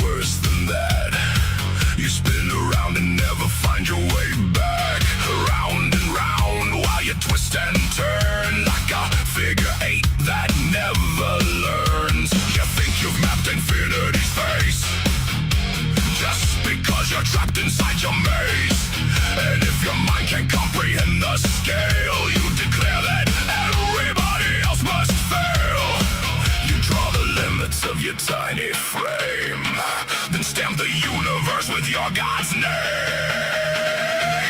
Worse than that. You spin around and never find your way back. Round and round while you twist and turn like a figure eight that never learns. You think you've mapped infinity's face just because you're trapped inside your maze. And if your mind can't comprehend the scale, you declare that everybody else must fail. You draw the limits of your tiny frame, then stamp the universe with your God's name.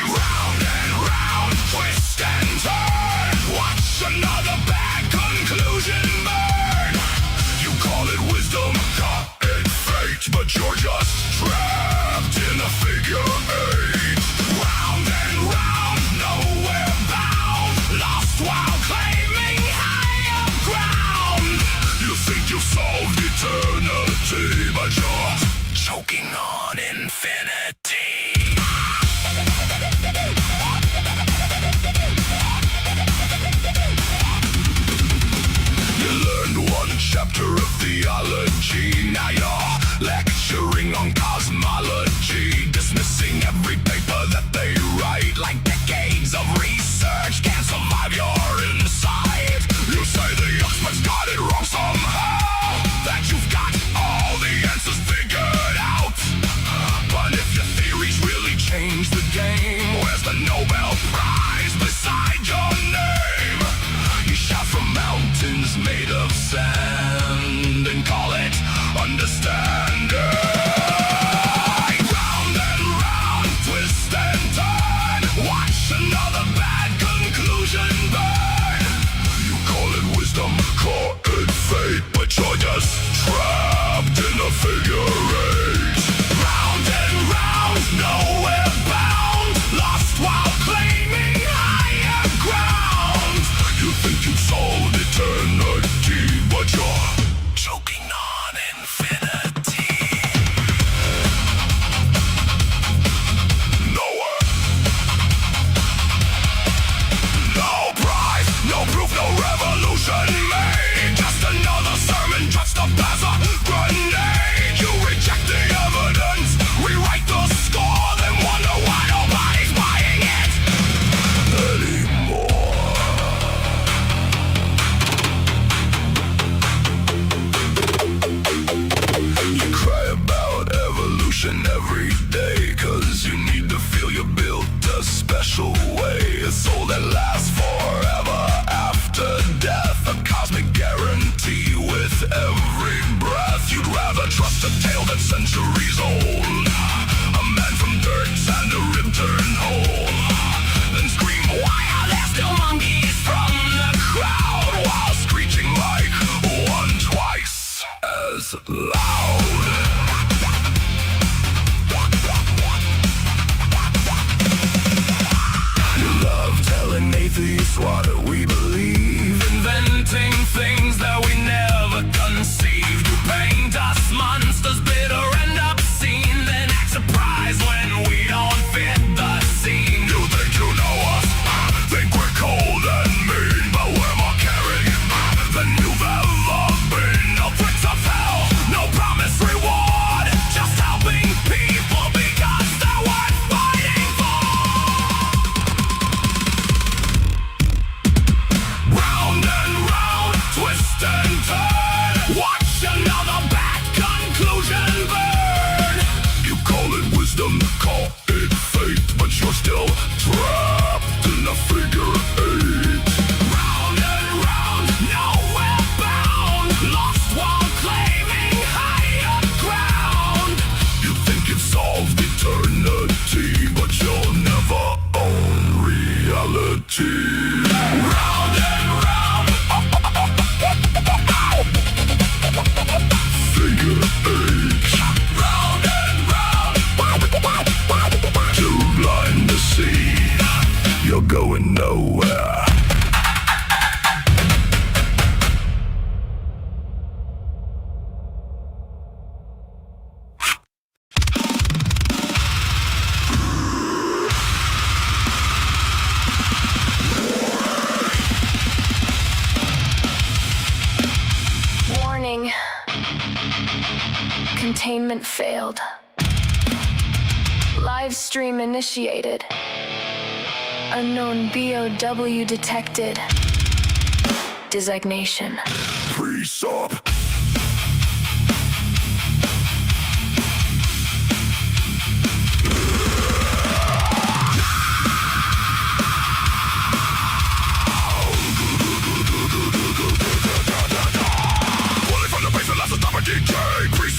Round and round, twist and turn, watch another bad conclusion burn. You call it wisdom, call it fate, but you're just trapped in a figure eight. Round and round, nowhere bound, lost while claiming higher ground. You think you've solved eternity, but you're choking on infinity. You learned one chapter of theology, now you're lecturing on cosmology, dismissing every paper that they write like decades of research can't survive your insight. You say the experts got it wrong somehow, that you've got all the answers figured out. But if your theories really change the game, where's the Nobel Prize beside your name? You shout from mountains made of sand and call it understanding. Round and round, twist and turn, watch another bad conclusion burn. You call it wisdom, call it fate, but you're just trapped in a figure eight. Round and round, nowhere bound, lost while claiming higher ground. You think you've solved eternity, but you're choking on infinity. Nowhere, no prize, no proof, no revolution made. Just another sermon dressed up as a grenade. You reject the evidence, rewrite the score, then wonder why nobody's buying it anymore. You cry about evolution every day, 'cause you need to feel you're built a special way. A soul that lasts forever after death, a cosmic guarantee with every breath. You'd rather trust a tale that's centuries old, a man from dirt and a rib turned whole, than scream, why are there still monkeys from the crowd, while screeching like one twice as loud. You love telling atheists what we believe, inventing things that we never conceived. You paint us monsters, bitter and obscene, then act surprised when we don't fit the scene. You think you know us, think we're cold and mean, but we're more caring than you've ever been. No bricks of hell, no promised reward. Warning. Containment failed. Live stream initiated. Unknown BOW detected. Designation. Freeze up.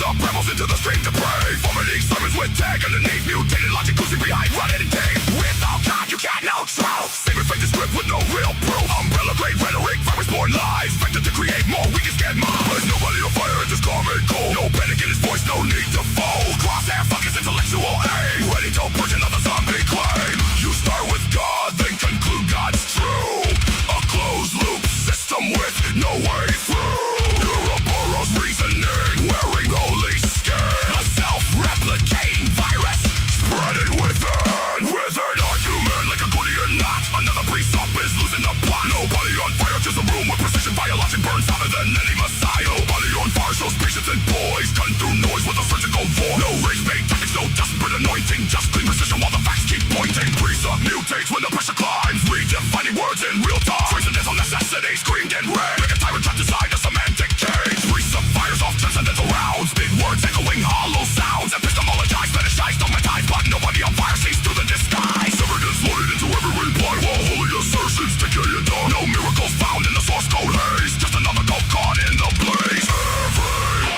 Rebels into the stream to prey. Vomiting sermons with tag underneath. Mutated logic oozing behind running tape. Without God you can't know truth. Sacred faith is script with no real proof. Umbrella grade rhetoric, virus born lies. Vector to create more, we can get more. There's nobody on fire, it's just calm and cold. No panic in his voice, no need to fold. Crosshair, fuck his intellectual aim. Ready to push another zombie claim. You start with God, then conclude God's true. A closed loop system with no way through. Ouroboros reasoning, wearing holy skin. A self-replicating virus, spreading within. Within our human like a Gordian knot. Another priest up is losing the plot. Nobody on fire, just a room with precision. Biologic burns hotter than any messiah. Nobody on fire shows patience and poise. Gun through noise with a surgical voice. No rage-bait tactics, no desperate anointing. Just clean precision while the facts keep pointing. Priest up mutates when the pressure climbs. Redefining words in real time. Transcendental necessity screamed in red. Like a tyrant trapped inside a semantic cage. Priest up fires off transcendental rounds. Big words echoing hollow sounds. Epistemologize, fetishized, dogmatized. But nobody on fire sees through the disguise. Evidence loaded into every reply while holy assertions decay and die. No miracles found in the source code haze. Just another gulp caught in the blaze. Every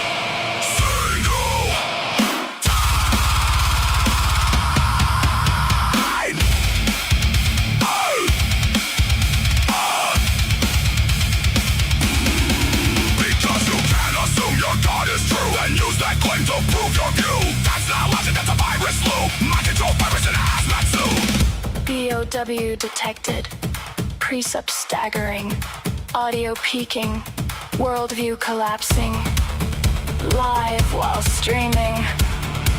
single time. Because you can't assume your God is true and use that claim to prove your view. That's not logic, that's a virus loop. Mind control virus in a hazmat suit. BOW detected. Precept staggering. Audio peaking. Worldview collapsing. Live while streaming.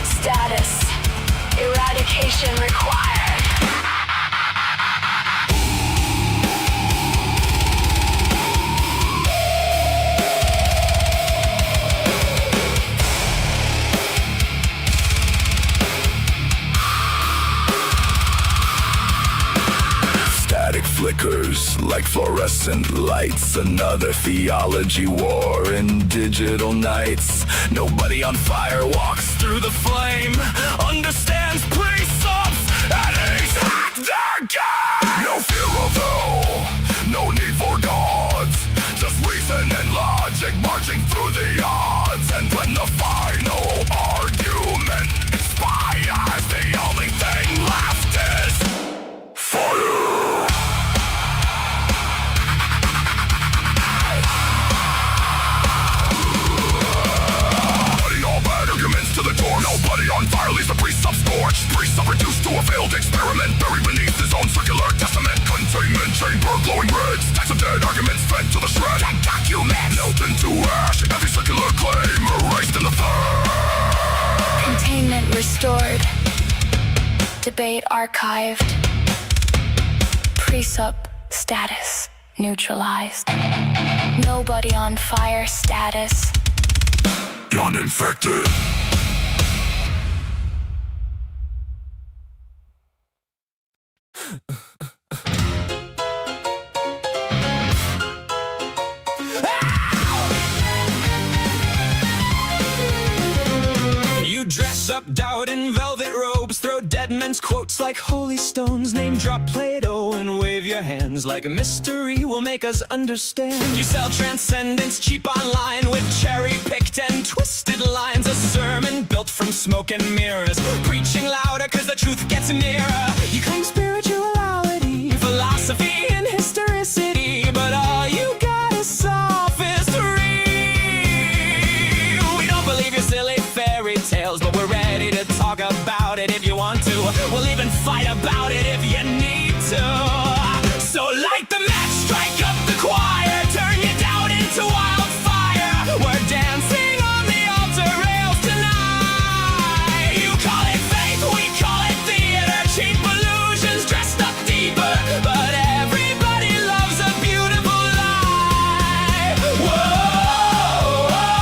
Status. Eradication required. Static flickers like fluorescent lights. Another theology war in digital nights. Nobody on fire walks through the flame, understands precepts, and he's hacked their game. No fear of hell, no need for gods. Just reason and logic marching through the odds. And when the final argument expires, the only thing left is fire. To the door, nobody on fire leaves the priest scorched. Priest reduced to a failed experiment, buried beneath his own circular testament. Containment chamber glowing red, stacks of dead arguments fed to the shred. And documents melt into ash, every circular claim erased in the fire. Containment restored. Debate archived. Precept status neutralized. Nobody on fire status. Uninfected. You dress up doubt in velvet robes, throw dead men's quotes like holy stones, name drop Plato and wave your hands like a mystery will make us understand. You sell transcendence cheap online with cherry-picked and twisted lines, a sermon built from smoke and mirrors, preaching louder cause the truth gets nearer. You claim spirituality, philosophy and historicity, but all you got is sophistry. We don't believe your silly fairy tales, but we're ready to talk about it if you want to. We'll even fight about it if you need to. So light the match, strike up the choir, turn your doubt into wildfire. We're dancing on the altar rails tonight. You call it faith, we call it theater, cheap illusions dressed up deeper, but everybody loves a beautiful lie. Whoa, whoa.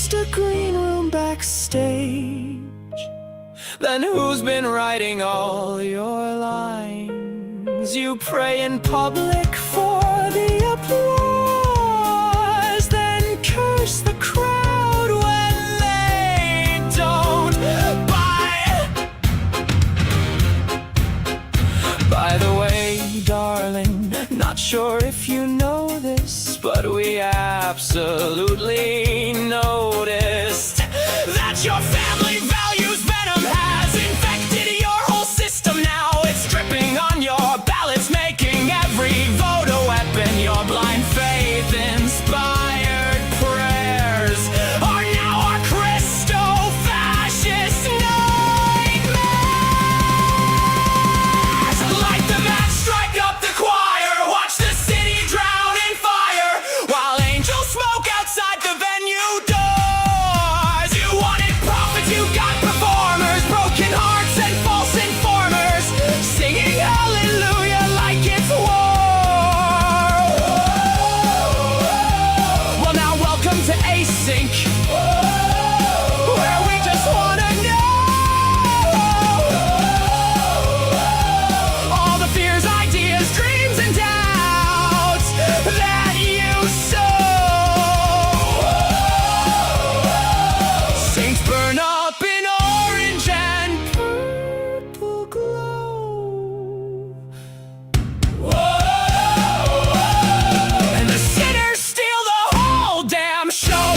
just a green room backstage? Then who's been writing all your lines? You pray in public for the applause, then curse the crowd when they don't buy. By the way, darling, not sure if you know this, but we absolutely noticed that your family values venom has infected your whole system. Now it's dripping on your ballots, making every vote a weapon. Your blind faith inspired prayers are now our Christo-fascist nightmares. Light the match, strike up the choir, watch the city drown in fire, while angels smoke outside the venue doors. You wanted prophets, you got performers, broken hearts and false informers, singing hallelujah like it's war. Well, now welcome to Async, where we just wanna know all the fears, ideas, dreams, and doubts that you sow. Saints burn up in orange and purple glow, and the sinners steal the whole damn show.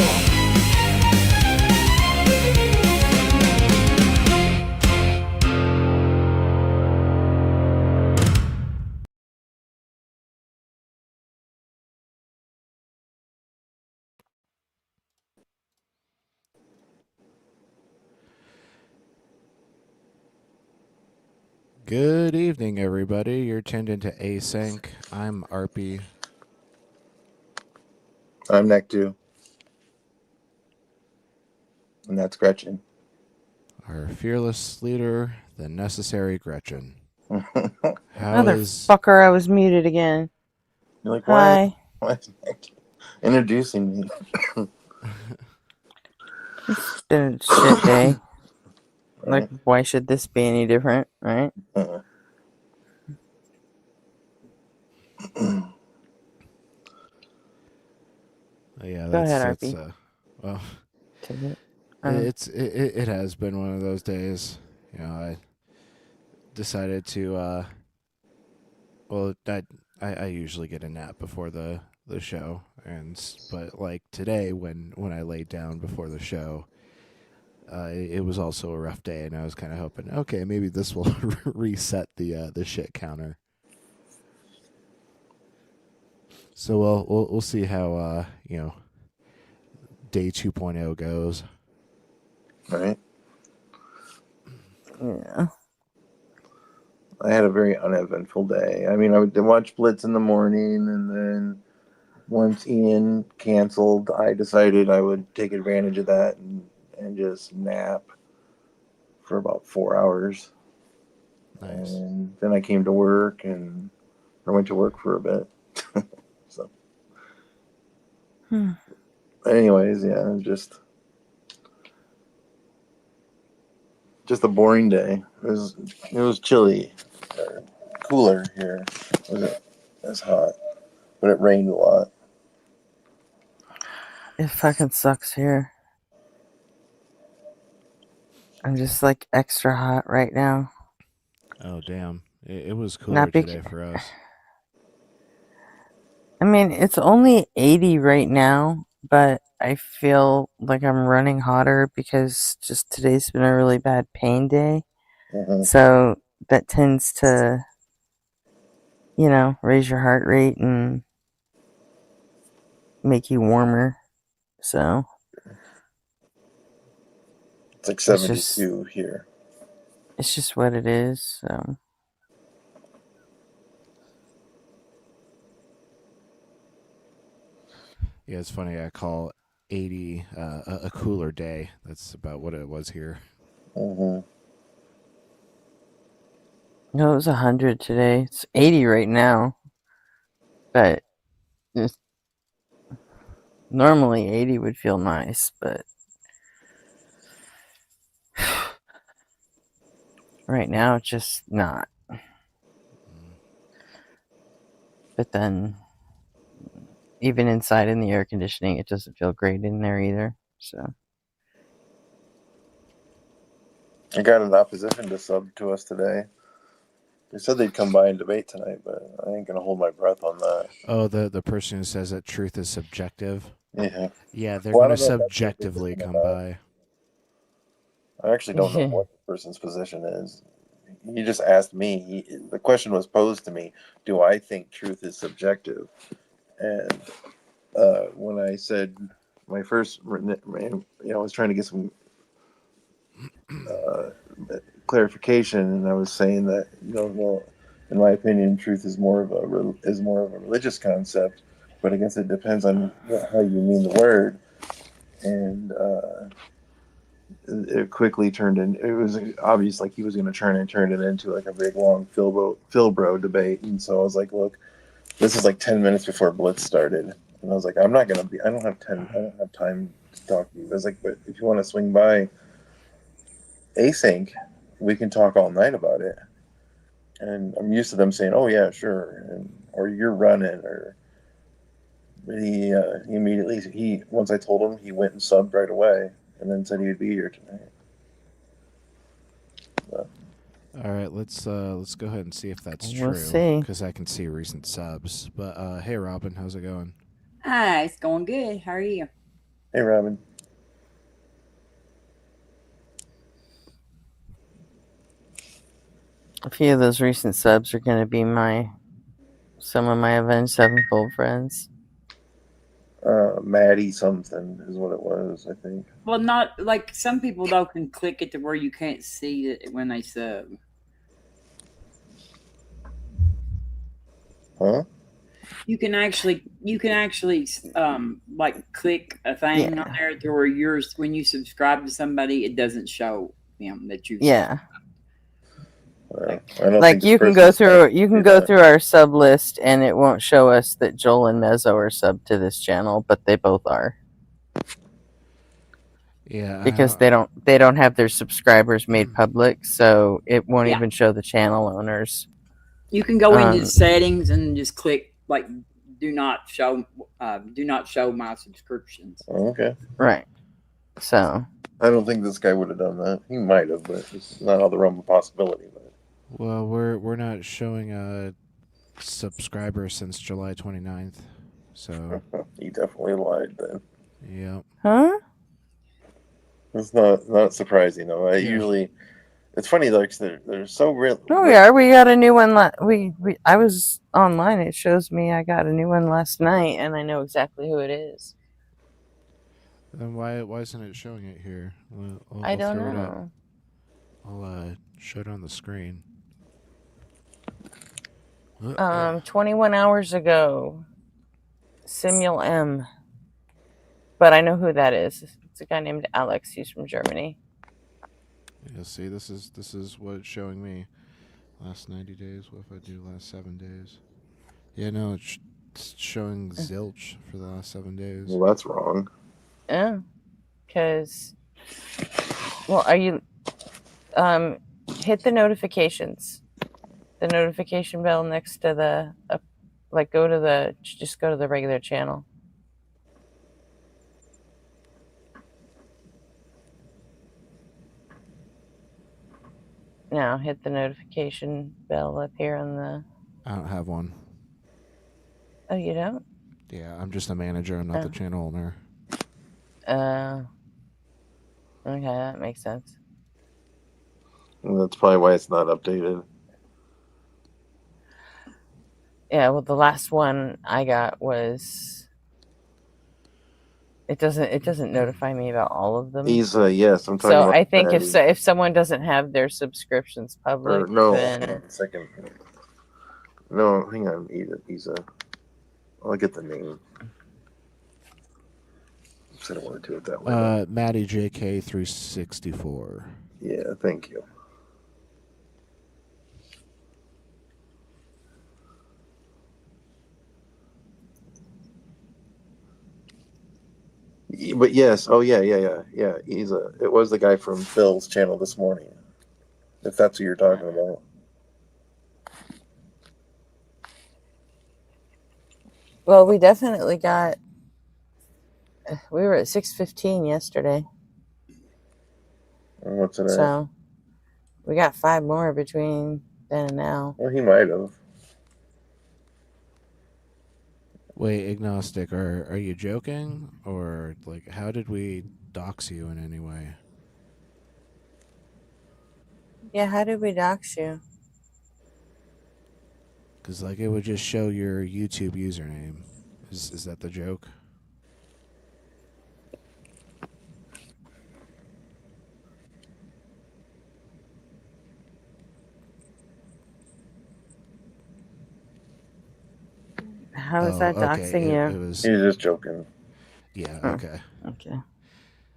Good evening, everybody. You're tuned into Async. I'm Arpy. I'm Neck2. And that's Gretchen. Our fearless leader, the necessary Gretchen. How is... Motherfucker, I was muted again. You're like, Hi. why is Neck2 introducing me? It's been a shit day. Like, why should this be any different, right? Uh, Yeah, Go ahead, that's Arpy. well, Take it. it has been one of those days. You know, I decided to well, I usually get a nap before the show, but like today when I laid down before the show, it was also a rough day, and I was kind of hoping, okay, maybe this will reset the shit counter. So we'll see how day 2.0 goes. right? Yeah. I had a very uneventful day. I mean, I would watch Blitz in the morning, and then once Ian canceled, I decided I would take advantage of that and just nap for about 4 hours. Nice. And then I came to work, and I went to work for a bit. So, anyways, yeah, it was just a boring day. It was chilly, cooler here. It wasn't as hot, but it rained a lot. It fucking sucks here. I'm just like extra hot right now. Oh damn! It was cooler Not today for us. I mean, it's only 80 right now, but I feel like I'm running hotter because just today's been a really bad pain day. Uh-huh. So that tends to, raise your heart rate and make you warmer. So It's like 72 here. it's just what it is. So Yeah, it's funny. I call 80 a cooler day. That's about what it was here. Uh-huh. no, it was 100 today. It's 80 right now, but normally 80 would feel nice, but Right now, it's just not. But then, even inside in the air conditioning, it doesn't feel great in there either. So, I got an opposition to sub to us today. They said they'd come by and debate tonight, but I ain't gonna hold my breath on that. Oh, the person who says that truth is subjective. Yeah. Yeah, they're Well, I going to don't know if that's their subjectively position or come not. by. I actually don't know what the person's position is. He just asked me. The question was posed to me: do I think truth is subjective? And when I said my first, I was trying to get some clarification, and I was saying that well, in my opinion, truth is more of a religious concept, but I guess it depends on how you mean the word. And it quickly turned in. It was obvious like he was going to turn it into like a big long Philbro debate, and so I was like, look, this is like 10 minutes before Blitz started, and I was like, I'm not gonna be. I don't have time to talk to you. I was like, but if you want to swing by async, we can talk all night about it. And I'm used to them saying, "Oh yeah, sure," or "You're running," or he immediately once I told him, he went and subbed right away, and then said he would be here tonight. So. All right, let's go ahead and see if that's We'll true, see. because I can see recent subs. But hey, Robin, how's it going? Hi, it's going good. How are you? Hey, Robin. a few of those recent subs are going to be some of my Avenged Sevenfold friends. Maddie something is what it was, I think. Well, not like some people though can click it to where you can't see it when they sub. Huh? You can actually like click a thing on there to where yours when you subscribe to somebody, it doesn't show them that you. Yeah. I don't Like think you can go through our sub list and it won't show us that Joel and Mezzo are subbed to this channel, but they both are. Yeah, Because they don't have their subscribers made public, so it won't even show the channel owners. You can go into settings and just click like do not show my subscriptions. Oh, okay. Right. So I don't think this guy would have done that. He might have, but it's not out of the realm of possibility. But well, we're not showing a subscriber since July 29th, so he definitely lied then. Yep. Huh? It's not surprising though. Usually, it's funny though because they're so real. Oh yeah, we got a new one. I was online. It shows me I got a new one last night, and I know exactly who it is. Then why isn't it showing it here? I don't know. I'll show it on the screen. 21 hours ago, Simul M. But I know who that is. It's a guy named Alex. He's from Germany. Yeah, see, this is what it's showing me. Last 90 days. What if I do last 7 days? Yeah, no, it's showing zilch for the last 7 days. Well, that's wrong. Yeah, because are you hit the notifications, the notification bell next to the go to the regular channel. Now hit the notification bell up here on the. I don't have one. Oh, you don't? Yeah, I'm just a manager. I'm not the channel owner. Okay, that makes sense. And that's probably why it's not updated. Yeah, well, the last one I got was. It doesn't notify me about all of them. He's yes, I'm talking so about. I think if someone doesn't have their subscriptions public, then hang on a second. No, hang on. He's I'll get the name. I said I wanted to do it that way. Maddie JK 364. Yeah, thank you. But yes, oh yeah. It was the guy from Phil's channel this morning. if that's what you're talking about. Well, we definitely got. We were at 6:15 yesterday, And what's it at? so we got 5 more between then and now. Well, he might have. Wait, agnostic, are you joking? Or, like, how did we dox you in any way? Yeah, how did we dox you? Because, like, it would just show your YouTube username. Is that the joke? How is that doxing It you? was. He's just joking. Yeah, Oh. okay. Okay.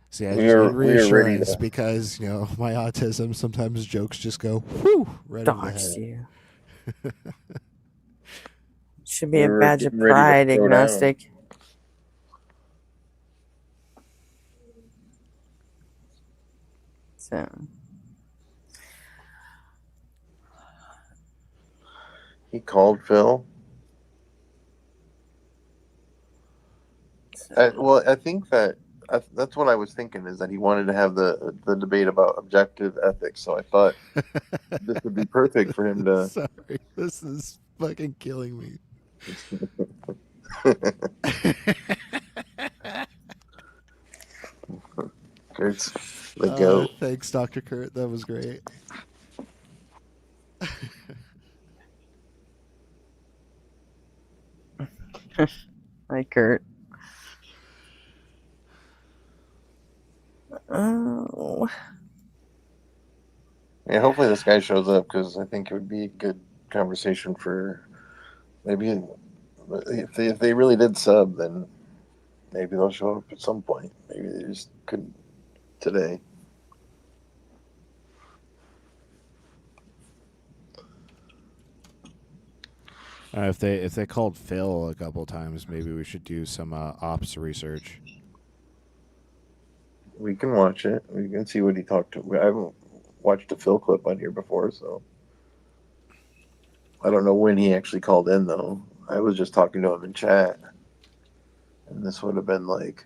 See, I We just are- need we are ready reassurance to- because, my autism, sometimes jokes just go, whew, right over the Doxed head. you. Should be a We're badge of getting ready to pride, throw down. agnostic. So, He called Phil. I think that's what I was thinking, is that he wanted to have the debate about objective ethics. So I thought this would be perfect for him to. Sorry, this is fucking killing me. Kurt's the goat. Thanks, Dr. Kurt. That was great. hi, Kurt. Oh, Yeah, hopefully this guy shows up, because I think it would be a good conversation for maybe if they really did sub, then maybe they'll show up at some point. Maybe they just couldn't today. If they called Phil a couple times, maybe we should do some ops research. We can watch it. We can see what he talked to. I haven't watched a Phil clip on here before, so I don't know when he actually called in, though. I was just talking to him in chat, and this would have been like,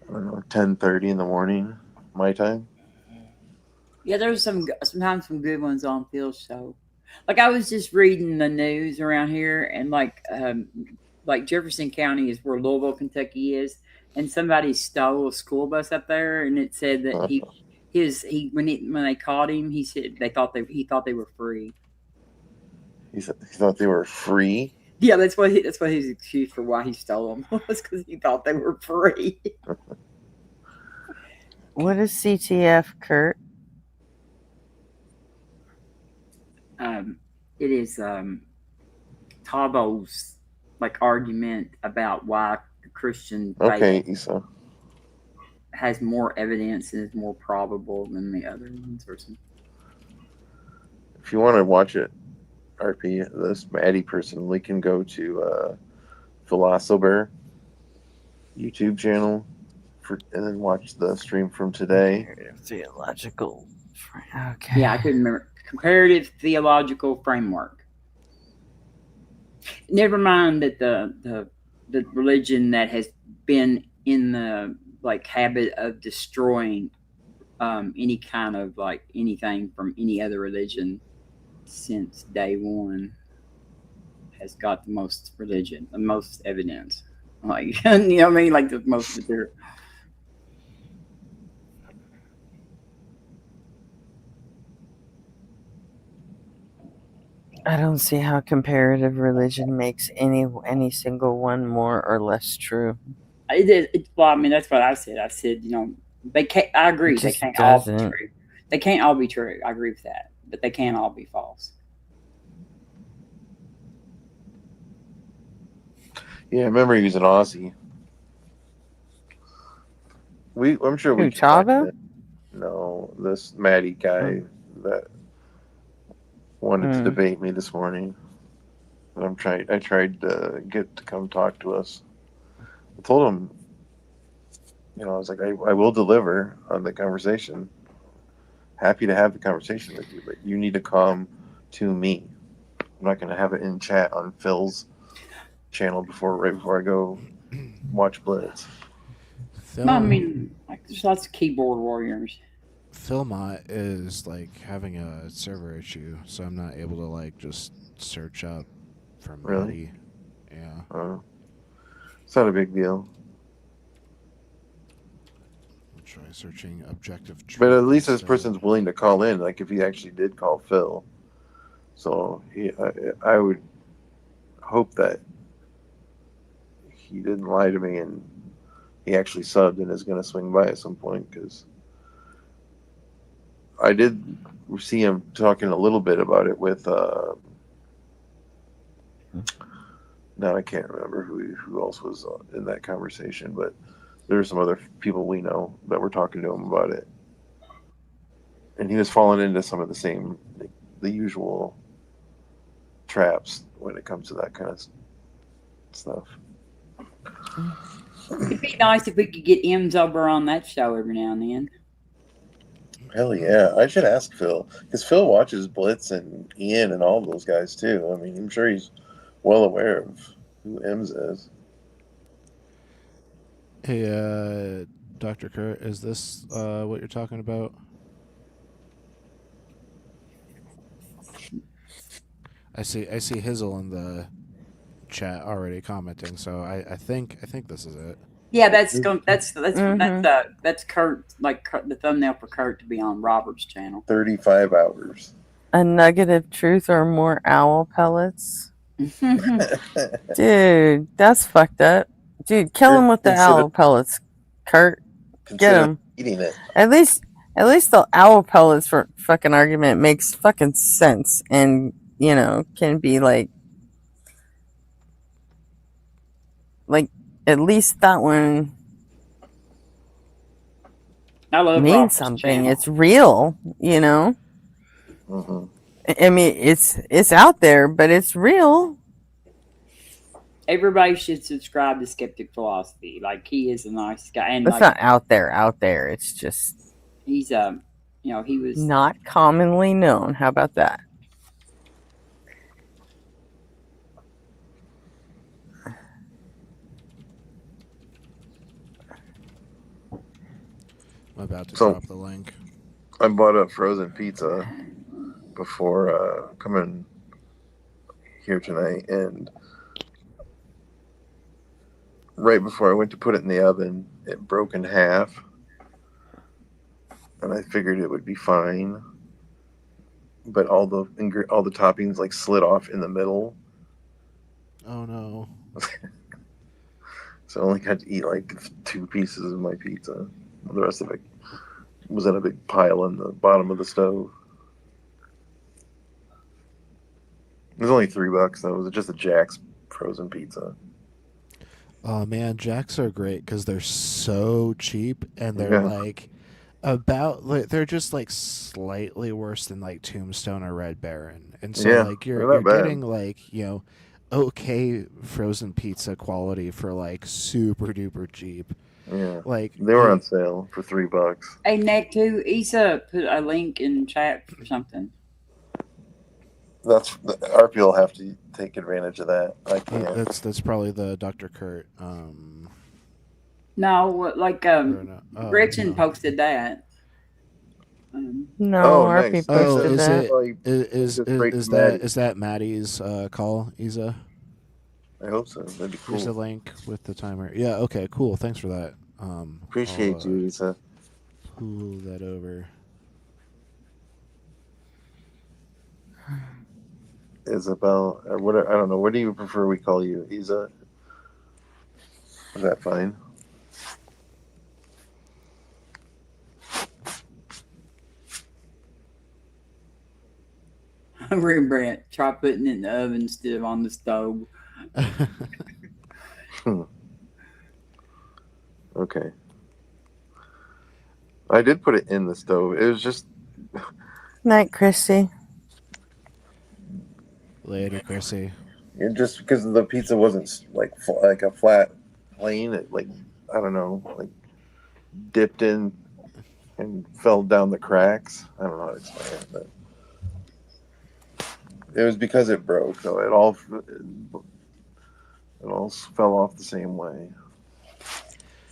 I don't know, 10:30 in the morning, my time. Yeah, there's sometimes some good ones on Phil's show. Like I was just reading the news around here, and like Jefferson County is where Louisville, Kentucky is, and somebody stole a school bus up there, and it said that when they caught him, he said he thought they were free. He thought they were free. Yeah, that's what his excuse for why he stole them was, because he thought they were free. what is CTF, Kurt? It is Tabo's argument about why Christian faith Issa. has more evidence and is more probable than the other ones or something. If you want to watch it, RP, this Maddie person, we can go to Philosopher YouTube channel and then watch the stream from today. Theological. Okay. Yeah, I couldn't remember. Comparative theological framework. Never mind that the religion that has been in the habit of destroying any kind of anything from any other religion since day one has got the most religion, the most evidence. You know what I mean? Like the most material. I don't see how comparative religion makes any single one more or less true. Well, I mean, that's what I said. I said, they can't. I agree. They can't all be true. They can't all be true. I agree with that, but they can't all be false. Yeah, I remember he was an Aussie. I'm sure we. Who, Chava? No, this Maddie guy that wanted to debate me this morning. But I tried to get to come talk to us. I told him, I was like, I will deliver on the conversation. happy to have the conversation with you, but you need to come to me. I'm not going to have it in chat on Phil's channel right before I go watch Blitz. Phil, No, I mean, like, there's lots of keyboard warriors. Philmont is like having a server issue, so I'm not able to like just search up for Really? Maddie. Yeah. It's not a big deal. I'll try searching objective truth. But at least this instead. person's willing to call in, like if he actually did call Phil. So I would hope that he didn't lie to me and he actually subbed and is going to swing by at some point, because I did see him talking a little bit about it with now I can't remember who else was in that conversation, but there are some other people we know that were talking to him about it, and he was falling into some of the same, the usual traps when it comes to that kind of stuff. It'd be nice if we could get M's over on that show every now and then. Hell yeah, I should ask Phil, because Phil watches Blitz and Ian and all those guys too. I mean, I'm sure he's well aware of who M's is. Hey, Dr. Kurt, is this what you're talking about? I see Hizzle in the chat already commenting, so I think this is it. Yeah, that's Kurt, like the thumbnail for Kurt to be on Robert's channel. 35 hours. A nugget of truth or more owl pellets. Dude, that's fucked up. Dude, kill him with the owl pellets, Kurt. Get him. Eating it. At least the owl pellets for fucking argument makes fucking sense, and can be like at least that one I love means Robert's something. channel. It's real, Mm-hmm. I mean, it's out there, but it's real. Everybody should subscribe to Skeptic Philosophy. Like, he is a nice guy, and It's not out there. It's just he's he was not commonly known. How about that? I'm about to So- drop the link. I bought a frozen pizza before coming here tonight, and right before I went to put it in the oven, it broke in half, and I figured it would be fine, but all the toppings like slid off in the middle, Oh no. so I only got to eat like 2 pieces of my pizza. The rest of it was in a big pile in the bottom of the stove. It was only $3 though. It was just a Jack's frozen pizza. Oh man, Jacks are great because they're so cheap, and they're they're just like slightly worse than like Tombstone or Red Baron, and so like they're you're not bad. getting like okay frozen pizza quality for like super duper cheap. Yeah, Like they were on sale for $3. Hey, Neck2, Isa put a link in chat for something. RP will have to take advantage of that. I can't. That's probably the Dr. Kurt. No, like Gretchen no. posted that. No, our nice. people Oh, did is that. it? Like, Is just break is Maddie. that Maddie's call, Isa? I hope so. That'd be Here's the cool. link with the timer. Yeah, okay, cool. Thanks for that. Appreciate I'll, you, Isa. Pull that over. Isabel, or what? I don't know. What do you prefer we call you, Isa? Is that fine? Rembrandt, try putting it in the oven instead of on the stove. Okay. I did put it in the stove. It was just Night, Chrissy. Later, Chrissy. just because the pizza wasn't like a flat plane. It I don't know, like dipped in and fell down the cracks. I don't know how to explain it, but it was because it broke. So it all fell off the same way.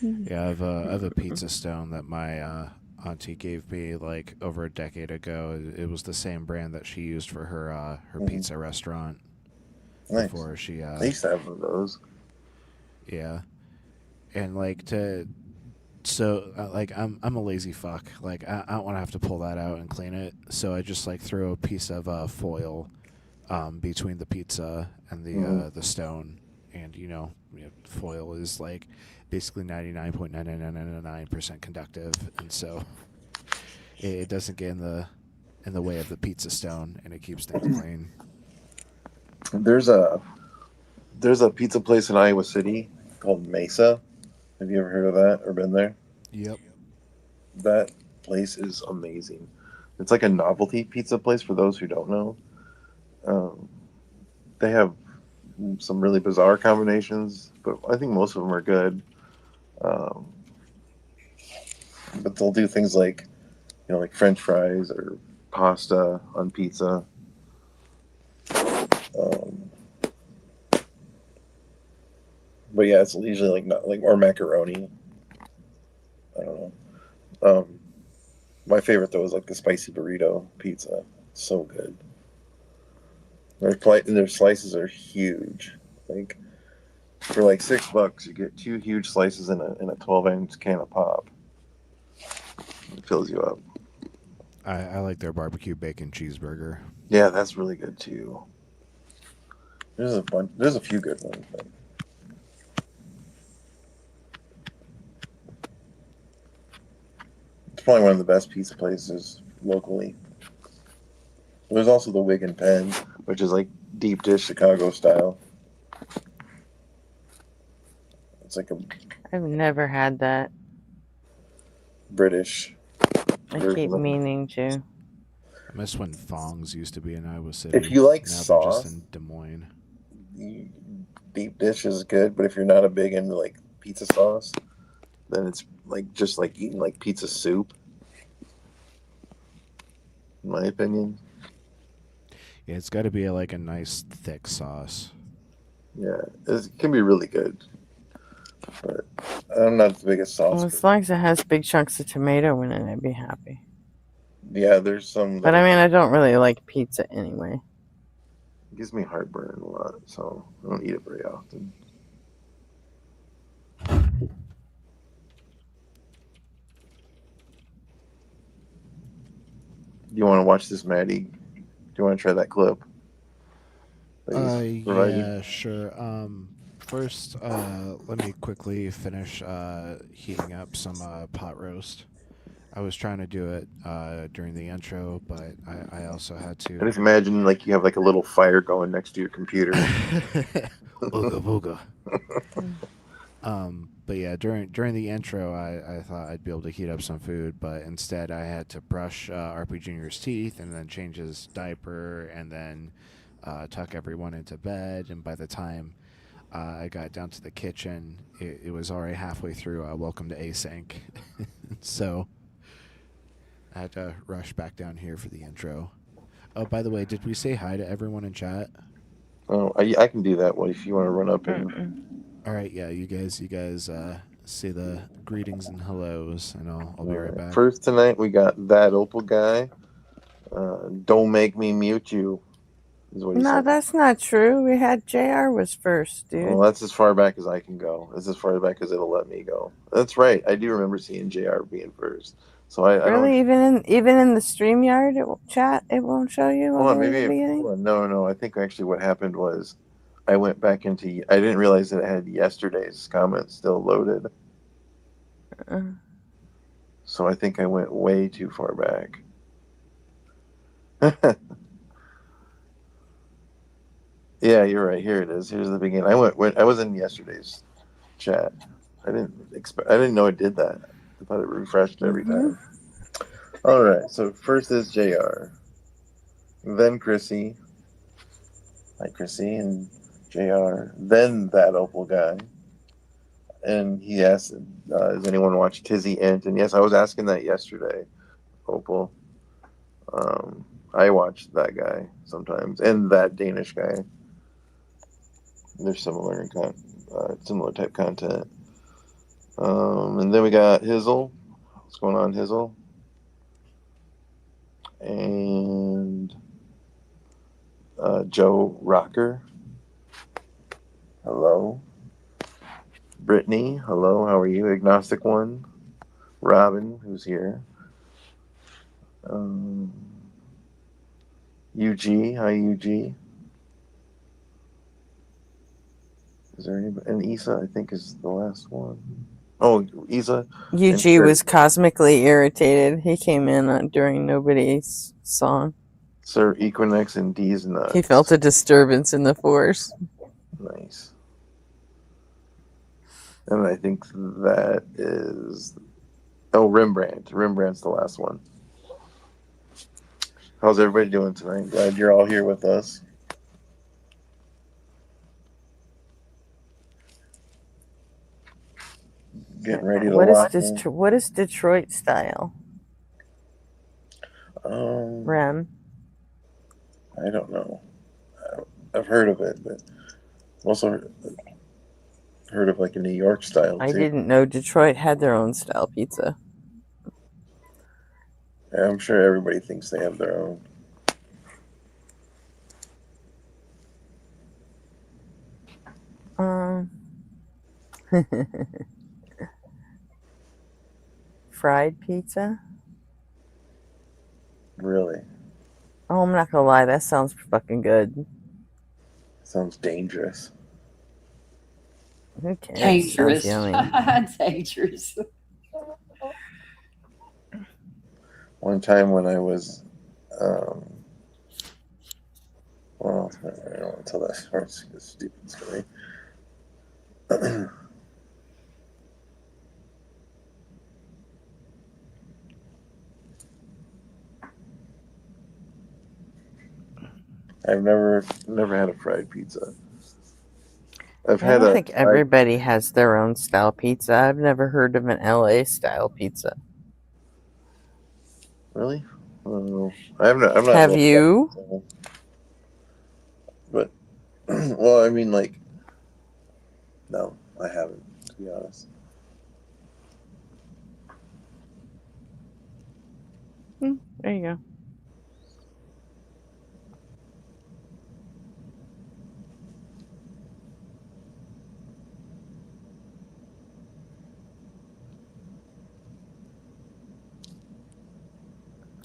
Yeah, I have a pizza stone that my auntie gave me like over a decade ago. It was the same brand that she used for her pizza restaurant Nice. before she I used to have one of those. yeah. And like to so like I'm a lazy fuck. Like I don't want to have to pull that out and clean it. So I just like throw a piece of foil between the pizza and the stone, and foil is like basically 99.9999% conductive, and so it doesn't get in the way of the pizza stone, and it keeps things clean. There's a pizza place in Iowa City called Mesa. Have you ever heard of that or been there? Yep. That place is amazing. It's like a novelty pizza place for those who don't know. They have some really bizarre combinations, but I think most of them are good. Um, but they'll do things like, like French fries or pasta on pizza. But yeah, it's usually like not like or macaroni. I don't know. My favorite though is like the spicy burrito pizza. It's so good. Their slices are huge. Like for like $6, you get 2 huge slices in a 12-ounce can of pop. It fills you up. I like their barbecue bacon cheeseburger. Yeah, that's really good too. There's a few good ones. But it's probably one of the best pizza places locally. There's also the Wig and Pen, which is like deep dish Chicago style. It's like a I've never had that. British. I keep meaning to. I miss when Fongs used to be in Iowa City. If you like now sauce, they're just in Des Moines. Deep dish is good, but if you're not a big into like pizza sauce, then it's like just like eating like pizza soup. In my opinion. Yeah, it's got to be like a nice thick sauce. Yeah, it can be really good. But I'm not the biggest sauce. Well, as long as it has big chunks of tomato in it, I'd be happy. Yeah, there's some. But I mean, I don't really like pizza anyway. It gives me heartburn a lot, so I don't eat it very often. Do you want to watch this, Maddie? Do you want to try that clip? Yeah, sure. First, let me quickly finish heating up some pot roast. I was trying to do it during the intro, but I also had to. I just imagine like you have like a little fire going next to your computer. Booga booga. But yeah, during the intro, I thought I'd be able to heat up some food, but instead I had to brush RP Jr.'s teeth and then change his diaper and then tuck everyone into bed. And by the time I got down to the kitchen, it was already halfway through Welcome to Async. So I had to rush back down here for the intro. Oh, by the way, did we say hi to everyone in chat? Oh, I can do that one if you want to run up and. All right, yeah, you guys, say the greetings and hellos, and I'll be right back. First tonight we got that Opal guy. Don't make me mute you. Is what he said. That's not true. We had JR was first, dude. Well, that's as far back as I can go. That's as far back as it'll let me go. That's right. I do remember seeing JR being first. So I really don't... even in the StreamYard chat, it won't show you. Hold on, no. I think actually what happened was I went back into. I didn't realize that it had yesterday's comments still loaded. So I think I went way too far back. Yeah, you're right. Here it is. Here's the beginning. I was in yesterday's chat. I didn't know it did that. I thought it refreshed every time. All right. So first is JR, then Chrissy. Hi, Chrissy and JR. Then that Opal guy. and he asked, "Does anyone watch Tizzy Int?" And yes, I was asking that yesterday, Opal. I watch that guy sometimes, and that Danish guy. They're similar in similar type content. And then we got Hizzle. What's going on, Hizzle? And Joe Rocker. Hello. Brittany. Hello. How are you? Agnostic One. Robin, who's here. UG. Hi, UG. Is there anybody? And Isa, I think, is the last one. Oh, Isa. UG was cosmically irritated. He came in during nobody's song. Sir Equinix and D's Nuts. He felt a disturbance in the force. Nice. And I think that is... Oh, Rembrandt. Rembrandt's the last one. How's everybody doing tonight? Glad you're all here with us. Getting ready to lock in. What is Detroit style? Rem. I don't know. I've heard of it, but also heard of like a New York style too. I didn't know Detroit had their own style pizza. Yeah, I'm sure everybody thinks they have their own. Fried pizza? Really? Oh, I'm not gonna lie, that sounds fucking good. Sounds dangerous. Who cares? Dangerous. Sounds yummy. Dangerous. One time when I was, well, I don't want to tell that story. It's a stupid story. I've never had a fried pizza. I don't think everybody has their own style pizza. I've never heard of an LA style pizza. Really? I'm not. Have you? But well, I mean, like, no, I haven't, to be honest. There you go.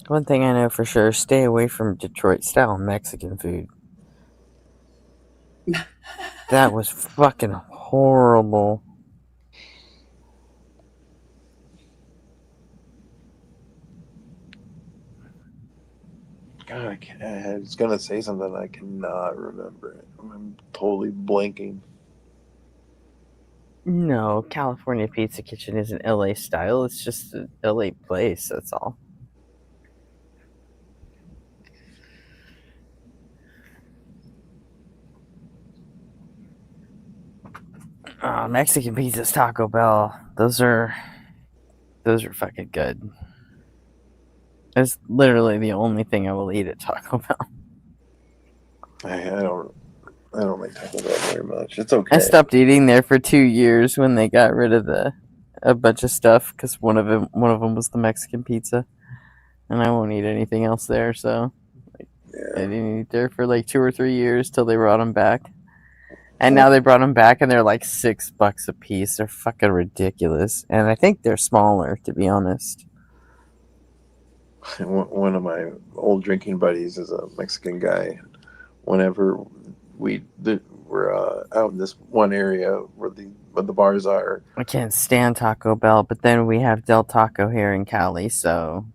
One thing I know for sure, stay away from Detroit-style Mexican food. That was fucking horrible. God, I was going to say something. I cannot remember it. I'm totally blanking. No, California Pizza Kitchen isn't LA style. It's just an LA place, that's all. Mexican pizza's Taco Bell. Those are fucking good. It's literally the only thing I will eat at Taco Bell. I don't like Taco Bell very much. It's okay. I stopped eating there for 2 years when they got rid of a bunch of stuff because one of them was the Mexican pizza, and I won't eat anything else there. So I didn't eat there for like 2 or 3 years till they brought them back. And now they brought them back, and they're like $6 a piece. They're fucking ridiculous, and I think they're smaller, to be honest. One of my old drinking buddies is a Mexican guy. Whenever we're out in this one area where the bars are, I can't stand Taco Bell, but then we have Del Taco here in Cali, so.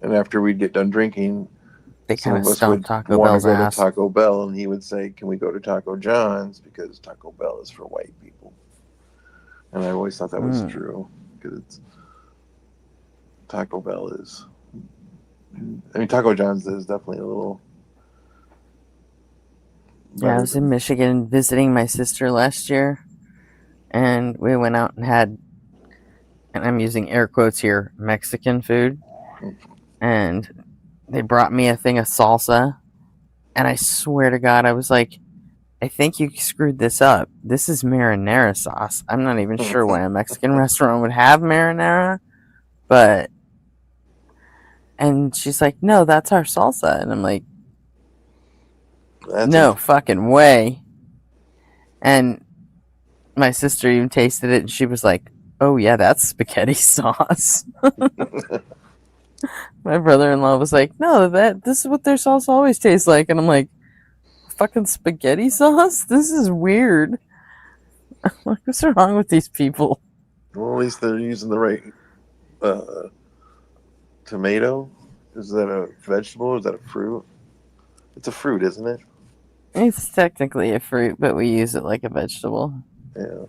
And after we'd get done drinking, they some kind of of us would stomp Taco want Bell's to go ass. to Taco Bell, and he would say, "Can we go to Taco John's because Taco Bell is for white people?" And I always thought that was true because Taco Bell is. I mean, Taco John's is definitely a little. Yeah, I was in Michigan visiting my sister last year, and we went out and had, and I'm using air quotes here, Mexican food. And they brought me a thing of salsa, and I swear to God, I was like, I think you screwed this up. This is marinara sauce. I'm not even sure why a Mexican restaurant would have marinara, but. And she's like, no, that's our salsa. And I'm like, no fucking way. And my sister even tasted it, and she was like, oh yeah, that's spaghetti sauce. My brother-in-law was like, no, this is what their sauce always tastes like. And I'm like, fucking spaghetti sauce? This is weird. Like, what's wrong with these people? Well, at least they're using the right tomato. Is that a vegetable or is that a fruit? It's a fruit, isn't it? It's technically a fruit, but we use it like a vegetable. Yeah.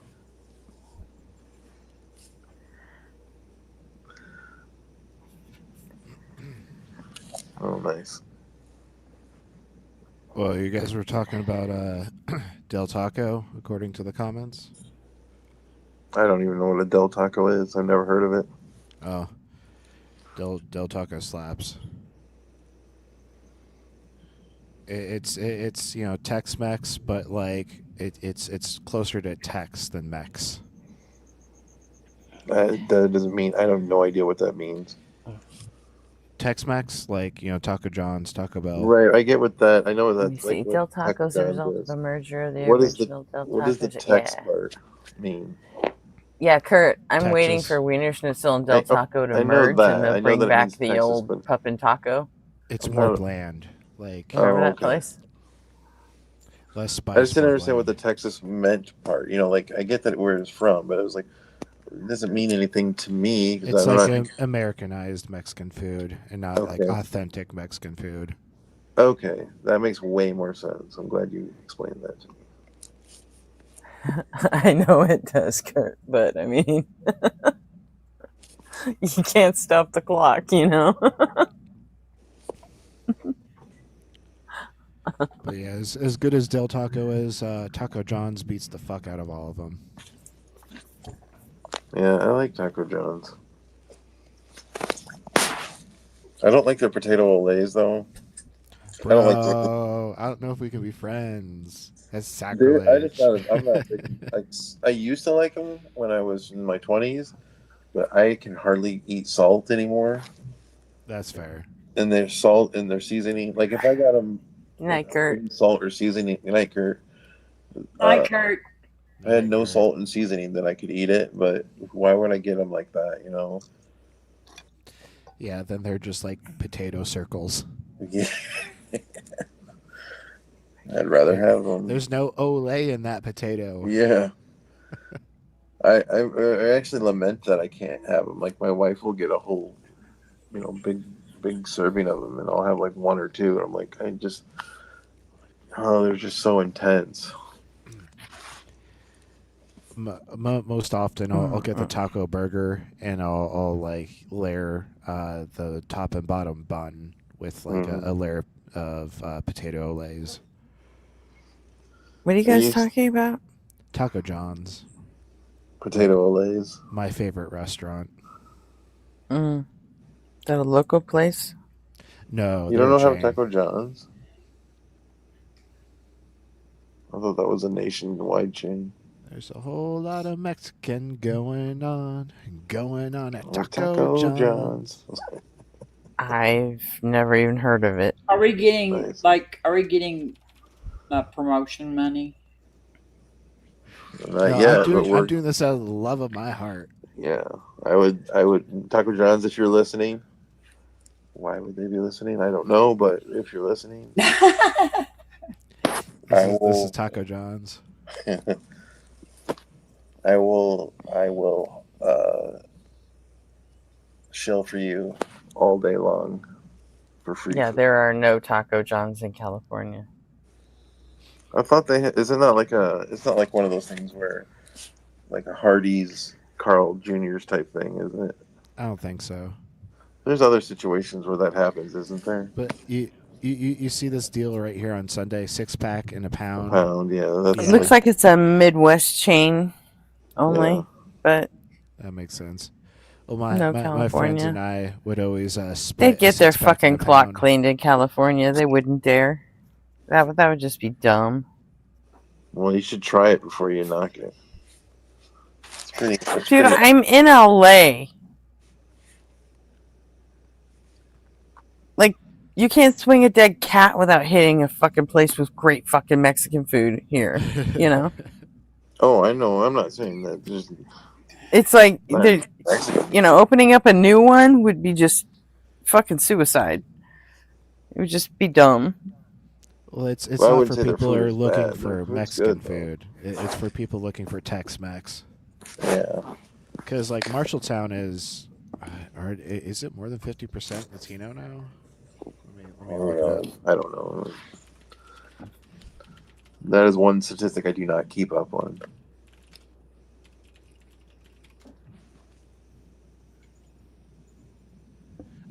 Oh, nice. Well, you guys were talking about Del Taco, according to the comments. I don't even know what a Del Taco is. I've never heard of it. Oh, Del Taco slaps. It's Tex-Mex, but like it's closer to Tex than Mex. That doesn't mean, I have no idea what that means. Tex-Mex, like Taco John's, Taco Bell. Right, I get what that. I know what that's like. Del Taco is a result of the merger of the what original Del Tacos. What does the Tex part mean? Yeah, Kurt, I'm Texas. waiting for Wiener Schnitzel and Del Taco to merge and to bring back the Texas, old Pup and Taco. It's more bland. Like, remember that place? Less spice. I just didn't understand what the Texas meant part. Like, I get that where it's from, but it was like, it doesn't mean anything to me. It's like Americanized Mexican food and not like authentic Mexican food. Okay, that makes way more sense. I'm glad you explained that to me. I know it does, Kurt, but I mean, you can't stop the clock, But yeah, as good as Del Taco is, Taco John's beats the fuck out of all of them. Yeah, I like Taco John's. I don't like their potato olays though. Bro, I don't know if we can be friends. That's sacrilege. Dude, I just thought I'm not big, I used to like them when I was in my 20s, but I can hardly eat salt anymore. That's fair. And their salt and their seasoning, like if I got them Night, Kurt. salt or seasoning, night, Kurt. Night, Kurt. I had no salt and seasoning, then I could eat it, but why would I get them like that, Yeah, then they're just like potato circles. Yeah. I'd rather have them. There's no Olay in that potato. Yeah. I actually lament that I can't have them. Like my wife will get a whole, big serving of them, and I'll have like one or two. And I'm like, they're just so intense. Most often, I'll get the taco burger, and I'll like layer the top and bottom bun with like a layer of potato olays. What are you guys talking about? Taco John's. Potato olays. My favorite restaurant. Is that a local place? No. You don't know how to Taco John's? I thought that was a nationwide chain. There's a whole lot of Mexican going on at Taco John's. I've never even heard of it. Are we getting promotion money? Not yet. I'm doing this out of the love of my heart. Yeah, I would Taco John's, if you're listening. Why would they be listening? I don't know, but if you're listening, this is Taco John's. I will shill for you all day long for free. Yeah, there are no Taco Johns in California. I thought isn't that like it's not like one of those things where like a Hardee's, Carl Jr.'s type thing, isn't it? I don't think so. There's other situations where that happens, isn't there? But you see this deal right here on Sunday, 6-pack and a pound. Yeah. It looks like it's a Midwest chain. only, Yeah. but That makes sense. Well, no my friends and California. I would always They'd split a get their 6-pack in fucking a clock pound. cleaned in California. They wouldn't dare. That would just be dumb. Well, you should try it before you knock it. It's Dude, pretty. I'm in LA. Like, you can't swing a dead cat without hitting a fucking place with great fucking Mexican food here. You know? Oh, I know. I'm not saying that. Just It's like, not Mexican. you know, opening up a new one would be just fucking suicide. It would just be dumb. Well, it's Well, I not wouldn't for say their people who food are is looking bad. Their for food's Mexican good, though. food. It's for people looking for Tex-Mex. Yeah. Because like Marshalltown is, or is it more than 50% Latino now? Let me look it up. I don't know. That is one statistic I do not keep up on.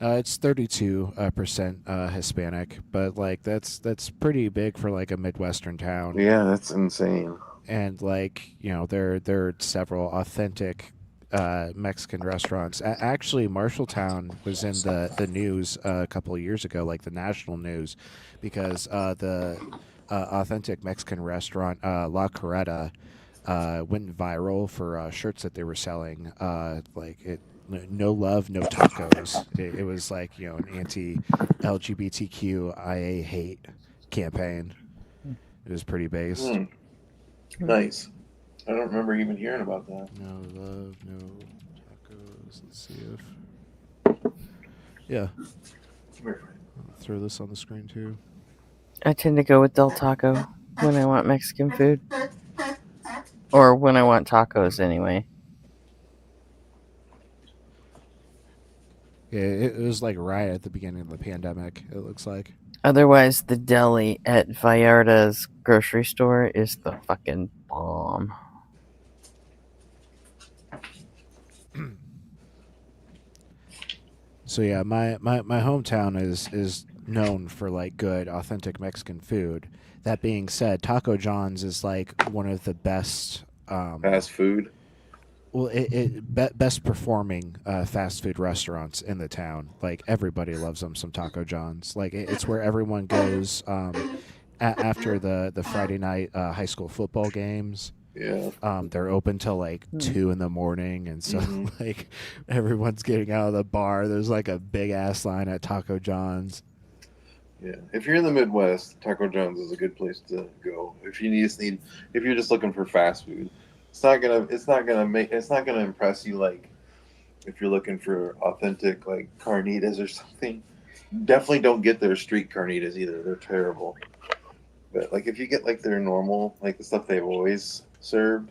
It's 32% Hispanic, but like that's pretty big for like a Midwestern town. Yeah, that's insane. And like there are several authentic Mexican restaurants. Actually, Marshalltown was in the news a couple of years ago, like the national news, because the authentic Mexican restaurant La Carreta went viral for shirts that they were selling. No love, no tacos. It was like an anti-LGBTQIA hate campaign. It was pretty based. Nice. I don't remember even hearing about that. No love, no tacos. Let's see if. Yeah. I'll throw this on the screen too. I tend to go with Del Taco when I want Mexican food. Or when I want tacos, anyway. Yeah, it was like right at the beginning of the pandemic, it looks like. Otherwise, the deli at Vallarta's grocery store is the fucking bomb. So yeah, my hometown is known for like good authentic Mexican food. That being said, Taco John's is like one of the best Fast food. well, best performing fast food restaurants in the town. Like everybody loves them. Some Taco John's. Like it's where everyone goes after the Friday night high school football games. Yeah. They're open till like 2 in the morning, and so like everyone's getting out of the bar. There's like a big ass line at Taco John's. Yeah. If you're in the Midwest, Taco John's is a good place to go. If you're just looking for fast food. It's not gonna impress you like if you're looking for authentic like carnitas or something. Definitely don't get their street carnitas either. They're terrible. But like if you get like their normal, like the stuff they've always served,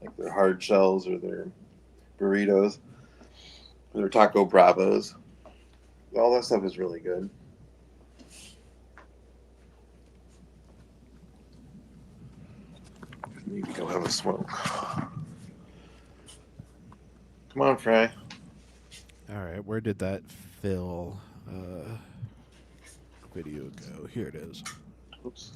like their hard shells or their burritos, or their taco bravos, all that stuff is really good. Need to go have a smoke. Come on, Fry. All right, where did that Phil video go? Here it is. Oops.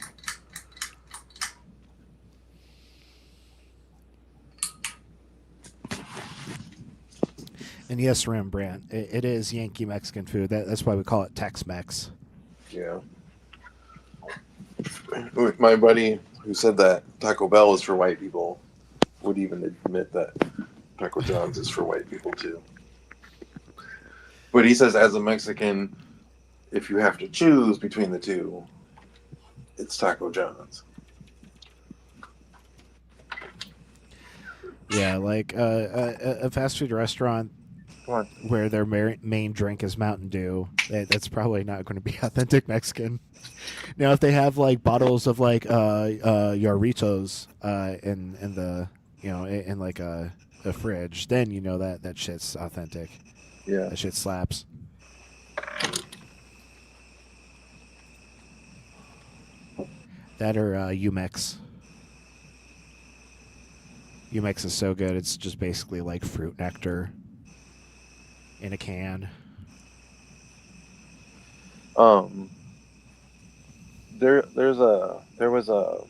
And yes, Rembrandt, it is Yankee Mexican food. That's why we call it Tex-Mex. Yeah. My buddy who said that Taco Bell is for white people would even admit that Taco John's is for white people too. But he says, as a Mexican, if you have to choose between the two, it's Taco John's. Yeah, like a fast food restaurant where their main drink is Mountain Dew. That's probably not going to be authentic Mexican. Now, if they have like bottles of like Yarritos in the in like a fridge, then you know that shit's authentic. Yeah, that shit slaps. That or Umex. Umex is so good. It's just basically like fruit nectar in a can. There was a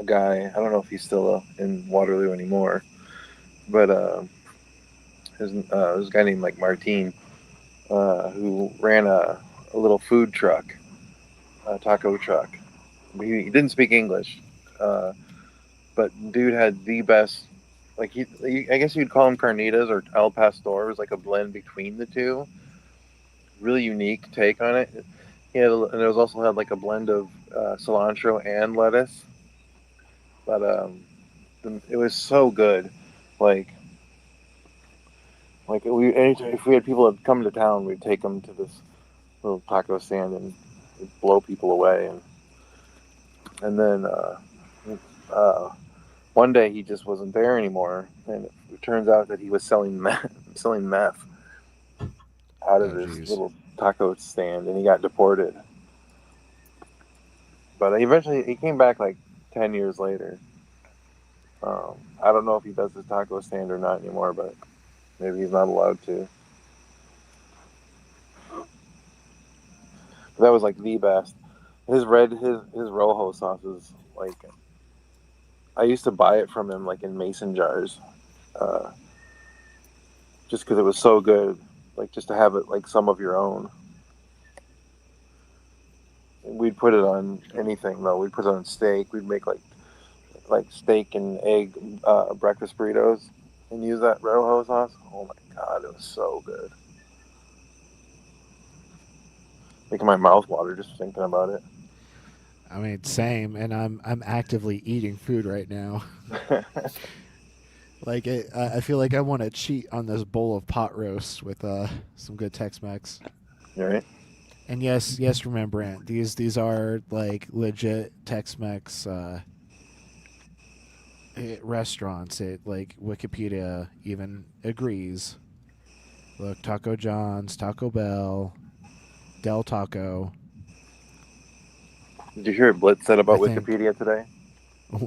guy. I don't know if he's still in Waterloo anymore, but there's a guy named like Martin who ran a little food truck, a taco truck. He didn't speak English, but dude had the best. Like I guess you'd call them carnitas or al pastor. It was like a blend between the two. Really unique take on it. And it was also had like a blend of cilantro and lettuce. But it was so good. Like if we had people that come to town, we'd take them to this little taco stand and it'd blow people away. And then one day he just wasn't there anymore, and it turns out that he was selling meth out of his little taco stand, and he got deported. But eventually he came back like 10 years later. I don't know if he does his taco stand or not anymore, but maybe he's not allowed to. But that was like the best. His Rojo sauce is like, I used to buy it from him like in mason jars, just because it was so good. Like just to have it like some of your own. We'd put it on anything though. We'd put it on steak. We'd make like steak and egg breakfast burritos and use that Rojo sauce. Oh my god, it was so good. Making my mouth water just thinking about it. I mean, same, and I'm actively eating food right now. Like I feel like I want to cheat on this bowl of pot roast with some good Tex-Mex. All right. And yes, remembrance. These are like legit Tex-Mex restaurants. It like Wikipedia even agrees. Look, Taco John's, Taco Bell, Del Taco. Did you hear what Blitz said about I think- Wikipedia today?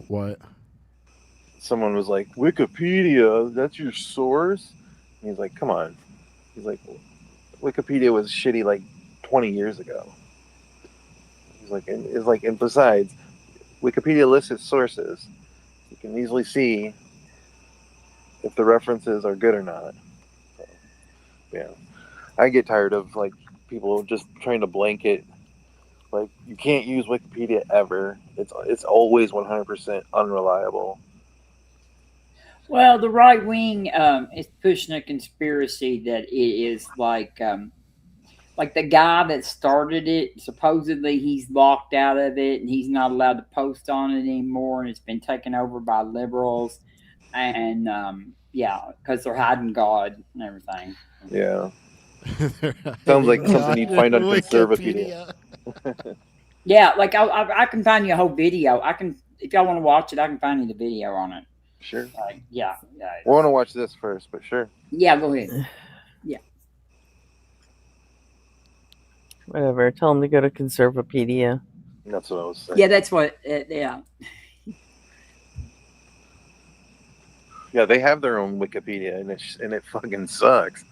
What? Someone was like, Wikipedia, that's your source? And he's like, come on. He's like, Wikipedia was shitty like 20 years ago. He's like, and besides, Wikipedia lists its sources. You can easily see if the references are good or not. So, yeah. I get tired of like people just trying to blanket. Like, you can't use Wikipedia ever. It's always 100% unreliable. Well, the right wing is pushing a conspiracy that it is like the guy that started it. Supposedly, he's locked out of it and he's not allowed to post on it anymore, and it's been taken over by liberals. And because they're hiding God and everything. Yeah. Sounds like something you'd find on Conservapedia. Yeah, like I can find you a whole video. If y'all want to watch it, I can find you the video on it. Sure. Yeah. We want to watch this first, but sure. Yeah, go ahead. Yeah. Whatever. Tell them to go to Conservapedia. That's what I was saying. Yeah, that's what. Yeah. Yeah, they have their own Wikipedia, and it fucking sucks.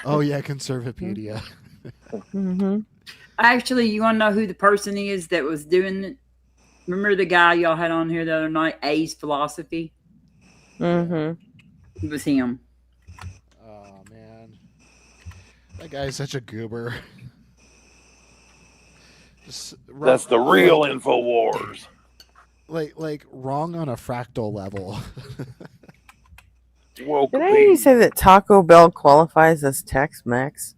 Oh yeah, Conservapedia. Mm-hmm. Actually, you want to know who the person is that was doing it? Remember the guy y'all had on here the other night, A's Philosophy? Mm-hmm. It was him. Oh man, that guy's such a goober. That's the real InfoWars. Like wrong on a fractal level. Did I hear you say that Taco Bell qualifies as Tex-Mex?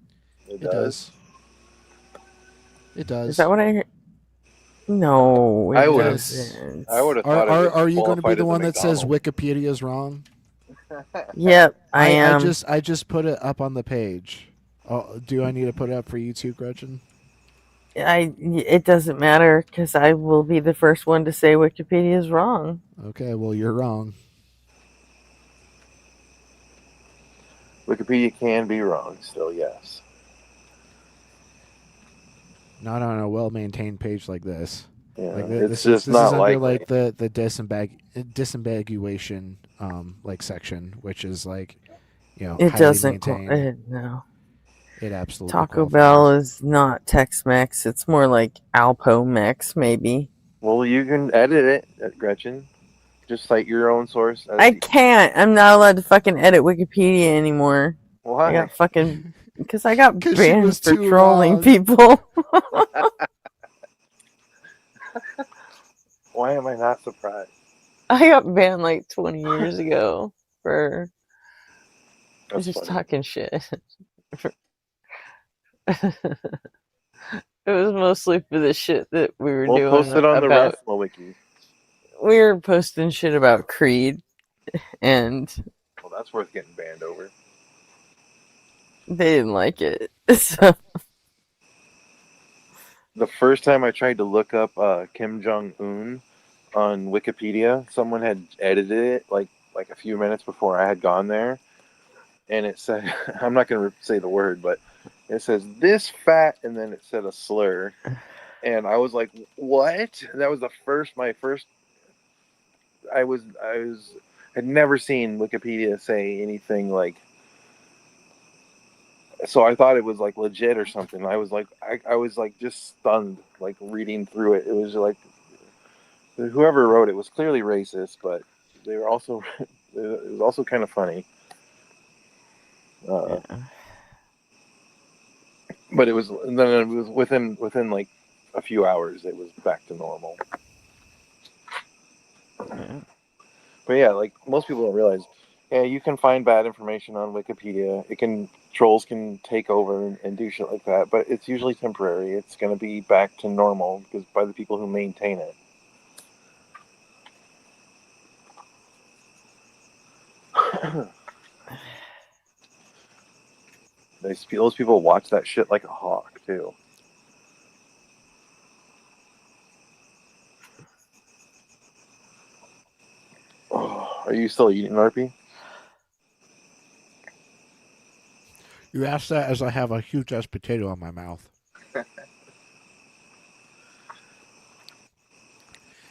It does. It does. Is that what I heard? No, I would doesn't. have thought. Are you going to be the one that says McDonald's. Wikipedia is wrong? Yep, I am. I just put it up on the page. Oh, do I need to put it up for you too, Gretchen? It doesn't matter because I will be the first one to say Wikipedia is wrong. Okay, well you're wrong. Wikipedia can be wrong still, yes. Not on a well-maintained page like this. Yeah, Like it's just not under, likely. like the disambiguation like section, which is like, you know, It highly doesn't. maintained. No. It absolutely. Taco qualifies. Bell is not Tex-Mex. It's more like Alpo Mex, maybe. Well, you can edit it, Gretchen. just cite your own source? I can't. I'm not allowed to fucking edit Wikipedia anymore. Why? I got fucking because I got 'Cause she was banned for too trolling wrong. people. Why am I not surprised? I got banned like 20 years ago for That's just funny. talking shit. It was mostly for the shit that we were We'll doing post it on the about. Wrestling Wiki. We were posting shit about Creed, and Well, that's worth getting banned over. they didn't like it. So The first time I tried to look up Kim Jong Un on Wikipedia, someone had edited it like a few minutes before I had gone there, and it said, I'm not going to say the word, but it says this fat, and then it said a slur, and I was like, what? And that was my first. I had never seen Wikipedia say anything like. So I thought it was like legit or something. I was like just stunned, like reading through it. It was like whoever wrote it was clearly racist, but they were also it was also kind of funny. yeah. But it was within like a few hours it was back to normal. Yeah. But yeah, like most people don't realize, yeah, you can find bad information on Wikipedia. Trolls can take over and do shit like that, but it's usually temporary. It's going to be back to normal because by the people who maintain it. Those people watch that shit like a hawk too. Oh, are you still eating, RP? You asked that as I have a huge ass potato in my mouth.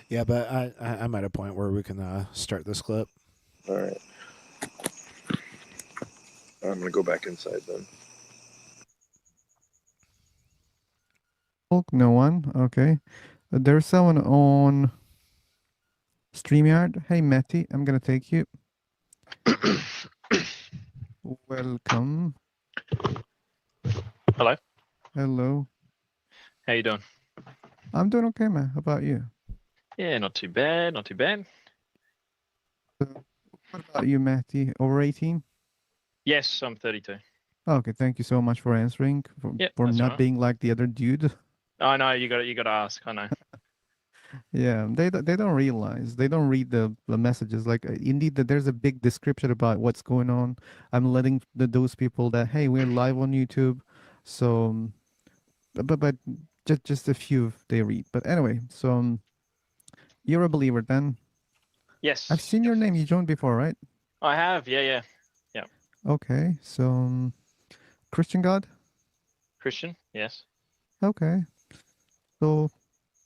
Yeah, but I'm at a point where we can start this clip. All right. I'm gonna go back inside then. Oh, no one. Okay. There's someone on StreamYard. Hey, Matty, I'm gonna take you. Welcome. Hello. Hello. How you doing? I'm doing okay, man. How about you? Yeah, not too bad. Not too bad. What about you, Matty? Over 18? Yes, I'm 32. Okay, thank you so much for answering. Yep, For that's not all right. being like the other dude. I know you got to ask. I know. Yeah, they don't realize. They don't read the messages. Like, indeed, that there's a big description about what's going on. I'm letting those people that, hey, we're live on YouTube. So, but just a few they read. But anyway, so you're a believer then. Yes. I've seen your name. You joined before, right? I have. Yeah. Okay, so Christian God. Christian. Yes. Okay, so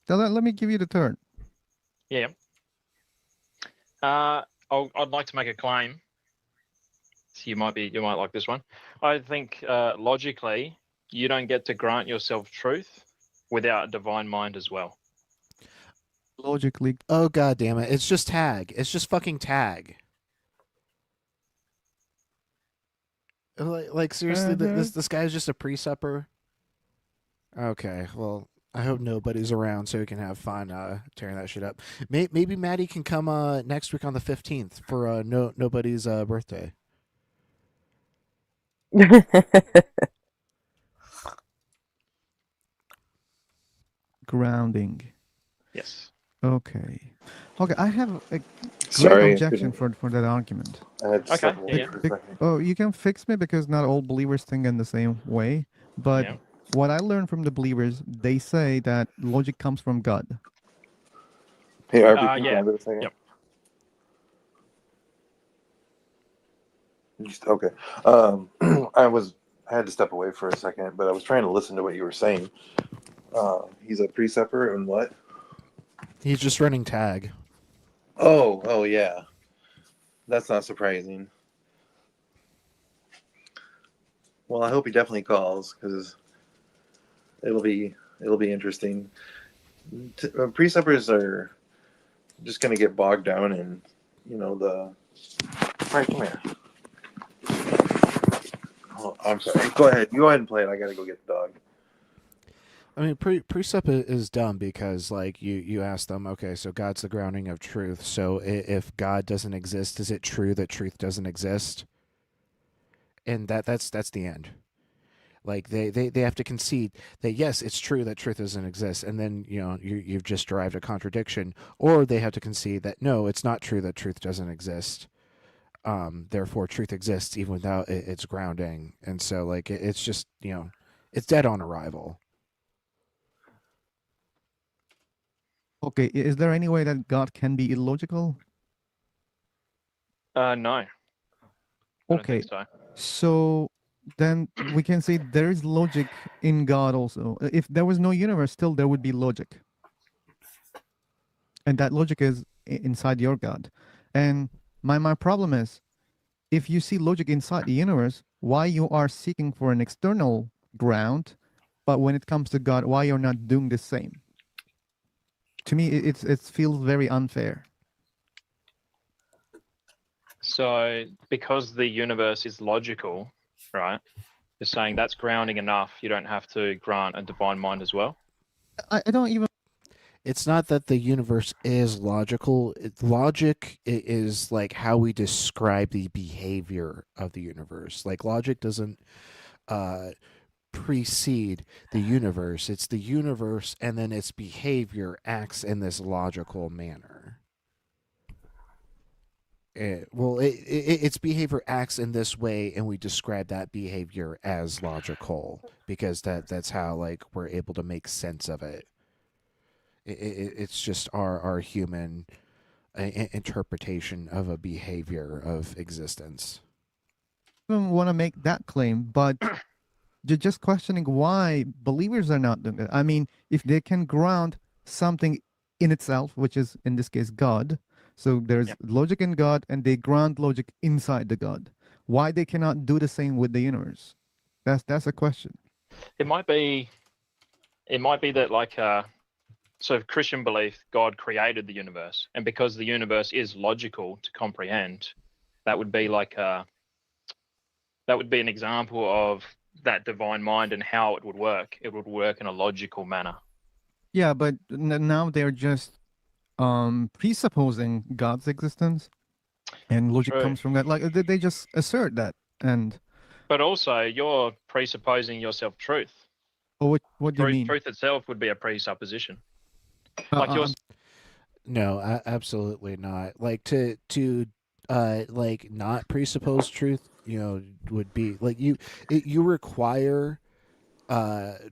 let me give you the turn. Yeah. I'd like to make a claim. So you might like this one. I think logically, you don't get to grant yourself truth without a divine mind as well. Logically, Oh god damn it! It's just tag. It's just fucking tag. Like seriously, this guy's just a pre-supper. Okay, well, I hope nobody's around so we can have fun tearing that shit up. Maybe Maddie can come next week on the 15th for nobody's birthday. grounding. Yes. Okay. I have a great Sorry, objection for that argument. I had to Okay, step away yeah. for a second. Oh, you can fix me because not all believers think in the same way. But Yeah. what I learned from the believers, they say that logic comes from God. Hey, RP, can you Yeah. grab it a second? Yep. Okay. I had to step away for a second, but I was trying to listen to what you were saying. He's a preceptor and what? He's just running tag. Oh yeah. That's not surprising. Well, I hope he definitely calls because it'll be interesting. Preceptors are just going to get bogged down in, the. Right, come here. Oh, I'm sorry. Go ahead. Go ahead and play it. I got to go get the dog. I mean, precept is dumb because, like, you ask them, okay, so God's the grounding of truth. So if God doesn't exist, is it true that truth doesn't exist? And that's the end. Like they have to concede that yes, it's true that truth doesn't exist, and then you've just derived a contradiction, or they have to concede that no, it's not true that truth doesn't exist. Therefore, truth exists even without its grounding, and so like it's just it's dead on arrival. Okay, is there any way that God can be illogical? No, I don't Okay, think so. so then we can say there is logic in God also. If there was no universe, still there would be logic. And that logic is inside your God. And my problem is, if you see logic inside the universe, why you are seeking for an external ground, but when it comes to God, why you're not doing the same? To me, it feels very unfair. So because the universe is logical, right? You're saying that's grounding enough. You don't have to grant a divine mind as well. I don't even. It's not that the universe is logical. Logic is like how we describe the behavior of the universe. Like logic doesn't precede the universe. It's the universe, and then its behavior acts in this logical manner. Its behavior acts in this way, and we describe that behavior as logical because that's how like we're able to make sense of it. It's just our human interpretation of a behavior of existence. Even want to make that claim, but just questioning why believers are not doing it. I mean, if they can ground something in itself, which is in this case God, so there's logic in God, and they ground logic inside the God. Why they cannot do the same with the universe? That's a question. It might be that like so Christian belief, God created the universe, and because the universe is logical to comprehend, that would be like that would be an example of that divine mind and how it would work. It would work in a logical manner. Yeah, but now they're just presupposing God's existence, and logic True. comes from that. Like they just assert that, and But also, you're presupposing your self-truth. what do you mean? Truth itself would be a presupposition. Uh, Like you're I'm No, absolutely not. Like to like not presuppose truth, would be like you require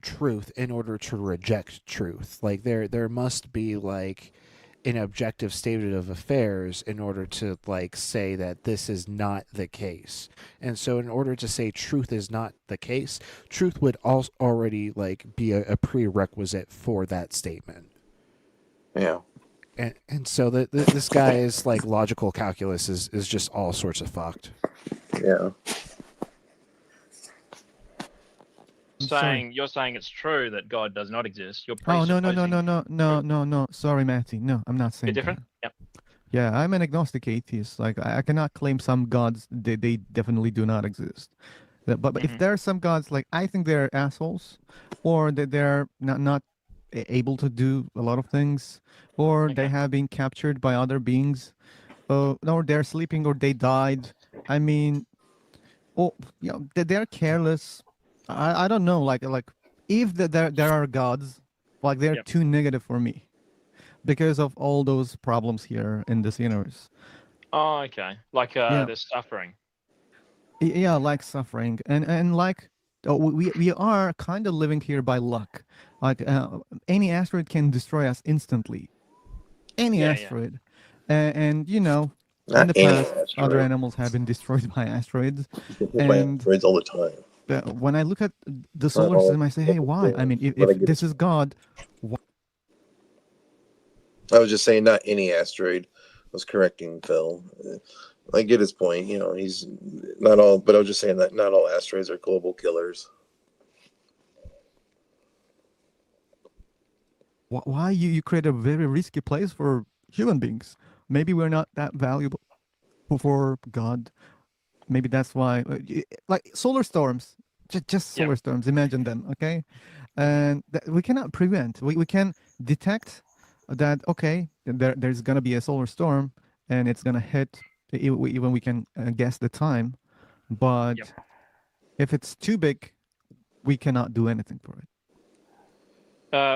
truth in order to reject truth. Like there must be like an objective statement of affairs in order to like say that this is not the case. And so in order to say truth is not the case, truth would also already like be a prerequisite for that statement. Yeah. And so this guy is like logical calculus is just all sorts of fucked. Yeah. you're saying it's true that God does not exist. You're Oh no presupposing. no. Sorry, Matty. No, I'm not saying Bit different. that. Yep. Yeah, I'm an agnostic atheist. Like I cannot claim some gods they definitely do not exist. But if there are some gods, like I think they're assholes, or that they're not able to do a lot of things, or they Okay. have been captured by other beings, or they're sleeping, or they died. I mean, oh, they're careless. I don't know. Like if there are gods, like they're Yep. too negative for me because of all those problems here in this universe. Oh, okay. Like Yeah. there's suffering. Yeah, like suffering, and like we are kind of living here by luck. Like any asteroid can destroy us instantly. Any Yeah. asteroid, and in Not the any past, other asteroid. animals have been destroyed by asteroids. People buy And asteroids all the time. when I look at the Not solar all system, I say, hey, why? I mean, but I if get this it. is God, I was just saying not any asteroid. I was correcting Phil. I get his point. He's not all, but I was just saying that not all asteroids are global killers. why you create a very risky place for human beings. Maybe we're not that valuable for God. Maybe that's why, like solar storms, just Yeah. solar storms. Imagine them, okay? And we cannot prevent. We can detect that. Okay, there's gonna be a solar storm, and it's gonna hit. Even we can guess the time, but Yep. if it's too big, we cannot do anything for it.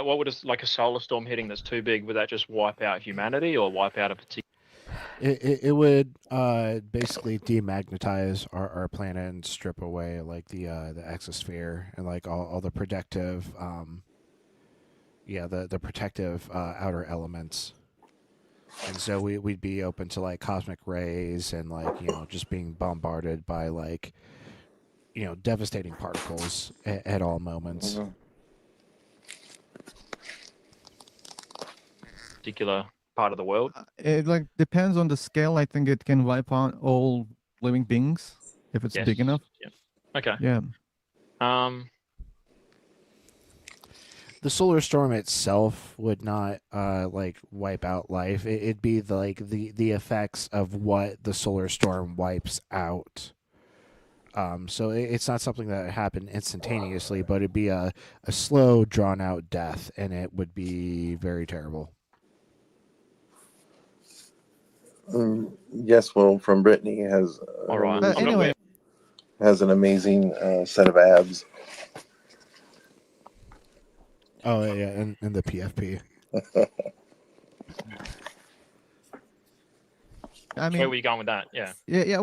What would like a solar storm hitting that's too big? Would that just wipe out humanity or wipe out a particular? It would basically demagnetize our planet and strip away like the exosphere and like all the protective the protective outer elements. And so we'd be open to like cosmic rays and like, just being bombarded by like, devastating particles at all moments. Mhm. Particular part of the world? It like depends on the scale. I think it can wipe out all living beings if it's Yes. big enough. Yeah. Okay. Yeah. The solar storm itself would not like wipe out life. It'd be the effects of what the solar storm wipes out. So it's not something that would happen instantaneously, but it'd be a slow, drawn out death, and it would be very terrible. Yes, Will from Brittany has All right. But anyway, has an amazing set of abs. Oh yeah, and the PFP. I mean, Where were you going with that? Yeah. yeah.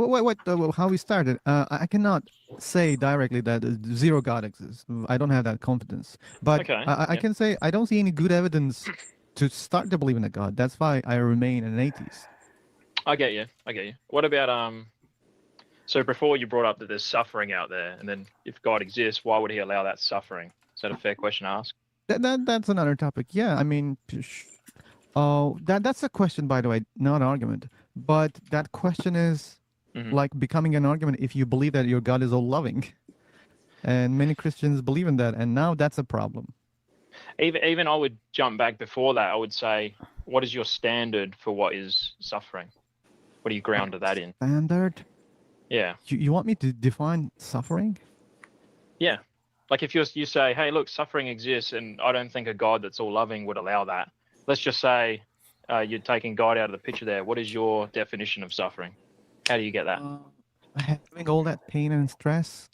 How we started? I cannot say directly that zero God exists. I don't have that confidence. But Okay, I yeah. can say I don't see any good evidence to start to believe in a God. That's why I remain an atheist. I get you. What about so before you brought up that there's suffering out there, and then if God exists, why would he allow that suffering? Is that a fair question to ask? That's another topic. Yeah, I mean, that's a question, by the way, not an argument. But that question is Mhm. like becoming an argument if you believe that your God is all loving, and many Christians believe in that, and now that's a problem. Even I would jump back before that. I would say, what is your standard for what is suffering? What do you ground that in? Standard. Yeah. You want me to define suffering? Yeah. Like if you say, hey, look, suffering exists, and I don't think a God that's all loving would allow that. Let's just say you're taking God out of the picture there. What is your definition of suffering? How do you get that? Having all that pain and stress.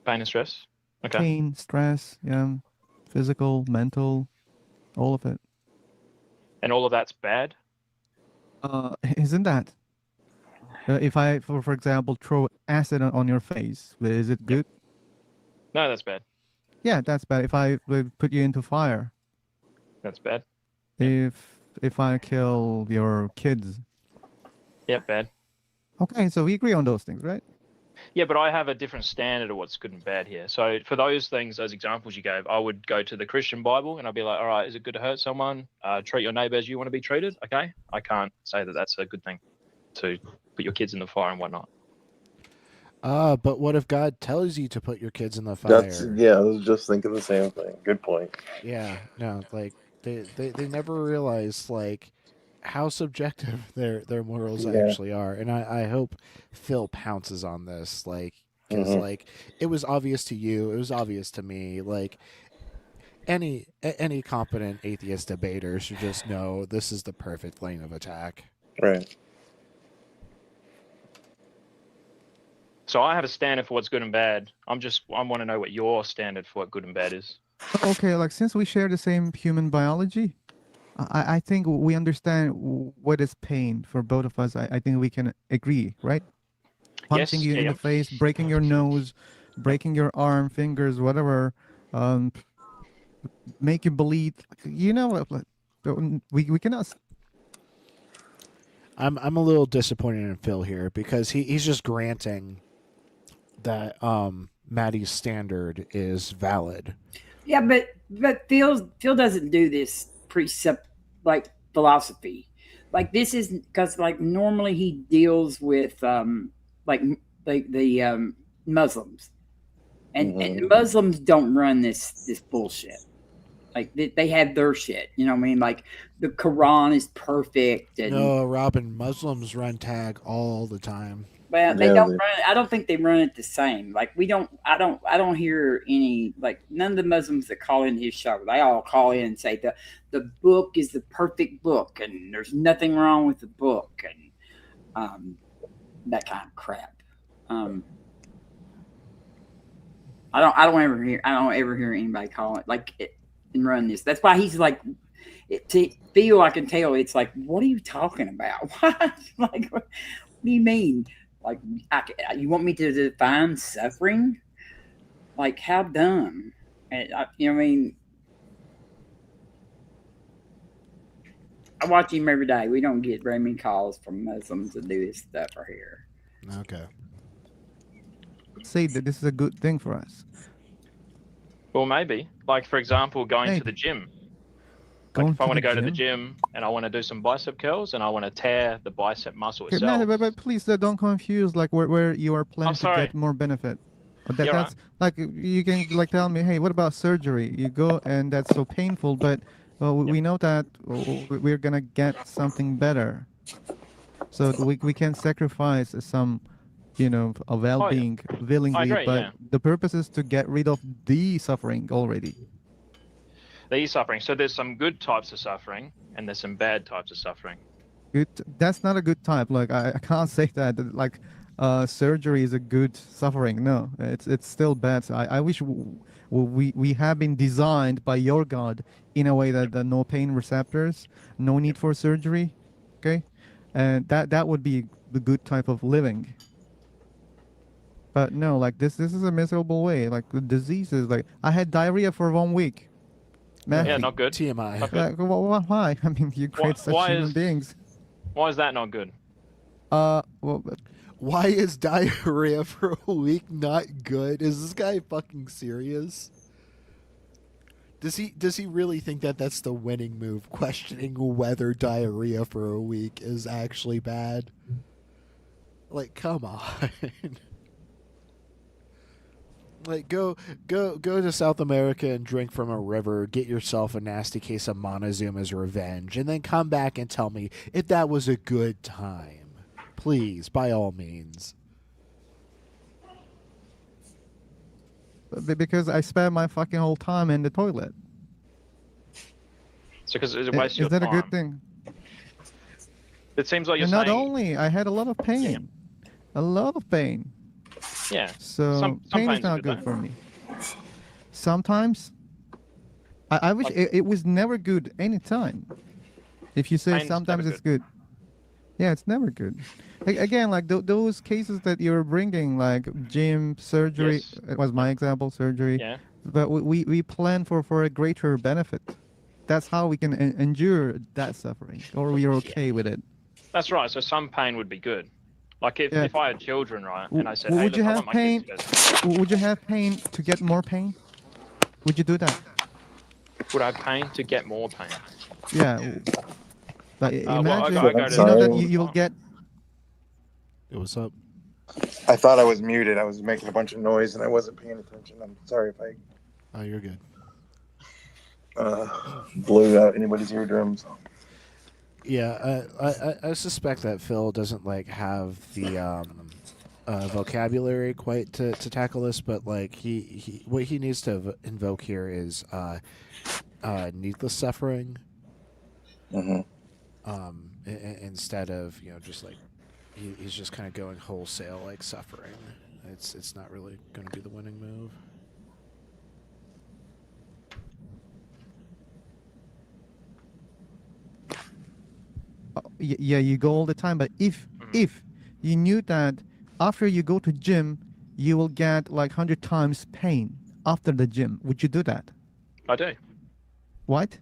Pain and stress? Okay. Pain, stress, yeah, physical, mental, all of it. And all of that's bad? Isn't that? If I, for example, throw acid on your face, is it good? No, that's bad. Yeah, that's bad. If I put you into fire, That's bad. if I kill your kids, Yeah, bad. okay, so we agree on those things, right? Yeah, but I have a different standard of what's good and bad here. So for those things, those examples you gave, I would go to the Christian Bible and I'd be like, all right, is it good to hurt someone? Treat your neighbor as you want to be treated. Okay. I can't say that that's a good thing to put your kids in the fire and whatnot. But what if God tells you to put your kids in the fire? I was just thinking the same thing. Good point. Yeah, no, like they never realize like how subjective their morals actually are, and I hope Phil pounces on this, like, because like it was obvious to you, it was obvious to me, like any competent atheist debater should just know this is the perfect lane of attack. Right. So I have a standard for what's good and bad. I want to know what your standard for what good and bad is. Okay, like since we share the same human biology, I think we understand what is pain for both of us. I think we can agree, right? Punching Yes, you in the face, breaking your nose, breaking your arm, fingers, whatever, make you bleed. You know, we cannot. I'm a little disappointed in Phil here because he's just granting that Maddie's standard is valid. Yeah, but Phil doesn't do this precept like philosophy. Like this is because like normally he deals with like the Muslims, and Muslims don't run this bullshit. Like they have their shit. You know what I mean? Like the Quran is perfect, and No, Robin, Muslims run tag all the time. well, they Yeah, don't run. I don't think they run it the same. Like we don't. I don't hear any. Like none of the Muslims that call in his show, they all call in and say the book is the perfect book, and there's nothing wrong with the book, and that kind of crap. I don't ever hear anybody call it like it and run this. That's why he's like, to feel I can tell. It's like, what are you talking about? What? Like, what do you mean? Like, you want me to define suffering? Like, how dumb? And you know what I mean? I watch him every day. We don't get very many calls from Muslims to do this stuff right here. Okay. Say that this is a good thing for us. Well, maybe. Like, for example, going to Maybe. the gym. Like, Going if I to want to the go to the gym? gym and I want to do some bicep curls and I want to tear the bicep muscle Okay, itself. but please don't confuse like where you are planning to sorry. get more benefit. You're That's like you can like tell me, hey, what about surgery? You go and that's so painful, but we know that we're gonna get something better. So we can sacrifice some, a well-being willingly, agree, but yeah. the purpose is to get rid of the suffering already. The suffering. So there's some good types of suffering and there's some bad types of suffering. Good. That's not a good type. Like I can't say that. Like surgery is a good suffering. No, it's still bad. So I wish we have been designed by your God in a way that the no pain receptors, no need for surgery. Okay, and that would be the good type of living. But no, like this is a miserable way. Like the diseases. Like I had diarrhea for 1 week. Yeah, Matthew. not good. TMI. Not good. Like, why? I mean, you create such why human is- beings. Why is that not good? Well, Why is diarrhea for a week not good? Is this guy fucking serious? Does he really think that that's the winning move? Questioning whether diarrhea for a week is actually bad? Like, come on. Like, go to South America and drink from a river, get yourself a nasty case of Montezuma's Revenge, and then come back and tell me if that was a good time. Please, by all means. because I spent my fucking whole time in the toilet. So because it wastes Is your that time. a good thing? It seems like you're And not saying. only, I had a lot of pain. A lot of pain. Yeah. So Some pain is pain's not good, good though. for me. Sometimes, I wish Like- it was never good anytime. If you say Pain's sometimes never it's good. Yeah, it's never good. Again, like those cases that you're bringing, like gym, surgery, Yes. it was my example, surgery. Yeah. But we plan for a greater benefit. That's how we can endure that suffering, or we are okay with it. That's right. So some pain would be good. Like Yeah. if I had children, right, and I said, hey, Would look, you I have want my pain? kids to go. Would you have pain to get more pain? Would you do that? Would I have pain to get more pain? Yeah. Like well, imagine, I go to you know that the- you'll get. Hey, what's up? I thought I was muted. I was making a bunch of noise and I wasn't paying attention. I'm sorry if I Oh, you're good. blew out anybody's eardrums. Yeah, I suspect that Phil doesn't like have the vocabulary quite to tackle this, but like he what he needs to invoke here is needless suffering. Mm-hmm. Instead of just like he's just kind of going wholesale like suffering. It's not really going to be the winning move. Yeah, you go all the time, but if you knew that after you go to gym, you will get like 100 times pain after the gym, would you do that? I do. What?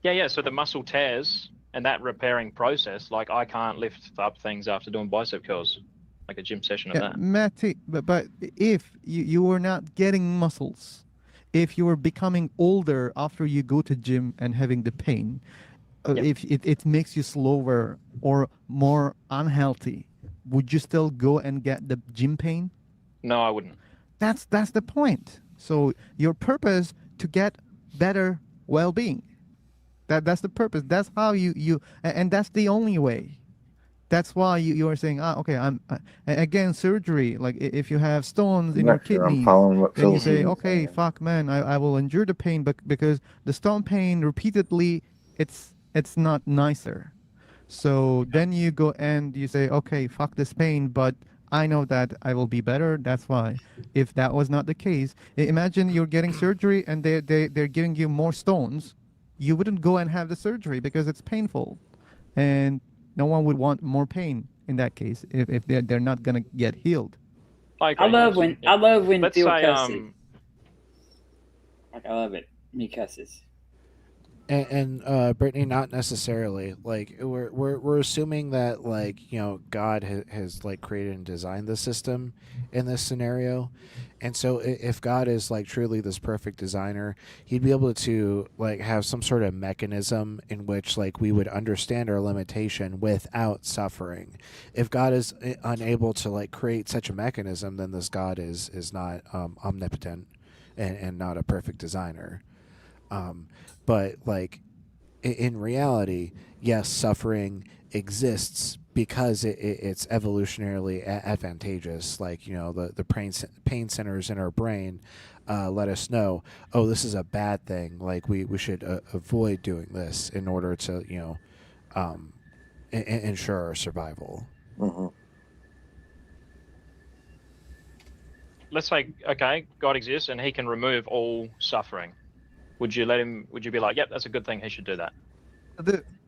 Yeah. So the muscle tears and that repairing process, like I can't lift up things after doing bicep curls, like a gym session of Yeah, that. Matty, but if you were not getting muscles, if you were becoming older after you go to gym and having the pain, Yep. if it makes you slower or more unhealthy, would you still go and get the gym pain? No, I wouldn't. That's the point. So your purpose to get better well-being. That's the purpose. That's how and that's the only way. That's why you are saying, okay, again, surgery. Like if you have stones I'm in your not sure I'm kidneys, following what then you Phil's say, even okay, saying. fuck, man, I will endure the pain, but because the stone pain repeatedly, it's not nicer. So then you go and you say, okay, fuck this pain, but I know that I will be better. That's why. If that was not the case, imagine you're getting surgery and they're giving you more stones. You wouldn't go and have the surgery because it's painful. And no one would want more pain in that case if they're not gonna get healed. I I agree. love Yes. when Yeah. Let's Phil say cusses. Like I love it when he cusses. And Brittany, not necessarily. Like we're assuming that like God has like created and designed the system in this scenario, and so if God is like truly this perfect designer, He'd be able to like have some sort of mechanism in which like we would understand our limitation without suffering. If God is unable to like create such a mechanism, then this God is not omnipotent and not a perfect designer. But like in reality, yes, suffering exists because it's evolutionarily advantageous. Like the pain centers in our brain let us know, oh, this is a bad thing. Like we should avoid doing this in order to um, ensure our survival. Hmm. let's say, okay, God exists and He can remove all suffering. Would you let Him? Would you be like, yep, that's a good thing. He should do that.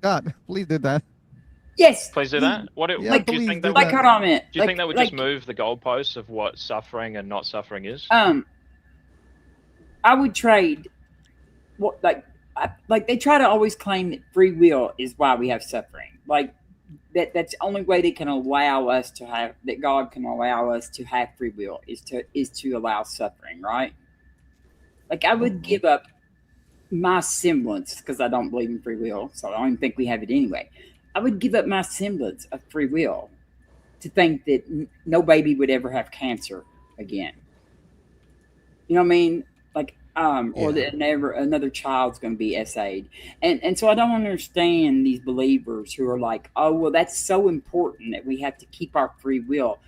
God, please do that. Yes. Please do that. What Yeah, do you please think do that Like would? that. hold on a minute. Do you think that would just Like move the goalposts of what suffering and not suffering is? I would trade what like they try to always claim that free will is why we have suffering. Like that's the only way they can allow us to have that God can allow us to have free will is to allow suffering, right? Like I would give up my semblance because I don't believe in free will, so I don't even think we have it anyway. I would give up my semblance of free will to think that no baby would ever have cancer again. You know what I mean? Like, or Yeah. that never another child's going to be SA'd, and so I don't understand these believers who are like, oh well, that's so important that we have to keep our free will,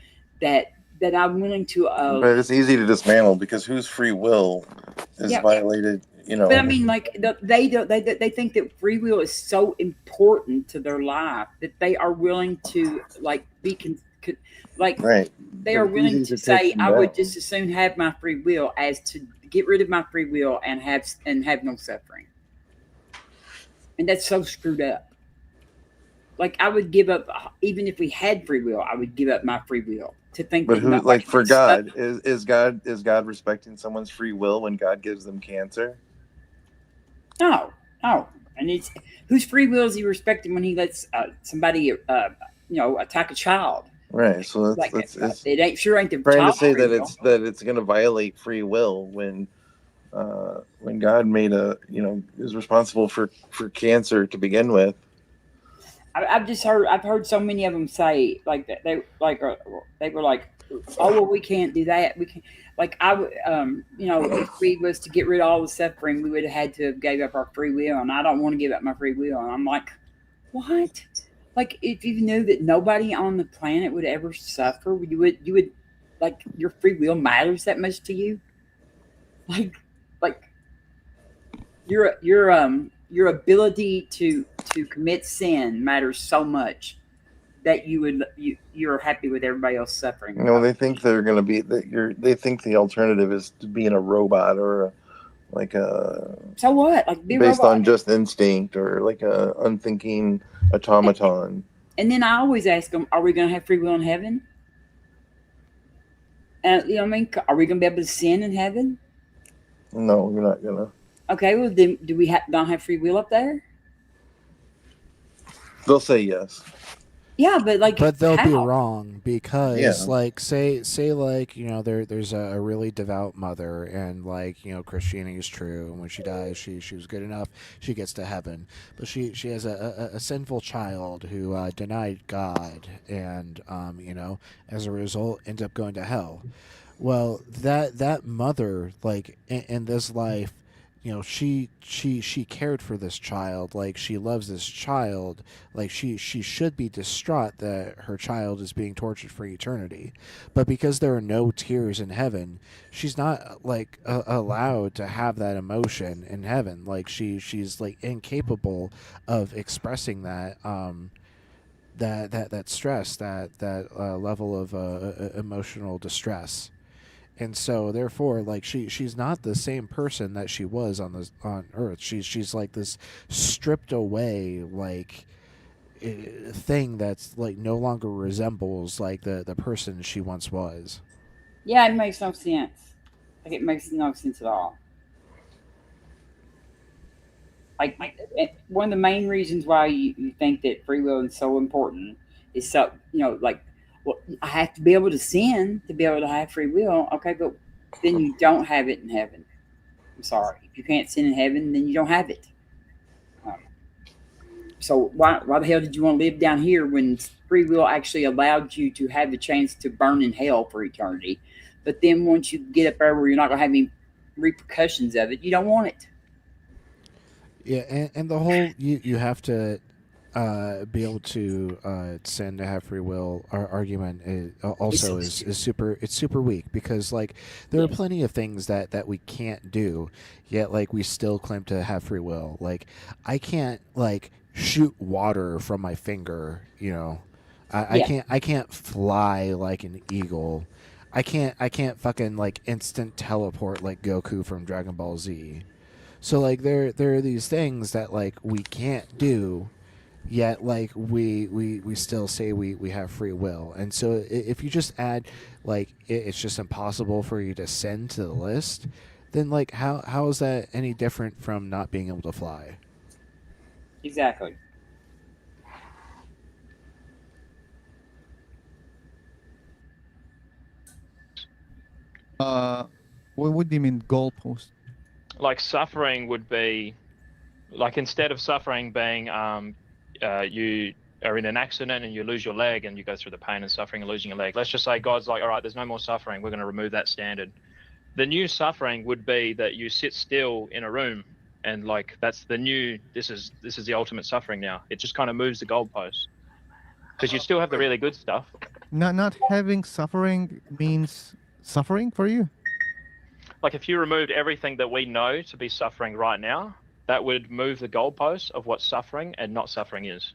that I'm willing to, But it's easy to dismantle because whose free will is yeah. violated? But I mean, like they think that free will is so important to their life that they are willing to like like Right. they But are it's willing easy to to take say, them I would down. just as soon have my free will as to get rid of my free will and have no suffering. And that's so screwed up. Like I would give up, even if we had free will, I would give up my free will to think But that who, nobody like for would suffer. God, is God respecting someone's free will when God gives them cancer? No, no. And it's whose free will is he respecting when he lets somebody, attack a child? Right. So Like it's it ain't sure ain't the trying to child's say free that will. it's going to violate free will when God made is responsible for cancer to begin with. I've heard so many of them say like that they were like, oh well, we can't do that. We can like I would if we was to get rid of all the suffering, we would have had to have gave up our free will, and I don't want to give up my free will. And I'm like, what? Like if you knew that nobody on the planet would ever suffer, you would like your free will matters that much to you? Like your ability to commit sin matters so much that you're happy with everybody else suffering They without. think they're going to be that they think the alternative is to being a robot or like a So what? Like be a based robot. on just instinct or like a unthinking automaton. And then I always ask them, are we going to have free will in heaven? And you know what I mean? Are we going to be able to sin in heaven? No, you're not gonna. Okay, well then, do we not have free will up there? They'll say yes. Yeah, but like But they'll be how? wrong because Yeah. like say like there's a really devout mother and like Christianity is true, and when she dies she was good enough, she gets to heaven, but she has a sinful child who denied God, and as a result ends up going to hell. Well, that mother, like in this life, she cared for this child, like she loves this child, like she should be distraught that her child is being tortured for eternity, but because there are no tears in heaven, she's not like allowed to have that emotion in heaven. Like she's like incapable of expressing that that stress, that level of emotional distress. And so therefore, like she's not the same person that she was on earth. She's like this stripped away like thing that's like no longer resembles like the person she once was. Yeah, it makes no sense. Like it makes no sense at all. One of the main reasons why you think that free will is so important is so like, well, I have to be able to sin to be able to have free will. Okay, but then you don't have it in heaven. I'm sorry, if you can't sin in heaven, then you don't have it. So why the hell did you want to live down here when free will actually allowed you to have the chance to burn in hell for eternity? But then once you get up there where you're not going to have any repercussions of it, you don't want it. Yeah, and the whole you have to be able to sin to have free will argument also is super weak, because like there are plenty of things that we can't do, yet like we still claim to have free will. Like I can't like shoot water from my finger, I can't fly like an eagle. I can't fucking like instant teleport like Goku from Dragon Ball Z. So like there are these things that like we can't do, yet like we still say we have free will. And so if you just add like it's just impossible for you to send to the list, then like how is that any different from not being able to fly? Exactly. What do you mean goalpost? Like suffering would be, like instead of suffering being you are in an accident and you lose your leg and you go through the pain and suffering of losing your leg. Let's just say God's like, all right, there's no more suffering. We're going to remove that standard. The new suffering would be that you sit still in a room, and like that's the new. This is the ultimate suffering now. It just kind of moves the goalposts, because you still have the really good stuff. Not having suffering means suffering for you? Like if you removed everything that we know to be suffering right now, that would move the goalposts of what suffering and not suffering is.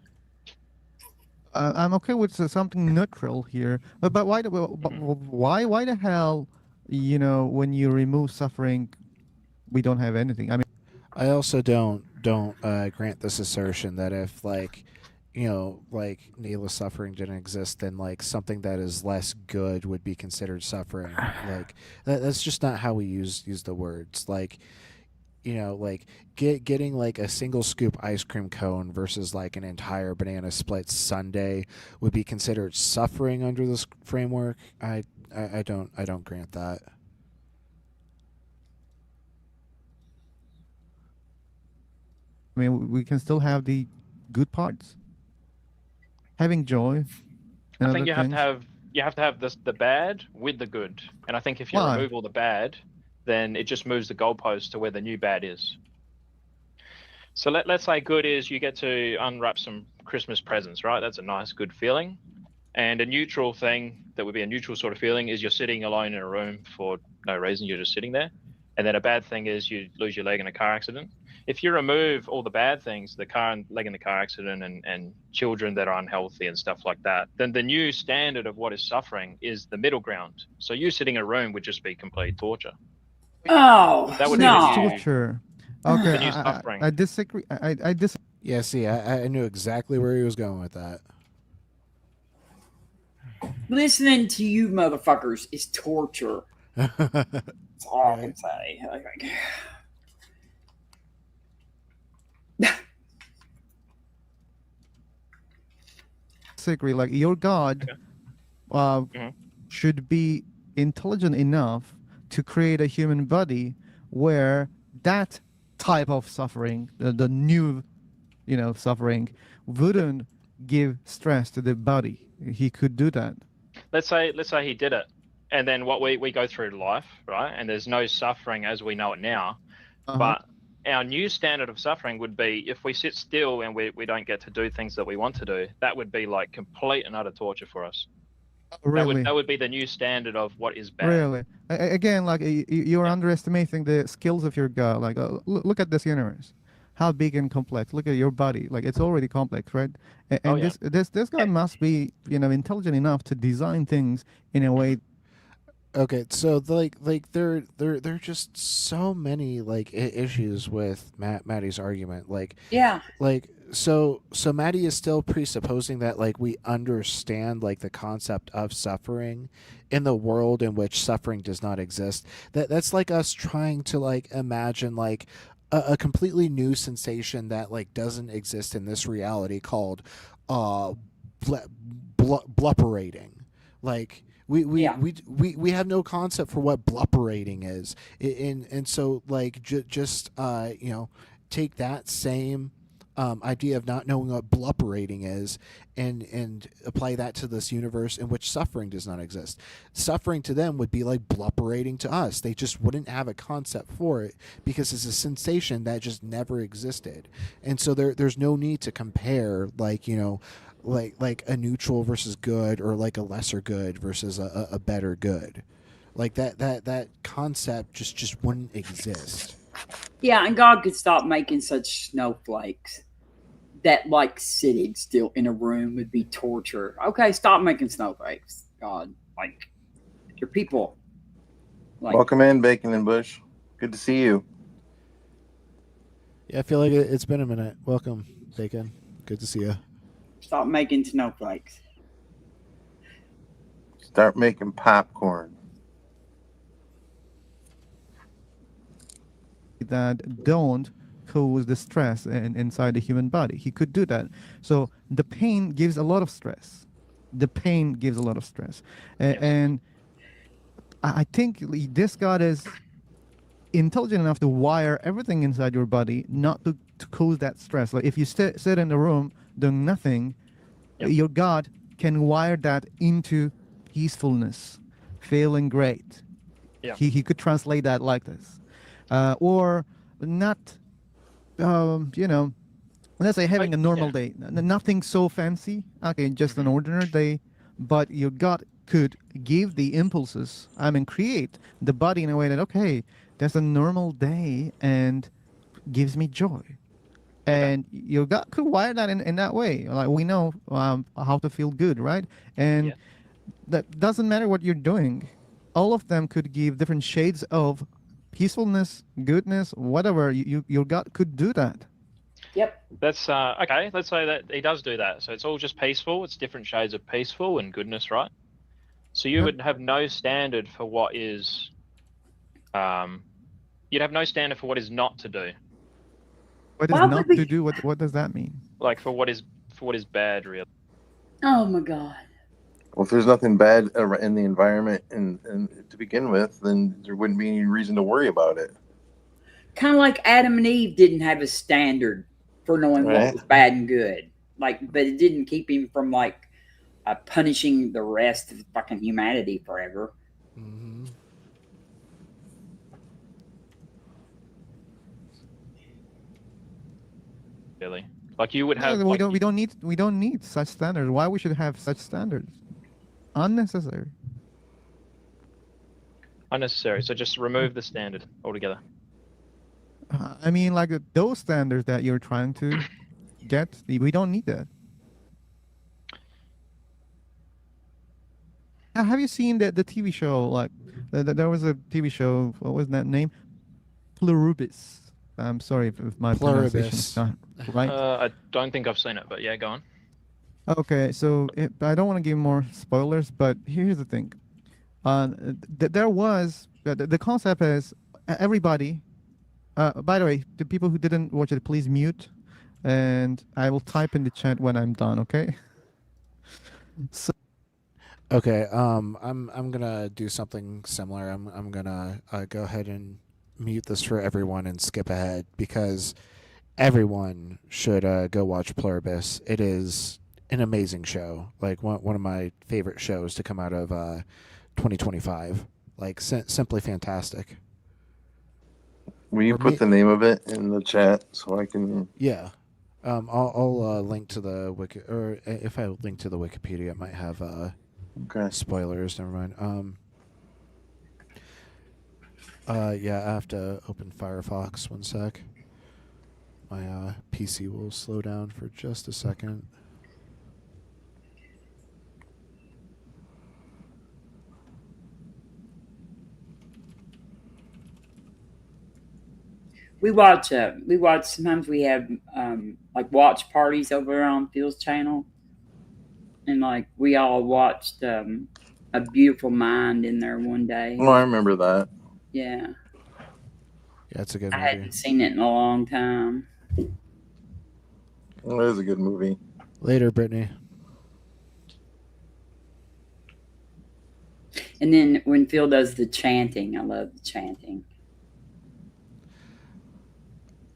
I'm okay with something neutral here, but why why the hell, when you remove suffering, we don't have anything? I mean, I also don't grant this assertion that if like like needless suffering didn't exist, then like something that is less good would be considered suffering. Like that's just not how we use the words. Like like getting like a single scoop ice cream cone versus like an entire banana split sundae would be considered suffering under this framework. I don't grant that. I mean, we can still have the good parts, having joy. And I think other you have to have the bad with the good, and I think if you Why? remove all the bad, then it just moves the goalpost to where the new bad is. So let's say good is you get to unwrap some Christmas presents, right? That's a nice, good feeling. And a neutral thing that would be a neutral sort of feeling is you're sitting alone in a room for no reason, you're just sitting there. And then a bad thing is you lose your leg in a car accident. If you remove all the bad things, the leg in the car accident and children that are unhealthy and stuff like that, then the new standard of what is suffering is the middle ground. So you sitting in a room would just be complete torture. Oh, That would no. be the new, torture. Okay, the new suffering. I disagree. I disagree. Yeah, see, I knew exactly where he was going with that. Listening to you motherfuckers is torture. That's all I can say. Disagree. Like your God should be intelligent enough to create a human body where that type of suffering, the new, suffering, wouldn't give stress to the body. He could do that. Let's say he did it, and then what we go through life, right? And there's no suffering as we know it now, but our new standard of suffering would be if we sit still and we don't get to do things that we want to do. That would be like complete and utter torture for us. Really? That would be the new standard of what is bad. Really? Again, like you're Yeah. underestimating the skills of your God. Like, look at this universe, how big and complex. Look at your body. Like, it's already complex, right? And, Oh, yeah. this guy must be, intelligent enough to design things in a way. Okay, so there are just so many like issues with Maddie's argument. Yeah. So Maddie is still presupposing that like we understand like the concept of suffering in the world in which suffering does not exist. That's like us trying to like imagine like a completely new sensation that like doesn't exist in this reality called blupperating. Like Yeah. we have no concept for what blupperating is, and so like just take that same idea of not knowing what blupperating is and apply that to this universe in which suffering does not exist. Suffering to them would be like blupperating to us. They just wouldn't have a concept for it because it's a sensation that just never existed, and so there's no need to compare like a neutral versus good or like a lesser good versus a better good. Like that concept just wouldn't exist. Yeah, and God could stop making such snowflakes. That like sitting still in a room would be torture. Okay, stop making snowflakes, God. Like, your people. Like, Welcome in, Bacon and Bush. Good to see you. Yeah, I feel like it's been a minute. Welcome, Bacon. Good to see you. stop making snowflakes. Start making popcorn. That don't cause the stress inside the human body. He could do that. So the pain gives a lot of stress. The pain gives a lot of stress. And I think this God is intelligent enough to wire everything inside your body not to cause that stress. Like if you sit in the room doing nothing, your God can wire that into peacefulness, feeling great. Yeah. He could translate that like this. Or not, let's say having a normal day, nothing so fancy, okay, just an ordinary day, but your God could give the impulses, create the body in a way that, okay, that's a normal day and gives me joy. And your God could wire that in that way. Like we know how to feel good, right? And that doesn't matter what you're doing. All of them could give different shades of peacefulness, goodness, whatever. Your God could do that. Yep. That's okay. Let's say that he does do that. So it's all just peaceful. It's different shades of peaceful and goodness, right? So you would have no standard for what is, you'd have no standard for what is not to do. What is not to do? What does that mean? Like for what is bad, really. Oh my God. Well, if there's nothing bad in the environment and to begin with, then there wouldn't be any reason to worry about it. Kind of like Adam and Eve didn't have a standard for knowing Right. what was bad and good. Like, but it didn't keep him from like punishing the rest of fucking humanity forever. Mm-hmm. Really, like you would have. We don't need such standards. Why we should have such standards? Unnecessary. Unnecessary. So just remove the standard altogether. Like those standards that you're trying to get, we don't need that. Have you seen the TV show? Like, there was a TV show. What was that name? Pluribus. I'm sorry if my pronunciation is not right. I don't think I've seen it, but yeah, go on. Okay, so I don't want to give more spoilers, but here's the thing. There was the concept is everybody. By the way, the people who didn't watch it, please mute, and I will type in the chat when I'm done. Okay. So. Okay. I'm gonna do something similar. I'm gonna go ahead and mute this for everyone and skip ahead because everyone should go watch Pluribus. It is an amazing show. Like one of my favorite shows to come out of 2025. Like simply fantastic. Will you Or put the name of it in the chat so I can? Yeah. I'll link to the wiki, or if I link to the Wikipedia, it might have Okay. spoilers. Never mind. Yeah, I have to open Firefox. One sec. My PC will slow down for just a second. We watch. We watch. Sometimes we have like watch parties over on Phil's channel, and like we all watched A Beautiful Mind in there one day. Oh, I remember that. Yeah, Yeah, it's a good I movie. hadn't seen it in a long time. Well, it is a good movie. Later, Brittany. And then when Phil does the chanting, I love the chanting.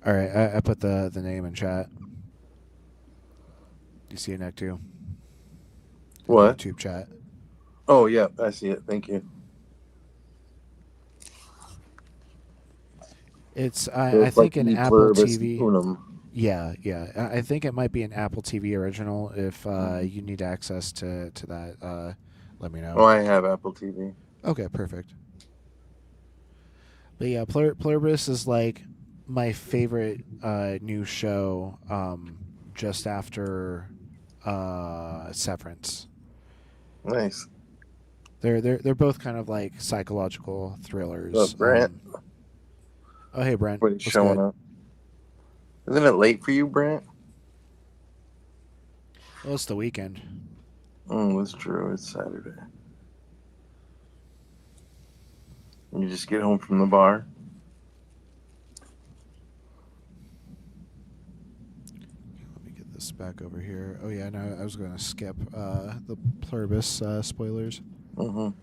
All right, I put the name in chat. You see it, Nick, too? What? YouTube chat. Oh, yeah, I see it. Thank you. It's So I it's think like an E Apple pluribus TV. unum. Yeah. I think it might be an Apple TV original. If you need access to that, let me know. Oh, I have Apple TV. Okay, perfect. But yeah, Pluribus is like my favorite new show. Just after Severance. Nice. They're both kind of like psychological thrillers. What's up, Brant? Oh, hey, Brent. Everybody's What's showing good? up. Isn't it late for you, Brant? Well, it's the weekend. Oh, that's true. It's Saturday. You just get home from the bar. Let me get this back over here. Oh yeah, no, I was going to skip the Pluribus spoilers. Mm-hmm.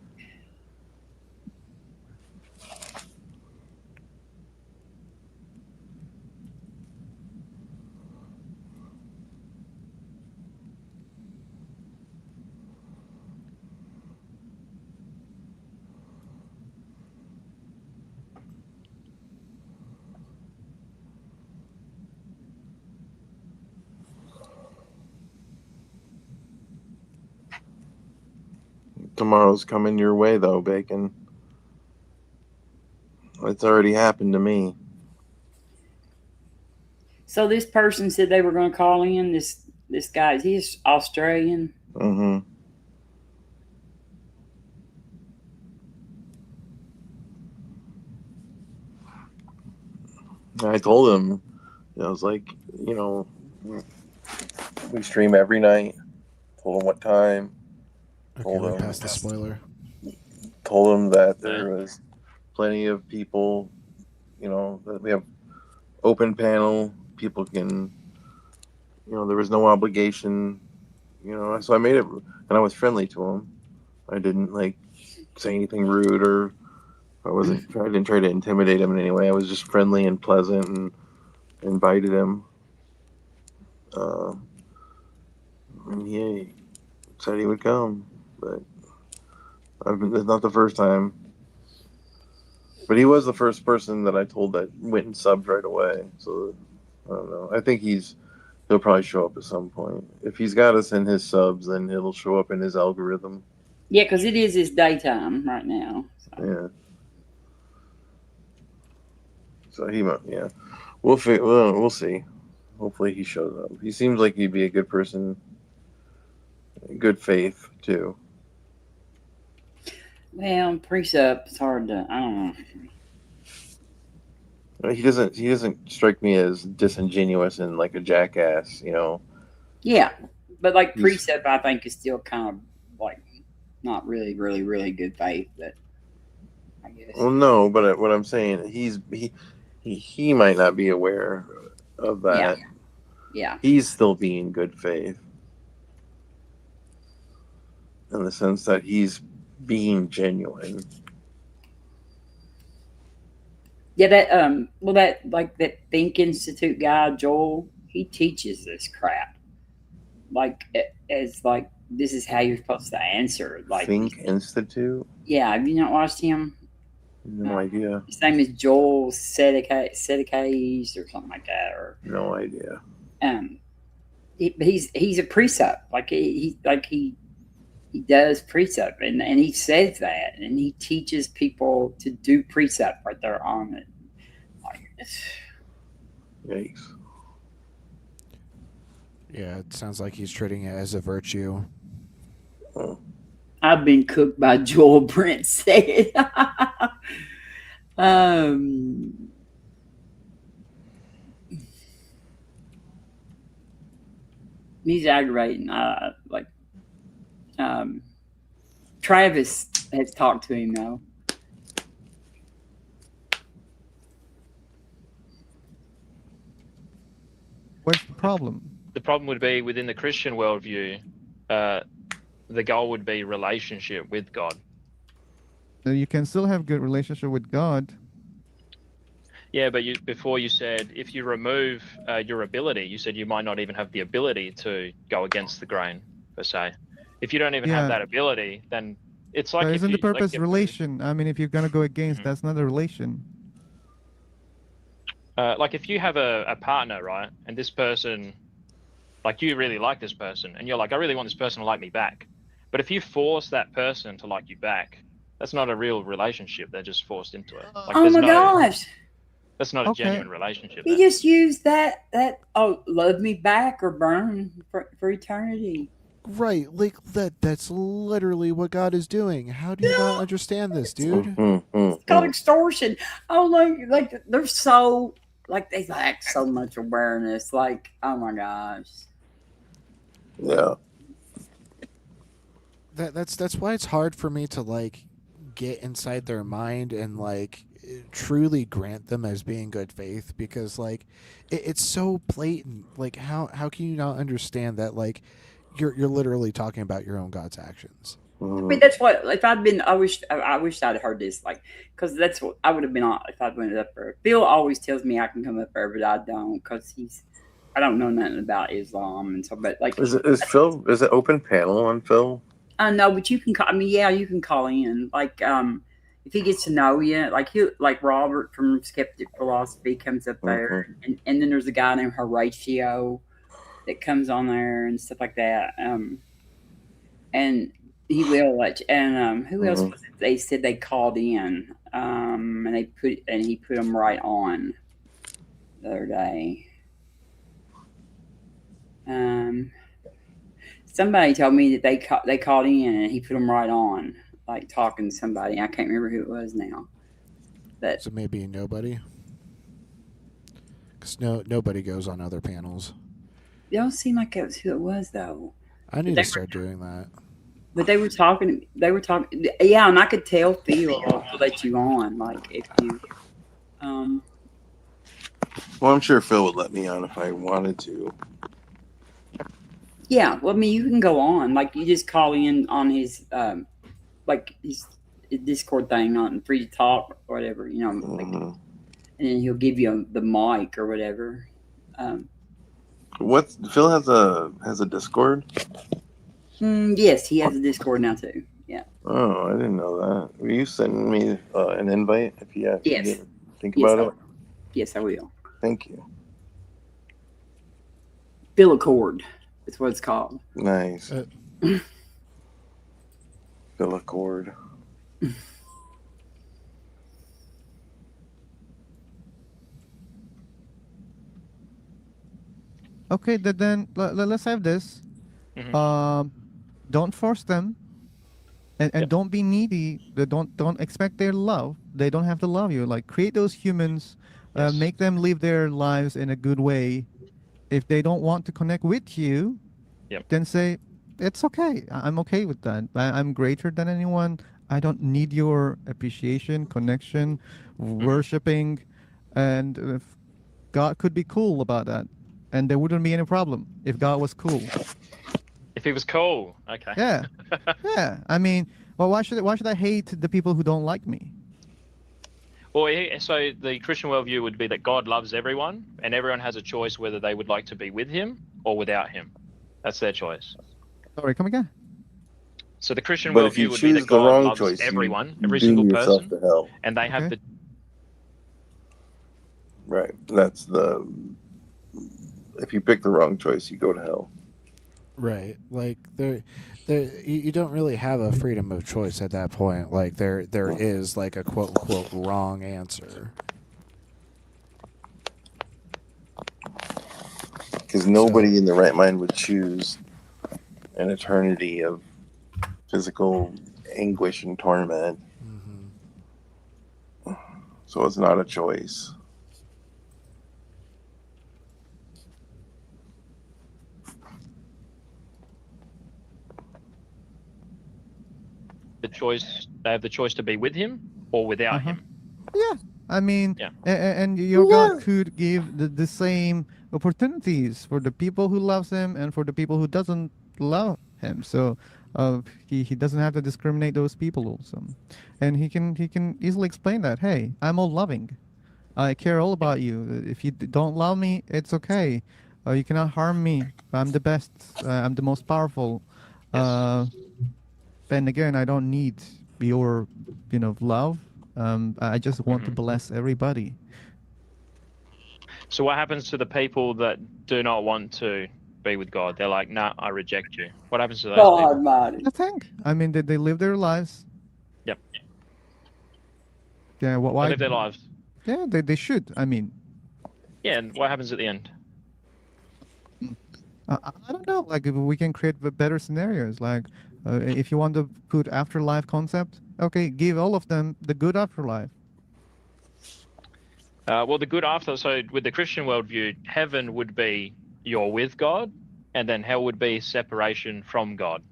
Tomorrow's coming your way, though, Bacon. It's already happened to me. So this person said they were going to call in. This guy, he's Australian. Mm-hmm. I told him, I was like, we stream every night. Told him what time. Okay, Told we're him. past the spoiler. Told him that there was plenty of people, that we have open panel. People can, there was no obligation, so I made it, and I was friendly to him. I didn't say anything rude, or I didn't try to intimidate him in any way. I was just friendly and pleasant and invited him. And he said he would come, but it's not the first time. But he was the first person that I told that went and subbed right away. So I don't know. I think he'll probably show up at some point. If he's got us in his subs, then it'll show up in his algorithm. Yeah, because it is his daytime right now. So. Yeah. So he might. Yeah. We'll see. Hopefully he shows up. He seems like he'd be a good person. Good faith too. Well, precept is hard to. I don't know. He doesn't strike me as disingenuous and like a jackass. Yeah, but like precept, I think is still kind of like not really, really, really good faith. But I guess. Well, no, but what I'm saying, he might not be aware of that. Yeah. He's still being good faith in the sense that he's being genuine. Yeah, that Think Institute guy, Joel, he teaches this crap. This is how you're supposed to answer. Think Institute? Yeah, have you not watched him? No idea. His name is Joel Sedekais or something like that, or No idea. he's a precept, like he does precept, and he says that, and he teaches people to do precept right there on it. Like, Yikes. Yeah, it sounds like he's treating it as a virtue. Oh. I've been cooked by Joel Brent said. He's aggravating. Travis has talked to him though. What's the problem? The problem would be within the Christian worldview, the goal would be relationship with God. You can still have good relationship with God. Yeah, but before you said if you remove your ability, you said you might not even have the ability to go against the grain, per se. If you don't even have Yeah. that ability, then it's like But if isn't you, the purpose like, relation? I mean, if you're gonna go against, that's not a relation. like if you have a partner, right, and this person, like you really like this person, and you're like, I really want this person to like me back. But if you force that person to like you back, that's not a real relationship. They're just forced into it. Like, Oh there's my no, gosh! that's not a Okay. genuine relationship. He Then. just used that love me back or burn for eternity. Right, like that's literally what God is doing. How do you not understand this, dude? It's called extortion. Oh, like they're so like they lack so much awareness. Like, oh my gosh. Yeah. That's why it's hard for me to like get inside their mind and like truly grant them as being good faith, because like it's so blatant. Like how can you not understand that like you're literally talking about your own God's actions? I mean, that's what if I'd been. I wish I'd heard this, like, because that's what I would have been on if I'd went up there. Bill always tells me I can come up there, but I don't, because I don't know nothing about Islam, and so, but like, Is it open panel on Phil? I know, but you can call. I mean, yeah, you can call in. Like, if he gets to know you, like Robert from Skeptic Philosophy comes up there, and then there's a guy named Horatio that comes on there and stuff like that. And he will let you, and who else was it? They said they called in, and he put them right on the other day. Somebody told me that they called in and he put them right on, like talking to somebody. I can't remember who it was now. But So maybe nobody, because nobody goes on other panels. it don't seem like it was who it was though. I need to start doing that. But they were talking. Yeah, and I could tell Phil will let you on, like if you. Well, I'm sure Phil would let me on if I wanted to. Yeah, well, I mean, you can go on. Like, you just call in on his, like his Discord thing on Free to Talk or whatever, you know, like, and then he'll give you the mic or whatever. Phil has a Discord? Yes, he has a Discord now too. Yeah. Oh, I didn't know that. Will you send me an invite if you Yes. think about it? Yes, I will. Thank you. Phil Accord. That's what it's called. Nice. Phil Accord. Okay, then let's have this. Don't force them, and don't be needy. Don't expect their love. They don't have to love you. Like, create those humans, make them live their lives in a good way. If they don't want to connect with you, then say it's okay. I'm okay with that. I'm greater than anyone. I don't need your appreciation, connection, worshiping, and if God could be cool about that, and there wouldn't be any problem if God was cool. If he was cool, okay. Yeah, yeah. I mean, well, why should I hate the people who don't like me? Well, so the Christian worldview would be that God loves everyone, and everyone has a choice whether they would like to be with him or without him. That's their choice. Sorry, come again. So the Christian But if you worldview would be that choose the God wrong loves choice, everyone, you every doom single yourself person, to hell. and they have Okay. the Right. That's the. If you pick the wrong choice, you go to hell. Right. Like you don't really have a freedom of choice at that point. Like there is like a quote unquote wrong answer. Because nobody in the right mind would choose an eternity of physical anguish and torment. Mm-hmm. So it's not a choice. choice. They have the choice to be with him or without Uh-huh. him. Yeah, I mean, Yeah. and your God could give the same opportunities for the people who loves him and for the people who doesn't love him. So, he doesn't have to discriminate those people also, and he can easily explain that. Hey, I'm all loving. I care all about you. If you don't love me, it's okay. You cannot harm me. I'm the best. I'm the most powerful. Yes. And again, I don't need your, love. I just want to Mhm. bless everybody. So what happens to the people that do not want to be with God? They're like, nah, I reject you. What happens to those God people? Almighty. Nothing. I mean, they live their lives. Yep. Yeah. They Why? live their lives. Yeah, they should. I mean, Yeah, and what happens at the end? I don't know. Like, if we can create better scenarios. Like, if you want to put afterlife concept, okay, give all of them the good afterlife. Well, the good after, so with the Christian worldview, heaven would be you're with God, and then hell would be separation from God.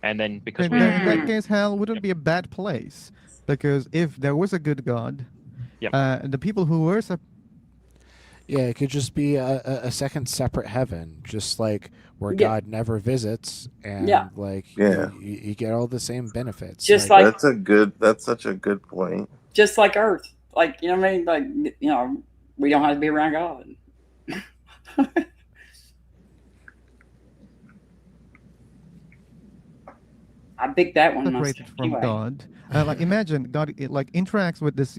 And then because In we that, in that Hmm. case, hell wouldn't Yep. be a bad place, because if there was a good God, Yep. the people who were Yeah, it could just be a second separate heaven, just like where Yeah. God never visits, and Yeah. like Yeah. you get all the same benefits. Just like, like That's such a good point. just like Earth. Like, you know what I mean? Like, we don't have to be around God. I picked that one myself separated from anyway. God. Like, imagine God like interacts with this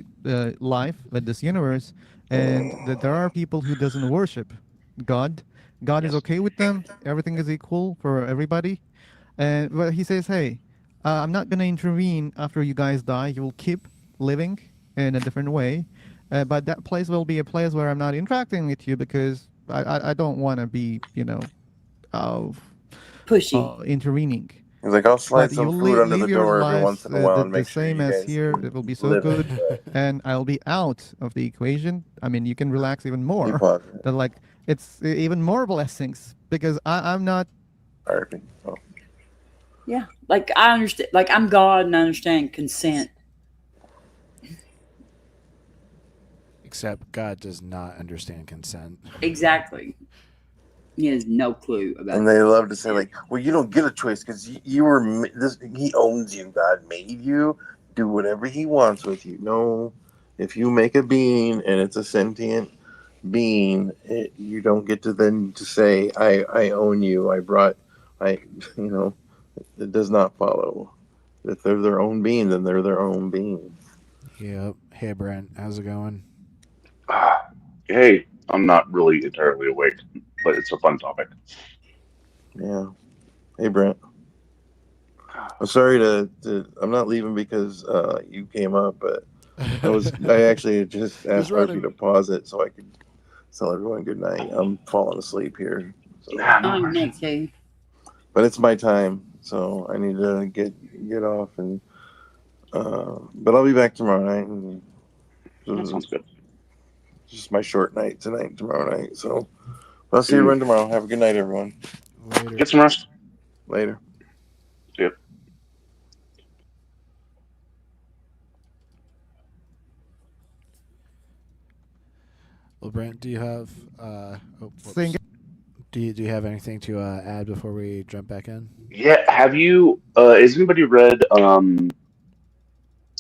life, with this universe, and that there are people who doesn't worship God. God is Yes. okay with them. Everything is equal for everybody. And but he says, hey, I'm not gonna intervene after you guys die. You will keep living in a different way. But that place will be a place where I'm not interacting with you because I don't want to be, of Pushy. intervening. He's like, I'll slide But some you'll food under the live your door every life once in a while and the make sure same you as guys here. can It will be so live good, it. and I'll be out of the equation. I mean, you can relax even He more. paused it. That like it's even more blessings because I'm not. RP. Oh. Yeah. Like, I understand. Like, I'm God and I understand consent. except God does not understand consent. Exactly. He has no clue about And they love to say, like, well, you don't get a choice because you were this. He owns you. God made you. Do whatever he wants with you. No, if you make a being and it's a sentient being, you don't get to then to say, I own you. I, you know, it does not follow. If they're their own being, then they're their own being. Yep. Hey, Brent, how's it going? Hey, I'm not really entirely awake, but it's a fun topic. Yeah. Hey, Brent. I'm sorry I'm not leaving because you came up, but I actually just asked running. RP to pause it so I could tell everyone good night. I'm falling asleep here. So, Nah, no I'm worries. next, hey. but it's my time, so I need to get off and but I'll be back tomorrow night and That sounds good. just my short night tonight and tomorrow night. So I'll see everyone tomorrow. Have a good night, everyone. Later. Get some rest. Later. See ya. Well, Brent, do you have Saying whoops. Do you have anything to add before we jump back in? Yeah, have you, has anybody read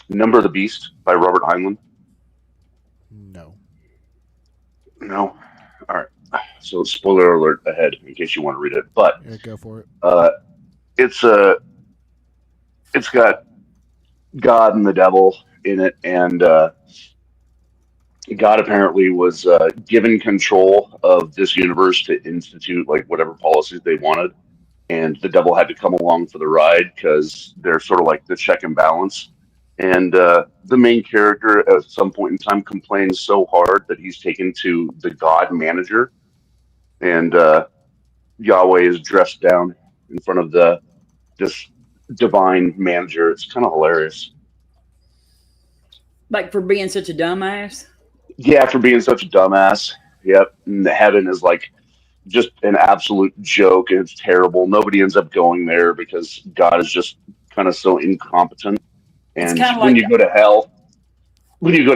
Number of the Beast by Robert Heinlein? No. No? Alright. So, spoiler alert ahead in case you want to read it. But Yeah, go for it. uh, it's a it's got God and the devil in it, and God apparently was given control of this universe to institute like whatever policies they wanted, and the devil had to come along for the ride because they're sort of like the check and balance. And the main character at some point in time complains so hard that he's taken to the God manager, and Yahweh is dressed down in front of the this divine manager. It's kind of hilarious. Like for being such a dumbass. Yeah, for being such a dumbass. Yep. And the heaven is like just an absolute joke, and it's terrible. Nobody ends up going there because God is just kind of so incompetent. It's And kind of when like you go to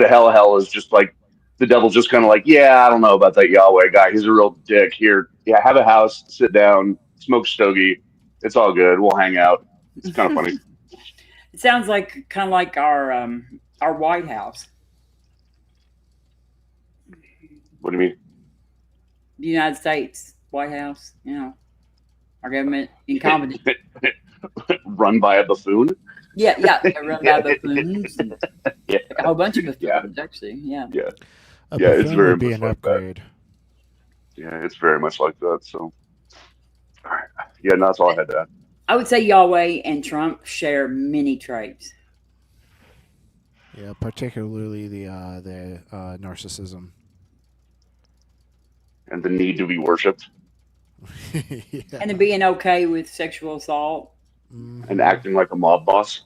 hell, hell is just like the devil's just kind of like, yeah, I don't know about that Yahweh guy. He's a real dick. Here, yeah, have a house, sit down, smoke stogie. It's all good. We'll hang out. It's kind of funny. it sounds like kind of like our White House, What do you mean? the United States White House. You know, our government incompetent. Run by a buffoon? Yeah, they're run by buffoons. And Yeah. a whole bunch of Yeah. buffoons, actually. Yeah. Yeah. A Yeah, it's buffoon very would be much an like that. upgrade. Yeah, it's very much like that. So, all right. Yeah, no, that's all I had to add. I would say Yahweh and Trump share many traits. Yeah, particularly the narcissism. And the need to be worshipped Yeah. And being okay with sexual assault and acting like a mob boss.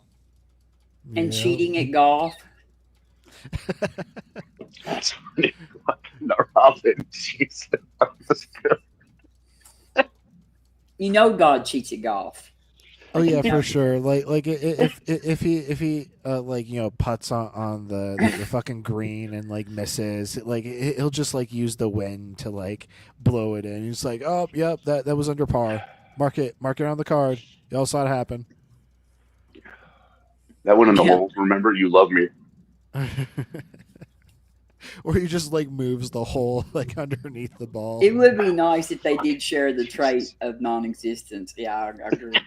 and Yeah. cheating at golf. That's pretty fucking Robin. Jesus. You know God cheats at golf. Oh yeah, for sure. Like if he like putts on the fucking green and like misses, like he'll just like use the wind to like blow it in. He's like, oh yep, that was under par. Mark it on the card. Y'all saw it happen. That one in the Yeah. hole. Remember, you love me. Or he just like moves the hole like underneath the ball. It would be nice if they did share the trait of non-existence. Yeah, I agree.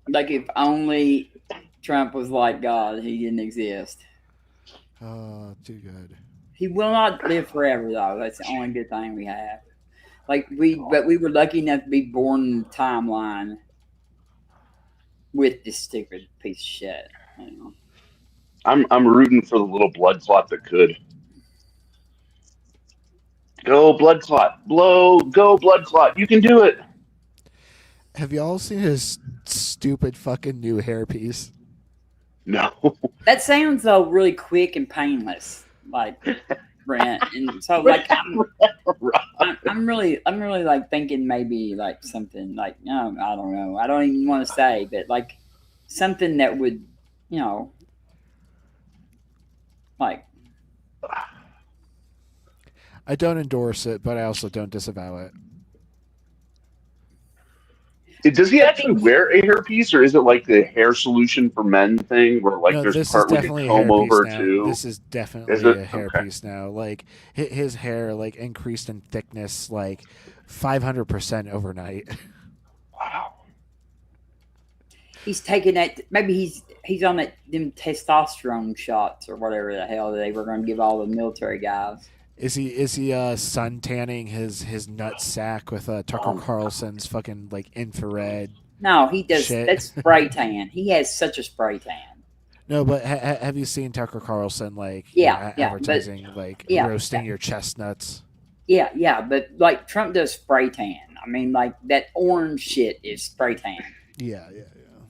Like if only Trump was like God, he didn't exist. Oh, too good. He will not live forever, though. That's the only good thing we have. But we were lucky enough to be born in the timeline with this stupid piece of shit. You know? I'm rooting for the little blood clot that could. Go blood clot. Go blood clot. You can do it. Have y'all seen his stupid fucking new hairpiece? No. That sounds though really quick and painless, like Brent. And so like I'm really like thinking maybe like something like I don't know. I don't even want to say, but like something that would like I don't endorse it, but I also don't disavow it. Does he actually wear a hairpiece, or is it like the hair solution for men thing, where like No, there's this is part with a definitely a comb hairpiece over now. too? This is definitely Is it? a hairpiece now. Like his hair, like increased in thickness, like 500% overnight. Wow. he's taking that. Maybe he's on them testosterone shots or whatever the hell they were going to give all the military guys. Is he sun tanning his nut sack with Tucker Carlson's fucking like infrared? No, he does. Shit. That's spray tan. He has such a spray tan. No, but have you seen Tucker Carlson like Yeah, yeah, advertising like yeah, roasting your chestnuts? Yeah, but like Trump does spray tan. I mean, like that orange shit is spray tan. Yeah.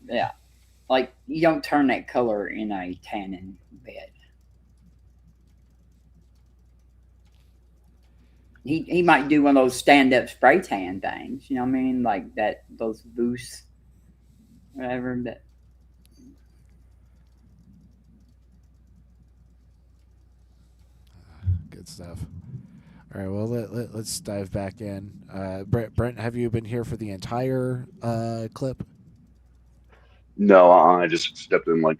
Yeah, like you don't turn that color in a tanning bed. He might do one of those stand up spray tan things. You know what I mean? Like those boosts, whatever. That Good stuff. All right, well let's dive back in. Brent, have you been here for the entire clip? No, I just stepped in like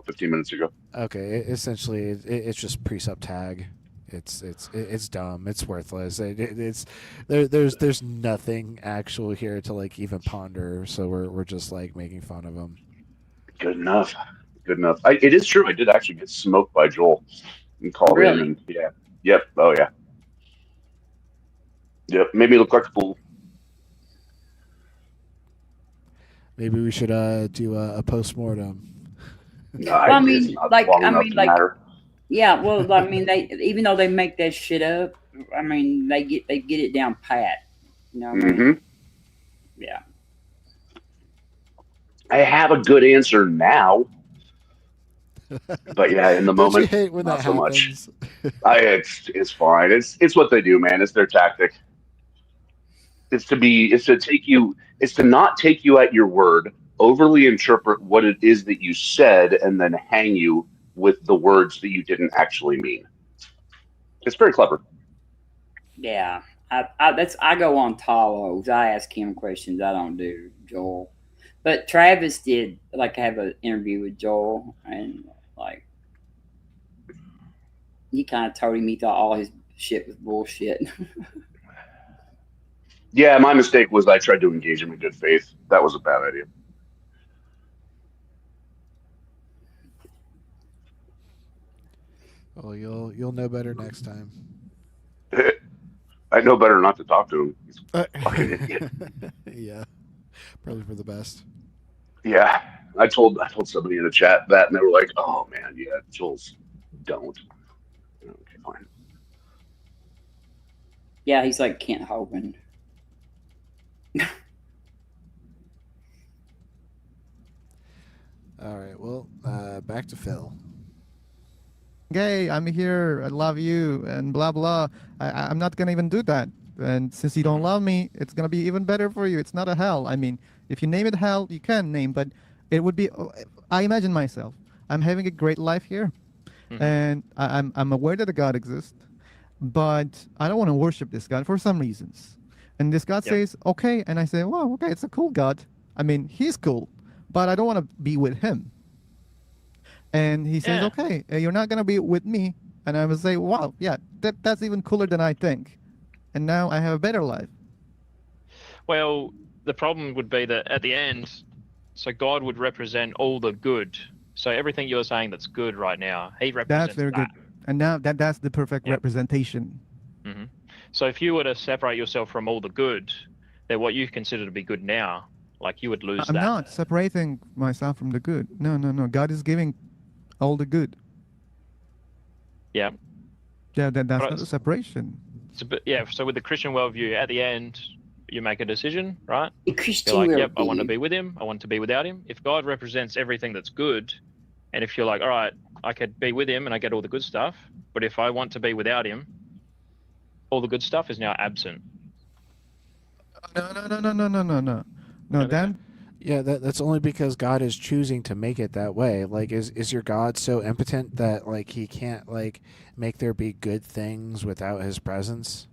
15 minutes ago. Okay, essentially it's just pre-sub tag. It's dumb. It's worthless. There's nothing actual here to like even ponder. So we're just like making fun of them. Good enough. Good enough. It is true. I did actually get smoked by Joel and called in, Really? and yeah, yep. Oh yeah, yep. Made me look like a fool. Maybe we should do a post mortem. Well, It's not long I enough mean, to like, matter. yeah. Well, I mean, they even though they make that shit up, I mean, they get it down pat. You know what I mean? Hmm. Yeah. I have a good answer now, but yeah, in the Don't you moment, hate when not that so much. happens? It's fine. It's what they do, man. It's their tactic. It's to not take you at your word, overly interpret what it is that you said, and then hang you with the words that you didn't actually mean. It's very clever. Yeah. I go on Talos. I ask him questions. I don't do Joel. But Travis did like have an interview with Joel, and like he kind of told him he thought all his shit was bullshit. Yeah, my mistake was I tried to engage him in good faith. That was a bad idea. Well, you'll know better next time. I know better not to talk to him. He's a fucking idiot. Yeah, probably for the best. Yeah, I told somebody in the chat that, and they were like, "Oh man, yeah, Jules, don't." Okay, fine. Yeah, he's like Kent Hovind. All right. Well, back to Phil. Gay, I'm here. I love you, and blah blah. I'm not gonna even do that. And since you don't love me, it's gonna be even better for you. It's not a hell. I mean, if you name it hell, you can name, but it would be. I imagine myself. I'm having a great life here, and I'm aware that a God exists, but I don't want to worship this God for some reasons. And this God Yep. says, okay, and I say, well, okay, it's a cool God. I mean, he's cool, but I don't want to be with him. And he says, Yeah. okay, you're not going to be with me. And I would say, wow, yeah, that's even cooler than I think. And now I have a better life. Well, the problem would be that at the end, so God would represent all the good. So everything you're saying that's good right now, he represents That's very that. good. And now that's the perfect Yep. representation. Hmm. So if you were to separate yourself from all the good, then what you consider to be good now, like you would lose I'm that. not separating myself from the good. No, no, no. God is giving all the good. Yeah. Yeah, that's But not a it's- separation. It's a bit, yeah. So with the Christian worldview, at the end, you make a decision, right? The You're Christian like, yep, I want to worldview. be with him. I want to be without him. If God represents everything that's good, and if you're like, all right, I could be with him and I get all the good stuff, but if I want to be without him, all the good stuff is now absent. No, no, no, no, no, no, no, no. No, Don't think so? then Yeah, that's only because God is choosing to make it that way. Like, is your God so impotent that like he can't like make there be good things without his presence?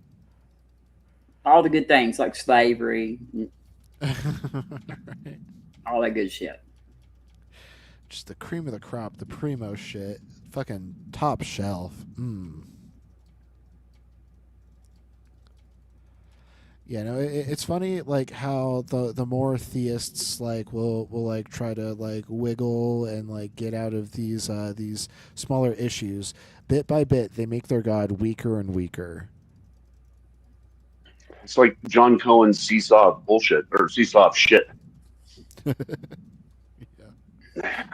All the good things like slavery, Right. all that good shit. Just the cream of the crop, the primo shit, fucking top shelf. Yeah, no, it's funny like how the more theists like will like try to like wiggle and like get out of these smaller issues. Bit by bit, they make their God weaker and weaker. It's like John Cohen's seesaw of bullshit or seesaw of shit. I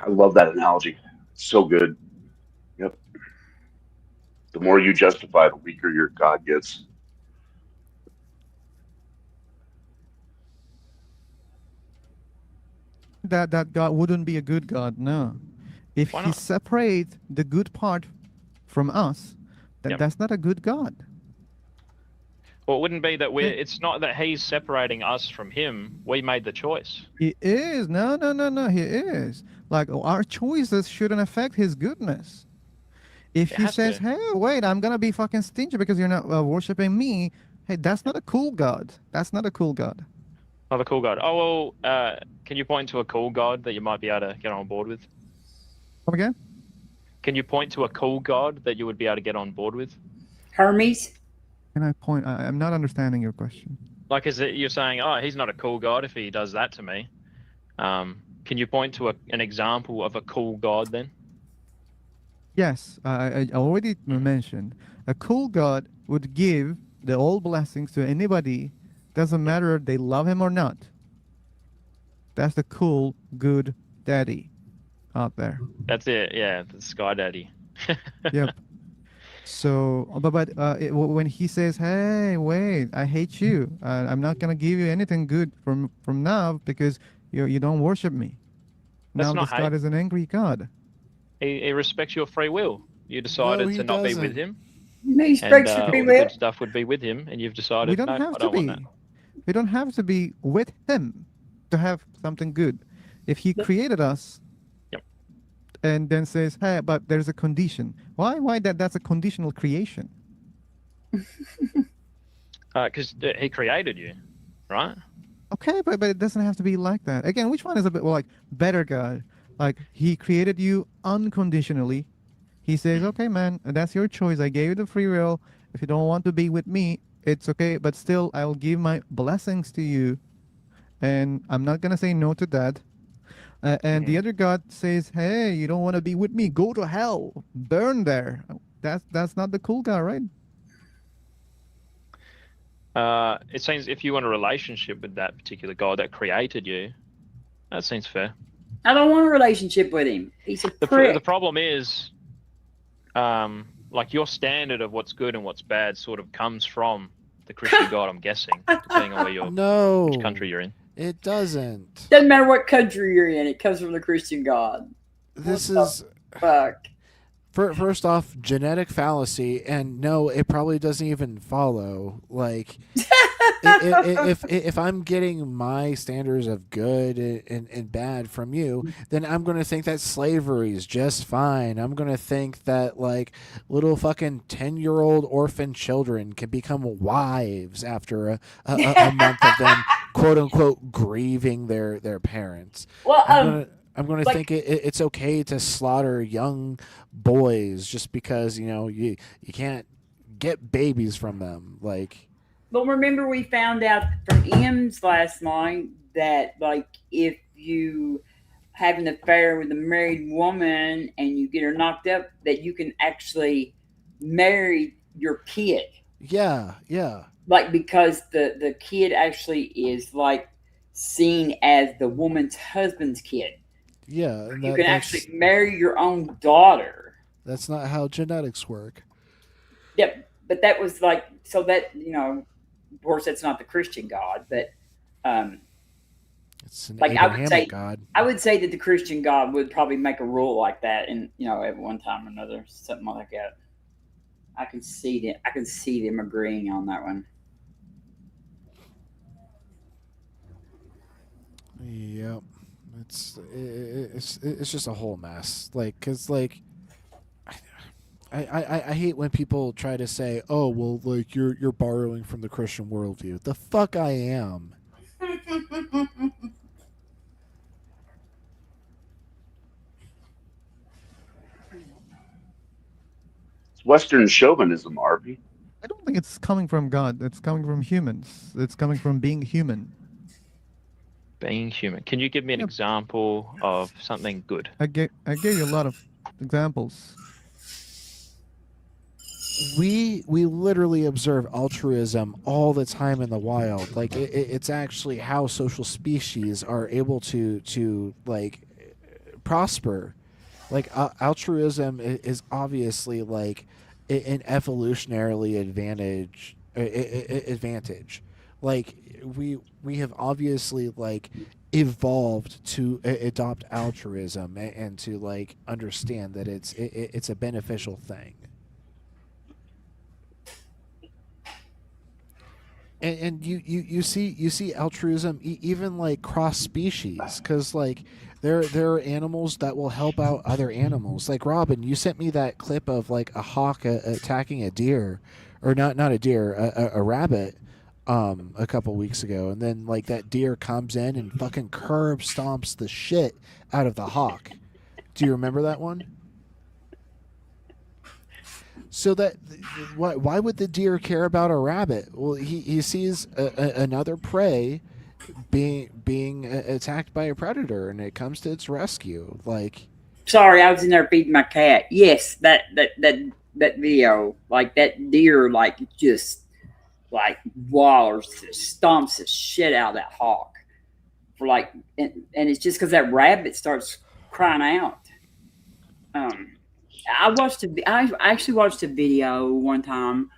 love that analogy. It's so good. Yep. The more you justify, the weaker your God gets. that God wouldn't be a good God. No, if Why he not? separate the good part from us, then Yep. that's not a good God. Well, it wouldn't be that Hey. it's not that he's separating us from him. We made the choice. He is. No, no, no, no. He is. Like our choices shouldn't affect his goodness. If It he has says, to. "Hey, wait, I'm gonna be fucking stingy because you're not worshiping me," hey, that's not a cool God. That's not a cool God. Not a cool God. Oh, well, can you point to a cool God that you might be able to get on board with? Come again? Can you point to a cool God that you would be able to get on board with? Hermes. Can I point? I'm not understanding your question. Like, is it you're saying, oh, he's not a cool god if he does that to me? Can you point to an example of a cool god then? Yes, I already mentioned a cool God would give the all blessings to anybody. Doesn't matter if they love him or not. That's the cool, good daddy out there. That's it. Yeah, the Sky Daddy. Yep. So, when he says, "Hey, wait, I hate you. I'm not gonna give you anything good from now because you don't worship me." That's Now not this God hate. is an angry God. He respects your free will. You No, decided he to not be with doesn't. him, He and breaks your free all the will. good stuff would be with him, and you've We decided, don't no, have I to don't want that. be. We don't have to be with him to have something good. If he created us Yep. and then says, "Hey, but there's a condition." Why that's a conditional creation? Because he created you, right? Okay, but it doesn't have to be like that. Again, which one is a bit like better God? Like he created you unconditionally. He says, "Okay, man, that's your choice. I gave you the free will. If you don't want to be with me, it's okay, but still I'll give my blessings to you, and I'm not going to say no to that." And the other God says, "Hey, you don't want to be with me? Go to hell. Burn there." That's not the cool guy, right? It seems if you want a relationship with that particular God that created you, that seems fair. I don't want a relationship with him. He's a The prick. problem is, like your standard of what's good and what's bad sort of comes from the Christian God, I'm guessing, depending on which country you're in. It doesn't. Doesn't matter what country you're in. It comes from the Christian God. This What is the fuck. first off genetic fallacy, and no, it probably doesn't even follow. Like, if I'm getting my standards of good and bad from you, then I'm going to think that slavery is just fine. I'm going to think that like little fucking 10-year-old orphan children can become wives after a month of them quote unquote grieving their parents. Well, I'm gonna like- think it's okay to slaughter young boys just because you can't get babies from them. Like, But remember, we found out from M's last night that, like, if you have an affair with a married woman and you get her knocked up, that you can actually marry your kid. yeah, Like, because the kid actually is, like, seen as the woman's husband's kid. yeah. And You can actually marry your own daughter. that's not how genetics work. Yep. But that was like, so that, of course, that's not the Christian God, but It's an like I would Abrahamic say, God. I would say that the Christian God would probably make a rule like that, and at one time or another, something like that. I can see them agreeing on that one. Yep. It's just a whole mess. Like, cause like, I hate when people try to say, oh well, like you're borrowing from the Christian worldview. The fuck I am. It's Western chauvinism, Arby. I don't think it's coming from God. It's coming from humans. It's coming from being human. Being human. Can you give me an example of something good? I gave you a lot of examples. We literally observe altruism all the time in the wild. Like it's actually how social species are able to like prosper. Like altruism is obviously like an evolutionarily advantage. Like we have obviously like evolved to adopt altruism and to like understand that it's a beneficial thing. And you see altruism even like cross species, because like there are animals that will help out other animals. Like Robin, you sent me that clip of like a hawk attacking a deer, or not a deer, a rabbit, a couple weeks ago, and then like that deer comes in and fucking curb stomps the shit out of the hawk. Do you remember that one? So that why would the deer care about a rabbit? Well, he sees another prey being attacked by a predator, and it comes to its rescue. Like, Sorry, I was in there feeding my cat. Yes, that video, like that deer, like just like wallers, stomps the shit out of that hawk for like, and it's just because that rabbit starts crying out. Um, I actually watched a video one time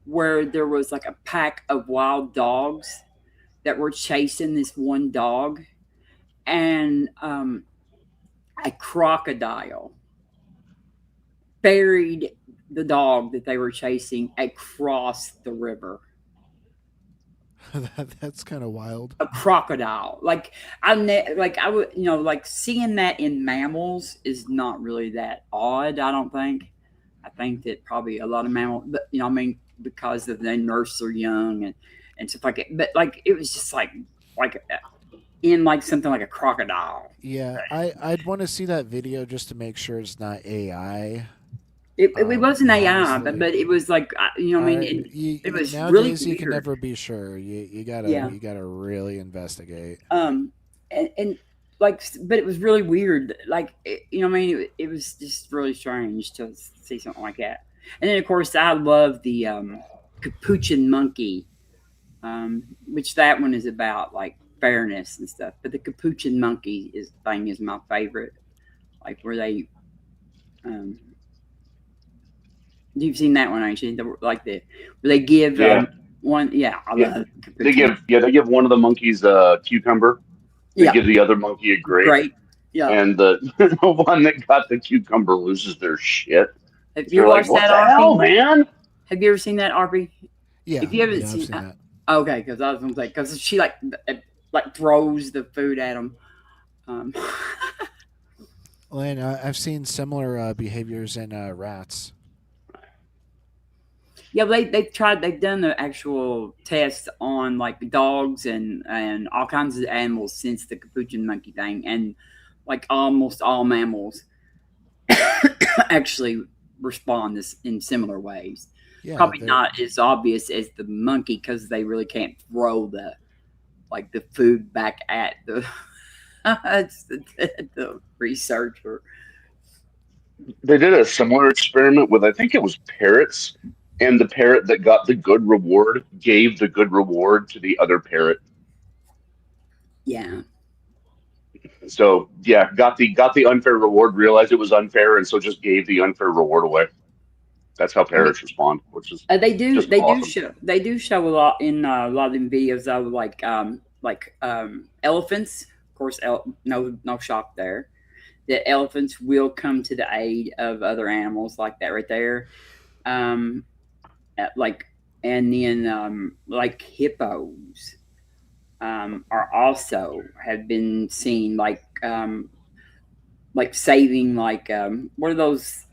where there was like a pack of wild dogs that were chasing this one dog, and a crocodile buried the dog that they were chasing across the river. that's kind of wild. A crocodile, like like I would, like seeing that in mammals is not really that odd. I don't think. I think that probably a lot of mammals, but I mean, because of they nurse their young and stuff like it. But like it was just like in like something like a crocodile. Yeah, I'd want to see that video just to make sure it's not AI. It wasn't AI, honestly. but it was like I mean, it was really Nowadays you can weird. never be sure. You gotta Yeah. you gotta really investigate. And like, but it was really weird. Like, I mean, it was just really strange to see something like that. And then, of course, I love the capuchin monkey, which that one is about like fairness and stuff. But the capuchin monkey is my favorite. Like where they, you've seen that one, actually. Like where they give Yeah. one. Yeah, I Yeah. love capuchin. They give one of the monkeys a cucumber. They Yeah. give the other monkey a grape. Great. Yeah. And the one that got the cucumber loses their shit. Have you They're like, watched what that, the hell, RP? man? Have you ever seen that, RP? Yeah, If you haven't I've seen, seen that. okay, because I was gonna say because she like throws the food at him. And I've seen similar behaviors in rats. Yeah, they've done the actual test on like dogs and all kinds of animals since the capuchin monkey thing, and like almost all mammals actually respond this in similar ways. Yeah, Probably they're- not as obvious as the monkey because they really can't throw the food back at the the researcher. They did a similar experiment with, I think it was parrots, and the parrot that got the good reward gave the good reward to the other parrot. Yeah. So yeah, got the unfair reward, realized it was unfair, and so just gave the unfair reward away. That's how parrots respond, which is They do just awesome. show a lot in a lot of them videos of like elephants. Of course, no shock there. That elephants will come to the aid of other animals like that right there. Like and then like hippos are also have been seen like saving like what are those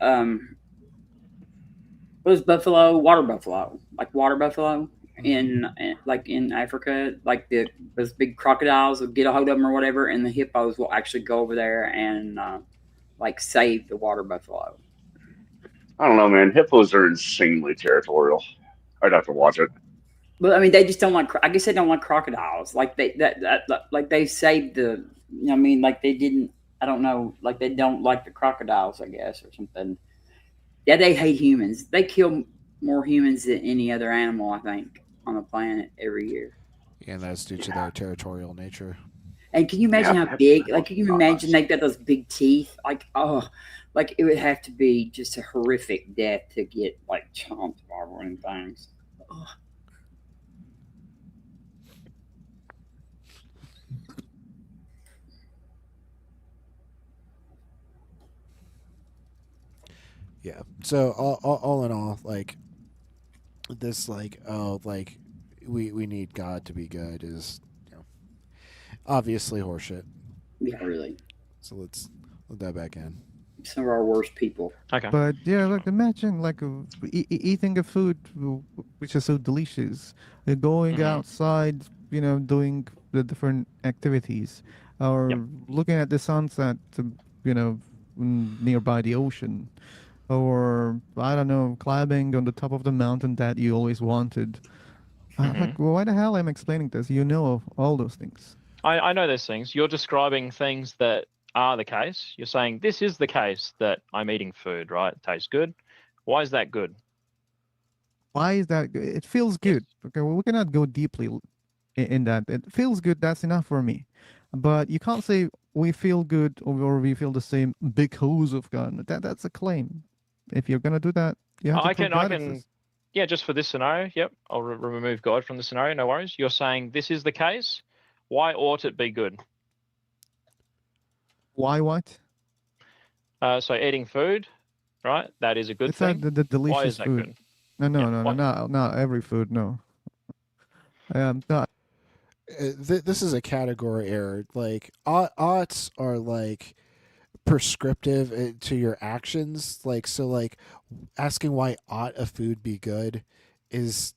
buffalo, water buffalo, like water buffalo in like in Africa, like those big crocodiles will get a hold of them or whatever, and the hippos will actually go over there and like save the water buffalo. I don't know, man. Hippos are insanely territorial. I'd have to watch it. But I mean, they just don't like. I guess they don't like crocodiles. Like like they saved the. I mean, like they didn't. I don't know. Like they don't like the crocodiles, I guess, or something. Yeah, they hate humans. They kill more humans than any other animal, I think, on the planet every year. And that's due to their territorial nature. And can you imagine how big? Like, can you imagine they got those big teeth? Like, oh, like it would have to be just a horrific death to get like chomped by one of them things. Ugh. Yeah. So all in all, like this, like like we need God to be good is obviously horseshit. Yeah, really. So let's let that back in. Some of our worst people. Okay. But yeah, like imagine like eating a food which is so delicious, going outside, doing the different activities, or Yep. looking at the sunset, nearby the ocean, or I don't know, climbing on the top of the mountain that you always wanted. Hmm. Like, well, why the hell I'm explaining this? You know of all those things. I know those things. You're describing things that are the case. You're saying this is the case that I'm eating food, right? It tastes good. Why is that good? Why is that? It feels Yes. good. Okay, well, we cannot go deeply in that. It feels good. That's enough for me. But you can't say we feel good or we feel the same because of God. That's a claim. If you're gonna do that, you have to prove I God can, exists. yeah, just for this scenario, yep, I'll remove God from the scenario, no worries. You're saying this is the case. Why ought it be good? Why what? So eating food, right? That is a good It's not thing. the Why delicious is that food. good? No, Yeah. no, no, no, What? not every food. No. No, This is a category error. Like oughts are like prescriptive to your actions. Like so, like asking why ought a food be good is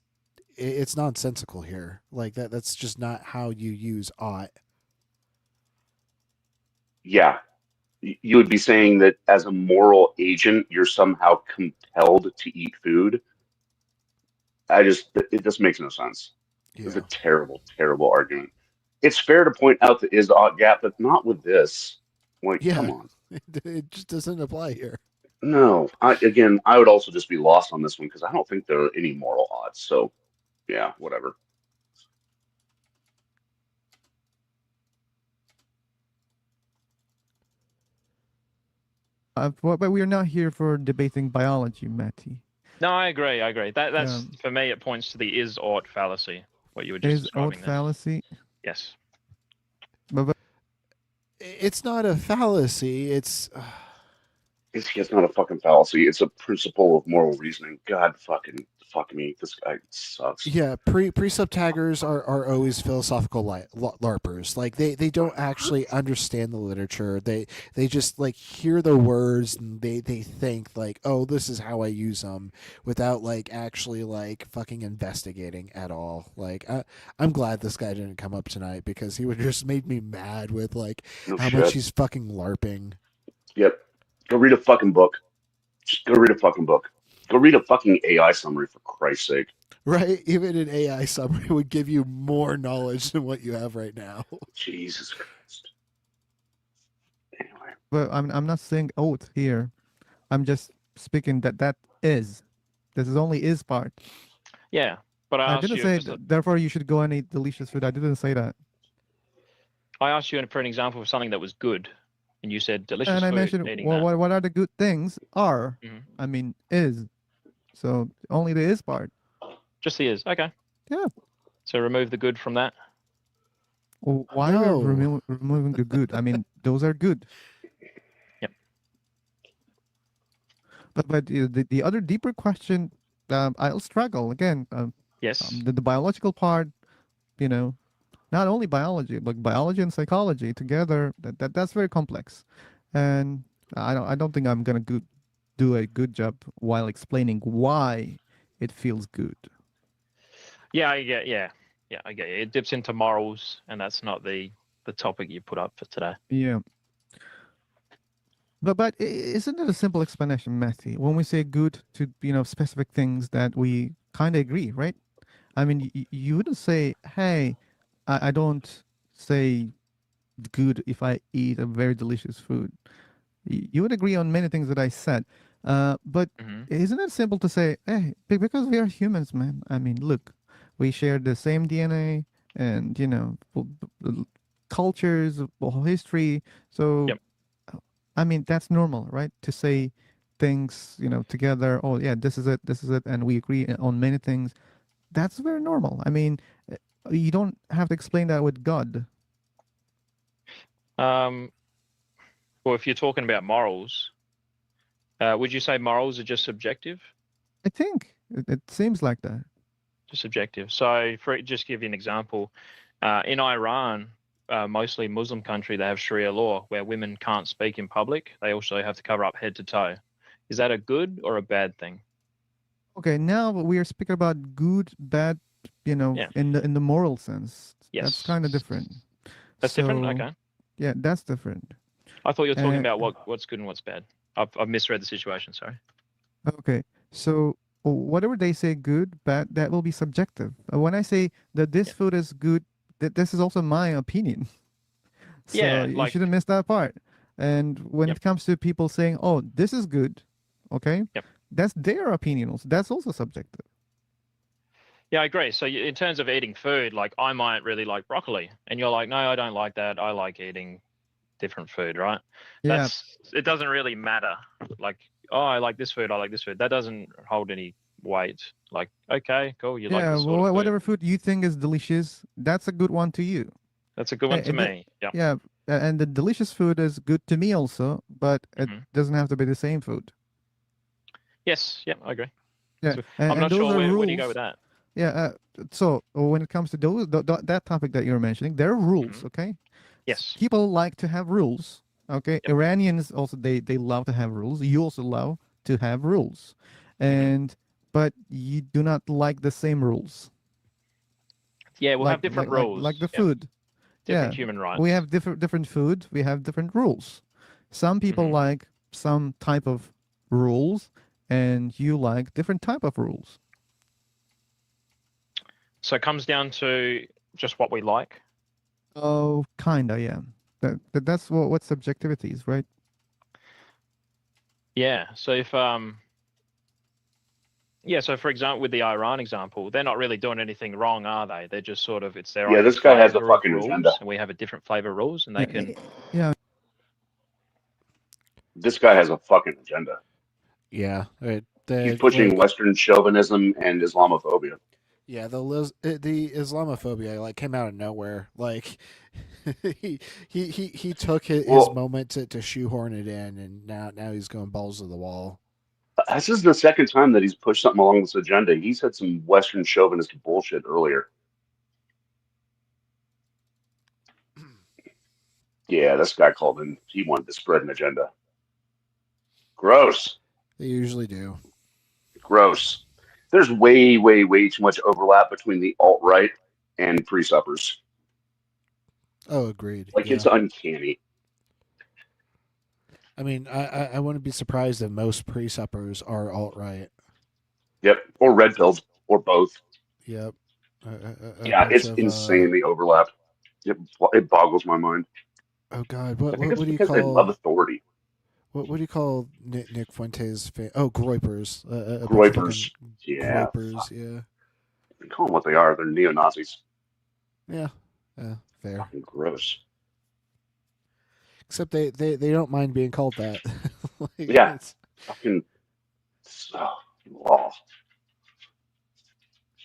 it's nonsensical here. Like that's just not how you use ought. Yeah, you would be saying that as a moral agent, you're somehow compelled to eat food. It just makes no sense. It's a Yeah. terrible, terrible argument. It's fair to point out the is ought gap, but not with this. Like, come Yeah. on. It just doesn't apply here. No, I would also just be lost on this one because I don't think there are any moral odds. So, yeah, whatever. but we're not here for debating biology, Matty. No, I agree. I agree. That's Um, for me. It points to the is ought fallacy. What you were just is old describing there. fallacy, Yes. but It's not a fallacy. It's It's not a fucking fallacy. It's a principle of moral reasoning. God fuck me. This guy sucks. yeah. Precept taggers are always philosophical larpers. Like they don't actually understand the literature. They just like hear the words and they think like, oh, this is how I use them, without like actually like fucking investigating at all. Like I'm glad this guy didn't come up tonight because he would just made me mad with like No how much shit. he's fucking larping. Yep. Go read a fucking book. Just go read a fucking book. Go read a fucking AI summary for Christ's sake. Right? Even an AI summary would give you more knowledge than what you have right now. Jesus Christ. Anyway. I'm not saying oath here. I'm just speaking that is. This is only is part. Yeah. But I didn't say therefore you should go and eat delicious food. I didn't say that. I asked you for an example of something that was good, and you said delicious And I food. mentioned Eating that. what are the good things are. Hmm. I mean is. So only the is part. Just the is. Okay. Yeah. So remove the good from that. Why are No. we removing the good? I mean those are good. Yep. But the other deeper question, I'll struggle again. Yes. The biological part, you know, not only biology, but biology and psychology together. That's very complex, and I don't think I'm gonna do a good job while explaining why it feels good. Yeah. I get. Yeah. Yeah. I get you. It dips into morals, and that's not the topic you put up for today. Yeah. But isn't it a simple explanation, Matthew? When we say good to specific things that we kind of agree, right? I mean, you wouldn't say, "Hey, I don't say good if I eat a very delicious food." You would agree on many things that I said, but Hmm. isn't it simple to say, "Hey, because we are humans, man. I mean, look, we share the same DNA, and cultures, history. So, Yep. I mean, that's normal, right? To say things, together. Oh, yeah, this is it, and we agree on many things. That's very normal. I mean, you don't have to explain that with God. Well, if you're talking about morals, would you say morals are just subjective? I think it seems like that. Just subjective. So, for just give you an example, in Iran, mostly Muslim country, they have Sharia law where women can't speak in public. They also have to cover up head to toe. Is that a good or a bad thing? Okay, now we are speaking about good, bad, Yeah. in the moral sense. That's Yes. kind of different. That's different. So Okay. yeah, that's different. I thought you were talking And about what's good and what's bad. I've misread the situation. Sorry. Okay, so whatever they say good, bad, that will be subjective. When I say that this Yeah. food is good, that this is also my opinion. So Yeah, you like shouldn't miss that part. And when yep, it comes to people saying, "Oh, this is good," okay, yep. that's their opinion. Also, that's also subjective. Yeah, I agree. So in terms of eating food, like I might really like broccoli, and you're like, no, I don't like that. I like eating different food, right? Yeah, It doesn't really matter. Like, oh, I like this food, I like this food. That doesn't hold any weight. Like, okay, cool, you like yeah. this sort of Well, food. whatever food you think is delicious, that's a good one to you. That's a good one Hey, to me. Yeah. yeah, and the delicious food is good to me also, but it Hmm. doesn't have to be the same food. Yes. Yep. I agree. Yeah, So I'm and not those sure are where do you go with rules. that? Yeah. So when it comes to that topic that you're mentioning, there are rules. Hmm. Okay, Yes. people like to have rules. Okay, Yep. Iranians also they love to have rules. You also love to have rules, Hmm. and but you do not like the same rules. Yeah, we'll Like have different like the rules. Yep. food. Different Yeah, human we rights. have different food. We have different rules. Some people Hmm. like some type of rules, and you like different type of rules. So it comes down to just what we like. Oh, kinda, yeah. That's what subjectivity is, right? Yeah. So if yeah, so for example, with the Iran example, they're not really doing anything wrong, are they? They're just sort of, it's their Yeah, own this guy has a flavor of fucking agenda. rules, and we have a different flavor of rules, and they Yeah, can. yeah. This guy has a fucking agenda. Yeah, He's the pushing like Western chauvinism and Islamophobia. yeah the Islamophobia like came out of nowhere. Like he took his Well, moment to shoehorn it in, and now he's going balls to the wall. this is the second time that he's pushed something along this agenda. He said some Western chauvinist bullshit earlier. Yeah, this guy called in. He wanted to spread an agenda. Gross. They usually do. Gross. There's way, way, way too much overlap between the alt-right and pre-suppers. Oh, agreed. Like, it's Yeah. uncanny. I mean, I wouldn't be surprised if most pre-suppers are alt-right. Yep. Or red pills, or both. Yep. A Yeah, bunch it's of insane, the overlap. It boggles my mind. oh god, I think it's what do you because they love call authority. what do you call Nick Fuentes? Oh, groypers. A bunch of fucking Groypers. Yeah. groypers. Yeah. Call them what they are. They're neo-Nazis. Yeah. Yeah. Fair. Fucking gross. Except they don't mind being called that. Like, Yeah. it's, Fucking. Oh.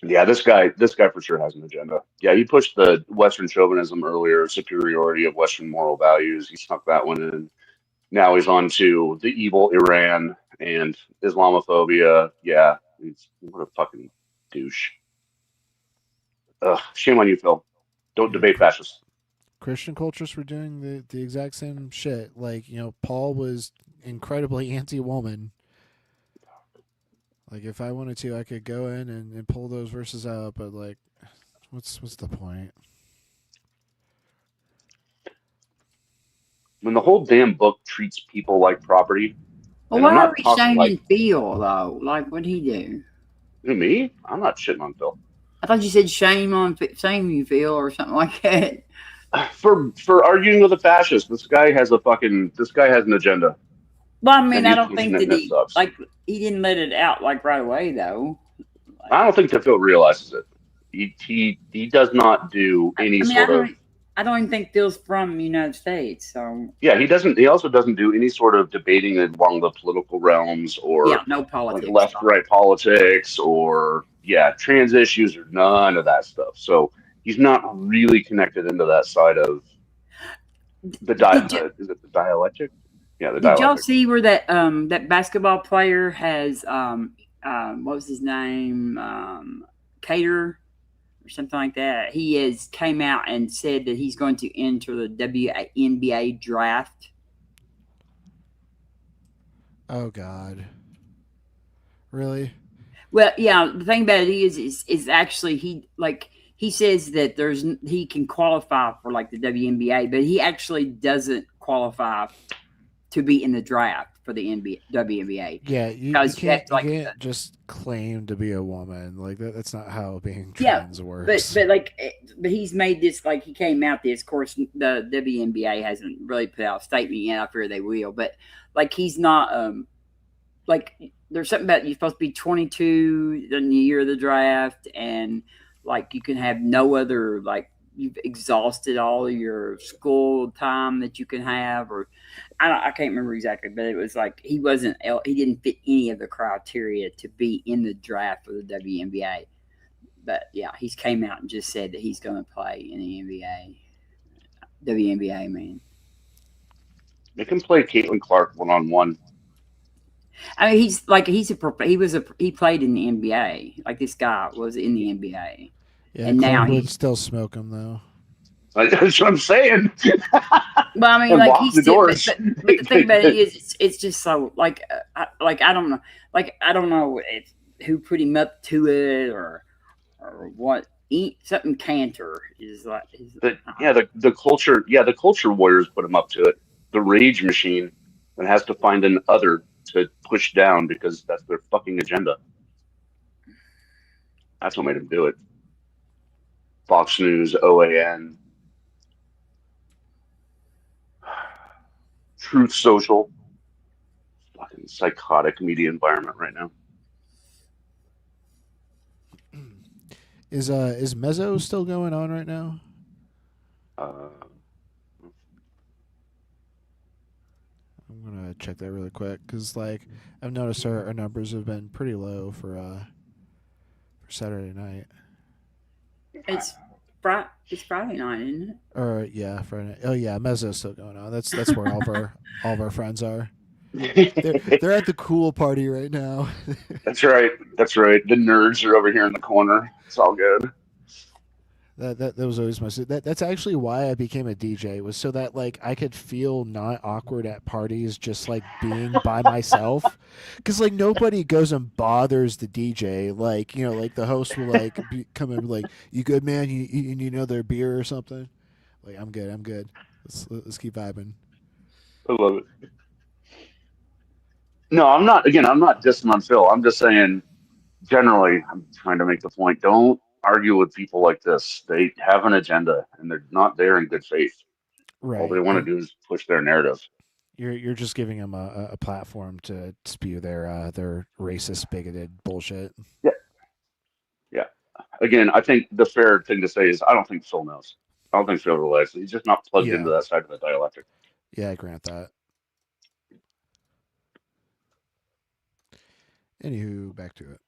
Yeah, this guy for sure has an agenda. Yeah, he pushed the Western chauvinism earlier, superiority of Western moral values. He snuck that one in. Now he's on to the evil Iran and Islamophobia. Yeah, what a fucking douche. Ugh, shame on you, Phil. Don't yeah, debate fascists. Christian cultures were doing the exact same shit. Like, Paul was incredibly anti-woman. Like, if I wanted to, I could go in and pull those verses out, but like, what's the point? When the whole damn book treats people like property, Well, and why I'm are not we talking like, shaming Phil though? Like, what'd he do? who, me? I'm not shitting on Phil. I thought you said shame you, Phil, or something like that. For arguing with a fascist, this guy has an agenda, Well, I and mean, I he's don't pushing think it, that and it sucks. he didn't let it out like right away though. I don't think that Phil realizes it. He does not do any I mean, sort of. I don't even think Phil's from the United States, so Yeah, he doesn't. He also doesn't do any sort of debating along the political realms or yeah, no like politics. left-right politics or trans issues or none of that stuff. So he's not really connected into that side of is it the dialectic? Yeah, the Did y'all dialectic. see where that basketball player has what was his name, Cater or something like that? He has came out and said that he's going to enter the WNBA draft. Oh God. Really? Well, yeah. The thing about it is actually he says that he can qualify for like the WNBA, but he actually doesn't qualify to be in the draft for the WNBA. Yeah, you Because can't that's like just claim to be a woman like that. That's not how being yeah, trans works. but he's made this like he came out this. Of course, the WNBA hasn't really put out a statement yet. I fear they will, but like he's not like there's something about you're supposed to be 22 in the year of the draft, and like you can have no other like you've exhausted all your school time that you can have, or I can't remember exactly, but it was like he didn't fit any of the criteria to be in the draft for the WNBA. But yeah, he's came out and just said that he's going to play in the NBA, WNBA. Man, They can play Caitlin Clark 1-on-1. I mean, he played in the NBA. Like this guy was in the NBA, Yeah, and Clark now would he's. still smoke him though. That's what I'm saying. Well, I mean, And like lock he's the still, doors. but the thing about it is, it's just so like I don't know, I don't know who put him up to it or what. Something Cantor is like. The culture warriors put him up to it. The rage machine that has to find an other to push down because that's their fucking agenda. That's what made him do it. Fox News, OAN, Truth Social, fucking psychotic media environment right now. Is Mezzo still going on right now? Uh, I'm gonna check that really quick because like I've noticed our numbers have been pretty low for Saturday night. It's Friday night, isn't it? Or yeah, Friday. Oh yeah, Mezzo's still going on. That's where all of our friends are. They're at the cool party right now. That's right. That's right. The nerds are over here in the corner. It's all good. That was always my that's actually why I became a DJ, was so that like I could feel not awkward at parties, just like being by myself, because like nobody goes and bothers the DJ. Like like the host will like come in like, "You good, man? You need another beer or something?" Like, I'm good. Let's keep vibing. I love it. No, I'm not. Again, I'm not dissing on Phil. I'm just saying, generally, I'm trying to make the point. Don't argue with people like this. They have an agenda, and they're not there in good faith. All they Right. want to do is push their narrative. You're just giving them a platform to spew their racist, bigoted bullshit. Yeah, yeah. Again, I think the fair thing to say is I don't think Phil knows. I don't think Phil realizes. He's just not plugged into that side of the dialectic. Yeah, I grant that. Anywho, back to it.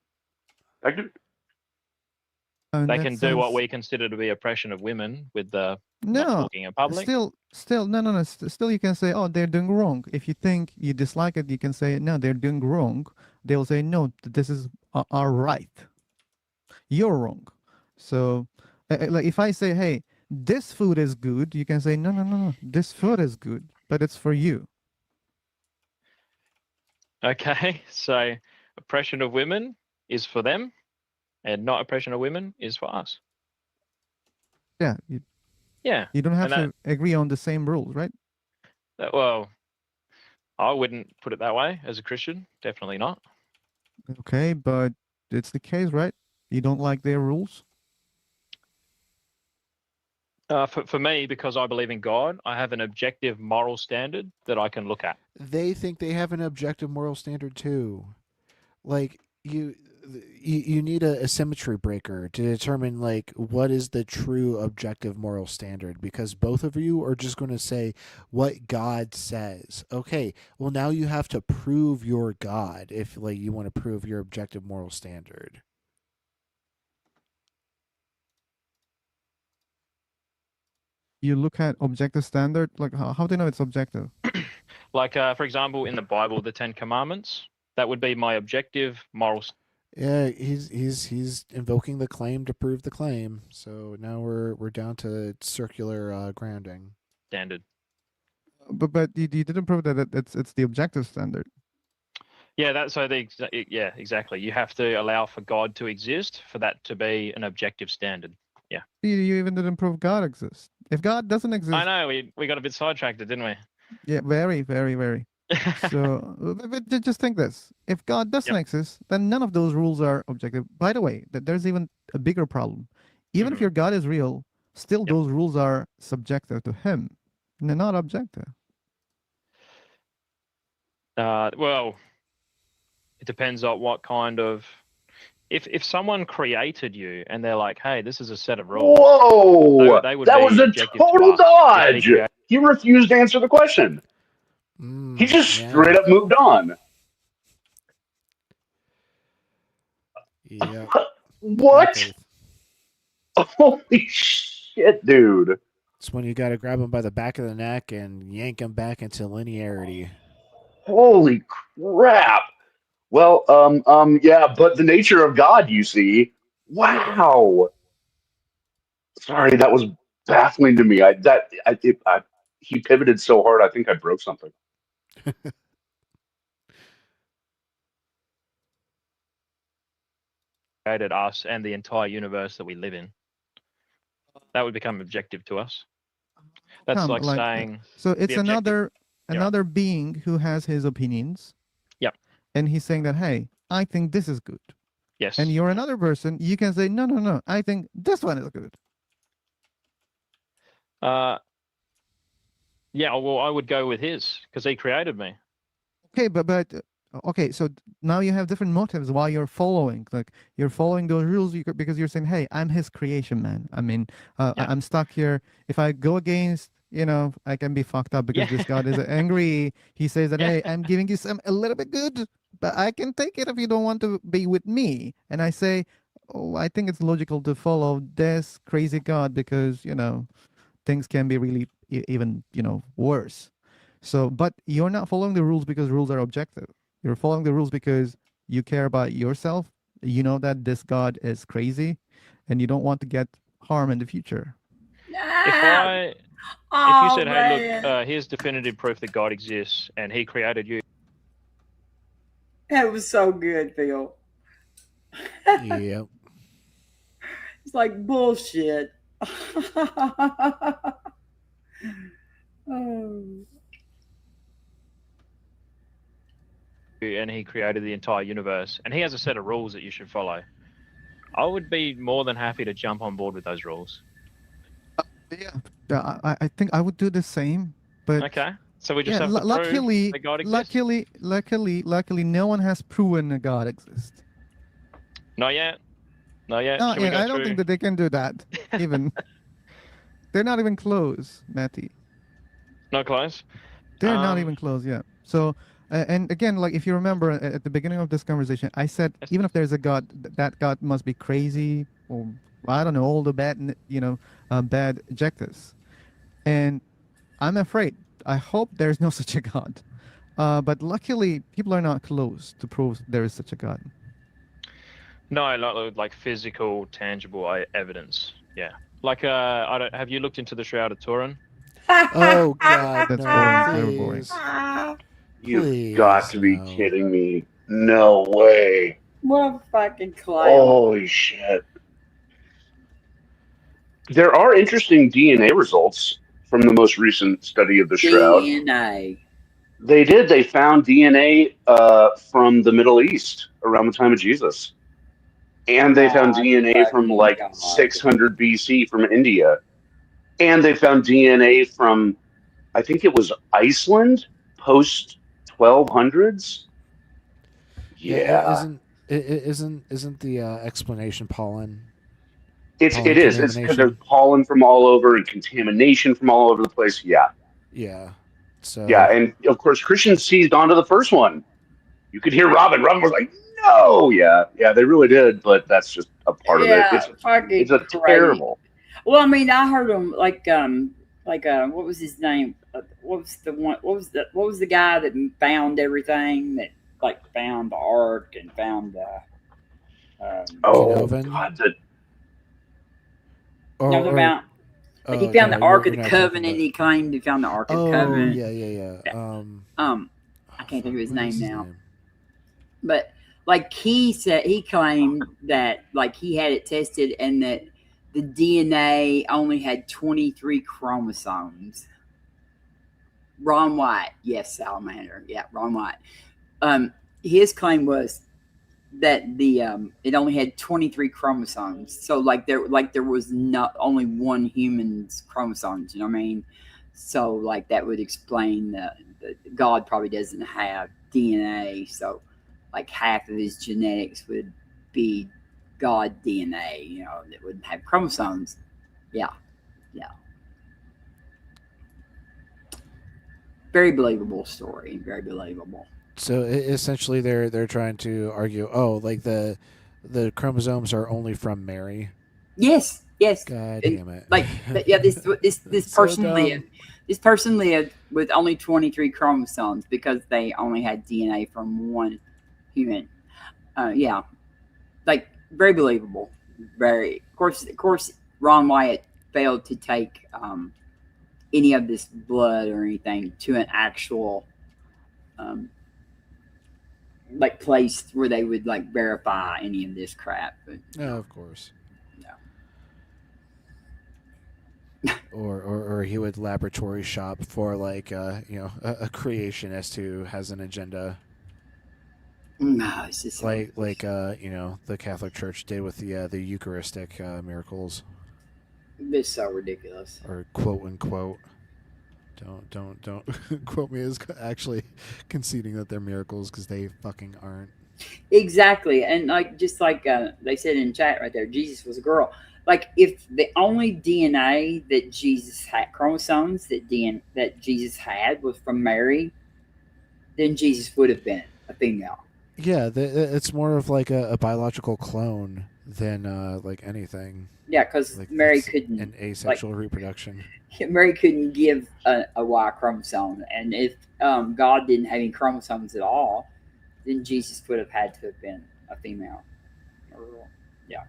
They can do what we consider to be oppression of women with the not talking in public. Still, no. Still, you can say, "Oh, they're doing wrong." If you think you dislike it, you can say, "No, they're doing wrong." They'll say, "No, this is our right. You're wrong." So, like if I say, "Hey, this food is good," you can say, "No. This food is good, but it's for you." Okay, so oppression of women is for them, and not oppression of women is for us. Yeah. Yeah. You don't have to agree on the same rules, right? Well, I wouldn't put it that way as a Christian. Definitely not. Okay, but it's the case, right? You don't like their rules? For me, because I believe in God, I have an objective moral standard that I can look at. They think they have an objective moral standard too. Like you need a symmetry breaker to determine like what is the true objective moral standard, because both of you are just going to say what God says. Okay, well now you have to prove your God if like you want to prove your objective moral standard. You look at objective standard, like how do you know it's objective? Like for example, in the Bible, the 10 Commandments, that would be my objective moral standard. Yeah, he's invoking the claim to prove the claim. So now we're down to circular grounding standard. But you didn't prove that it's the objective standard. Yeah, exactly. You have to allow for God to exist for that to be an objective standard. Yeah. You even didn't prove God exists. If God doesn't exist, I know we got a bit sidetracked, didn't we? Yeah, very, very, very. So, but just think this: if God doesn't Yep. exist, then none of those rules are objective. By the way, there's even a bigger problem. Even if Mhm. your God is real, still Yep. those rules are subjective to Him. They're not objective. Well, it depends on what kind of. If someone created you and they're like, hey, this is a set of rules, Whoa! they would That was be a objective to total us if he dodge. created. He refused to answer the question. He just Yeah. straight up moved on. Yep. What? Exactly. Holy shit, dude. It's when you got to grab him by the back of the neck and yank him back into linearity. Holy crap. Well, yeah, but the nature of God, you see. Wow. Sorry, that was baffling to me. He pivoted so hard, I think I broke something. Created us and the entire universe that we live in. That would become objective to us. That's like saying so it's the objective. another being who has his opinions. Yep. And he's saying that, hey, I think this is good. Yes. And you're another person, you can say, no, I think this one is good. Yeah, well, I would go with his because he created me. Okay, but okay, so now you have different motives why you're following. Like you're following those rules because you're saying, "Hey, I'm his creation, man. I mean, Yeah. I'm stuck here. If I go against, I can be fucked up because this God is angry. He says that, Yeah. hey, I'm giving you a little bit good, but I can take it if you don't want to be with me." And I say, "Oh, I think it's logical to follow this crazy God because things can be really even worse." So, but you're not following the rules because rules are objective. You're following the rules because you care about yourself. You know that this God is crazy and you don't want to get harm in the future. If you said, hey, look, here's definitive proof that God exists and he created you. That was so good, Phil. Yep. It's like bullshit. Oh. And he created the entire universe and he has a set of rules that you should follow. I would be more than happy to jump on board with those rules. Yeah, I think I would do the same. But Okay. So we just yeah, have to prove that God exists. luckily, no one has proven a God exists. Not yet. Not yet. No, Should we go I don't through? think that they can do that. Even they're not even close, Matty. Not close. They're not even close yet. So, and again, like if you remember at the beginning of this conversation, I said even if there's a God, that God must be crazy or I don't know all the bad, bad adjectives. And I'm afraid. I hope there's no such a God. But luckily, people are not close to prove there is such a God. No, like physical, tangible evidence. Yeah. Like, have you looked into the Shroud of Turin? Oh God, That's no! boring. Very boring. Please, You've got to be no. kidding me. No way. What a fucking clown. Holy shit. There are interesting DNA results from the most recent study of the Shroud. DNA. They found DNA from the Middle East around the time of Jesus. And they found DNA from like 600 BC from India. And they found DNA from, I think it was Iceland post 1200s. Yeah. Isn't the explanation pollen? It is. It's because there's Contamination? pollen from all over and contamination from all over the place. Yeah. Yeah. So Yeah. And of course, Christians seized onto the first one. You could hear Robin. Robin was like, no. Yeah. Yeah, they really did. But that's just a part of it. Fucking It's a crazy. terrible. Well, I mean, I heard him like what was his name? What was the guy that found everything that like found the ark and found Oh, Ginovan? God. about like he found the Ark of the Covenant. He claimed he found the Ark of the Covenant. Yeah. I can't think of his name now. But like he said, he claimed that like he had it tested and that the DNA only had 23 chromosomes. Ron White, yes, salamander, yeah, Ron White. His claim was that the it only had 23 chromosomes, so there was not only one human's chromosomes. You know what I mean? So like that would explain the God probably doesn't have DNA, so like half of his genetics would be God DNA. You know, that wouldn't have chromosomes. Yeah, yeah. Very believable story. Very believable. So essentially, they're trying to argue, oh, like the chromosomes are only from Mary. Yes, yes. God And damn it! like, yeah, this So person dumb. lived. This person lived with only 23 chromosomes because they only had DNA from one human. Yeah, like very believable. Very. Of course, Ron Wyatt failed to take any of this blood or anything to an actual um, like place where they would like verify any of this crap. But Oh, of course. no. Or he would laboratory shop for like a creationist who has an agenda, No, it's just so like the Catholic Church did with the Eucharistic miracles, it's so ridiculous. or quote unquote. Don't quote me as actually conceding that they're miracles, because they fucking aren't. Exactly, and like just like they said in chat right there, Jesus was a girl. Like if the only DNA that Jesus had, chromosomes that Jesus had was from Mary, then Jesus would have been a female. Yeah, it's more of like a biological clone than like anything. Yeah, because Like Mary it's couldn't an asexual reproduction. Mary couldn't give a Y chromosome, and if God didn't have any chromosomes at all, then Jesus would have had to have been a female. Yeah.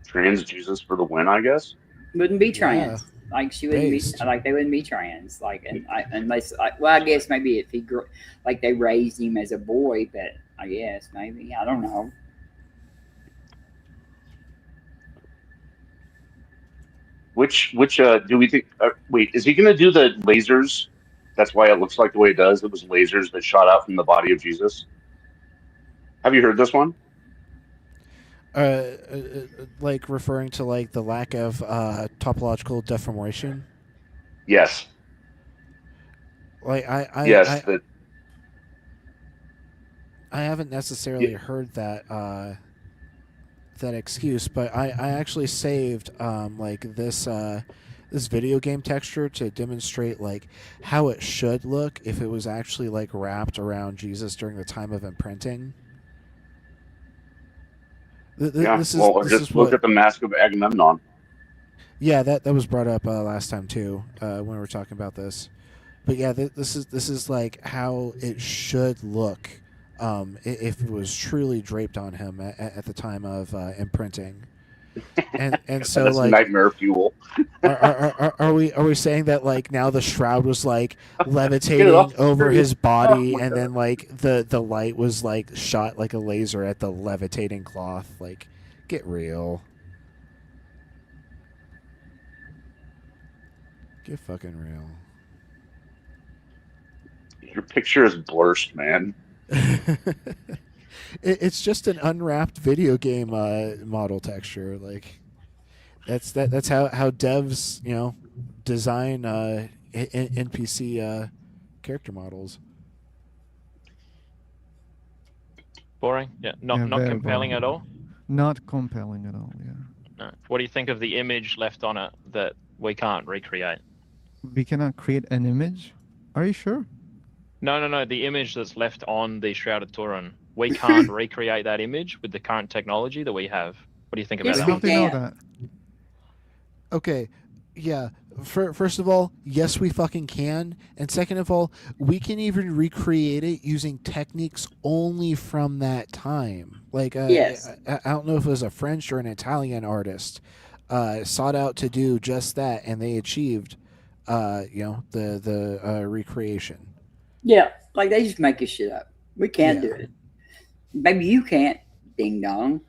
Trans Jesus for the win, I guess. Wouldn't be Yeah. trans. Like she wouldn't Based. be like they wouldn't be trans. Like unless well, I guess maybe if he grew like they raised him as a boy, but I guess maybe I don't know. Which do we think? Wait, is he going to do the lasers? That's why it looks like the way it does. It was lasers that shot out from the body of Jesus. Have you heard this one? Like referring to like the lack of topological deformation. Yes. Like Yes. That. I haven't necessarily heard that that excuse, but I actually saved like this video game texture to demonstrate like how it should look if it was actually like wrapped around Jesus during the time of imprinting. Yeah. This just look at the Mask of Agamemnon. Yeah, that was brought up last time too when we were talking about this. But yeah, this is like how it should look if it was truly draped on him at the time of imprinting. And so that's like nightmare fuel. are we saying that like now the shroud was like levitating over his body, and then like the light was like shot like a laser at the levitating cloth? Like, get real. Get fucking real. Your picture is blurred, man. It's just an unwrapped video game model texture. Like that's how devs design NPC character models. Boring? Yeah, not very compelling boring. at all. Not compelling at all. Yeah. No. What do you think of the image left on it that we can't recreate? We cannot create an image. Are you sure? No. The image that's left on the Shrouded Turin, we can't recreate that image with the current technology that we have. What do you think about Yes, that? How we do you know can. that? Okay, yeah. First of all, yes, we fucking can, and second of all, we can even recreate it using techniques only from that time. Like, Yes. I don't know if it was a French or an Italian artist sought out to do just that, and they achieved, the recreation. Yeah. Like they just make this shit up. We can't Yeah. do it. Maybe you can't. Ding dong.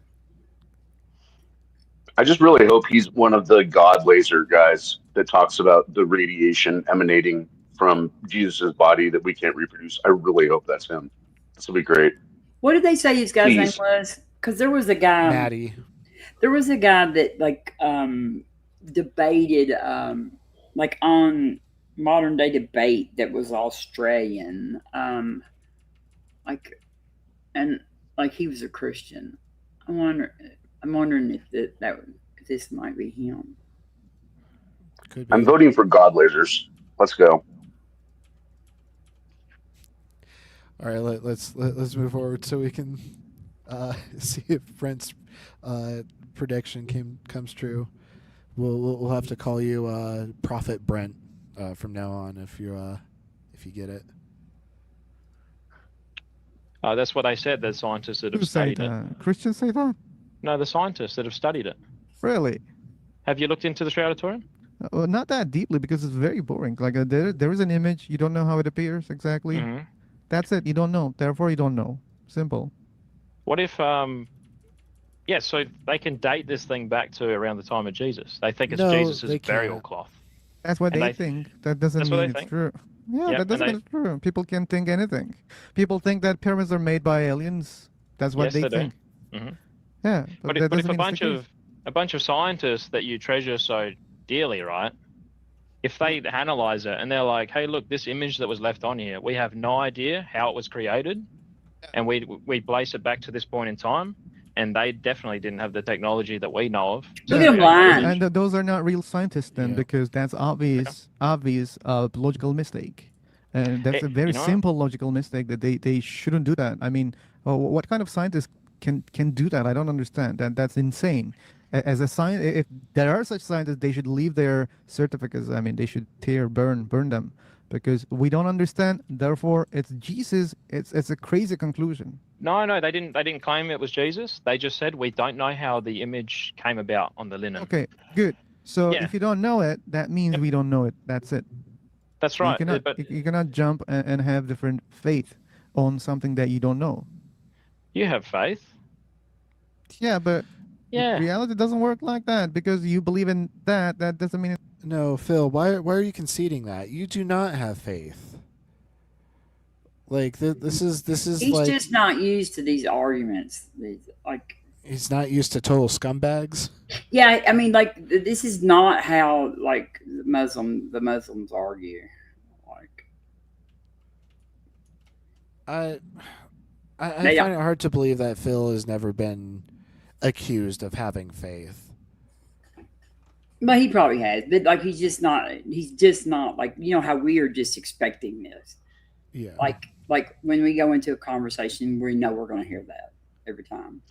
I just really hope he's one of the God laser guys. that talks about the radiation emanating from Jesus' body that we can't reproduce. I really hope that's him. This will be great. What did they say his guy's name Please. was? Because there was a guy. Maddie. There was a guy that like debated like on modern day debate that was Australian. Like and like he was a Christian. I'm wondering if if this might be him. Could be. I'm voting for God lasers. Let's go. All right, let's move forward so we can see if Brent's prediction comes true. We'll have to call you Prophet Brent from now on if you get it. That's what they said. The scientists that Who have say studied it. that? Christians say that? No, the scientists that have studied it. Really? Have you looked into the Shroud-Auditorium? Well, not that deeply because it's very boring. Like there is an image, you don't know how it appears exactly. Mm-hmm. That's it. You don't know. Therefore, you don't know. Simple. What if yeah, so they can date this thing back to around the time of Jesus. They think it's No, Jesus' they burial can't. cloth. That's what And they they- think. That doesn't That's what mean they it's think. true. Yeah, Yep, that doesn't and mean it's true. People can think anything. People think that pyramids are made by aliens. That's what Yes, they they do. think. Mhm. Yeah, But that if doesn't a mean it's the case. bunch of scientists that you treasure so dearly, right? If they analyze it and they're like, "Hey, look, this image that was left on here, we have no idea how it was created, and we place it back to this point in time," and they definitely didn't have the technology that we know of. to Look at 'em create that lying. image. And those are not real scientists then, Yeah. because that's obvious logical mistake. And that's a very you know what? simple logical mistake that they shouldn't do that. I mean, what kind of scientist can do that? I don't understand. That's insane. As a science, if there are such scientists, they should leave their certificates. I mean, they should burn them, because we don't understand. Therefore, it's Jesus. It's a crazy conclusion. No, they didn't claim it was Jesus. They just said we don't know how the image came about on the linen. Okay, good. So Yeah. if you don't know it, that means we don't know it. That's it. That's right. But You cannot jump and have different faith on something that you don't know. you have faith. Yeah, but Yeah. reality doesn't work like that, because you believe in that. That doesn't mean No, Phil, why are you conceding that? You do not have faith. Like this is He's like just not used to these arguments. he's not used to total scumbags. Yeah, I mean, like this is not how like the Muslims argue. Like I They find it hard to believe that Phil has never been accused of having faith. But he probably has. But like he's just not like, you know how we are just expecting this. Yeah. Like when we go into a conversation, we know we're gonna hear that every time.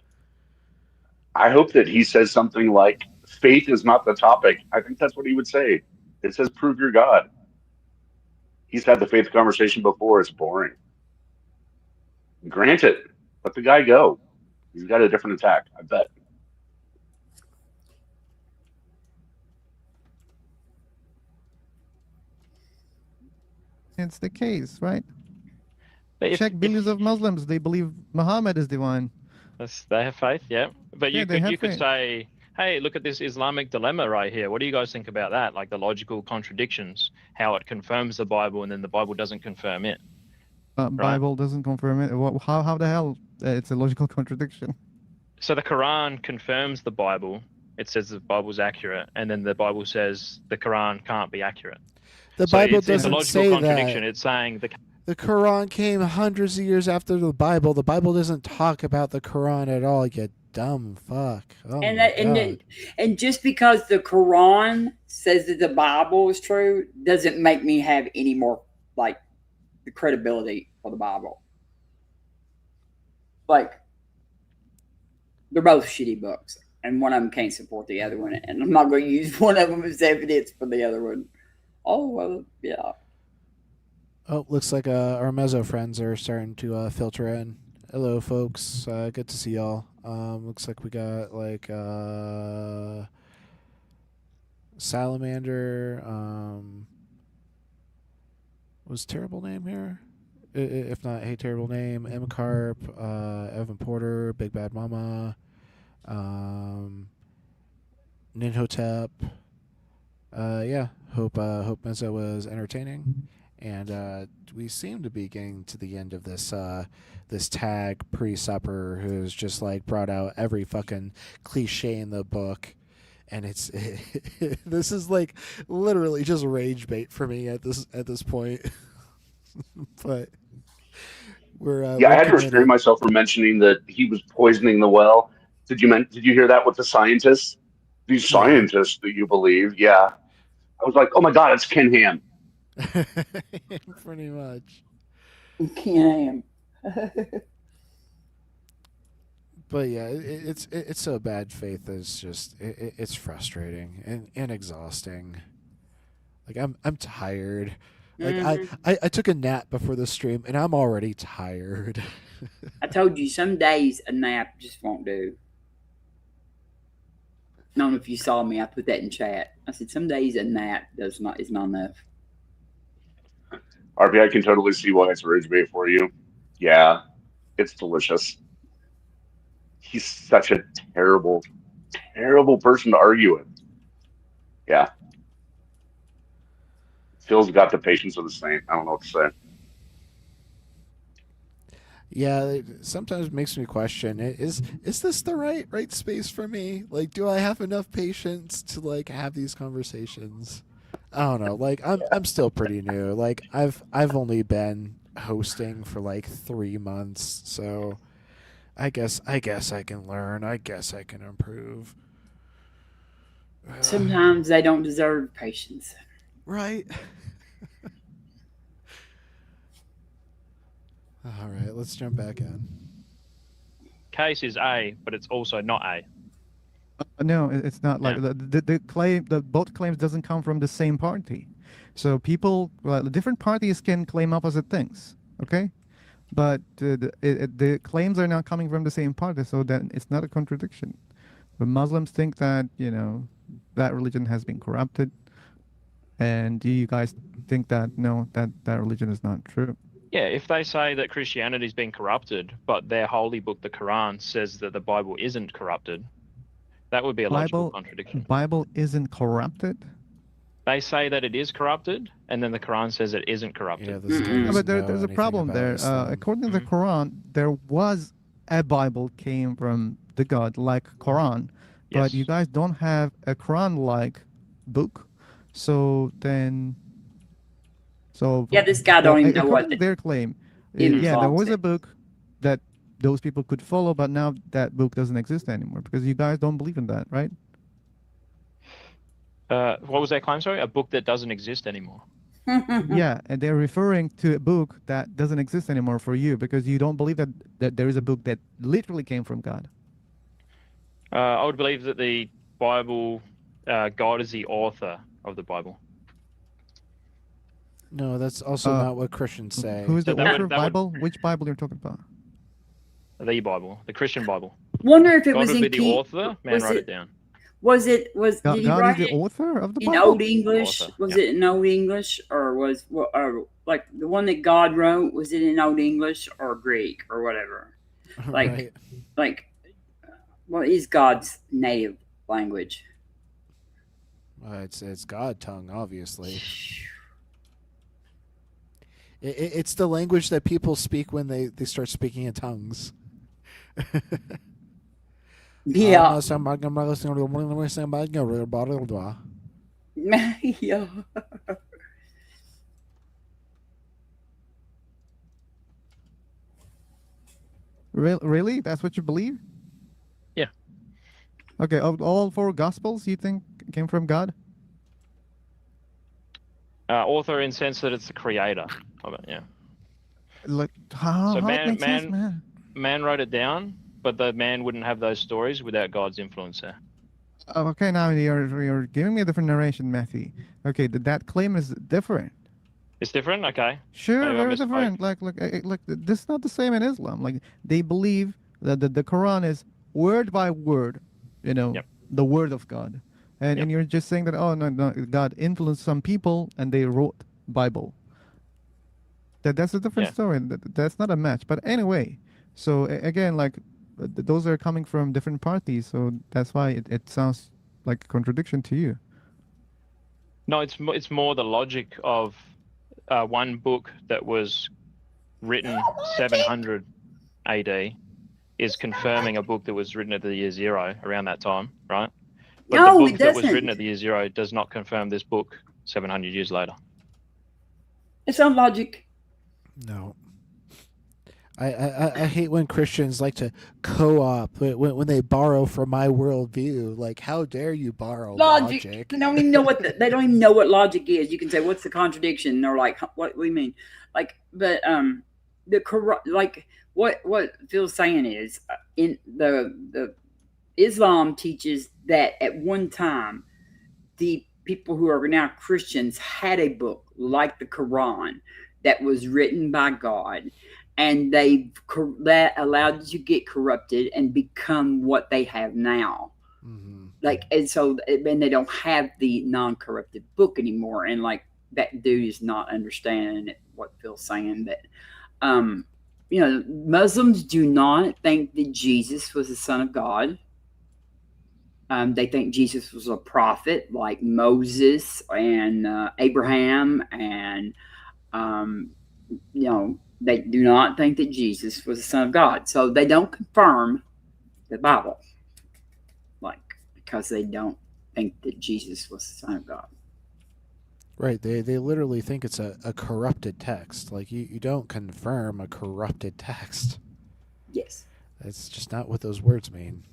I hope that he says something like, faith is not the topic. I think that's what he would say. It says, prove your God. He's had the faith conversation before. It's boring. Granted, let the guy go. He's got a different attack, I bet. it's the case, right? But Check billions of Muslims. They believe Muhammad is divine. they have faith, yeah. But Yeah, they you have could faith. say, hey, look at this Islamic dilemma right here. What do you guys think about that? Like the logical contradictions, how it confirms the Bible and then the Bible doesn't confirm it. Bible doesn't confirm it. How the hell? It's a logical contradiction. So the Quran confirms the Bible. It says the Bible's accurate, and then the Bible says the Quran can't be accurate. The So Bible it's a doesn't logical say contradiction. that. It's saying The Quran came hundreds of years after the Bible. The Bible doesn't talk about the Quran at all, you dumb fuck. Oh And my that God. and just because the Quran says that the Bible is true doesn't make me have any more like the credibility for the Bible. Like they're both shitty books, and one of them can't support the other one, and I'm not going to use one of them as evidence for the other one. Oh well, yeah. Oh, looks like our Mezzo friends are starting to filter in. Hello, folks. Good to see y'all. Looks like we got like Salamander. Was terrible name here? If not, hey, terrible name. M Carp, Evan Porter, Big Bad Mama, Ninhotep, Yeah, hope Mezzo was entertaining, and we seem to be getting to the end of this tag pre-supper who's just like brought out every fucking cliche in the book, and it's this is like literally just rage bait for me at this point, but Yeah, I we're had to restrain committed. myself from mentioning that he was poisoning the well. Did you hear that with the scientists? These Yeah. scientists that you believe, yeah. I was like, oh my god, it's Ken Ham. Pretty much. Can But yeah, it's so bad faith that it's just it's frustrating and exhausting. Like I'm tired. Like Mm-hmm. I took a nap before the stream and I'm already tired. I told you some days a nap just won't do. I don't know if you saw me. I put that in chat. I said some days a nap is not enough. RP, I can totally see why it's rage bait for you. Yeah, it's delicious. He's such a terrible, terrible person to argue with. Yeah, Phil's got the patience of a saint. I don't know what to say. Yeah, it sometimes makes me question is this the right space for me? Like do I have enough patience to like have these conversations? I don't know. Like I'm still pretty new. Like I've only been hosting for like 3 months, so I guess I can learn. I guess I can improve. Sometimes they don't deserve patience. Right. All right, let's jump back in. Case is A, but it's also not A. No, it's not like Yeah. the claim. The both claims doesn't come from the same party, so people, well, different parties can claim opposite things. Okay, but the claims are not coming from the same party, so then it's not a contradiction. The Muslims think that that religion has been corrupted, and you guys think that no, that religion is not true. Yeah, if they say that Christianity's been corrupted, but their holy book, the Quran, says that the Bible isn't corrupted, that would be a logical contradiction. Bible isn't corrupted. They say that it is corrupted, and then the Quran says it isn't Yeah, corrupted. this guy Mm-mm. Yeah, doesn't but know there's a anything problem about there. Islam. According to the Mhm. Quran, there was a Bible came from the God like Quran, but Yes. you guys don't have a Quran like book. So then, Yeah, this guy don't even know according what to the their claim, even yeah, there Islam was said. a book that those people could follow, but now that book doesn't exist anymore because you guys don't believe in that, right? What was their claim? Sorry, a book that doesn't exist anymore. Yeah, and they're referring to a book that doesn't exist anymore for you because you don't believe that there is a book that literally came from God. I would believe that the Bible, God is the author of the Bible. No, that's also not what Christians say. Who is So the that author would- of that would- Bible? Which Bible you're talking about? The Bible, the Christian Bible. Wonder if it God was would in be the King. author. Man, Was write it? it down. Was did he God is write the it author of the in Bible? Old English? Author, Was yeah. it in Old English, or was or like the one that God wrote? Was it in Old English or Greek or whatever? Like, Right. like, what is God's native language? It's God tongue, obviously. It's the language that people speak when they start speaking in tongues. Yeah. Yeah. Really? That's what you believe? Yeah. Okay, of all four Gospels you think came from God? Author in sense that it's the creator of it. Yeah. Like how So it man, makes sense, man, man? man wrote it down, but the man wouldn't have those stories without God's influence there. Okay, now you're giving me a different narration, Matthew. Okay, that claim is different. It's different. Okay. Sure, Maybe I very misspoke. different. Like this is not the same in Islam. Like they believe that the Quran is word by word, Yep. the word of God, and Yep. you're just saying that no, God influenced some people and they wrote Bible. That's a different Yeah. story. That's not a match. But anyway, so again, like those are coming from different parties, so that's why it sounds like a contradiction to you. No, it's more the logic of one book that was written 700 AD is confirming a book that was written at the year 0 around that time, right? But the No, it book that was written doesn't. at the year 0 does not confirm this book 700 years later. It's not logic. No. I hate when Christians like to co-op when they borrow from my worldview. Like, how dare you borrow Logic. logic? They don't even know what they don't even know what logic is. You can say, "What's the contradiction?" And they're like, "What do you mean?" Like, but like what Phil's saying is in the Islam teaches that at one time the people who are now Christians had a book like the Quran that was written by God, and that allowed you to get corrupted and become what they have now. Mm-hmm. Like, and so and they don't have the non-corrupted book anymore, and like that dude is not understanding what Phil's saying, that Muslims do not think that Jesus was the son of God. They think Jesus was a prophet like Moses and Abraham, and they do not think that Jesus was the son of God. So they don't confirm the Bible, like, because they don't think that Jesus was the son of God. Right. They literally think it's a corrupted text. Like, you don't confirm a corrupted text. Yes. That's just not what those words mean.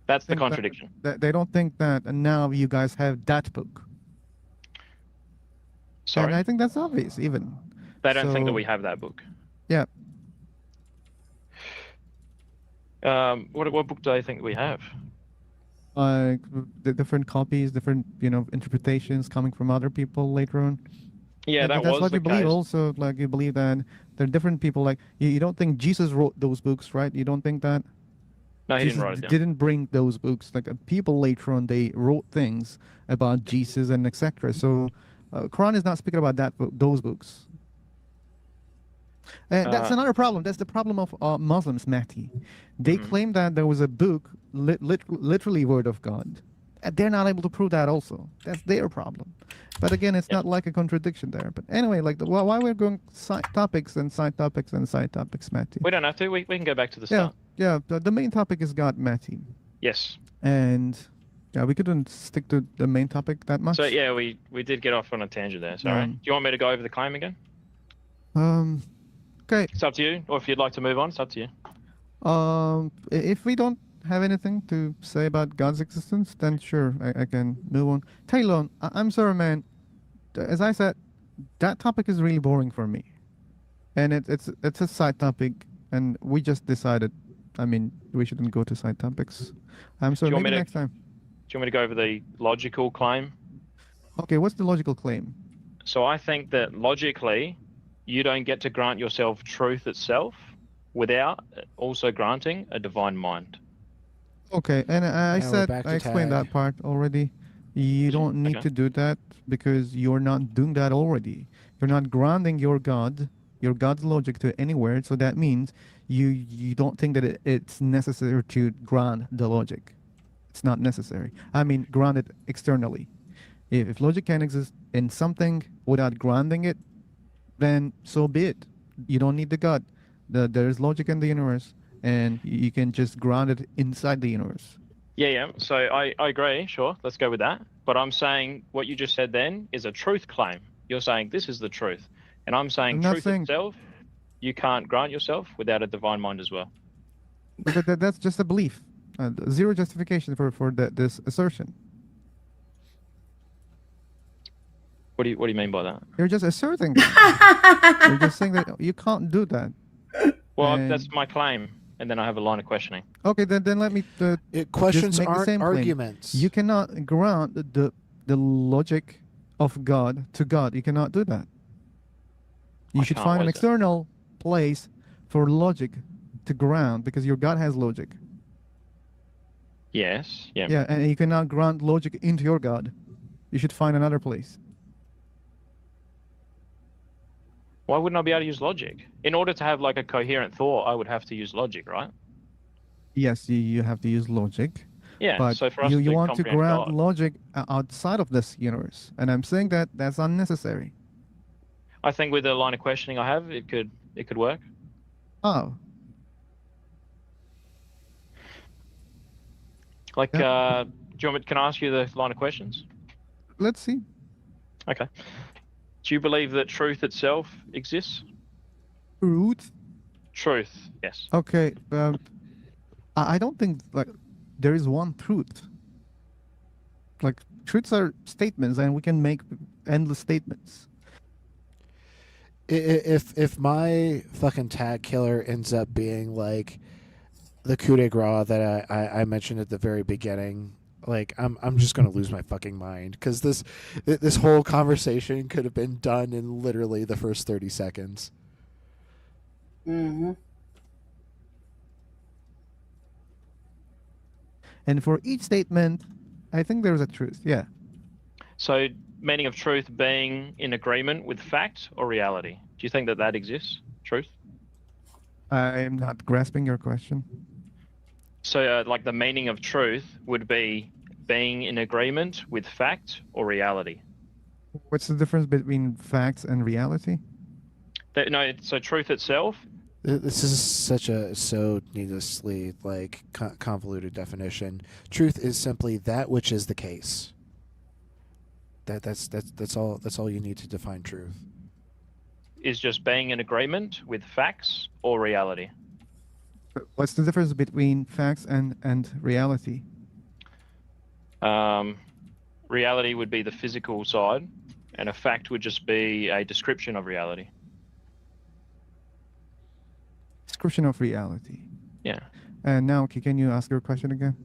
That's the Think that- contradiction. that they don't think that now you guys have that book. Sorry, And I think that's obvious, even. they don't think that So- we have that book. Yeah. What book do they think we have? Like the different copies, different interpretations coming from other people later on. Yeah, And that that's was what the you believe. case. Also, like, you believe that there are different people. Like, you don't think Jesus wrote those books, right? You don't think that No, he Jesus didn't write it down. didn't bring those books. Like, people later on, they wrote things about Jesus and etc. So, Quran is not speaking about those books. And that's another problem. That's the problem of Muslims, Matty. They claim that there was a book, literally word of God. And they're not able to prove that also. That's their problem. But again, it's not like a contradiction there. But anyway, like, why we're going side topics and side topics and side topics, Matty? We don't have to. We can go back to the Yeah, start. yeah. The main topic is God, Matty. Yes. And yeah, we couldn't stick to the main topic that much. So yeah, we did get off on a tangent there. Sorry. Do you want me to go over the claim again? Okay. It's up to you. Or if you'd like to move on, it's up to you. If we don't have anything to say about God's existence, then sure, I can move on. Taylor, I'm sorry, man. As I said, that topic is really boring for me, and it's a side topic, and we just decided. I mean, we shouldn't go to side topics. I'm sorry. Maybe next time. Do you want me to go over the logical claim? Okay, what's the logical claim? So I think that logically, you don't get to grant yourself truth itself without also granting a divine mind. Okay, and I explained tag. that part already. You don't need to do that because you're not doing that already. You're not grounding your God's logic to anywhere. So that means you don't think that it's necessary to ground the logic. It's not necessary. I mean, ground it externally. If logic can exist in something without grounding it, then so be it. You don't need the God. There is logic in the universe, and you can just ground it inside the universe. Yeah. So I agree. Sure, let's go with that. But I'm saying what you just said then is a truth claim. You're saying this is the truth, and I'm saying truth itself, you can't grant yourself without a divine mind as well. But that's just a belief. Zero justification for this assertion. What do you mean by that? You're just asserting that. You're just saying that you can't do that. Well, that's my claim, and then I have a line of questioning. Okay, then let me. Questions just make the aren't same claim. arguments. You cannot ground the logic of God to God. You cannot do that. You should find an external place for logic to ground, because your God has logic. Yes. Yeah. Yeah, and you cannot ground logic into your God. You should find another place. Why wouldn't I be able to use logic? In order to have like a coherent thought, I would have to use logic, right? Yes, you have to use logic, Yeah. but So for us you to want to comprehend grant God, logic outside of this universe, and I'm saying that that's unnecessary. I think with the line of questioning I have, it could work. Oh, Like, yeah. do you want me? Can I ask you the line of questions? Let's see. Okay. Do you believe that truth itself exists? Truth. Truth, yes. Okay. I don't think like there is one truth. Like truths are statements, and we can make endless statements. If my fucking tag killer ends up being like the coup de grace that I mentioned at the very beginning, like I'm just gonna lose my fucking mind because this whole conversation could have been done in literally the first 30 seconds. Mm-hmm. And for each statement, I think there's a truth. Yeah. So, meaning of truth being in agreement with fact or reality? Do you think that that exists? Truth? I'm not grasping your question. So, like the meaning of truth would be being in agreement with fact or reality. What's the difference between facts and reality? No, so truth itself. This is such a so needlessly like convoluted definition. Truth is simply that which is the case. That's all you need to define truth. Is just being in agreement with facts or reality. What's the difference between facts and reality? Reality would be the physical side, and a fact would just be a description of reality. Description of reality. Yeah. And now, can you ask your question again?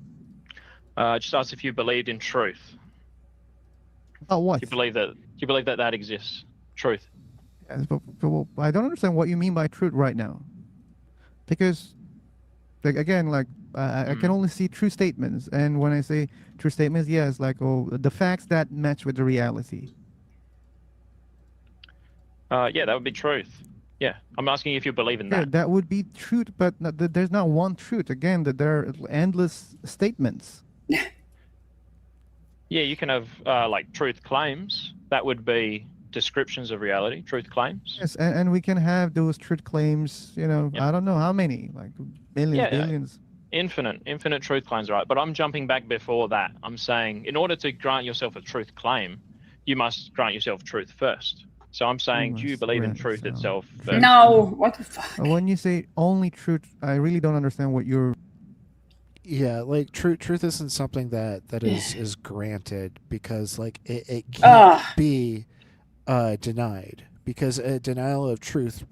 Just ask if you believed in truth. Oh, what? Do you believe that that exists? Truth. Yes, but I don't understand what you mean by truth right now, because, like again, like I can only see true statements, and when I say true statements, yes, like the facts that match with the reality. Yeah, that would be truth. Yeah, I'm asking if you believe in Yeah, that. that would be truth, but there's not one truth. Again, that there are endless statements. Yeah, you can have like truth claims. That would be descriptions of reality, truth claims. Yes, and we can have those truth claims. You know, Yep. I don't know how many, like millions, Yeah, billions. Infinite truth claims, right? But I'm jumping back before that. I'm saying in order to grant yourself a truth claim, you must grant yourself truth first. So I'm saying, do you must believe in grant truth yourself itself first? No, what the fuck? When you say only truth, I really don't understand what you're. Yeah, like truth isn't something that is granted because like it can't Ah. be denied because a denial of truth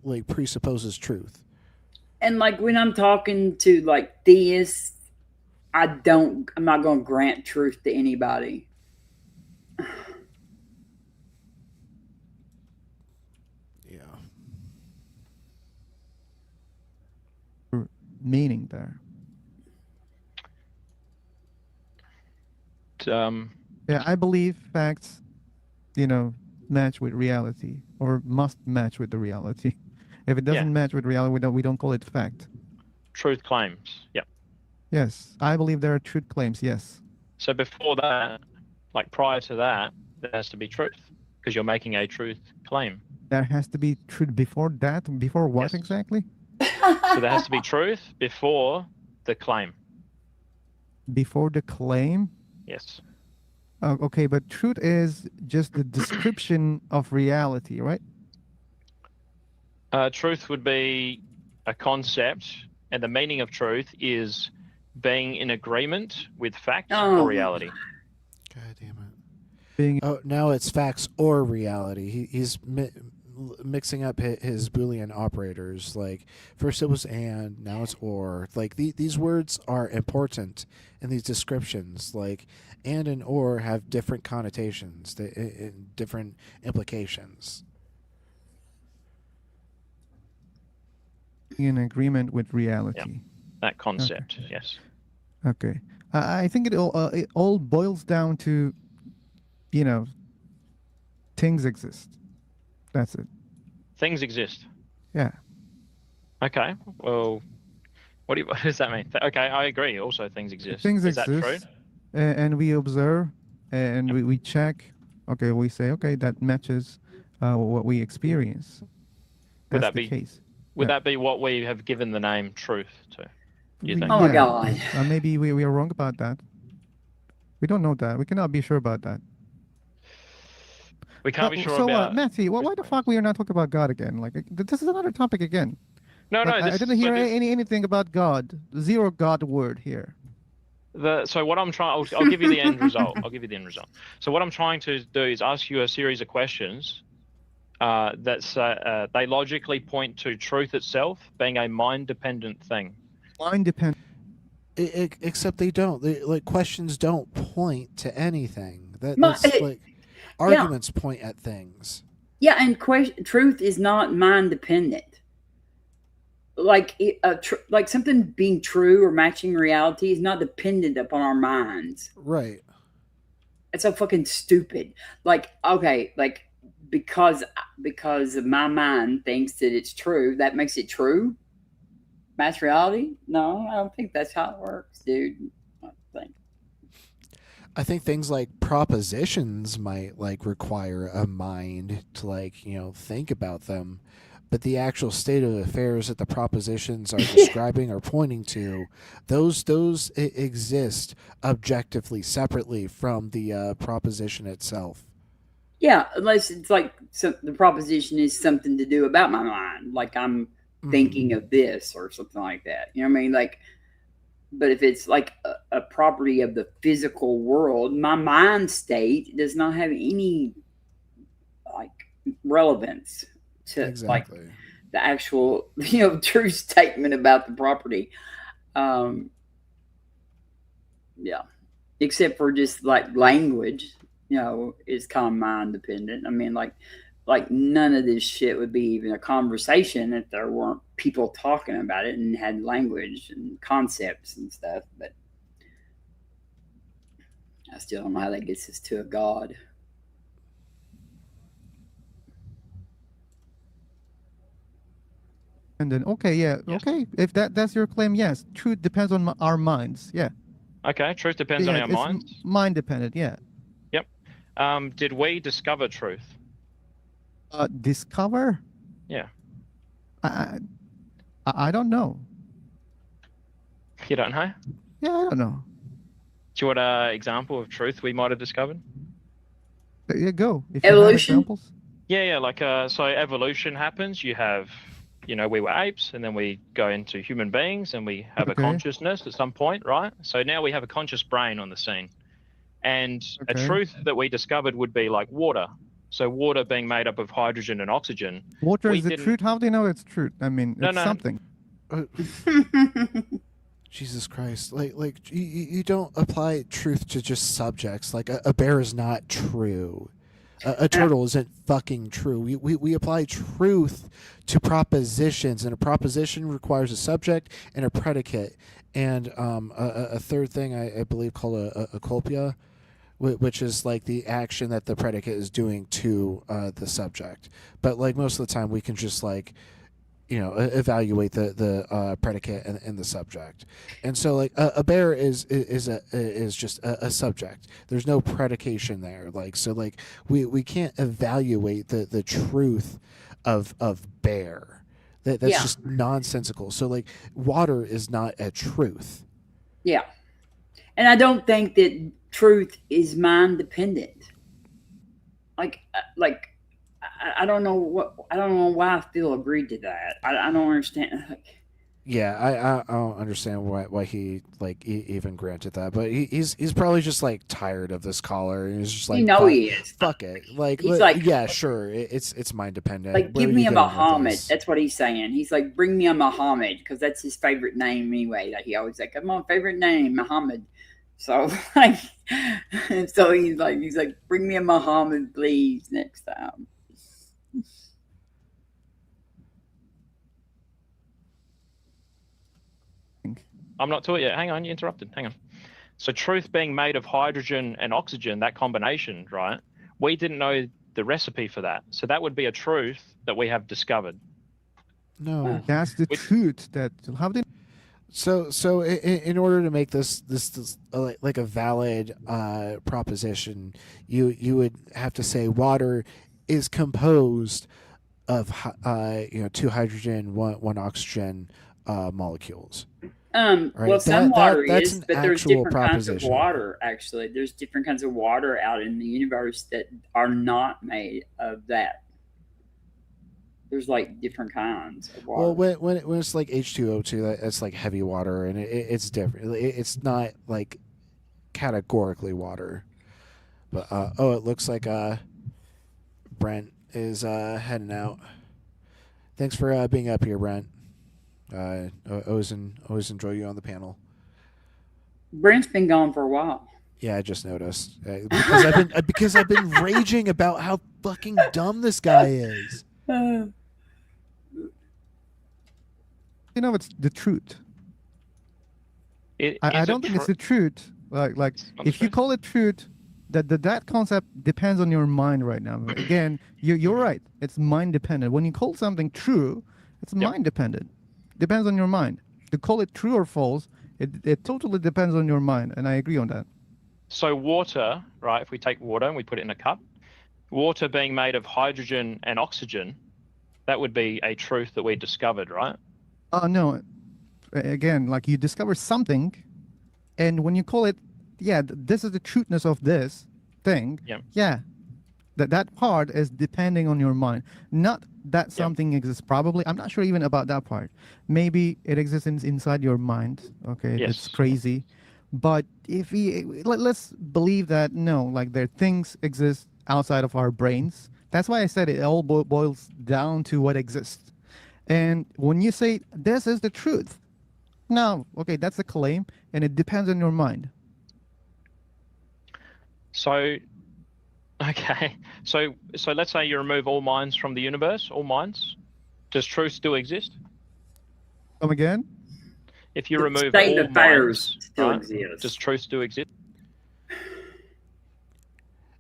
like presupposes truth. And like when I'm talking to like theists, I'm not going to grant truth to anybody. Yeah. Meaning there. Yeah, I believe facts, match with reality or must match with the reality. If it doesn't match with reality, we don't call it fact. Truth claims. Yeah. Yes, I believe there are truth claims. Yes. So before that, like prior to that, there has to be truth because you're making a truth claim. There has to be truth before that. Before what Yes. exactly? So there has to be truth before the claim. Before the claim? Yes. Okay, but truth is just the description of reality, right? Truth would be a concept, and the meaning of truth is being in agreement with fact or reality. God damn it. Now it's facts or reality. He's mixing up his Boolean operators. Like first it was and, now it's or. Like these words are important in these descriptions. Like and or have different connotations, different implications. In agreement with reality. Yeah, that concept. Okay. Yes. Okay. I think it all boils down to, things exist. That's it. Things exist. Yeah. Okay. Well, what does that mean? Okay, I agree. Also, things exist. Things Is that true? exist, and we observe, and we check. Okay, we say, okay, that matches what we experience. Would That's that the be case. Would Yeah. that be what we have given the name truth to? Do you think? Oh my God. Maybe we are wrong about that. We don't know that. We cannot be sure about that. We can't be sure So, about. Matthew, why the fuck we are not talking about God again? Like, this is another topic again. No, Like, no. I didn't hear anything about God. Zero God word here. So what I'm trying, I'll give you the end result. I'll give you the end result. So what I'm trying to do is ask you a series of questions that they logically point to truth itself being a mind-dependent thing. Mind-dependent. Except they don't. Like questions don't point to anything. That's like arguments point at things. Yeah, and truth is not mind dependent. Like like something being true or matching reality is not dependent upon our minds. Right. It's so fucking stupid. Like, okay, like because my mind thinks that it's true, that makes it true. Match reality? No, I don't think that's how it works, dude. I think things like propositions might like require a mind to like, think about them. But the actual state of affairs that the propositions are describing or pointing to, those exist objectively, separately from the proposition itself. Yeah, unless it's like the proposition is something to do about my mind, like I'm thinking of this or something like that. You know what I mean? Like, but if it's like a property of the physical world, my mind state does not have any like relevance to like the actual true statement about the property. Yeah, except for just like language, is kind of mind dependent. I mean, like none of this shit would be even a conversation if there weren't people talking about it and had language and concepts and stuff. But I still don't know how that gets us to a God. And then, okay, yeah, okay. If that's your claim, yes, truth depends on our minds. Yeah. Okay, truth depends on our minds. Mind dependent, yeah. Yep. Did we discover truth? Discover? Yeah. I don't know. You don't know? Yeah, I don't know. Do you want an example of truth we might have discovered? There you go. If evolution? You have examples. Yeah, like so evolution happens. You have, we were apes, and then we go into human beings, and we have a consciousness at some point, right? So now we have a conscious brain on the scene. And a truth that we discovered would be like water. So water being made up of hydrogen and oxygen. Water is the truth? How do you know it's truth? I mean, it's something. Jesus Christ. Like you don't apply truth to just subjects. Like a bear is not true. A turtle isn't fucking true. We apply truth to propositions, and a proposition requires a subject and a predicate. And a third thing I believe called a culpia, which is like the action that the predicate is doing to the subject. But like most of the time we can just like, evaluate the predicate and the subject. And so like a bear is just a subject. There's no predication there. Like, so like we can't evaluate the truth of bear. That's just nonsensical. So like water is not a truth. Yeah. And I don't think that truth is mind dependent. Like I don't know why I feel agreed to that. I don't understand. Yeah, I don't understand why he like even granted that, but he's probably just like tired of this caller, and he's just like, he is. Fuck it, like he's like, yeah, sure, it's mind dependent. Like, give me a Muhammad. That's what he's saying. He's like, bring me a Muhammad, because that's his favorite name anyway. Like he always like, come on, favorite name, Muhammad. So like, so he's like, bring me a Muhammad, please, next time. I'm not to it yet. Hang on, you interrupted. Hang on. So truth being made of hydrogen and oxygen, that combination, right? We didn't know the recipe for that. So that would be a truth that we have discovered. No. That's the truth. That how do So in order to make this like a valid proposition, you would have to say water is composed of 2 hydrogen, one oxygen molecules. Well, Right, some water that's is, an but there's actual different kinds of proposition. water. Actually, there's different kinds of water out in the universe that are not made of that. There's like different kinds of water. Well, when it's like H2O2, that's like heavy water, and it's different. It's not like categorically water. But it looks like Brent is heading out. Thanks for being up here, Brent. Always enjoy you on the panel. Brent's been gone for a while. Yeah, I just noticed because I've been raging about how fucking dumb this guy is. it's the truth? I don't think it's the truth. Like if you call it truth, that concept depends on your mind right now. Again, you're right. It's mind dependent. When you call something true, it's mind dependent. Depends on your mind. To call it true or false, it totally depends on your mind, and I agree on that. So water, right? If we take water and we put it in a cup, water being made of hydrogen and oxygen, that would be a truth that we discovered, right? No. Again, like you discover something, and when you call it, this is the truthness of this thing. Yeah. That part is depending on your mind. Not that something exists. Probably, I'm not sure even about that part. Maybe it exists inside your mind. Okay, Yes. it's crazy. But if let's believe that no, like there things exist outside of our brains. That's why I said it all boils down to what exists. And when you say this is the truth, no, okay, that's a claim, and it depends on your mind. So, okay. So let's say you remove all minds from the universe, all minds. Does truth still exist? Come again? If you The remove state all of affairs minds, still right, exists. does truth still exist?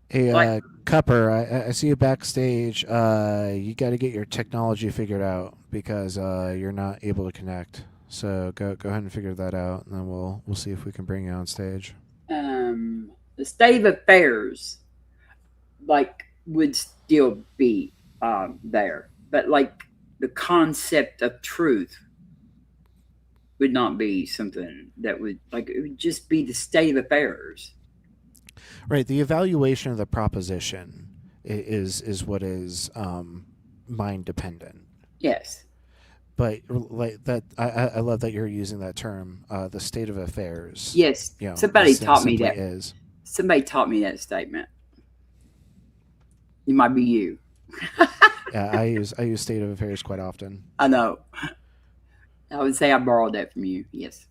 Hey, Like- Cupper, I see you backstage. You got to get your technology figured out because you're not able to connect. So go ahead and figure that out, and then we'll see if we can bring you on stage. The state of affairs, like, would still be there, but like the concept of truth would not be something that would it would just be the state of affairs. Right. The evaluation of the proposition is what is mind dependent. Yes. But like that, I love that you're using that term, the state of affairs. Yes. You know, Somebody this taught me simply that. is. Somebody taught me that statement. It might be you. Yeah, I use state of affairs quite often. I know. I would say I borrowed that from you. Yes.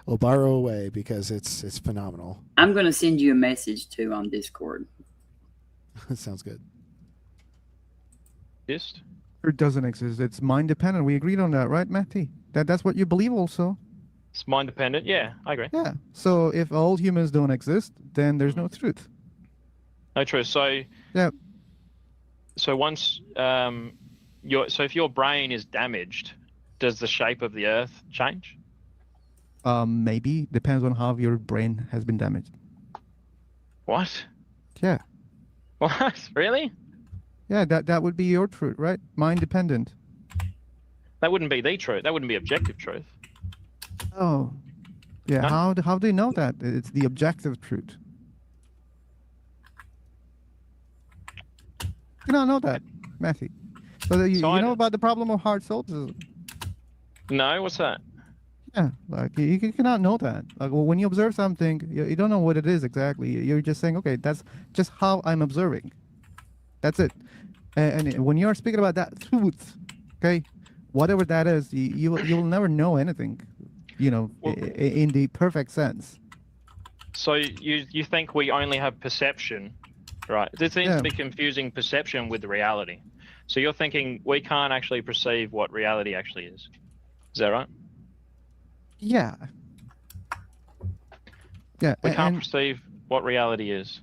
Well, borrow away because it's phenomenal. I'm going to send you a message too on Discord. That sounds good. Exist? It doesn't exist. It's mind dependent. We agreed on that, right, Matty? That's what you believe also. It's mind dependent. Yeah, I agree. Yeah. So if all humans don't exist, then there's no truth. No truth. So Yeah. So once if your brain is damaged, does the shape of the Earth change? Maybe depends on how your brain has been damaged. What? Yeah. What? Really? Yeah. That would be your truth, right? Mind dependent. That wouldn't be the truth. That wouldn't be objective truth. Oh. Yeah. No? How do you know that? It's the objective truth. You don't know that, Matthew. So you know about the problem of hard solipsism? No, what's that? Yeah, like you cannot know that. Like when you observe something, you don't know what it is exactly. You're just saying, okay, that's just how I'm observing. That's it. And when you're speaking about that truth, okay, whatever that is, you will never know anything, in the perfect sense. So you think we only have perception, right? This seems to be confusing perception with reality. So you're thinking we can't actually perceive what reality actually is. Is that right? Yeah. Yeah. We can't perceive what reality is.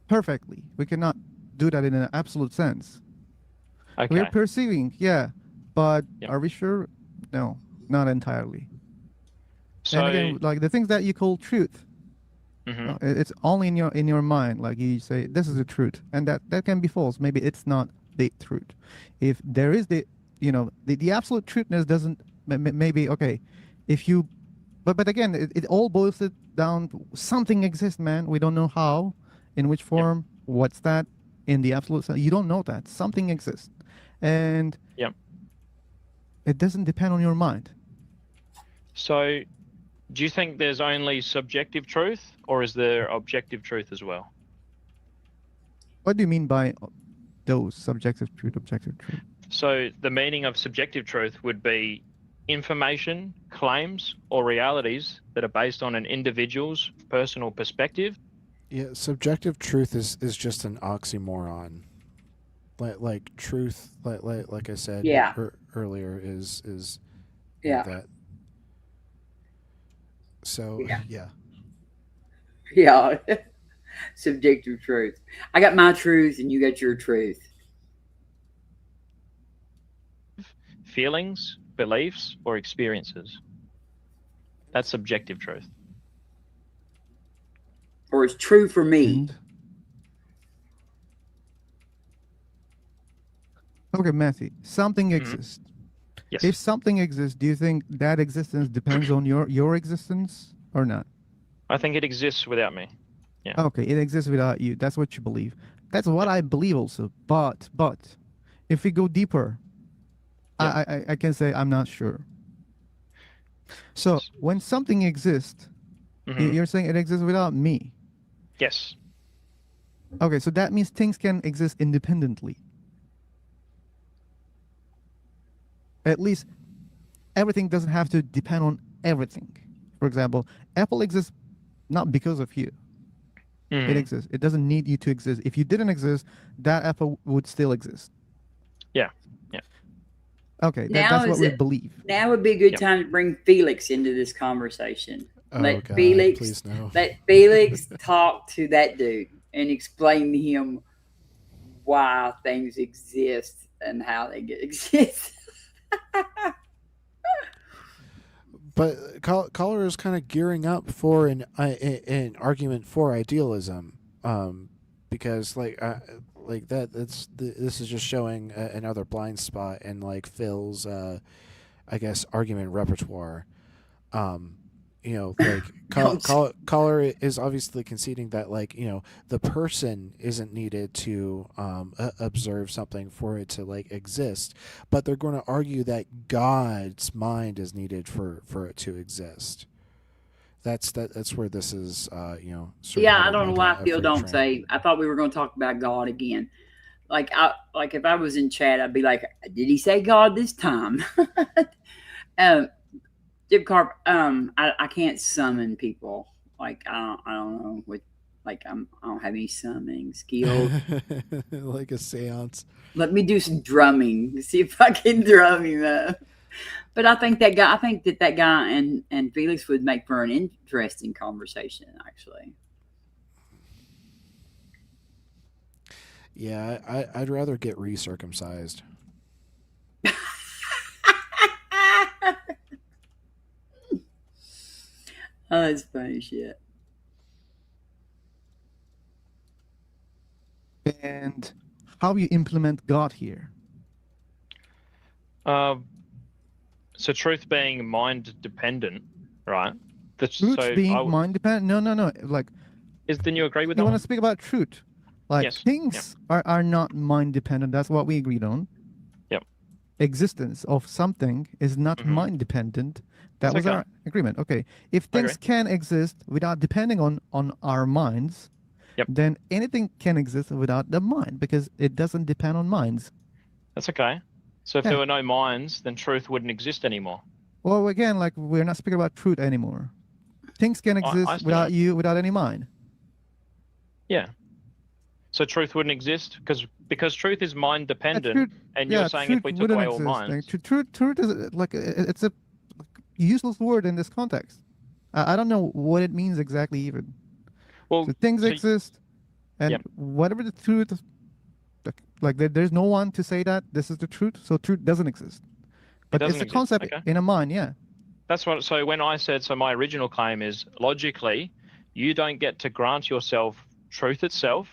perfectly. We cannot do that in an absolute sense. We're Okay. perceiving, yeah, but Yep. are we sure? No, not entirely. So. And again, like the things that you call truth, Mhm. it's only in your mind. Like you say, this is the truth, and that can be false. Maybe it's not the truth. If there is the absolute truthness doesn't maybe okay. If you, but again, it all boils it down. To something exists, man. We don't know how, in which form, what's that, in the absolute sense. You don't know that something exists, and Yep. it doesn't depend on your mind. So, do you think there's only subjective truth, or is there objective truth as well? What do you mean by those subjective truth, objective truth? So, the meaning of subjective truth would be information, claims, or realities that are based on an individual's personal perspective. Yeah, subjective truth is just an oxymoron. Like truth, like I said Yeah. earlier, is Yeah. that. So Yeah. yeah. Yeah. Subjective truth. I got my truth and you got your truth. Feelings, beliefs, or experiences. That's subjective truth. Or it's true for me. And okay, Matthew, something exists. Yes. If something exists, do you think that existence depends on your existence or not? I think it exists without me. Yeah. Okay, it exists without you. That's what you believe. That's what I believe also. But if we go deeper, Yeah. I can say I'm not sure. So when something exists, Mhm. you're saying it exists without me. Yes. Okay, so that means things can exist independently. At least everything doesn't have to depend on everything. For example, Apple exists not because of you. Mhm. It exists. It doesn't need you to exist. If you didn't exist, that Apple would still exist. Yeah. Yeah. Okay, Now that's what is we it- believe. Now would be a good Yep. time to bring Felix into this conversation. Oh Let God, Felix please no. let Felix talk to that dude and explain to him why things exist and how they exist. But Caller is kind of gearing up for an argument for idealism, because like this is just showing another blind spot in like Phil's I guess argument repertoire. Like Caller is obviously conceding that like the person isn't needed to observe something for it to like exist, but they're going to argue that God's mind is needed for it to exist. That's where this is sort Yeah, of I don't know heading why like a Phil freight don't train. say. I thought we were going to talk about God again. Like if I was in chat, I'd be like, "Did he say God this time?" Jim Carp, I can't summon people. Like I don't know what. Like I don't have any summoning skills. Like a seance. Let me do some drumming. See if I can drum him up. But I think that guy and Felix would make for an interesting conversation. Actually, Yeah, I'd rather get recircumcised. oh, that's funny shit. And how you implement God here? So truth being mind dependent, right? Truth being mind dependent? No. Like, Then you agree with you that want one? to speak about truth? Like Yes. things are not mind dependent. That's what we agreed on. Yep. Existence of something is not mind dependent. That That's was okay. our agreement. Okay. If things can exist without depending on our minds, Yep. then anything can exist without the mind because it doesn't depend on minds. That's okay. So if Yeah. there were no minds, then truth wouldn't exist anymore. Well, again, like we're not speaking about truth anymore. Things can exist I see without that. you, without any mind. Yeah. So truth wouldn't exist because truth is mind dependent, truth- and yeah, you're saying truth if we took wouldn't away all exist. minds, Like, truth is like it's a useless word in this context. I don't know what it means exactly even. well, So things so- exist. and Yep. whatever the truth, like there's no one to say that this is the truth, so truth doesn't exist. But it's doesn't a exist. concept Okay. in a mind, yeah. That's what. So when I said, so my original claim is logically, you don't get to grant yourself truth itself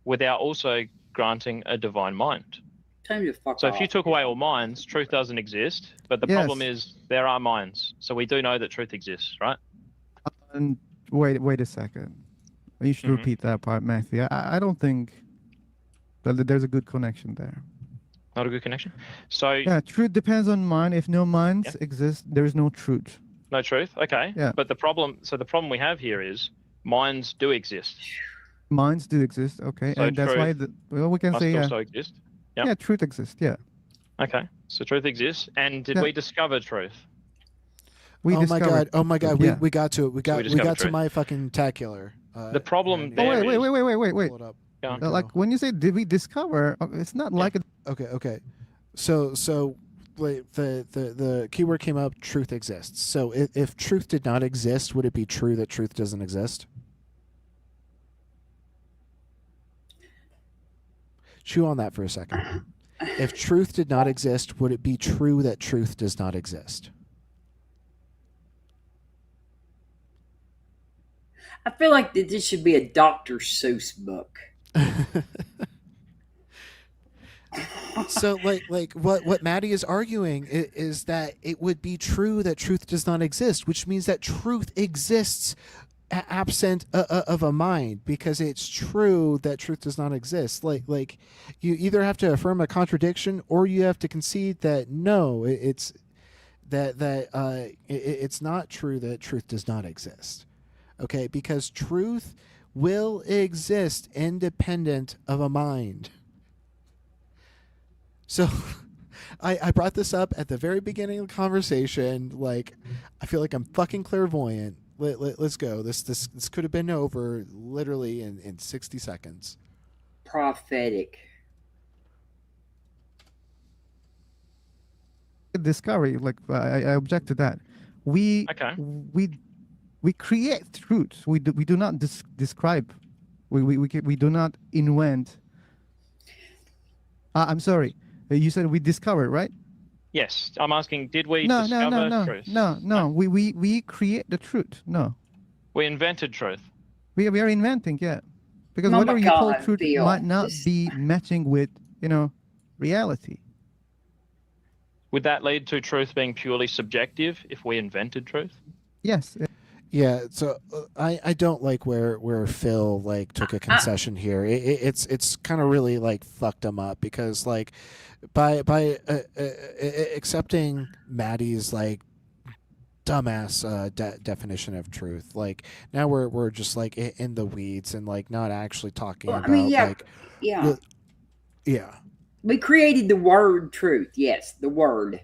without also granting a divine mind. Time to fuck So off. if you took away all minds, truth doesn't exist. But the problem Yes. is there are minds, so we do know that truth exists, right? And wait a second. You should Mhm. repeat that part, Matthew. I don't think that there's a good connection there. Not a good connection. So Yeah, truth depends on mind. If no minds exist, there is no truth. no truth. Okay. Yeah. But the problem we have here is minds do exist. Minds do exist, okay, So and that's why we can must say also exist. Yep. yeah, truth exists. Yeah, Okay. So truth exists. And did Yeah. we discover truth? we Oh my discovered. god! Oh my god! Yeah. We got to it. We got discovered to truth. my fucking tacular. The problem and- there wait. Pull it up. Go on. Like when you say did we discover, it's not like a Okay. So wait, the keyword came up. Truth exists. So if truth did not exist, would it be true that truth doesn't exist? Chew on that for a second. If truth did not exist, would it be true that truth does not exist? I feel like that this should be a Dr. Seuss book. So like what Maddie is arguing is that it would be true that truth does not exist, which means that truth exists absent of a mind, because it's true that truth does not exist. Like you either have to affirm a contradiction or you have to concede that no, it's it's not true that truth does not exist. Okay, because truth will exist independent of a mind. So I brought this up at the very beginning of the conversation. Like, I feel like I'm fucking clairvoyant. Let's go. This could have been over literally in 60 seconds. Prophetic. discovery. Like I object to that. We create truth. We do not describe. We do not invent. I'm sorry. You said we discovered, right? Yes. I'm asking, did we No. discover truth? No. We create the truth. No. We invented truth. We are inventing, yeah. Because Oh my whatever you call God, truth Bill, might not this- be matching with, reality. Would that lead to truth being purely subjective if we invented truth? Yes. Yeah, so I don't like where Phil like took a concession here. It's kind of really like fucked him up, because like by accepting Maddie's like dumbass definition of truth, like now we're just like in the weeds and like not actually talking Well, about I mean, yeah, like yeah. yeah. We created the word truth, yes, the word.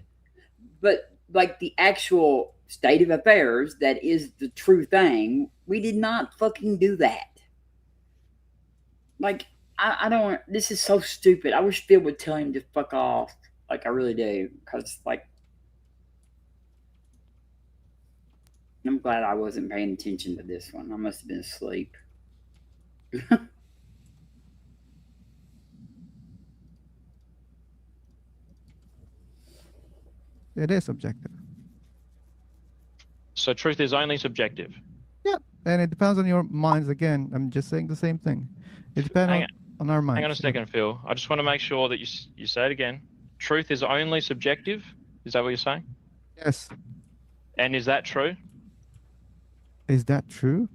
But like the actual state of affairs that is the true thing, we did not fucking do that. Like, I don't, this is so stupid. I wish Phil would tell him to fuck off. Like, I really do. Because, like, I'm glad I wasn't paying attention to this one. I must have been asleep. It is subjective. So truth is only subjective. Yeah. And it depends on your minds. Again, I'm just saying the same thing. It depends Hang on our minds. Hang on a second, Phil. I just want to make sure that you say it again. Truth is only subjective. Is that what you're saying? Yes. And is that true? Is that true?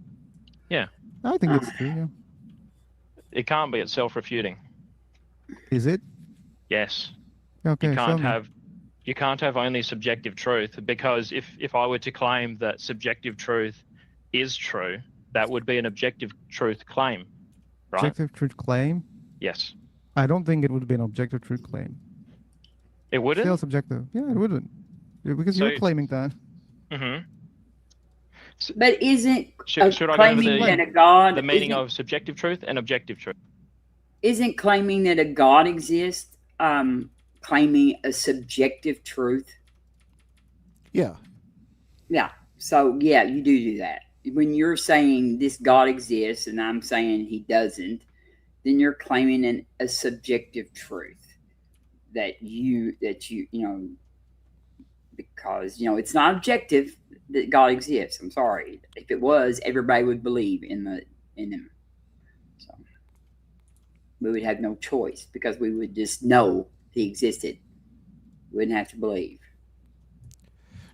Yeah. I think it's true, yeah. It can't be. It's self-refuting. Is it? Yes. Okay, You show can't me. have only subjective truth, because if I were to claim that subjective truth is true, that would be an objective truth claim, right? Objective truth claim? Yes. I don't think it would be an objective truth claim. It wouldn't? Still subjective. Yeah, it wouldn't. Because So- you're claiming that. Mm-hmm. But isn't Should I go over claiming that a God the meaning isn't- of subjective truth and objective truth? Isn't claiming that a God exists claiming a subjective truth? Yeah. Yeah. So, yeah, you do that. When you're saying this God exists and I'm saying he doesn't, then you're claiming a subjective truth that you know, because it's not objective that God exists. I'm sorry. If it was, everybody would believe in him. So we would have no choice because we would just know he existed. We wouldn't have to believe.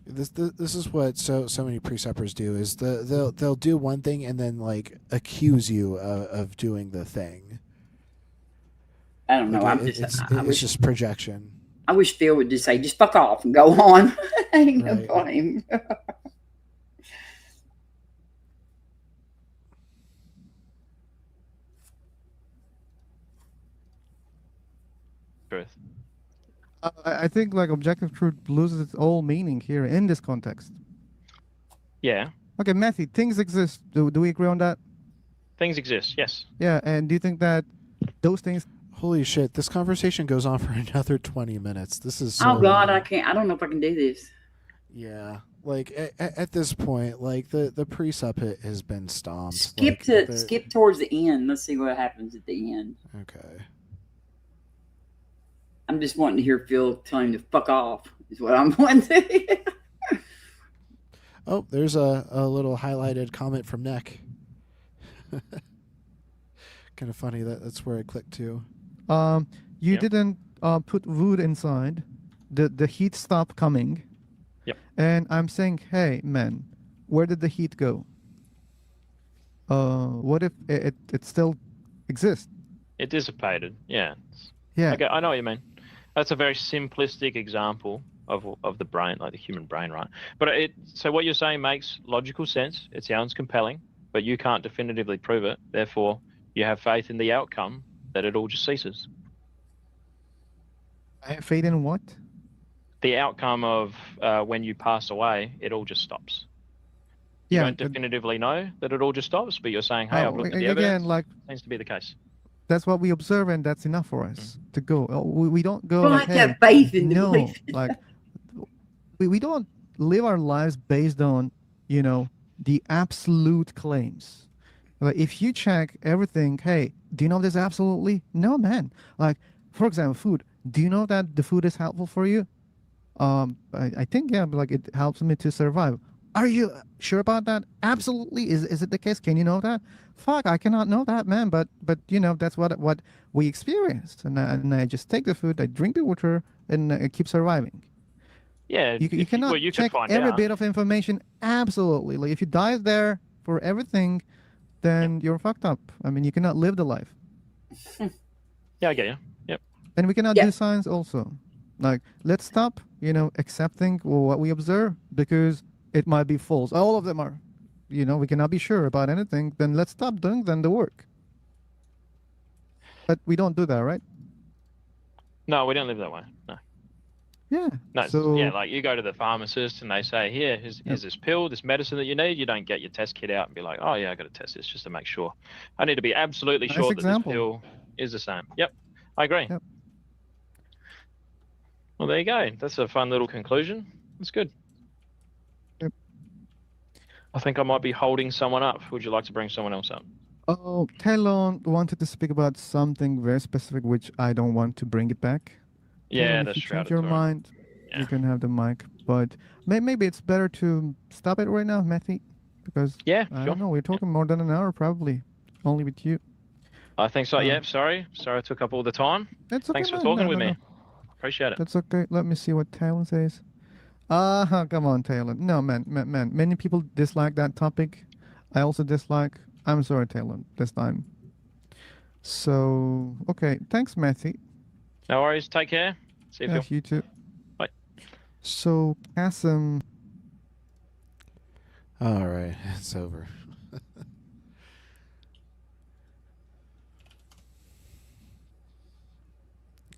This is what so many preceptors do is they'll do one thing and then like accuse you of doing the thing. I don't Like know. I it's wish just projection. I wish Phil would just say, "Just fuck off and go on." Hang Right. up on him. Truth. I think like objective truth loses its whole meaning here in this context. Yeah, Okay, Matthew, things exist. Do we agree on that? things exist. Yes. Yeah, and do you think that those things? Holy shit! This conversation goes on for another 20 minutes. This is so Oh God, long. I can't. I don't know if I can do this. Yeah, like at this point, like the precept has been stomped. Skip Like, skip towards the end. Let's see what happens at the end. Okay. I'm just wanting to hear Phil tell him to fuck off. Is what I'm wanting to. Oh, there's a little highlighted comment from Neck. Kind of funny that's where I clicked to. You Yep. didn't put wood inside. The heat stopped coming. Yep. And I'm saying, hey man, where did the heat go? What if it still exists? It dissipated. Yeah. Yeah. Okay, I know what you mean. That's a very simplistic example of the brain, like the human brain, right? But so what you're saying makes logical sense. It sounds compelling, but you can't definitively prove it. Therefore, you have faith in the outcome that it all just ceases. I have faith in what? The outcome of when you pass away, it all just stops. You Yeah. don't definitively know that it all just stops, but you're saying, hey, I've looked at the again, evidence. like Seems to be the case. that's what we observe, and that's enough for us to go. We don't go Well, I like, have to hey, have faith in the no, belief. like we don't live our lives based on the absolute claims. Like if you check everything, hey, do you know this absolutely? No, man. Like for example, food. Do you know that the food is helpful for you? I think yeah, but like it helps me to survive. Are you sure about that? Absolutely. Is it the case? Can you know that? Fuck, I cannot know that, man. But that's what we experienced, and I just take the food, I drink the water, and I keep surviving. Yeah, You cannot you check could find every out. bit of information. Absolutely. Like if you die there for everything, then you're fucked up. I mean, you cannot live the life. Yeah, I get you. Yep. And we cannot Yeah. do science also. Like, let's stop, accepting what we observe because it might be false. All of them are. We cannot be sure about anything. Then let's stop doing the work. But we don't do that, right? No, we don't live that way. No. Yeah. No, So yeah, like you go to the pharmacist and they say, here, here's this pill, this medicine that you need. You don't get your test kit out and be like, oh, yeah, I got to test this just to make sure. I need to be absolutely Nice sure that example. this pill is the same. Yep, I agree. Yep. Well, there you go. That's a fun little conclusion. That's good. Yep. I think I might be holding someone up. Would you like to bring someone else up? Oh, Talon wanted to speak about something very specific, which I don't want to bring it back. Yeah, Talon, that's if you change shrouded. your Sorry. mind, Yeah. you can have the mic. But maybe it's better to stop it right now, Matthew, because Yeah, I sure. don't know. We're talking more than an hour, probably, only with you. I think so. Yeah, sorry. Sorry I took up all the time. That's okay. Thanks for man. talking No, with no, me. no. Appreciate it. That's okay. Let me see what Talon says. Come on, Talon. No, man. Many people dislike that topic. I also dislike. I'm sorry, Talon, this time. So, okay. Thanks, Matthew. No worries. Take care. See you, Phil. Yes, you too. Bye. So, Kasim. All right, it's over.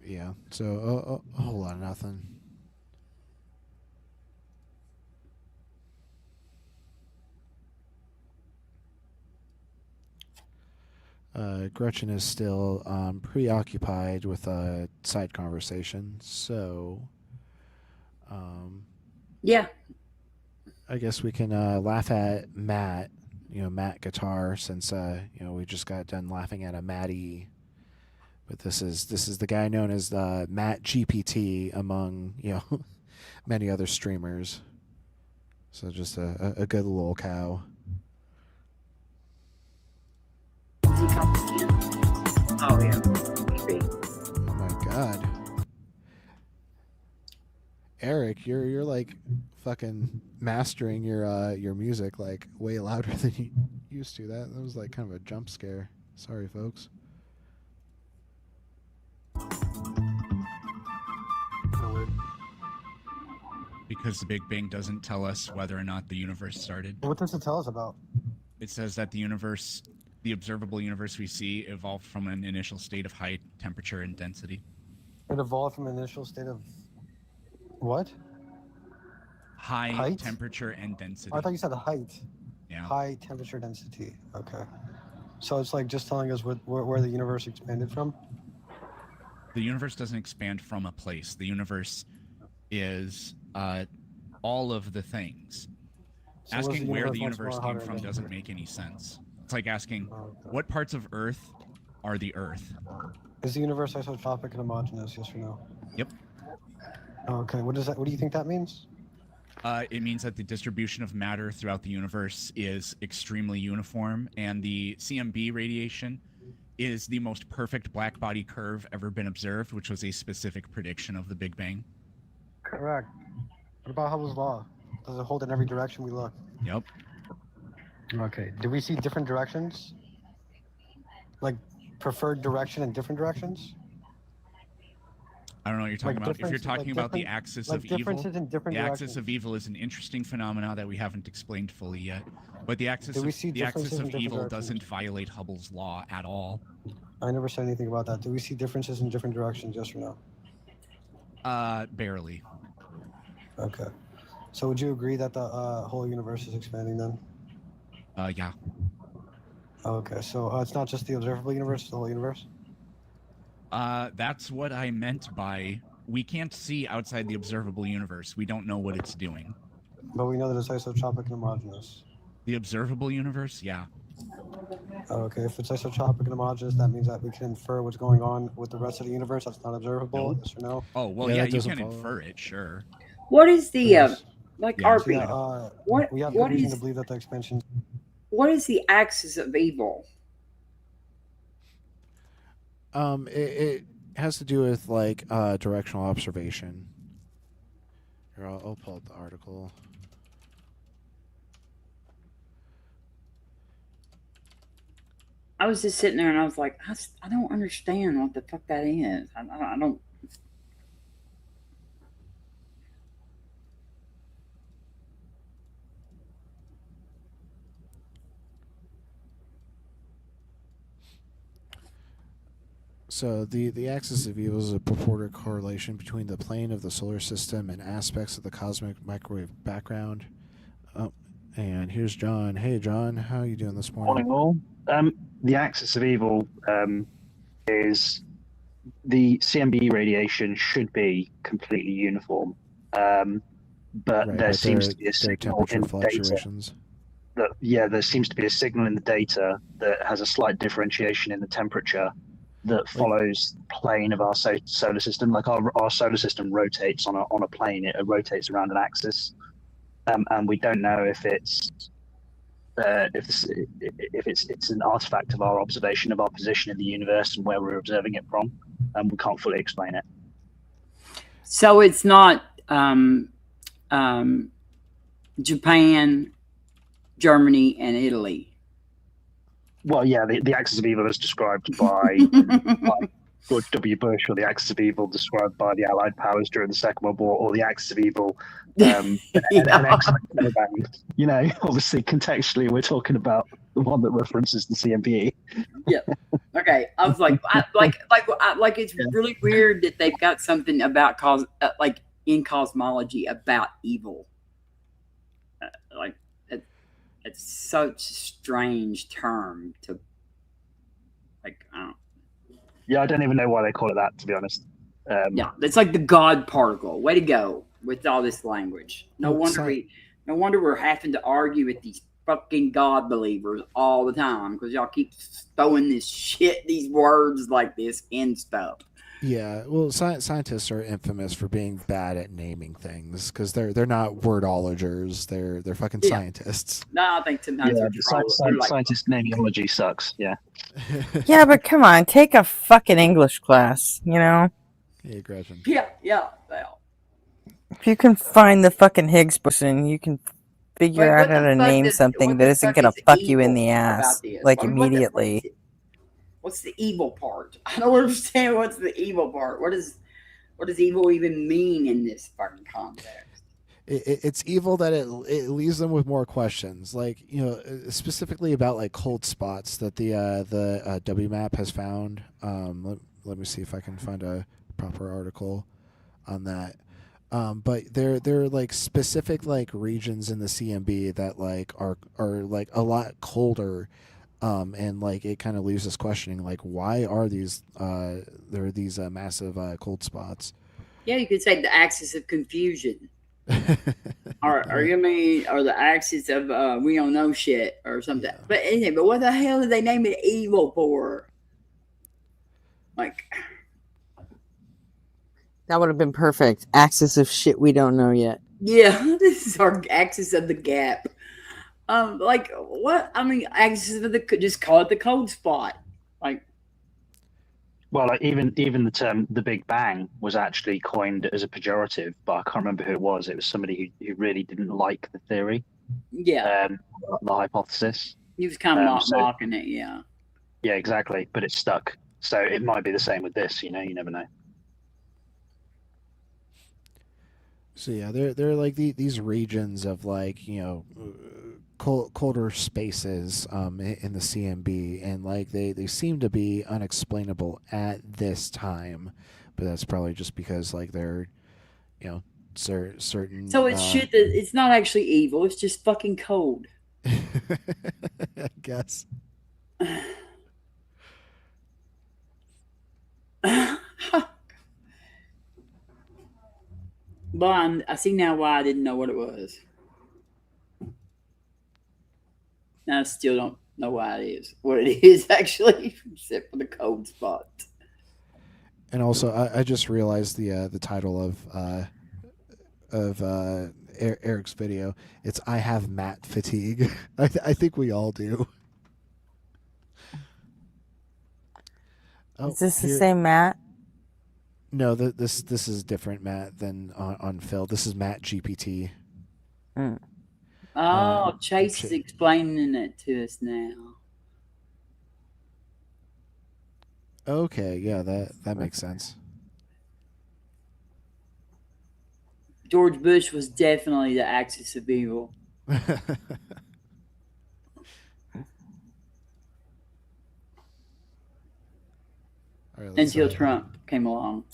Yeah, so a whole lot of nothing. Gretchen is still preoccupied with a side conversation, so Yeah. I guess we can laugh at Matt, Matt Guitar, since we just got done laughing at a Matty But this is the guy known as Matt GPT among many other streamers. So just a good little cow. Oh yeah. Oh my god. Eric, you're like fucking mastering your music like way louder than you used to. That was like kind of a jump scare. Sorry, folks. Because the Big Bang doesn't tell us whether or not the universe started. What does it tell us about? It says that the universe, the observable universe we see, evolved from an initial state of height, temperature, and density. It evolved from an initial state of what? Height, temperature, and density. I thought you said height. Yeah. High temperature density. Okay. So it's like just telling us where the universe expanded from? The universe doesn't expand from a place. The universe is all of the things. So Asking the where the universe universe much came more from hotter doesn't than- make any sense. It's like asking, Okay. what parts of Earth are the Earth? Is the universe isotropic and homogeneous? Yes or no? Yep. Okay. What does that? What do you think that means? It means that the distribution of matter throughout the universe is extremely uniform, and the CMB radiation is the most perfect black body curve ever been observed, which was a specific prediction of the Big Bang. Correct. What about Hubble's law? Does it hold in every direction we look? Yep. Okay. Do we see different directions? Like preferred direction in different directions? I don't know what you're talking Like about. If you're difference- talking like about the different- axis like of evil, differences in different the axis directions. of evil is an interesting phenomena that we haven't explained fully yet. But the axis Do we of, see the axis differences in of different evil directions? doesn't violate Hubble's law at all. I never said anything about that. Do we see differences in different directions? Yes or no? Barely. Okay. So would you agree that the whole universe is expanding then? Yeah. Okay. So it's not just the observable universe, it's the whole universe? That's what I meant by we can't see outside the observable universe. We don't know what it's doing. But we know that it's isotropic and homogeneous. The observable universe? Yeah. Okay. If it's isotropic and homogeneous, that means that we can infer what's going on with the rest of the universe that's not observable. No. Yes or no? Oh, well, Yeah, yeah, that you doesn't can follow. infer it, sure. What is the Yes. like Yeah. RP? Yeah, What we have what good reason is to believe that the expansion. what is the axis of evil? It has to do with like directional observation. Here, I'll pull up the article. I was just sitting there and I was like, I don't understand what the fuck that is. I don't. So the axis of evil is a purported correlation between the plane of the solar system and aspects of the cosmic microwave background. Oh, and here's John. Hey, John, how are you doing this morning? Morning all. The axis of evil is the CMB radiation should be completely uniform, but there seems to be a there are signal temperature in the data fluctuations. that there seems to be a signal in the data that has a slight differentiation in the temperature that follows the plane of our solar system. Like our solar system rotates on a plane; it rotates around an axis, and we don't know if it's an artifact of our observation of our position in the universe and where we're observing it from, and we can't fully explain it. So it's not Japan, Germany, and Italy. Well, yeah, the axis of evil is described by George W. Bush, or the axis of evil described by the Allied powers during the Second World War, or the axis of evil an excellent band. You know, obviously contextually, we're talking about the one that references the CMB. Yeah. Okay. I was like, it's really weird that they've got something about like in cosmology about evil. It's such a strange term to like. I don't. Yeah, I don't even know why they call it that, to be honest. Yeah, it's like the God particle. Way to go with all this language. No wonder we're having to argue with these fucking God believers all the time because y'all keep throwing this shit, these words like this in stuff. Yeah, well, scientists are infamous for being bad at naming things because they're not wordologers. They're fucking Yeah. scientists. No, I think sometimes they're trolls. They're like, scientist namiology sucks. Yeah. Yeah, but come on, take a fucking English class, you know? Hey, Gretchen. yeah. Well, If you can find the fucking Higgs boson, you can figure wait, out how to name something that isn't gonna fuck you in the ass, this? like, I mean, immediately. what's the evil part? I don't understand what's the evil part. What does evil even mean in this fucking context? It's evil that it leaves them with more questions, like specifically about like cold spots that the WMAP has found. Let me see if I can find a proper article on that. But they're like specific like regions in the CMB that like are like a lot colder, and like it kind of leaves us questioning like why are these there are these massive cold spots. Yeah, you could say the axis of confusion. Or you mean, or the axis of we don't know shit or something. Yeah. But anyway, but what the hell did they name it evil for? Like, That would have been perfect. Axis of shit we don't know yet. yeah, this is our axis of the gap. Like what? I mean, axis of the just call it the cold spot. Like, Well, like even the term "the Big Bang" was actually coined as a pejorative, but I can't remember who it was. It was somebody who really didn't like the theory, yeah, the hypothesis. he was kind of so- mocking it. Yeah. Yeah, exactly. But it stuck. So it might be the same with this. You never know. So yeah, they're like these regions of like colder spaces in the CMB, and like they seem to be unexplainable at this time, but that's probably just because like they're certain. So it's shit that it's not actually evil. It's just fucking cold. I guess. But I see now why I didn't know what it was. Now I still don't know why it is. What it is actually, except for the cold spot. And also, I just realized the title of Eric's video. It's "I have mat fatigue." I think we all do. Is this the same Matt? No, this is different Matt than on Phil. This is Matt GPT. Oh, Chase is explaining it to us now. Okay, yeah, that makes sense. George Bush was definitely the axis of evil. Until Trump came along.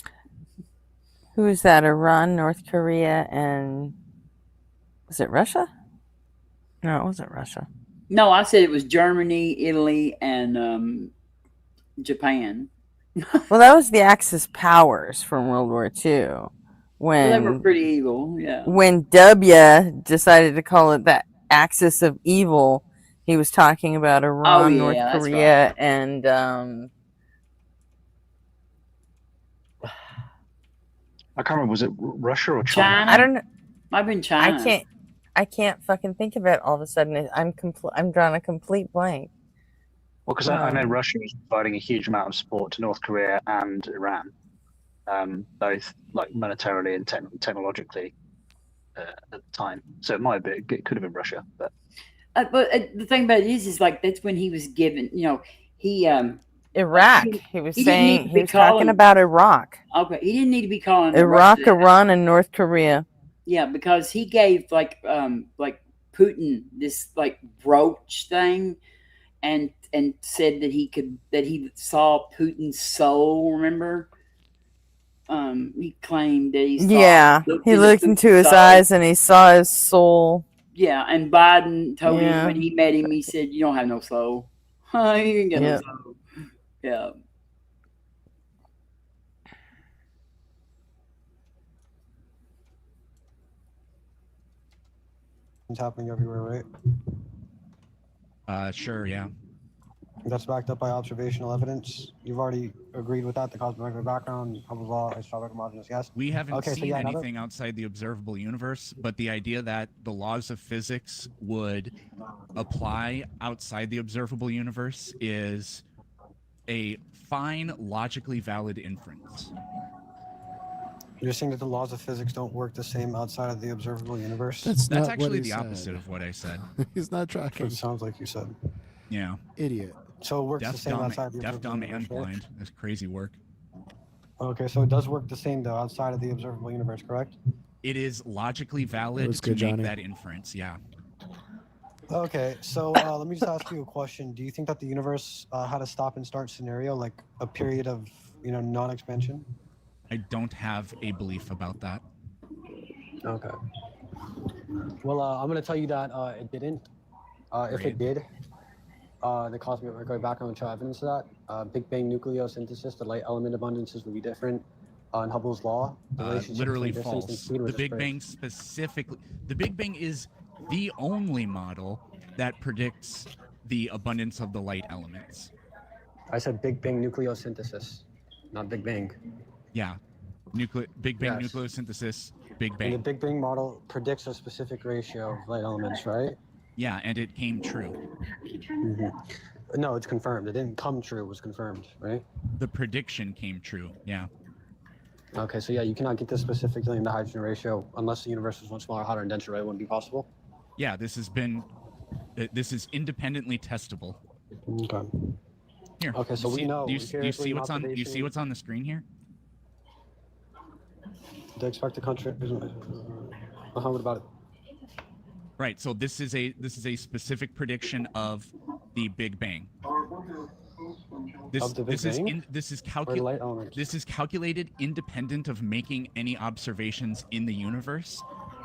Who is that? Iran, North Korea, and was it Russia? No, it wasn't Russia. No, I said it was Germany, Italy, and Japan. Well, that was the Axis powers from World War II. When they were pretty evil, yeah. When W decided to call it the Axis of Evil, he was talking about Iran, North Korea, right. and I can't remember. Was it Russia or China? I don't know. Might have been China. I can't fucking think of it all of a sudden. I'm drawing a complete blank. Well, because I know Russia was providing a huge amount of support to North Korea and Iran, both like monetarily and technologically at the time. So it could have been Russia, but the thing about it is like that's when he was given. He Iraq. He was saying he was talking about Iraq. Okay, he didn't need to be calling Iraq, Iran, and North Korea. Yeah, because he gave like Putin this like brooch thing, and said that he saw Putin's soul. Remember? He claimed that he looked into his eyes and he saw his soul. Yeah, and Biden told him when he met him, he said, "You don't have no soul. You didn't get no soul." Yeah. It's happening everywhere, right? Sure, yeah. That's backed up by observational evidence. You've already agreed with that. The cosmic background, Hubble's law, isotropic homogeneous gas. We haven't Okay, so seen yeah, anything outside the observable universe, but the idea that the laws of physics would apply outside the observable universe is a fine, logically valid inference. You're saying that the laws of physics don't work the same outside of the observable universe? That's not actually what he the opposite said. of what I said. He's not That's what tracking. it sounds like you said. Yeah. Idiot. So it works the Deaf, same dumb, outside the deaf, observable dumb, universe, and right? blind. That's crazy work. Okay, so it does work the same though outside of the observable universe, correct? It is logically valid was to good, make Johnny. that inference. Yeah. Okay, so let me just ask you a question. Do you think that the universe had a stop and start scenario, like a period of non-expansion? I don't have a belief about that. Okay. Well, I'm going to tell you that it didn't. If Great. it did, the cosmic microwave background would show evidence of that. Big Bang nucleosynthesis, the light element abundances would be different. In Hubble's law, the relationship Literally between distance and false. speed was The Big just Bang specifically. The Big Bang is the only model that predicts the abundance of the light elements. I said Big Bang nucleosynthesis, not Big Bang. Yeah. Big Bang Yes. nucleosynthesis, Big And the Bang. Big Bang model predicts a specific ratio of light elements, right? Yeah, and it came true. No, it's confirmed. It didn't come true. It was confirmed, right? The prediction came true. Yeah. Okay, so yeah, you cannot get this specifically in the hydrogen ratio unless the universe was much smaller, hotter, and denser, right? It wouldn't be possible. Yeah, this is independently testable. Okay. Here. Okay, so you we see, know Do you see what's on? observation- You see what's on the screen here? The expected country. What about it? Right. So this is a specific prediction of the Big Bang. Of the Big Bang? This is Or the light elements? This is calculated independent of making any observations in the universe.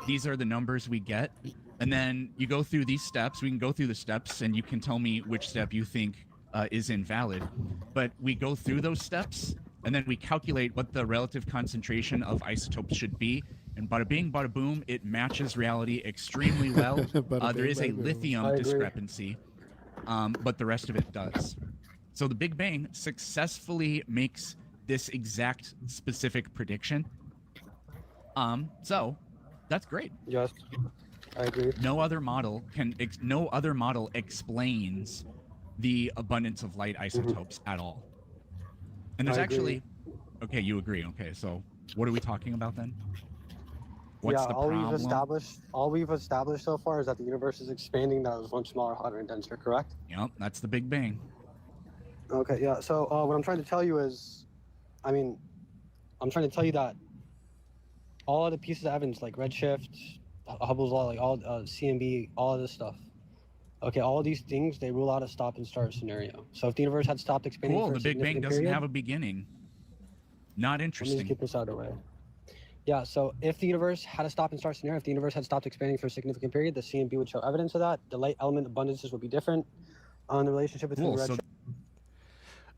These are the numbers we get, and then you go through these steps. We can go through the steps, and you can tell me which step you think is invalid. But we go through those steps, and then we calculate what the relative concentration of isotopes should be. And bada bing, bada boom, it matches reality extremely well. There is a lithium discrepancy, but the rest of it does. So the Big Bang successfully makes this exact specific prediction. So that's great. Yes, I agree. No other model explains the abundance of light isotopes at all. And there's I agree. actually, okay, you agree. Okay, so what are we talking about then? What's the all problem? all we've established so far is that the universe is expanding, that it was much smaller, hotter, and denser, correct? Yep, that's the Big Bang. Okay, yeah. So what I'm trying to tell you is, I'm trying to tell you that all of the pieces of evidence, like redshift, Hubble's law, like all CMB, all of this stuff. Okay, all of these things, they rule out a stop and start scenario. So if the universe had stopped expanding Cool, for a the Big Bang significant doesn't period- have a beginning. Not Let me interesting. just get this out of the way. Yeah, so if the universe had a stop and start scenario, if the universe had stopped expanding for a significant period, the CMB would show evidence of that. The light element abundances would be different on the relationship between Cool, the so redshift.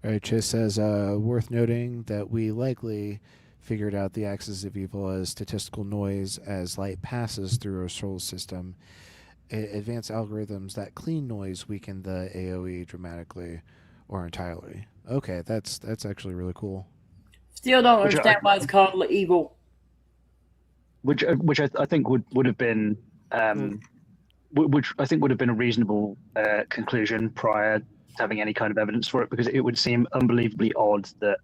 All right, Chase says, worth noting that we likely figured out the axis of evil as statistical noise as light passes through our solar system. Advanced algorithms that clean noise weaken the AOE dramatically or entirely. Okay, that's actually really cool. Still don't Which understand why it's called evil. which I think would have been which I think would have been a reasonable conclusion prior to having any kind of evidence for it, because it would seem unbelievably odd that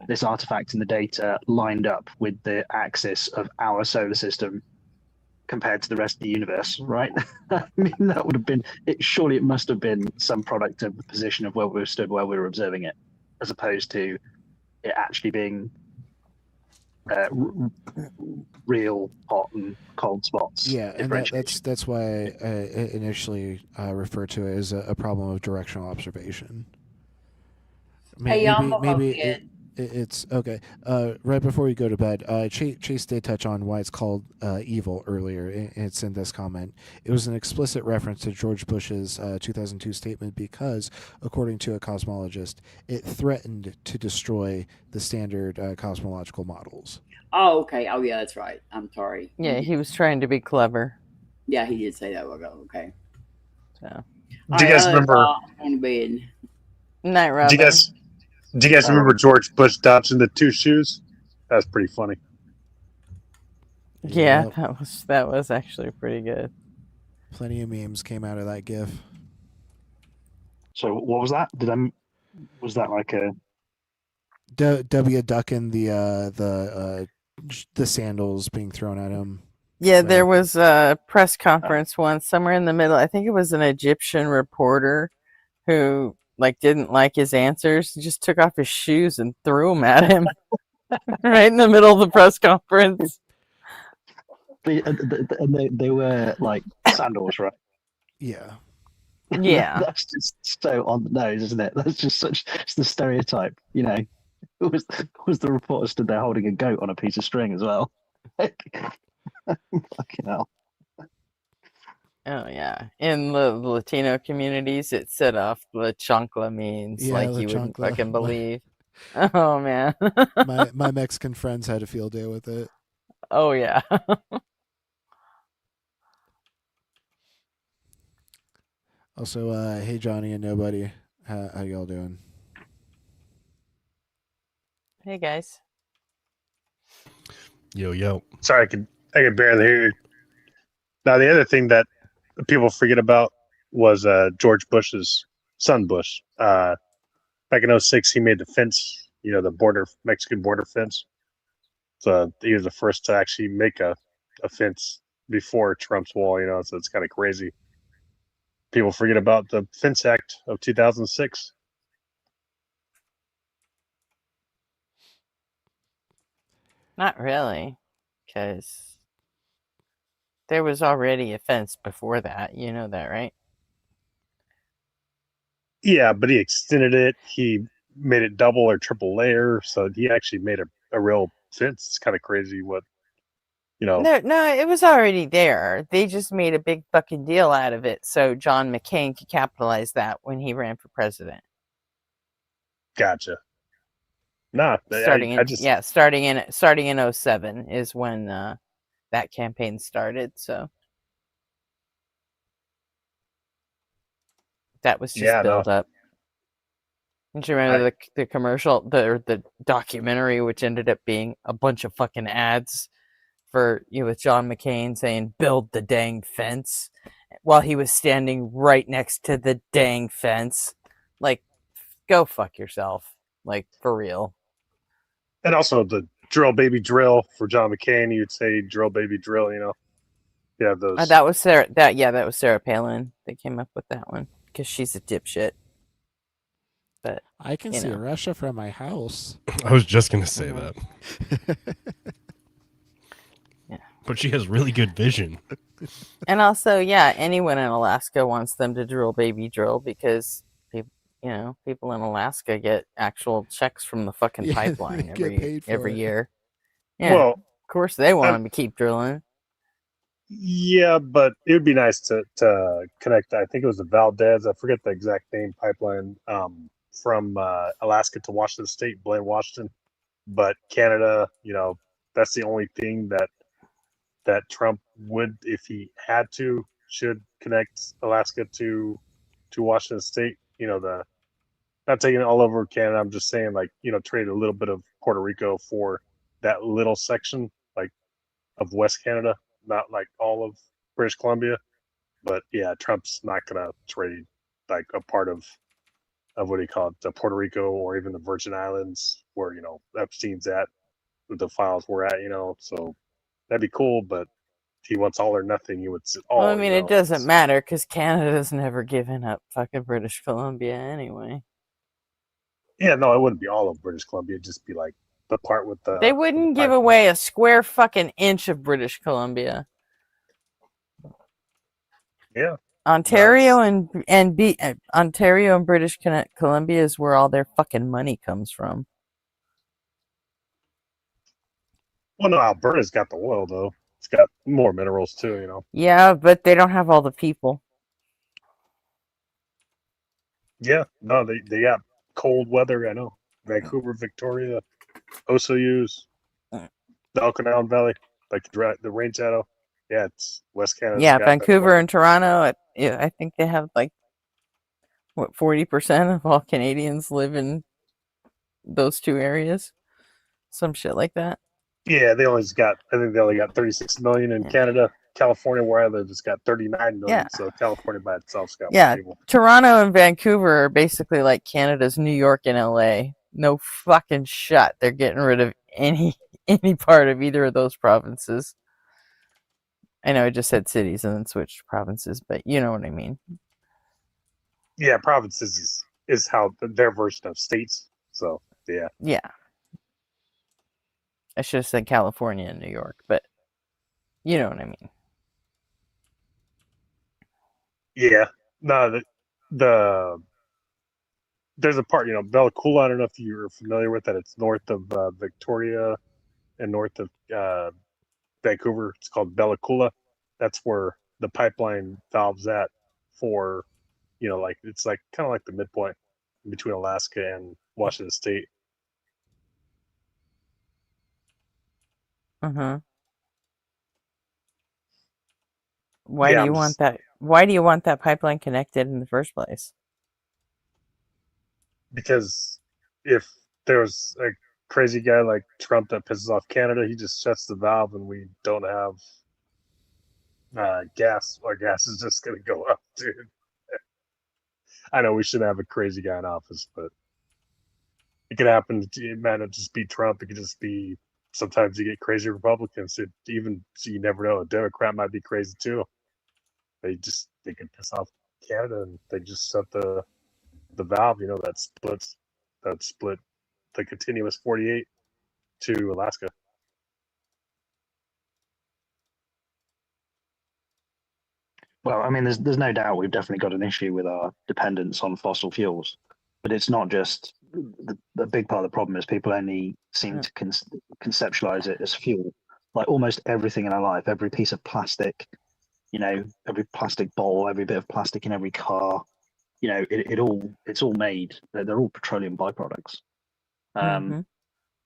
this artifact in the data lined up with the axis of our solar system compared to the rest of the universe, right? I mean, that would have been it. Surely it must have been some product of the position of where we stood while we were observing it, as opposed to it actually being real hot and cold spots. Yeah, and that's why I initially referred to it as a problem of directional observation. Hey, I'm a kid. It's okay. Right before we go to bed, Chase did touch on why it's called evil earlier. It's in this comment. It was an explicit reference to George Bush's 2002 statement because, according to a cosmologist, it threatened to destroy the standard cosmological models. Oh, okay. Oh, yeah, that's right. I'm sorry. Yeah, he was trying to be clever. Yeah, he did say that. Okay. So Do you guys remember? On bed. Night, Do Robin. you guys remember George Bush dodging the two shoes? That's pretty funny. Yeah, Yep. that was actually pretty good. Plenty of memes came out of that GIF. So what was that? Was that like a W ducking the sandals being thrown at him. Yeah, there was a press conference once somewhere in the middle. I think it was an Egyptian reporter who didn't like his answers. He just took off his shoes and threw them at him right in the middle of the press conference. they were like sandals, right? Yeah. Yeah. That's just so on the nose, isn't it? That's just it's the stereotype, you know. Was the reporter stood there holding a goat on a piece of string as well? Fucking hell. Oh yeah. In the Latino communities, it set off the chancla memes Yeah, like the you wouldn't chancla. fucking believe. Oh man. my Mexican friends had a field day with it. Oh yeah. Also, hey Johnny and nobody, how y'all doing? Hey guys. Yo. Sorry, I could barely hear you. Now the other thing that people forget about was George Bush's son Bush. Back in 2006, he made the fence, the Mexican border fence. So he was the first to actually make a fence before Trump's wall, so it's kind of crazy. People forget about the Fence Act of 2006. Not really, because there was already a fence before that. You know that, right? Yeah, but he extended it. He made it double or triple layer, so he actually made a real fence. It's kind of crazy what, No, it was already there. They just made a big fucking deal out of it so John McCain could capitalize that when he ran for president. Gotcha. Nah, Starting in 2007 is when that campaign started. So that was just build up. Don't you remember the commercial, the documentary, which ended up being a bunch of fucking ads for with John McCain saying "build the dang fence" while he was standing right next to the dang fence? Like, go fuck yourself. Like, for real. And also the drill baby drill for John McCain. You'd say drill baby drill. Yeah, those. That was Sarah. That was Sarah Palin. They came up with that one because she's a dipshit. But I can see Russia from my house. I was just gonna say that. Yeah. But she has really good vision. And also, anyone in Alaska wants them to drill baby drill because people in Alaska get actual checks from the fucking pipeline every year. Yeah, well, of course they want them to keep drilling. Yeah, but it would be nice to connect. I think it was the Valdez. I forget the exact name pipeline from Alaska to Washington State, Blaine, Washington. But Canada, that's the only thing that Trump would, if he had to, should connect Alaska to Washington State. Not taking it all over Canada. I'm just saying, trade a little bit of Puerto Rico for that little section, of West Canada, not like all of British Columbia. But yeah, Trump's not gonna trade a part of what do you call it, Puerto Rico or even the Virgin Islands where Epstein's at, with the files we're at. So that'd be cool, but he wants all or nothing. He wants it all. Well, I mean, it doesn't matter because Canada's never given up fucking British Columbia anyway. Yeah, no, it wouldn't be all of British Columbia. It'd just be the part with the. They wouldn't give away a square fucking inch of British Columbia. Yeah. Ontario Ontario and British Columbia is where all their fucking money comes from. Well, no, Alberta's got the oil though. It's got more minerals too. Yeah, but they don't have all the people. Yeah, no, they got cold weather. I know. Vancouver, Victoria, Osoyoos, the Okanagan Valley, the rain shadow. Yeah, it's West Canada. Yeah, Vancouver and Toronto. I think they have What, 40% of all Canadians live in those two areas? Some shit like that. Yeah, I think they only got 36 million in Canada. California, where I live, has got 39 million. Yeah. So California by itself's got more Yeah, people. Toronto and Vancouver are basically like Canada's New York and LA. No fucking shot. They're getting rid of any part of either of those provinces. I know I just said cities and then switched to provinces, but you know what I mean. Yeah, provinces is how their version of states. So yeah. Yeah. I should have said California and New York, but you know what I mean. Yeah. No, the there's a part, Bella Coola. I don't know if you're familiar with that. It's north of Victoria and north of Vancouver. It's called Bella Coola. That's where the pipeline valve's at for, like it's like kind of like the midpoint between Alaska and Washington State. Why do you want that? Why do you want that pipeline connected in the first place? Because if there's a crazy guy like Trump that pisses off Canada, he just shuts the valve and we don't have gas. Our gas is just going to go up, dude. I know we shouldn't have a crazy guy in office, but it could happen. It might not just be Trump. It could just be sometimes you get crazy Republicans. So you never know. A Democrat might be crazy too. They can piss off Canada and they just shut the valve. That split the continuous 48 to Alaska. Well, I mean, there's no doubt we've definitely got an issue with our dependence on fossil fuels, but it's not just the big part of the problem is people only seem to conceptualize it as fuel. Like almost everything in our life, every piece of plastic, every plastic bowl, every bit of plastic in every car, it's all made. They're all petroleum byproducts.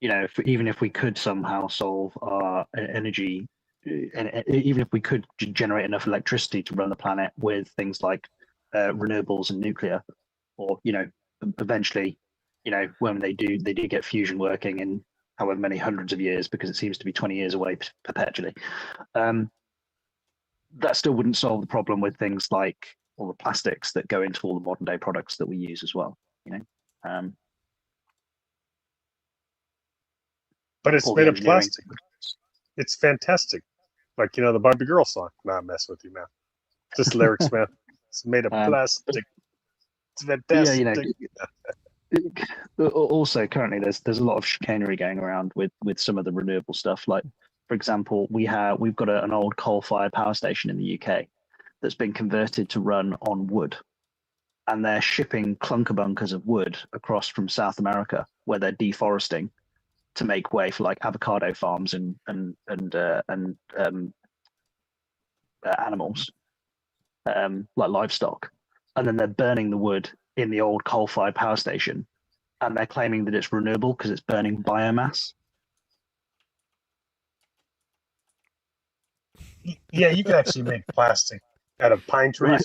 Even if we could somehow solve our energy, and even if we could generate enough electricity to run the planet with things like renewables and nuclear, or eventually, when they do get fusion working in however many hundreds of years, because it seems to be 20 years away perpetually. That still wouldn't solve the problem with things like all the plastics that go into all the modern day products that we use as well. But it's made of plastic. It's fantastic. Like, the Barbie Girl song. Nah, I'm messing with you, man. Just lyrics, man. It's made of plastic. It's fantastic. Yeah, also, currently, there's a lot of chicanery going around with some of the renewable stuff. Like, for example, we've got an old coal-fired power station in the UK that's been converted to run on wood. And they're shipping clunker bunkers of wood across from South America, where they're deforesting to make way for like avocado farms and animals, like livestock, and then they're burning the wood in the old coal-fired power station, and they're claiming that it's renewable because it's burning biomass. Yeah, you can actually make plastic out of pine trees, right.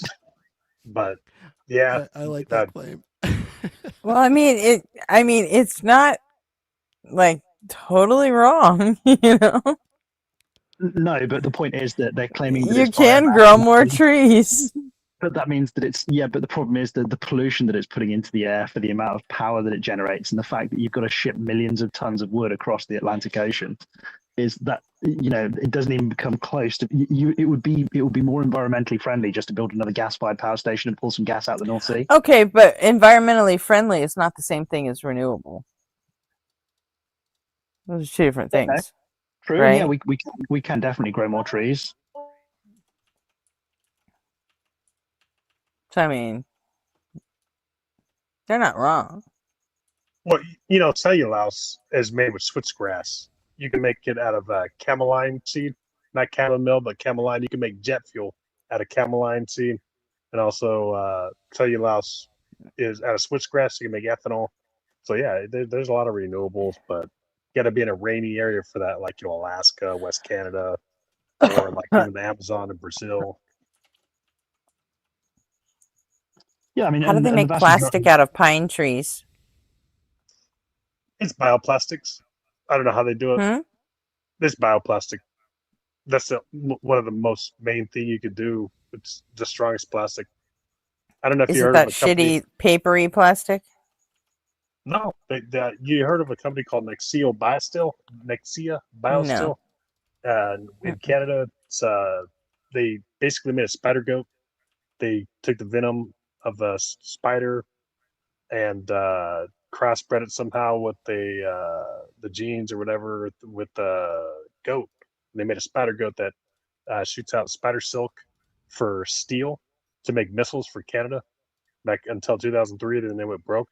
But yeah, I like that claim. Well, I mean, it's not like totally wrong, No, but the point is that they're claiming that you can grow more trees. But that means that but the problem is that the pollution that it's putting into the air for the amount of power that it generates and the fact that you've got to ship millions of tons of wood across the Atlantic Ocean is that, it doesn't even come close to it would be more environmentally friendly just to build another gas-fired power station and pull some gas out of the North Sea. Okay, but environmentally friendly is not the same thing as renewable. Those are two different things. Okay. True. Right? Yeah, we can definitely grow more trees. So, I mean, they're not wrong. Well, cellulose is made with switchgrass. You can make it out of cameline seed, not chamomile, but cameline. You can make jet fuel out of cameline seed, and also cellulose is out of switchgrass. So you can make ethanol. So yeah, there's a lot of renewables, but you got to be in a rainy area for that, like Alaska, West Canada, or like even the Amazon and Brazil. Yeah, I mean, How do they and the make vast plastic majority, out of pine trees? It's bioplastics. I don't know how they do it. Hmm? It's bioplastic. That's one of the most main thing you could do. It's the strongest plastic. I don't know if Is you it heard of that a company. shitty papery plastic? No, you heard of a company called Nexeo Biostil? Nexia No. Biostil? In Canada, they basically made a spider goat. They took the venom of a spider and crossbred it somehow with the genes or whatever with the goat. And they made a spider goat that shoots out spider silk for steel to make missiles for Canada back until 2003. Then they went broke,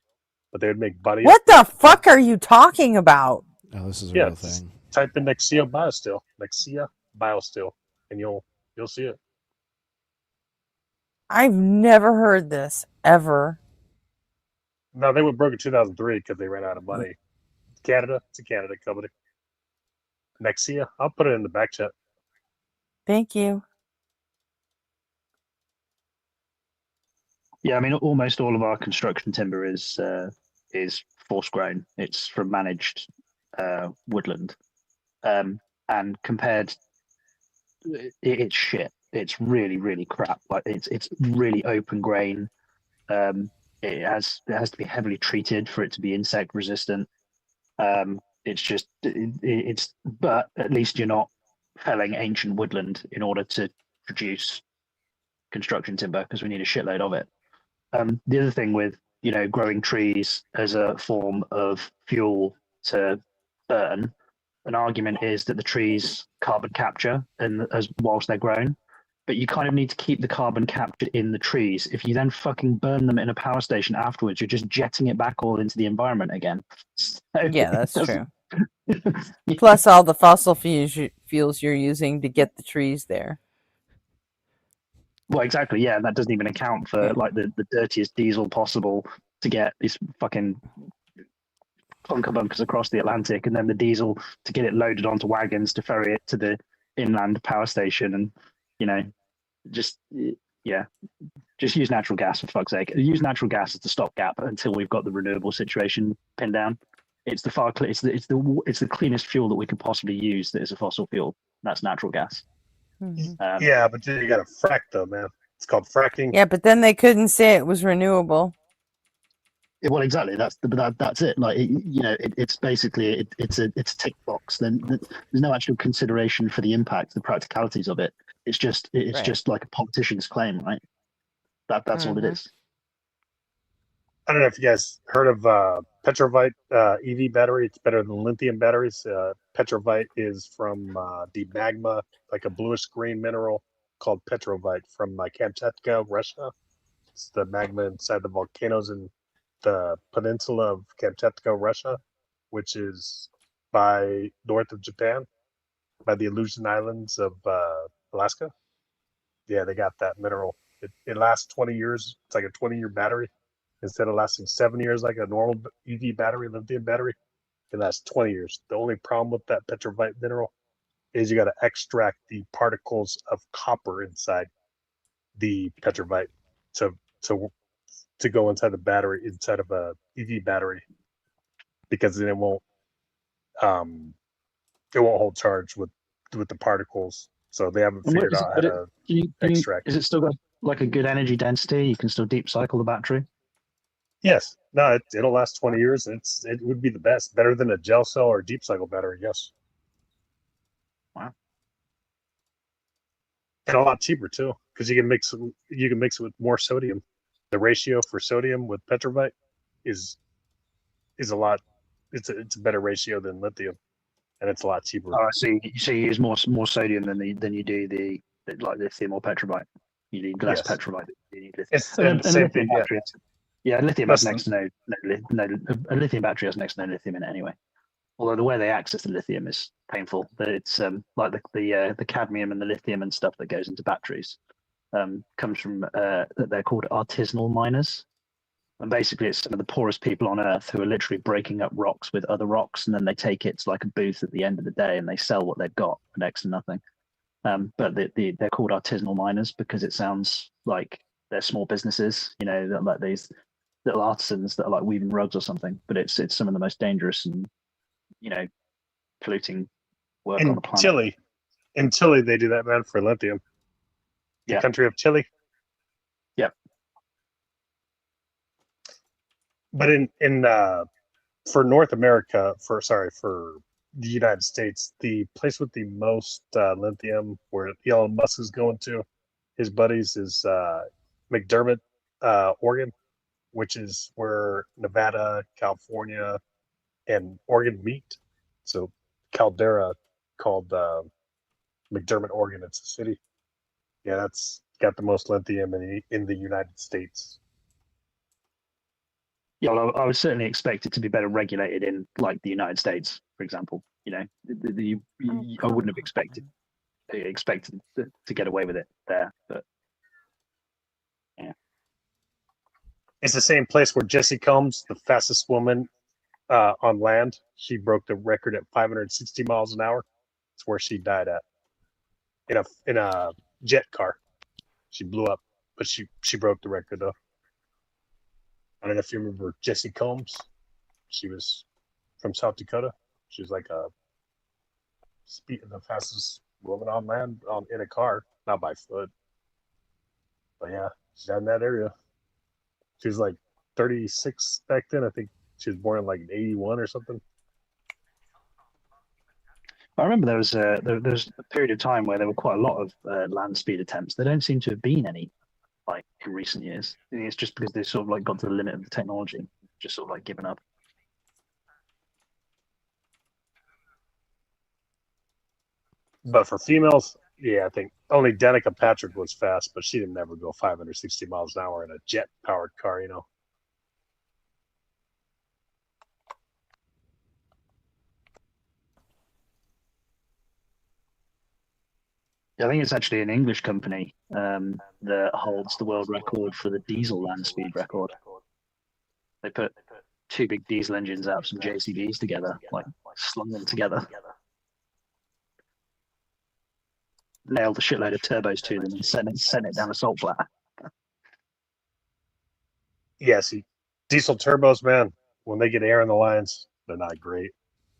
but they would make body up What the fuck are you talking about? Oh, this is a yeah, real just thing. type in Nexia Biosteel, and you'll see it. I've never heard this ever. No, they went broke in 2003 because they ran out of money. Canada, it's a Canada company. Nexia, I'll put it in the back chat. Thank you. yeah, I mean, almost all of our construction timber is forest grown. It's from managed woodland, and compared, it's shit. It's really, really crap. Like it's really open grain. It has to be heavily treated for it to be insect resistant. It's just it's but at least you're not felling ancient woodland in order to produce construction timber because we need a shitload of it. The other thing with growing trees as a form of fuel to burn, an argument is that the trees carbon capture and as whilst they're grown, but you kind of need to keep the carbon captured in the trees. If you then fucking burn them in a power station afterwards, you're just jetting it back all into the environment again. So Yeah, that's true. Plus all the fossil fuels you're using to get the trees there. Well, exactly, yeah, and that doesn't even account for like the dirtiest diesel possible to get these fucking clunker bunkers across the Atlantic, and then the diesel to get it loaded onto wagons to ferry it to the inland power station, and just just use natural gas for fuck's sake. Use natural gas as the stopgap until we've got the renewable situation pinned down. It's the cleanest fuel that we could possibly use that is a fossil fuel. That's natural gas. Yeah, but you got to frack though, man. It's called fracking. Yeah, but then they couldn't say it was renewable. Well, exactly. That's it. Like it's basically it's a tick box. Then there's no actual consideration for the impact, the practicalities of it. It's just Right. just like a politician's claim, right? That's all it is. I don't know if you guys heard of Petrovite EV battery. It's better than lithium batteries. Petrovite is from the magma, like a bluish green mineral called Petrovite from Kamchatka, Russia. It's the magma inside the volcanoes in the peninsula of Kamchatka, Russia, which is by north of Japan, by the Aleutian Islands of Alaska. Yeah, they got that mineral. It lasts 20 years. It's like a 20-year battery. Instead of lasting 7 years like a normal EV battery, lithium battery, it lasts 20 years. The only problem with that Petrovite mineral is you got to extract the particles of copper inside the Petrovite to go inside the battery, inside of a EV battery, because then it won't hold charge with the particles. So they haven't figured out how to extract. Is it still got like a good energy density? You can still deep cycle the battery. Yes. No, it'll last 20 years. It would be the best, better than a gel cell or deep cycle battery. Yes. Wow. And a lot cheaper too, because you can mix it with more sodium. The ratio for sodium with Petrovite is a lot. It's a better ratio than lithium, and it's a lot cheaper. Oh, so you use more sodium than you do the like lithium or Petrovite. You need less Petrovite. You need lithium. And a lithium battery. Yeah, lithium has next to a lithium battery has next to no lithium in it anyway. Although the way they access the lithium is painful. But it's like the cadmium and the lithium and stuff that goes into batteries comes from they're called artisanal miners. And basically, it's some of the poorest people on Earth who are literally breaking up rocks with other rocks, and then they take it to like a booth at the end of the day, and they sell what they've got for next to nothing. But they're called artisanal miners because it sounds like they're small businesses, you know, that like these little artisans that are like weaving rugs or something. But it's some of the most dangerous and, you know, polluting work on In the planet. Chile, they do that, man, for lithium. The Yeah. country of Chile. Yep. But in for North America, for the United States, the place with the most lithium, where Elon Musk is going to, his buddies, is McDermott, Oregon, which is where Nevada, California, and Oregon meet. So Caldera, called McDermott, Oregon, it's a city. Yeah, that's got the most lithium in the United States. Yeah, well, I would certainly expect it to be better regulated in like the United States, for example. You know, I wouldn't have expected to get away with it there, but yeah. It's the same place where Jessie Combs, the fastest woman on land, she broke the record at 560 miles an hour. It's where she died at, in a jet car. She blew up, but she broke the record though. I don't know if you remember Jessie Combs. She was from South Dakota. She was like the fastest woman on land in a car, not by foot. But yeah, she's down in that area. She was like 36 back then. I think she was born in like 81 or something. I remember there was a period of time where there were quite a lot of land speed attempts. There don't seem to have been any, like, in recent years. I think it's just because they sort of like got to the limit of the technology, just sort of like given up. But for females, yeah, I think only Danica Patrick was fast, but she didn't ever go 560 miles an hour in a jet-powered car, you know. I think it's actually an English company that holds the world record for the diesel land speed record. They put two big diesel engines out of some JCBs together, like slung them together, nailed a shitload of turbos to them, and sent it down a salt flat. Yeah, see, diesel turbos, man, when they get air in the lines, they're not great.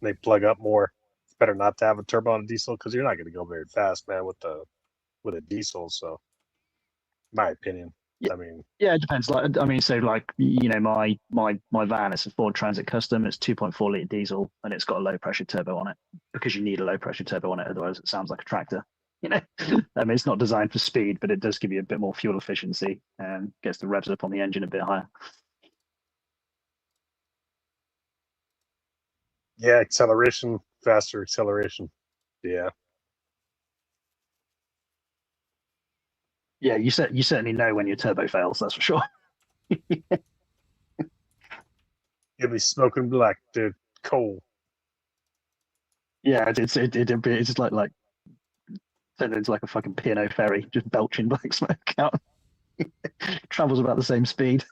They plug up more. It's better not to have a turbo on a diesel because you're not going to go very fast, man, with a diesel. So, my opinion. Yeah. I mean, yeah, it depends. Like, I mean, so like, you know, my van, it's a Ford Transit Custom. It's 2.4 liter diesel, and it's got a low pressure turbo on it because you need a low pressure turbo on it, otherwise it sounds like a tractor. You know, I mean, it's not designed for speed, but it does give you a bit more fuel efficiency and gets the revs up on the engine a bit higher. yeah, acceleration, faster acceleration. Yeah. Yeah, you certainly know when your turbo fails. That's for sure. You'll be smoking black, dude. Coal. Yeah, it's just like turned into like a fucking P&O ferry, just belching black smoke out. Travels about the same speed.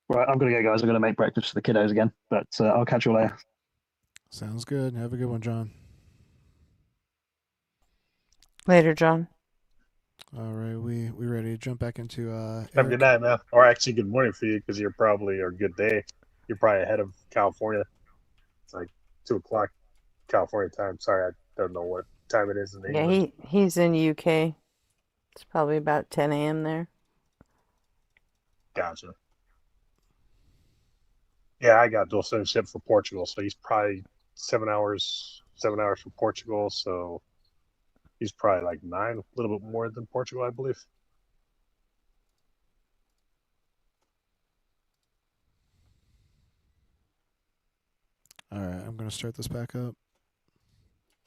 Right, I'm gonna go, guys. I'm gonna make breakfast for the kiddos again, but I'll catch you later. Sounds good. Have a good one, John. Later, John. All right, we ready to jump back into Have a Eric? good night, man. Or actually, good morning for you because you're probably, or good day. You're probably ahead of California. It's like 2:00 California time. Sorry, I don't know what time it is in Yeah, England. he's in UK. It's probably about 10 a.m. there. Gotcha. Yeah, I got dual citizenship for Portugal, so he's probably 7 hours from Portugal, so he's probably like 9, a little bit more than Portugal, I believe. All right, I'm gonna start this back up.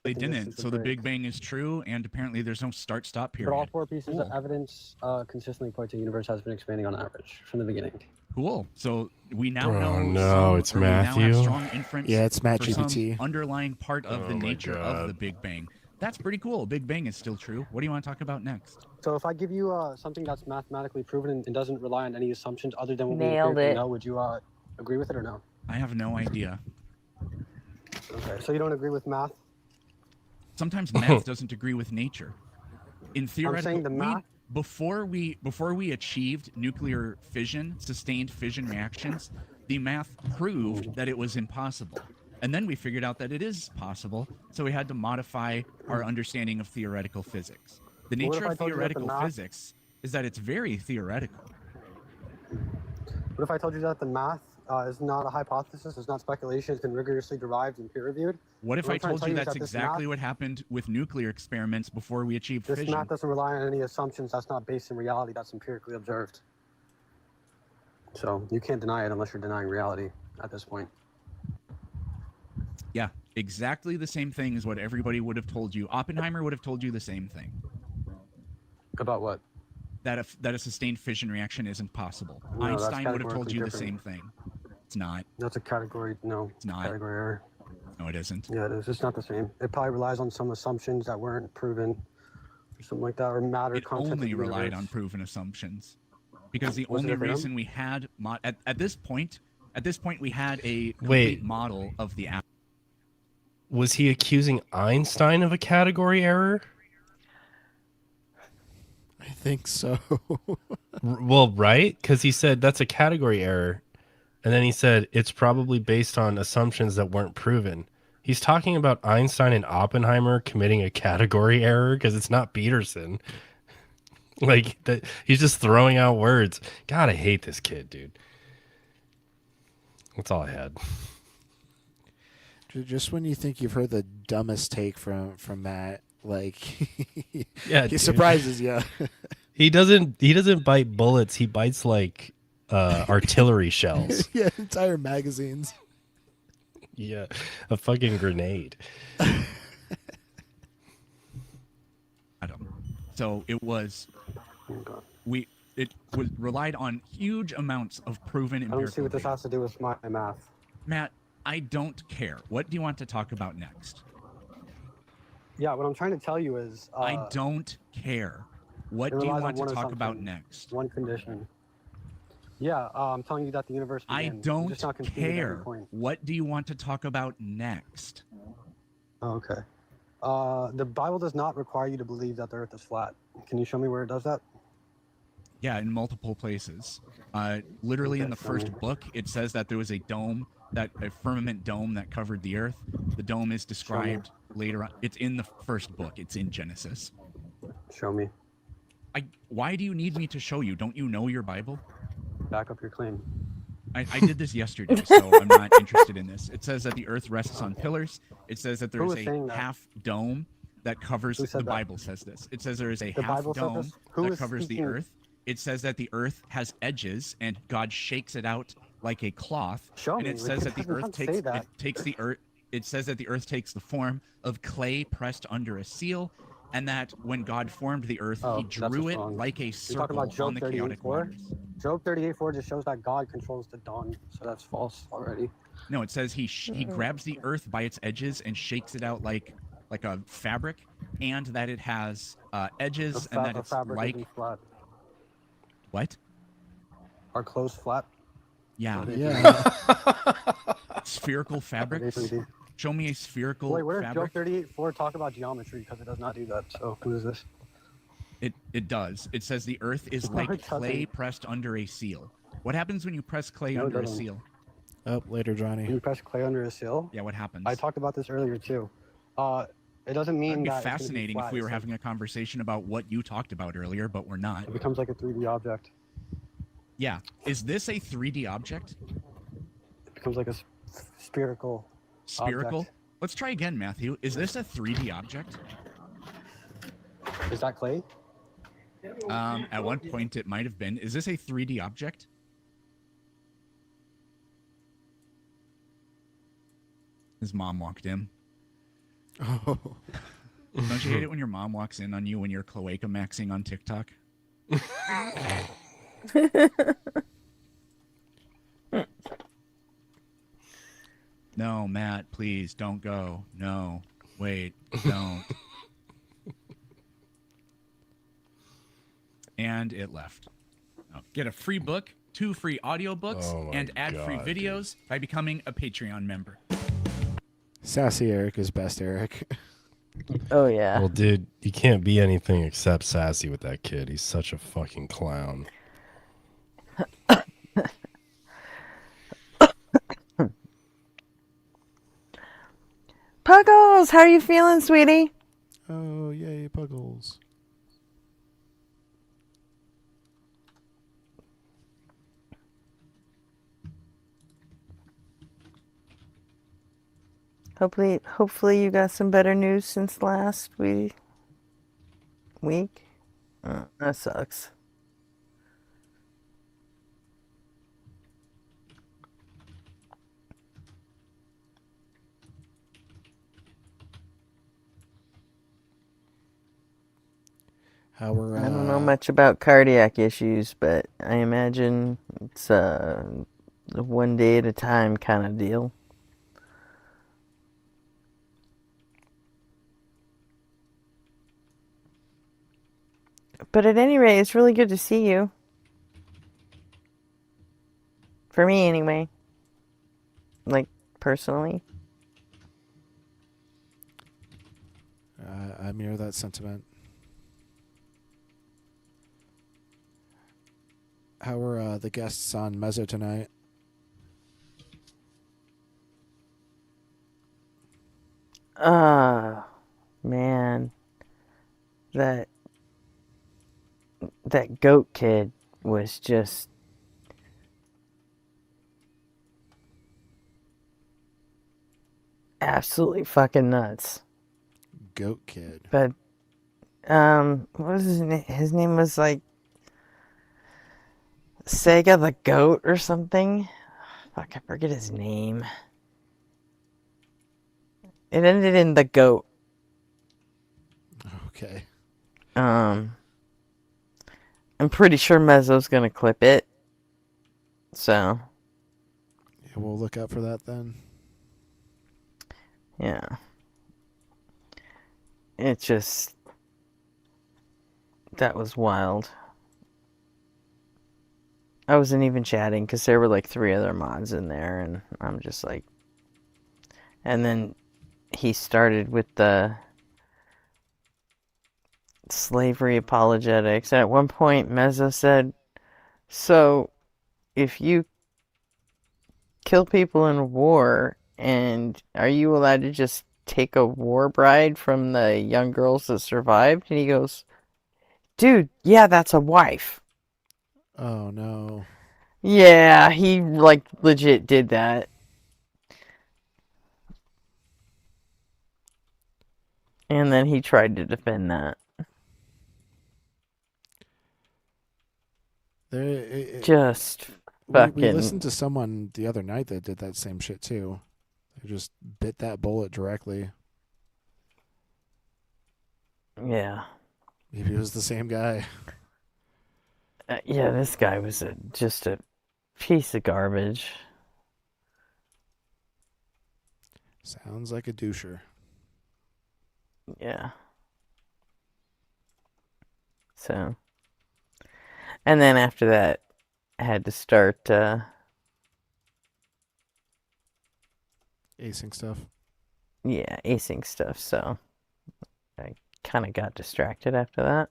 They didn't. So the Big Bang is true, and apparently there's no start-stop But all period. four pieces of evidence consistently point to the universe has been expanding on average from the beginning. Cool. So we now Oh, know no, it's we now have Matthew. strong inference Yeah, it's Matt for some GPT. underlying part of Oh the my nature of God. the Big Bang. That's pretty cool. Big Bang is still true. What do you want to talk about next? So if I give you something that's mathematically proven and doesn't rely on any assumptions other than what we Nailed empirically it. know, would you agree with it or no? I have no idea. Okay, so you don't agree with math? Sometimes math doesn't agree with nature. In theoretical, saying the math. before we achieved nuclear fission, sustained fission reactions, the math proved that it was impossible. And then we figured out that it is possible, so we had to modify our understanding of theoretical physics. The What if nature I of told you that the theoretical math- physics is that it's very theoretical. What if I told you that the math is not a hypothesis, it's not speculation, it's been rigorously derived and peer reviewed? What if What I I'm trying to told tell you you is that's that this exactly math- what happened with nuclear experiments before we achieved This fission? math doesn't rely on any assumptions. That's not based in reality. That's empirically observed. So you can't deny it unless you're denying reality at this point. Yeah, exactly the same thing as what everybody would have told you. Oppenheimer would have told you the same thing. About what? That a sustained fission reaction isn't possible. No, that's Einstein would have told categorically you different. the same thing. It's not. That's a category. No, It's not. category error. No, it isn't. Yeah, it is. It's not the same. It probably relies on some assumptions that weren't proven, or something like that, or matter It concept. of only the relied universe. on proven assumptions, because the Was it only a venom? reason we had at this point we had a complete Wait. model of the atom. Was he accusing Einstein of a category error? I think so. Well, right? Because he said that's a category error. And then he said it's probably based on assumptions that weren't proven. He's talking about Einstein and Oppenheimer committing a category error because it's not Peterson. Like, that, he's just throwing out words. God, I hate this kid, dude. That's all I had. Just when you think you've heard the dumbest take from Matt, like Yeah, he dude. surprises you. He doesn't bite bullets. He bites like artillery shells. Yeah, entire magazines. Yeah, a fucking grenade. So it was relied on huge amounts of proven I don't empirical see what this data. has to do with my math. Matt, I don't care. What do you want to talk about next? Yeah, what I'm trying to tell you is. I don't care. What it do you relies on want to one talk about assumption, next? One condition. Yeah, I'm telling you that the universe began. I You're don't just not conceding at every care. point. What do you want to talk about next? Oh, okay. The Bible does not require you to believe that the Earth is flat. Can you show me where it does that? Yeah, in multiple places. Literally in the first book, it says that there was a dome, a firmament dome that covered the Earth. The dome is described later on. It's in the first book. It's in Genesis. Show me. Why do you need me to show you? Don't you know your Bible? Back up your claim. I did this yesterday, so I'm not interested in this. It says that the Earth rests on pillars. It says that there Who is is saying a that? half dome that covers Who said the that? Bible says this. It says there is a The half Bible said dome this? Who that is covers the speaking? Earth. It says that the Earth has edges and God shakes it out like a cloth. Show and me. it says that the It doesn't Earth say takes that. the Earth. It says that the Earth takes the form of clay pressed under a seal, and that when God formed the Earth, Oh, He that's drew what's it wrong. like a You're circle talking about on Job the 38:4? chaotic waters. Job 38:4 just shows that God controls the dawn, so that's false already. No, it says he grabs the earth by its edges and shakes it out like a fabric, and that it has edges and that A it's fabric like isn't flat. what? Are clothes flat? Yeah. Yeah. Spherical fabrics. Show me a spherical Wait, where does Job fabric. 38:4 talk about geometry? Because it does not do that. So who is this? It does. It says the earth is No, like it doesn't. clay pressed under a seal. What happens when you press clay No, it under a doesn't. seal? Up later, Johnny. When you press clay under a seal? Yeah, what happens? I talked about this earlier too. It doesn't mean It'd be that it's gonna be fascinating flat. if we were It's having a conversation about what you talked about earlier, but we're not. like, it becomes like a 3D object. Yeah. Is this a 3D object? It becomes like a spherical. Spherical? Object. Let's try again, Matthew. Is this a 3D object? Is that clay? At one point it might have been. Is this a 3D object? His mom walked in. Oh. Don't you hate it when your mom walks in on you when you're cloaca maxing on TikTok? No, Matt, please don't go. No, wait, don't. And it left. Oh, get a free book, 2 free audiobooks, Oh my and ad-free God, videos by becoming a Patreon member. Sassy Eric is best Eric. Oh yeah. Well, dude, you can't be anything except sassy with that kid. He's such a fucking clown. Puggles, how are you feeling, sweetie? Oh, yay, Puggles. Hopefully you got some better news since last week. That sucks. How are, I don't know much about cardiac issues, but I imagine it's a one day at a time kind of deal. But at any rate, it's really good to see you. For me, anyway. Like, personally. I mirror that sentiment. How are the guests on Mezzo tonight? Man. That goat kid was just absolutely fucking nuts. Goat kid. But what was his name? His name was like Sega the Goat or something. Fuck, I forget his name. It ended in the goat. Okay. I'm pretty sure Mezzo's gonna clip it. So. Yeah, we'll look out for that then. Yeah. It just. That was wild. I wasn't even chatting because there were like 3 other mods in there, and I'm just like. And then he started with the slavery apologetics. At one point, Mezzo said, "So, if you kill people in war, and are you allowed to just take a war bride from the young girls that survived?" And he goes, "Dude, yeah, that's a wife." Oh, no. Yeah, he like legit did that. And then he tried to defend that. Just we fucking. listened to someone the other night that did that same shit too. They just bit that bullet directly. Yeah. Maybe it was the same guy. Yeah, this guy was just a piece of garbage. Sounds like a doucher. Yeah. So. And then after that, I had to start acing stuff. Yeah, acing stuff. So I kind of got distracted after that.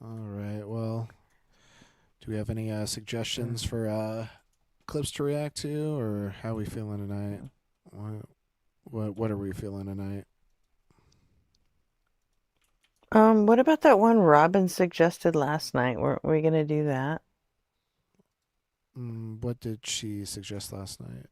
All right. Well, do we have any suggestions for clips to react to, or how are we feeling tonight? What are we feeling tonight? What about that one Robin suggested last night? Weren't we gonna do that? What did she suggest last night?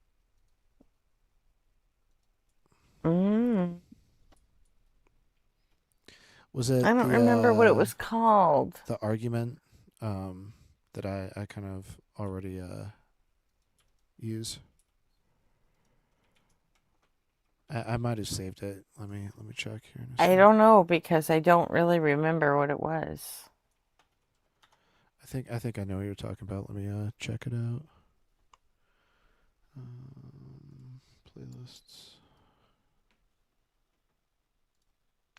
Was it? I don't remember what it was called. The argument that I kind of already use. I might have saved it. Let me check here. I don't know because I don't really remember what it was. I think I know what you're talking about. Let me check it out. Playlists.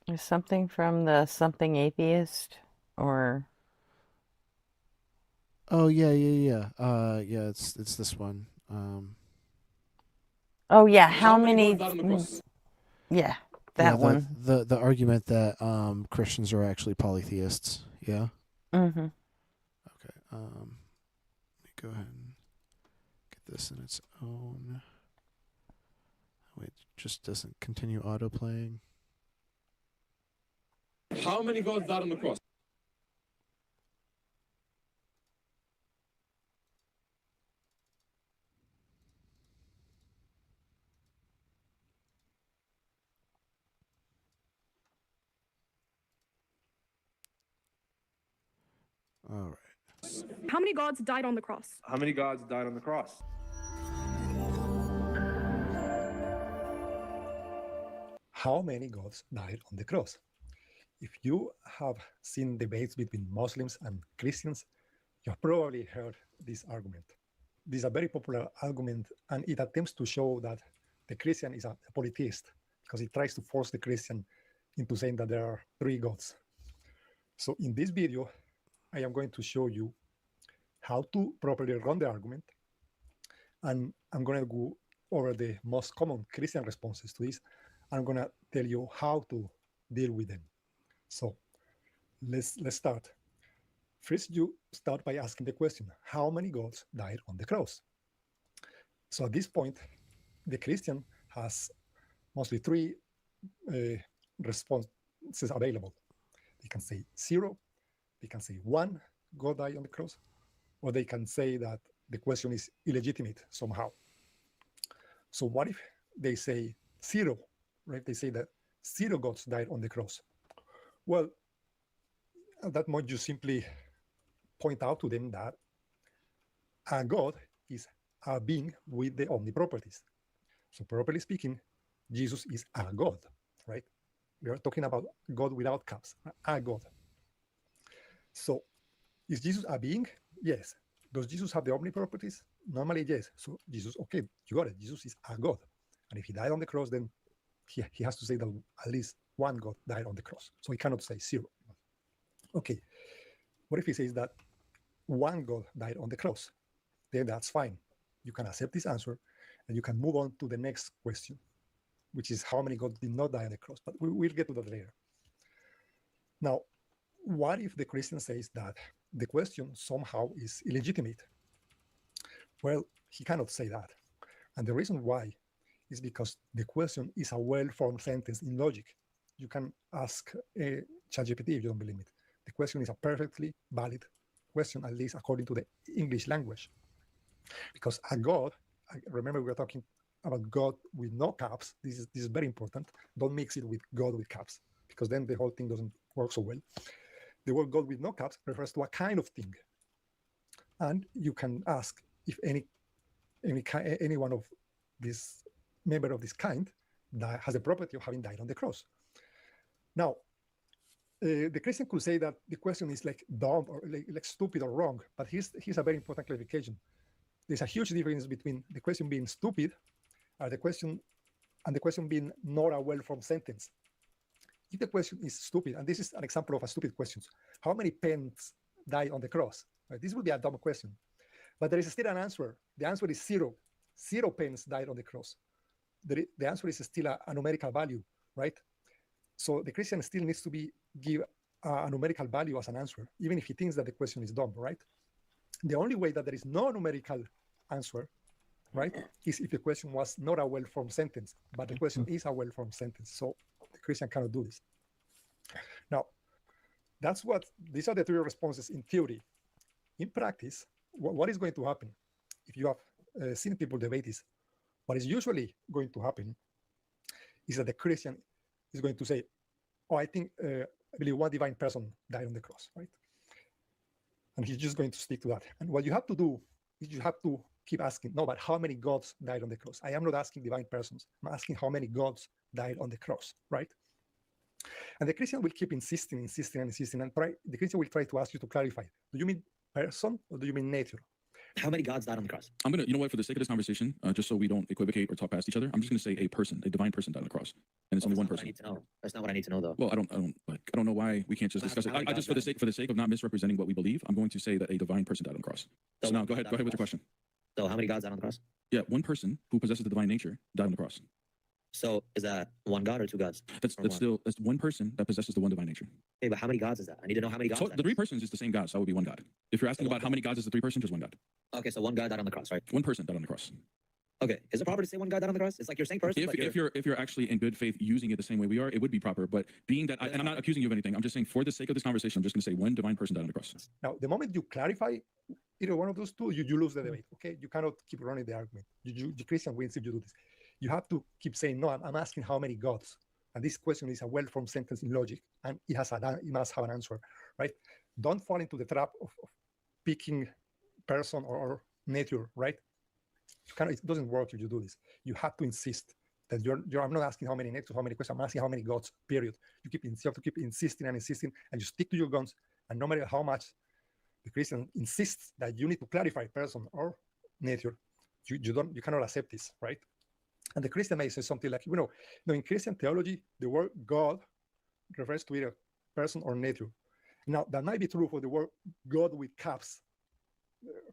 Is something from the Something Atheist or Oh yeah. Yeah, it's this one. oh yeah, how many? Yeah, Yeah, that one. the argument that Christians are actually polytheists. Yeah. Mm-hmm. Okay. Let me go ahead and get this in its own. Wait, it just doesn't continue auto playing. How many gods died on the cross? All right. How many gods died on the cross? How many gods died on the cross? How many gods died on the cross? If you have seen debates between Muslims and Christians, you have probably heard this argument. This is a very popular argument, and it attempts to show that the Christian is a polytheist because it tries to force the Christian into saying that there are three gods. So in this video, I am going to show you how to properly run the argument, and I'm going to go over the most common Christian responses to this. I'm going to tell you how to deal with them. So let's start. First, you start by asking the question, how many gods died on the cross? So at this point, the Christian has mostly three responses available. They can say 0, they can say 1 God died on the cross, or they can say that the question is illegitimate somehow. So what if they say 0, right? They say that 0 gods died on the cross. Well, at that point, you simply point out to them that a God is a being with the omniproperties. So properly speaking, Jesus is a God, right? We are talking about God without caps, a God. So is Jesus a being? Yes. Does Jesus have the omniproperties? Normally, yes. So Jesus, okay, you got it. Jesus is a God. And if he died on the cross, then he has to say that at least one God died on the cross. So he cannot say 0. Okay. What if he says that one God died on the cross? Then that's fine. You can accept this answer and you can move on to the next question, which is how many gods did not die on the cross. But we'll get to that later. Now, what if the Christian says that the question somehow is illegitimate? Well, he cannot say that. And the reason why is because the question is a well-formed sentence in logic. You can ask ChatGPT if you don't believe it. The question is a perfectly valid question, at least according to the English language. Because a God, remember we were talking about God with no caps. This is very important. Don't mix it with God with caps, because then the whole thing doesn't work so well. The word God with no caps refers to a kind of thing. And you can ask if any one of this member of this kind that has the property of having died on the cross. Now, the Christian could say that the question is like dumb or like stupid or wrong, but here's a very important clarification. There's a huge difference between the question being stupid and the question being not a well-formed sentence. If the question is stupid, and this is an example of a stupid question, how many pens died on the cross? Right? This would be a dumb question, but there is still an answer. The answer is 0. 0 pens died on the cross. The answer is still a numerical value, right? So the Christian still needs to give a numerical value as an answer, even if he thinks that the question is dumb, right? The only way that there is no numerical answer, right, is if the question was not a well-formed sentence, but the question is a well-formed sentence. So the Christian cannot do this. Now, these are the three responses in theory. In practice, what is going to happen if you have seen people debate this? What is usually going to happen is that the Christian is going to say, oh, I believe one divine person died on the cross, right? And he's just going to stick to that. And what you have to do is you have to keep asking, no, but how many gods died on the cross? I am not asking divine persons. I'm asking how many gods died on the cross, right? And the Christian will keep insisting, and the Christian will try to ask you to clarify, do you mean person or do you mean nature? How many gods died on the cross? I'm gonna, you know what, for the sake of this conversation, just so we don't equivocate or talk past each other, I'm just gonna say a person, a divine person died on the cross, and it's only one person. I need to know. That's not what I need to know, though. Well, I don't know why we can't just discuss it. I just for the sake of not misrepresenting what we believe, I'm going to say that a divine person died on the cross. So now go ahead with your question. So how many gods died on the cross? Yeah, one person who possesses the divine nature died on the cross. So is that one god or two gods? That's one person that possesses the one divine nature. Okay, but how many gods is that? I need to know how many gods. So the three persons is the same God, so that would be one God. If you're asking about how many gods is the three person, just one God. Okay, so one god died on the cross, right? One person died on the cross. Okay, is it proper to say one god died on the cross? It's like you're saying person. If you're actually in good faith using it the same way we are, it would be proper. But being that, and I'm not accusing you of anything, I'm just saying for the sake of this conversation, I'm just going to say one divine person died on the cross. Now, the moment you clarify either one of those two, you lose the debate. Okay, you cannot keep running the argument. The Christian wins if you do this. You have to keep saying, no, I'm asking how many gods. And this question is a well-formed sentence in logic, and it must have an answer, right? Don't fall into the trap of picking person or nature, right? It doesn't work if you do this. You have to insist that I'm not asking how many nature, how many questions, I'm asking how many gods, period. You have to keep insisting and insisting, and you stick to your guns. And no matter how much the Christian insists that you need to clarify person or nature, you cannot accept this, right? And the Christian may say something like, in Christian theology, the word God refers to either person or nature. Now, that might be true for the word God with caps,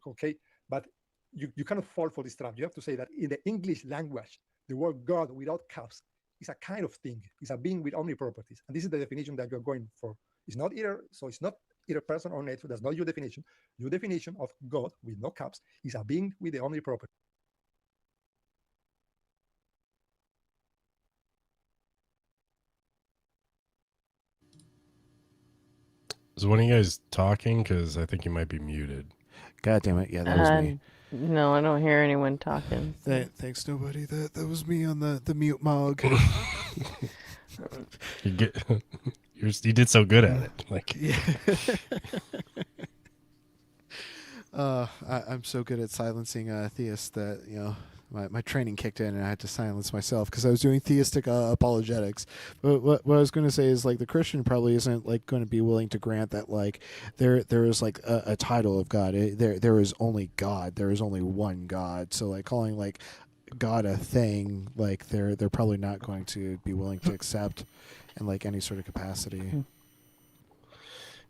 okay? But you cannot fall for this trap. You have to say that in the English language, the word God without caps is a kind of thing. It's a being with omniproperties. And this is the definition that you're going for. It's not either person or nature. That's not your definition. Your definition of God with no caps is a being with the omniproperties. Is one of you guys talking? Because I think you might be muted. God damn it. Yeah, that was me. No, I don't hear anyone talking. Thanks, nobody. That was me on the mute mog. You did so good at it. Like, yeah. I'm so good at silencing theists that my training kicked in and I had to silence myself because I was doing theistic apologetics. But what I was going to say is like the Christian probably isn't like going to be willing to grant that like there is like a title of God. There is only God. There is only one God. So like calling like God a thing, like they're probably not going to be willing to accept in like any sort of capacity.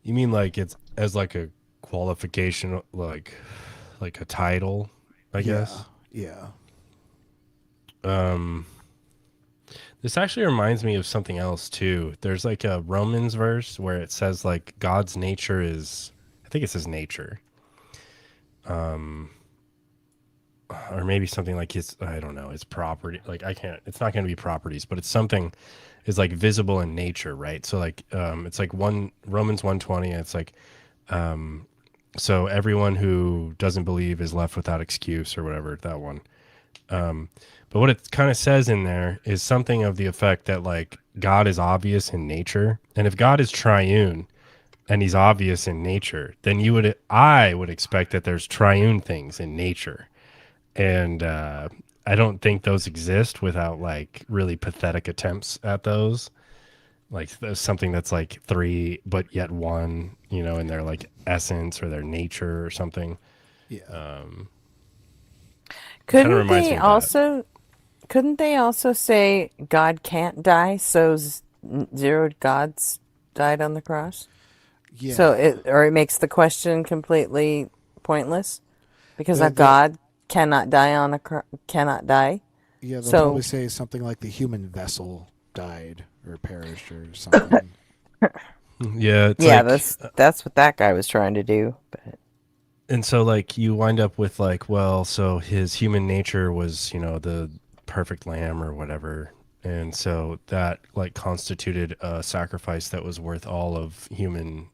You mean like it's as like a qualification, like a title, I guess? Yeah. This actually reminds me of something else too. There's like a Romans verse where it says like God's nature is, I think it says nature. Or maybe something like I don't know, it's property. Like it's not going to be properties, but it's something is like visible in nature, right? So like, it's like Romans 1:20. It's like, so everyone who doesn't believe is left without excuse or whatever, that one. But what it kind of says in there is something of the effect that like God is obvious in nature. And if God is triune and he's obvious in nature, then I would expect that there's triune things in nature. And I don't think those exist without like really pathetic attempts at those. Like there's something that's like three, but yet one, in their like essence or their nature or something. Yeah. Couldn't they also say God can't die, so zero gods died on the cross? Yeah. So it makes the question completely pointless because a God cannot die cannot die. Yeah, they'll probably say something like the human vessel died or perished or something. Yeah, that's what that guy was trying to do. But. And so like you wind up with like, well, so his human nature was, the perfect lamb or whatever. And so that like constituted a sacrifice that was worth all of human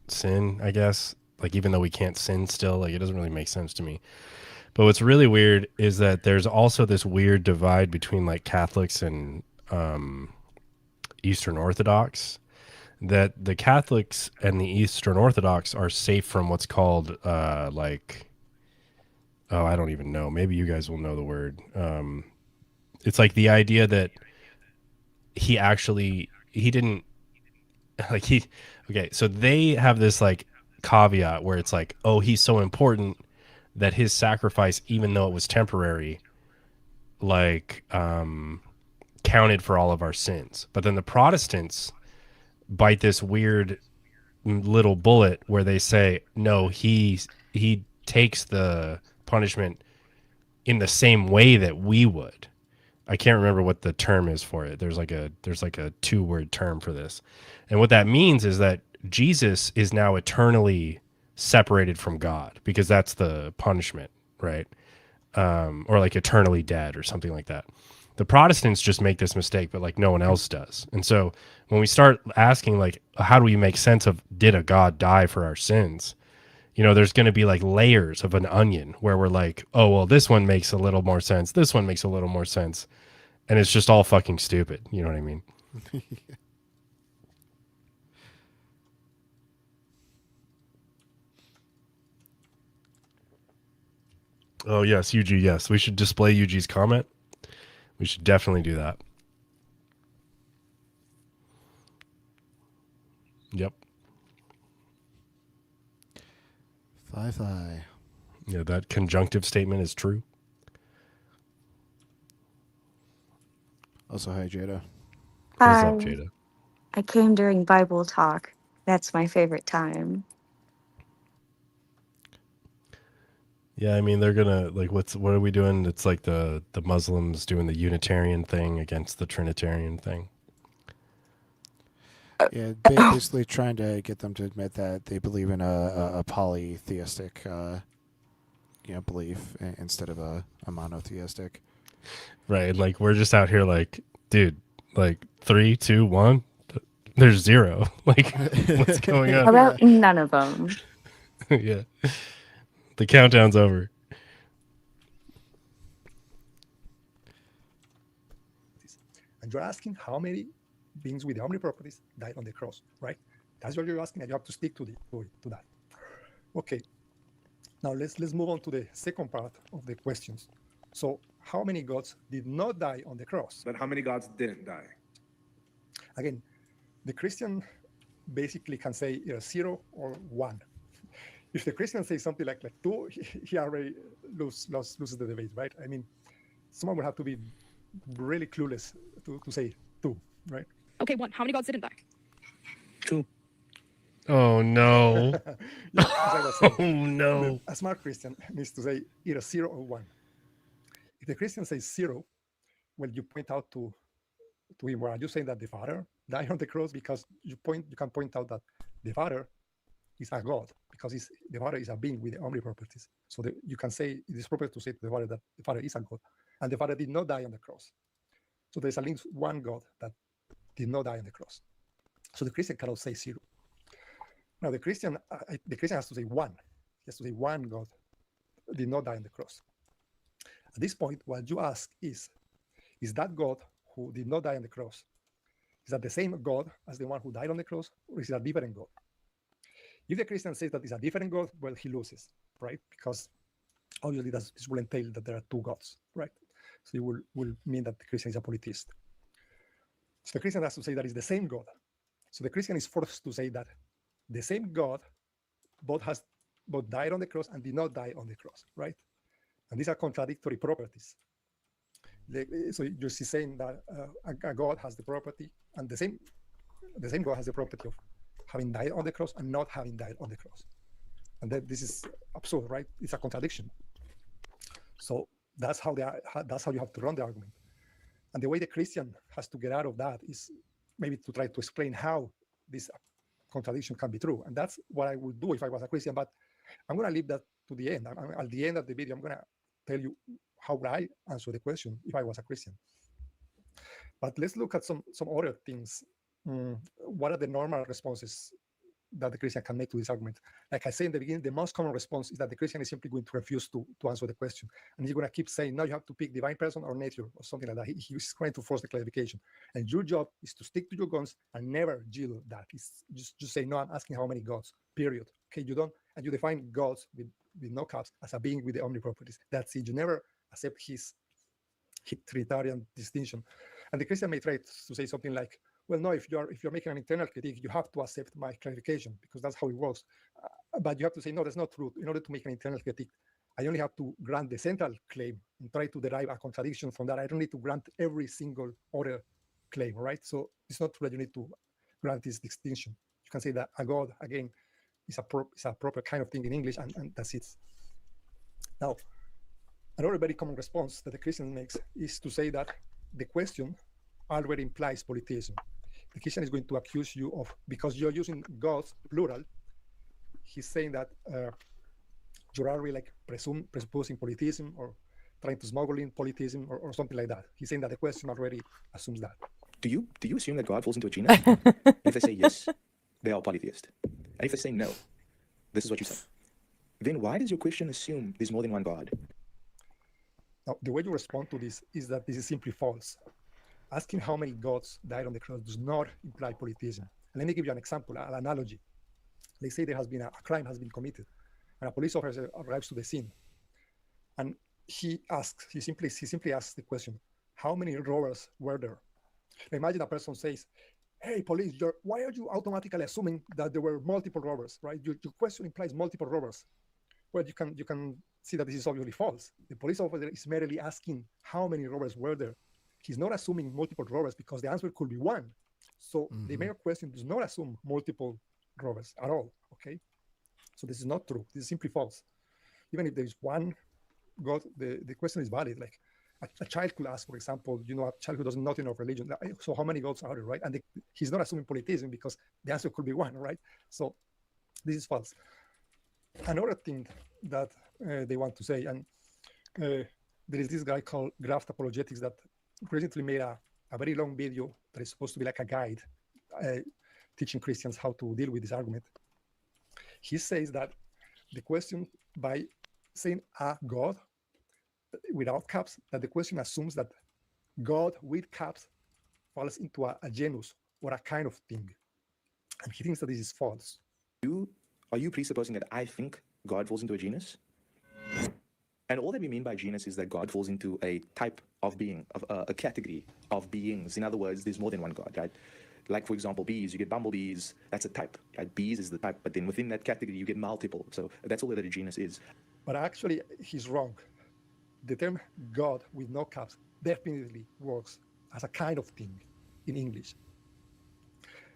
sin, I guess. Like even though we can't sin still, like it doesn't really make sense to me. But what's really weird is that there's also this weird divide between like Catholics and Eastern Orthodox, that the Catholics and the Eastern Orthodox are safe from what's called I don't even know. Maybe you guys will know the word. It's like the idea that okay, so they have this like caveat where it's like, oh, he's so important that his sacrifice, even though it was temporary, like counted for all of our sins. But then the Protestants bite this weird little bullet where they say, no, he takes the punishment in the same way that we would. I can't remember what the term is for it. There's like a 2-word term for this. And what that means is that Jesus is now eternally separated from God, because that's the punishment, right? Or like eternally dead or something like that. The Protestants just make this mistake, but like no one else does. And so when we start asking, like, how do we make sense of, did a God die for our sins? You know, there's going to be like layers of an onion where we're like, oh, well, this one makes a little more sense. This one makes a little more sense. And it's just all fucking stupid. You know what I mean? Oh, yes, Yuji, yes. We should display Yuji's comment. We should definitely do that. Yep. Fly. Yeah, that conjunctive statement is true. Also, hi, Jada. What's up, Jada? I came during Bible talk. That's my favorite time. Yeah, I mean, they're gonna like, what are we doing? It's like the Muslims doing the Unitarian thing against the Trinitarian thing. Yeah, basically trying to get them to admit that they believe in a polytheistic, belief instead of a monotheistic. Right, like we're just out here like, dude, like 3, 2, 1, there's 0. Like, what's going on? How about none of them? Yeah, the countdown's over. And you're asking how many beings with the omni properties died on the cross, right? That's what you're asking, and you have to stick to that. Okay. Now let's move on to the second part of the questions. So, how many gods did not die on the cross? But how many gods didn't die? Again, the Christian basically can say 0 or 1. If the Christian says something like 2, he already loses the debate, right? I mean, someone would have to be really clueless to say 2, right? Okay, 1. How many gods didn't die? 2. Oh no. Yeah, as I was saying, Oh no. a smart Christian needs to say either 0 or 1. If the Christian says 0, well, you point out to him, well, are you saying that the Father died on the cross? Because you can point out that the Father is a God, because the Father is a being with the omni properties. So you can say it is proper to say to the Father that the Father is a God, and the Father did not die on the cross. So there's at least one God that did not die on the cross. So the Christian cannot say 0. Now the Christian has to say 1. He has to say one God did not die on the cross. At this point, what you ask is that God who did not die on the cross, is that the same God as the one who died on the cross, or is it a different God? If the Christian says that it's a different God, well, he loses, right? Because obviously this will entail that there are 2 gods, right? So it will mean that the Christian is a polytheist. So the Christian has to say that it's the same God. So the Christian is forced to say that the same God both died on the cross and did not die on the cross, right? And these are contradictory properties. So you're saying that a God has the property, and the same God has the property of having died on the cross and not having died on the cross. And this is absurd, right? It's a contradiction. So that's how you have to run the argument. And the way the Christian has to get out of that is maybe to try to explain how this contradiction can be true. And that's what I would do if I was a Christian. But I'm going to leave that to the end. At the end of the video, I'm going to tell you how would I answer the question if I was a Christian. But let's look at some other things. What are the normal responses that the Christian can make to this argument? Like I said in the beginning, the most common response is that the Christian is simply going to refuse to answer the question. And he's going to keep saying, no, you have to pick divine person or nature or something like that. He's trying to force the clarification. And your job is to stick to your guns and never yield that. It's just say, no, I'm asking how many gods, period. Okay, you don't, and you define gods with no caps as a being with the omni properties. That's it. You never accept his Trinitarian distinction. And the Christian may try to say something like, well, no, if you're making an internal critique, you have to accept my clarification because that's how it works. But you have to say, no, that's not true. In order to make an internal critique, I only have to grant the central claim and try to derive a contradiction from that. I don't need to grant every single other claim, right? So it's not true that you need to grant this distinction. You can say that a God, again, is a proper kind of thing in English, and that's it. Now, another very common response that the Christian makes is to say that the question already implies polytheism. The Christian is going to accuse you of, because you're using gods plural, he's saying that you're already like presupposing polytheism or trying to smuggle in polytheism or something like that. He's saying that the question already assumes that. Do you assume that God falls into a genus? And if they say yes, they are polytheist. And if they say no, this is what you say. Then why does your question assume there's more than one God? Now, the way you respond to this is that this is simply false. Asking how many gods died on the cross does not imply polytheism. And let me give you an example, an analogy. Let's say there has been a crime has been committed, and a police officer arrives to the scene, and he simply asks the question, how many robbers were there? Imagine a person says, hey, police, why are you automatically assuming that there were multiple robbers, right? Your question implies multiple robbers. Well, you can see that this is obviously false. The police officer is merely asking how many robbers were there. He's not assuming multiple robbers because the answer could be one. So the mere question does not assume multiple robbers at all, okay? So this is not true. This is simply false. Even if there is one God, the question is valid. Like a child could ask, for example, a child who doesn't know nothing of religion, so how many gods are there, right? And he's not assuming polytheism because the answer could be one, right? So this is false. Another thing that they want to say, and there is this guy called Graft Apologetics that recently made a very long video that is supposed to be like a guide teaching Christians how to deal with this argument. He says that the question, by saying a God without caps, that the question assumes that God with caps falls into a genus or a kind of thing. And he thinks that this is false. Are you presupposing that I think God falls into a genus? And all that we mean by genus is that God falls into a type of being, of a category of beings. In other words, there's more than one God, right? Like, for example, bees, you get bumblebees, that's a type, right? Bees is the type, but then within that category, you get multiple. So that's all that a genus is. But actually, he's wrong. The term God with no caps definitely works as a kind of thing in English.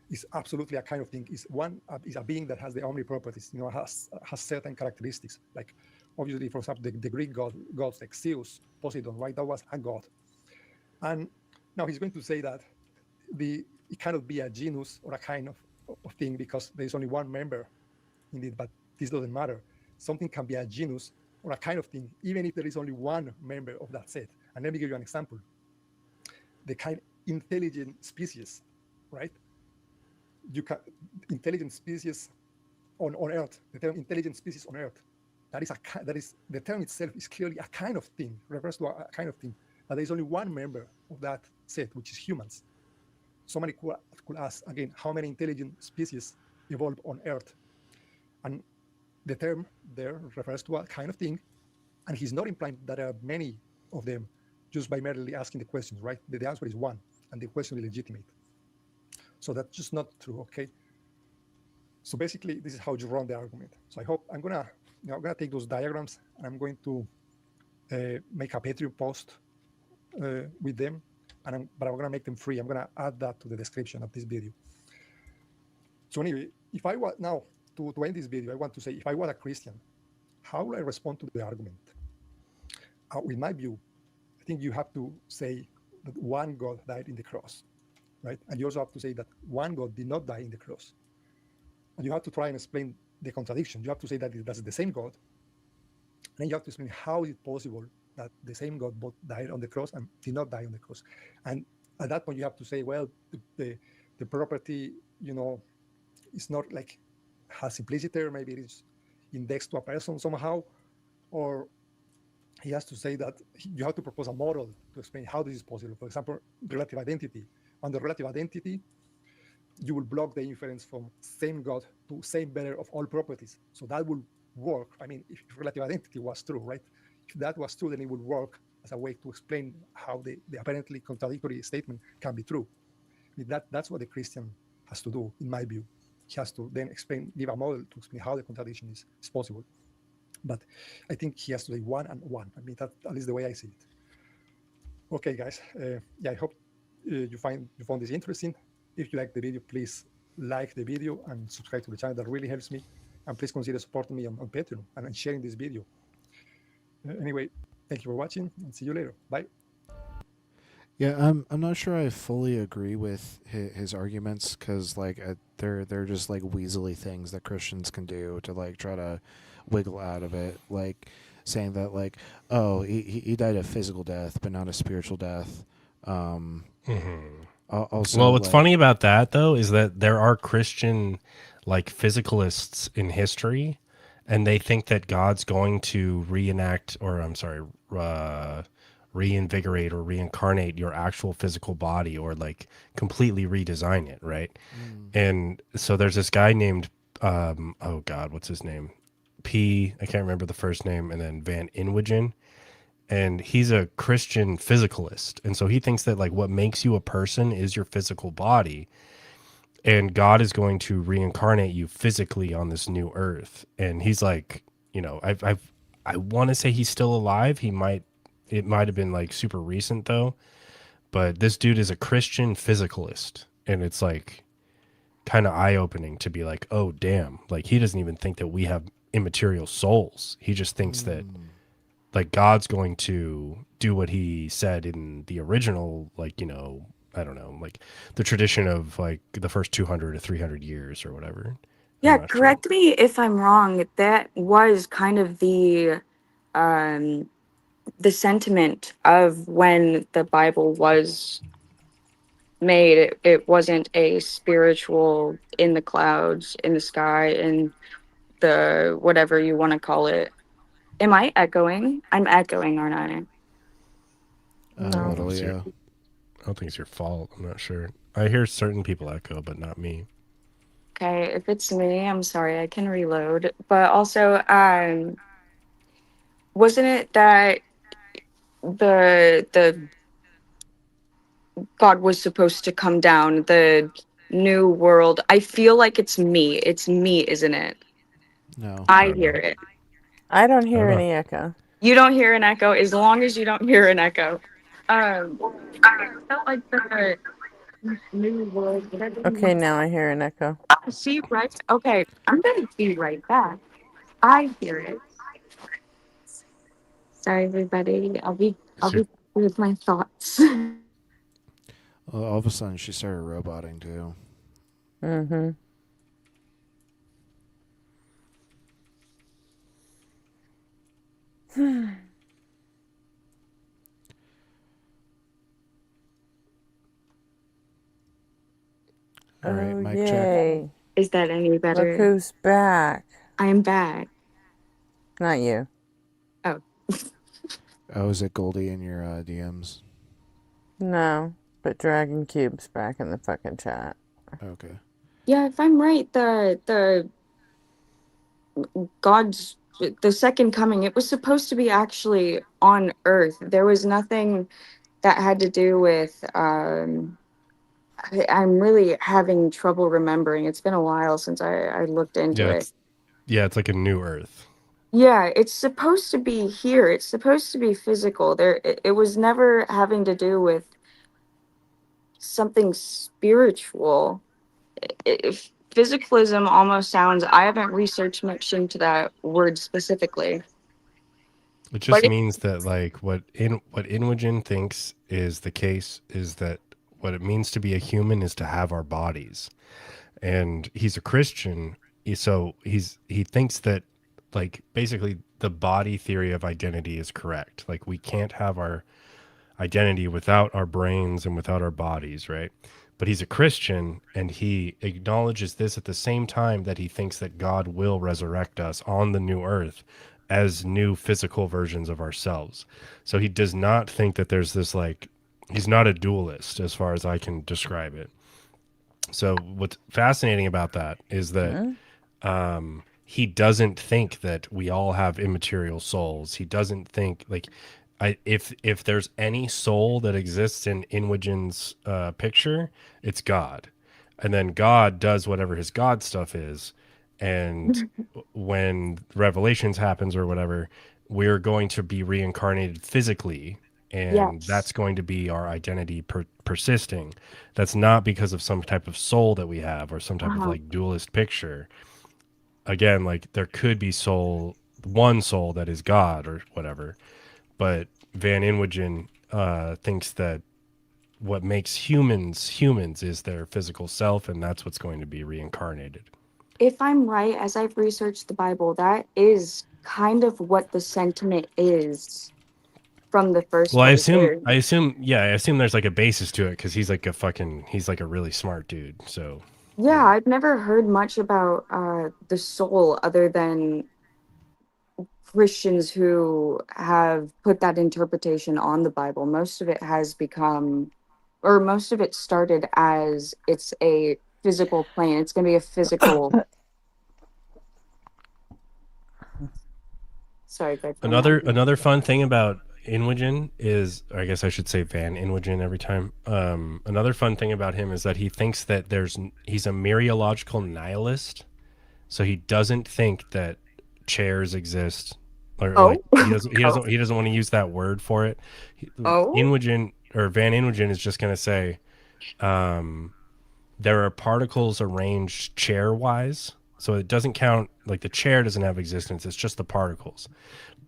It's absolutely a kind of thing. Is a being that has the omni properties, has certain characteristics. Like, obviously, for example, the Greek gods like Zeus, Poseidon, right? That was a god. And now he's going to say that it cannot be a genus or a kind of thing because there is only one member indeed, but this doesn't matter. Something can be a genus or a kind of thing, even if there is only one member of that set. And let me give you an example. The kind intelligent species, right? Intelligent species on Earth, the term intelligent species on Earth, that is the term itself is clearly a kind of thing, refers to a kind of thing, but there is only one member of that set, which is humans. Somebody could ask, again, how many intelligent species evolved on Earth? And the term there refers to a kind of thing, and he's not implying that there are many of them just by merely asking the questions, right? The answer is one, and the question is legitimate. So that's just not true, okay? So basically, this is how you run the argument. So I hope I'm gonna take those diagrams and I'm going to make a Patreon post with them, but I'm gonna make them free. I'm gonna add that to the description of this video. So anyway, if I was now to end this video, I want to say, if I was a Christian, how would I respond to the argument? In my view, I think you have to say that one God died in the cross, right? And you also have to say that one God did not die in the cross. And you have to try and explain the contradiction. You have to say that that's the same God. And then you have to explain how is it possible that the same God both died on the cross and did not die on the cross. And at that point, you have to say, well, the property, it's not like has simplicity, or maybe it is indexed to a person somehow, or he has to say that you have to propose a model to explain how this is possible. For example, relative identity. Under relative identity, you will block the inference from same God to same bearer of all properties. So that will work. I mean, if relative identity was true, right? If that was true, then it would work as a way to explain how the apparently contradictory statement can be true. I mean, that's what the Christian has to do, in my view. He has to then give a model to explain how the contradiction is possible. But I think he has to say one and one. I mean, that at least the way I see it. Okay, guys. Yeah, I hope you found this interesting. If you like the video, please like the video and subscribe to the channel. That really helps me. And please consider supporting me on Patreon and sharing this video. Anyway, thank you for watching and see you later. Bye. Yeah, I'm not sure I fully agree with his arguments because like they're just like weaselly things that Christians can do to like try to wiggle out of it, like saying that like, oh, he died a physical death but not a spiritual death. Also, Well, what's like, funny about that though is that there are Christian like physicalists in history, and they think that God's going to reinvigorate or reincarnate your actual physical body or like completely redesign it, right? And so there's this guy named oh God, what's his name? I can't remember the first name, and then Van Inwagen. And he's a Christian physicalist. And so he thinks that like what makes you a person is your physical body. And God is going to reincarnate you physically on this new earth. And he's like, you know, I want to say he's still alive. It might have been like super recent though. But this dude is a Christian physicalist. And it's like kind of eye opening to be like, oh, damn. Like he doesn't even think that we have immaterial souls. He just thinks that like God's going to do what he said in the original, like, you know, I don't know, like the tradition of like the first 200 to 300 years or whatever. Yeah, correct me if I'm wrong. That was kind of the sentiment of when the Bible was made. It wasn't a spiritual in the clouds, in the sky, in the whatever you want to call it. Am I echoing? I'm echoing, aren't I? a little, yeah. I don't think it's your fault. I'm not sure. I hear certain people echo, but not me. Okay, if it's me, I'm sorry, I can reload. But also, wasn't it that the God was supposed to come down, the new world? I feel like it's me. It's me, isn't it? No. I hear it. I don't hear any echo. You don't hear an echo as long as you don't hear an echo. I felt like the new world. Okay, now I hear an echo. See, right? Okay, I'm gonna be right back. I hear it. Sorry, everybody. I'll be with my thoughts. Well, all of a sudden she started roboting too. Mm-hmm. All right, Oh, mic yay. Is that any better? Look who's back. I'm back. Not you. Oh. Oh, is it Goldie in your DMs? No, but Dragon Cube's back in the fucking chat. Okay. Yeah, if I'm right, the God's the second coming, it was supposed to be actually on Earth. There was nothing that had to do with I'm really having trouble remembering. It's been a while since I looked into it. It's like a new Earth. Yeah, it's supposed to be here. It's supposed to be physical. It was never having to do with something spiritual. If physicalism almost sounds, I haven't researched much into that word specifically. It just means that like what Inwagen thinks is the case is that what it means to be a human is to have our bodies. And he's a Christian, so he thinks that like basically the body theory of identity is correct. Like we can't have our identity without our brains and without our bodies, right? But he's a Christian, and he acknowledges this at the same time that he thinks that God will resurrect us on the new earth as new physical versions of ourselves. So he does not think that there's this like, he's not a dualist as far as I can describe it. So what's fascinating about that is that he doesn't think that we all have immaterial souls. He doesn't think like if there's any soul that exists in Inwagen's picture, it's God. And then God does whatever his God stuff is. and when Revelations happens or whatever, we're going to be reincarnated physically, and that's Yes. going to be our identity persisting. That's not because of some type of soul that we have or some type of Uh-huh. like dualist picture. Again, like there could be one soul that is God or whatever, but Van Inwagen thinks that what makes humans is their physical self, and that's what's going to be reincarnated. If I'm right, as I've researched the Bible, that is kind of what the sentiment is from the first Well, I place. assume, yeah, I assume there's like a basis to it because he's like a really smart dude. So Yeah, I've never heard much about the soul other than Christians who have put that interpretation on the Bible. Most of it has become, or most of it started as it's a physical plane. It's going to be a physical. Sorry, Greg. another fun thing about Inwagen is, or I guess I should say Van Inwagen every time. Another fun thing about him is that he thinks that he's a mereological nihilist. So he doesn't think that chairs exist, or like Oh, he doesn't want to use that word for it. oh, Inwagen or Van Inwagen is just going to say, there are particles arranged chair wise, so it doesn't count. Like the chair doesn't have existence; it's just the particles.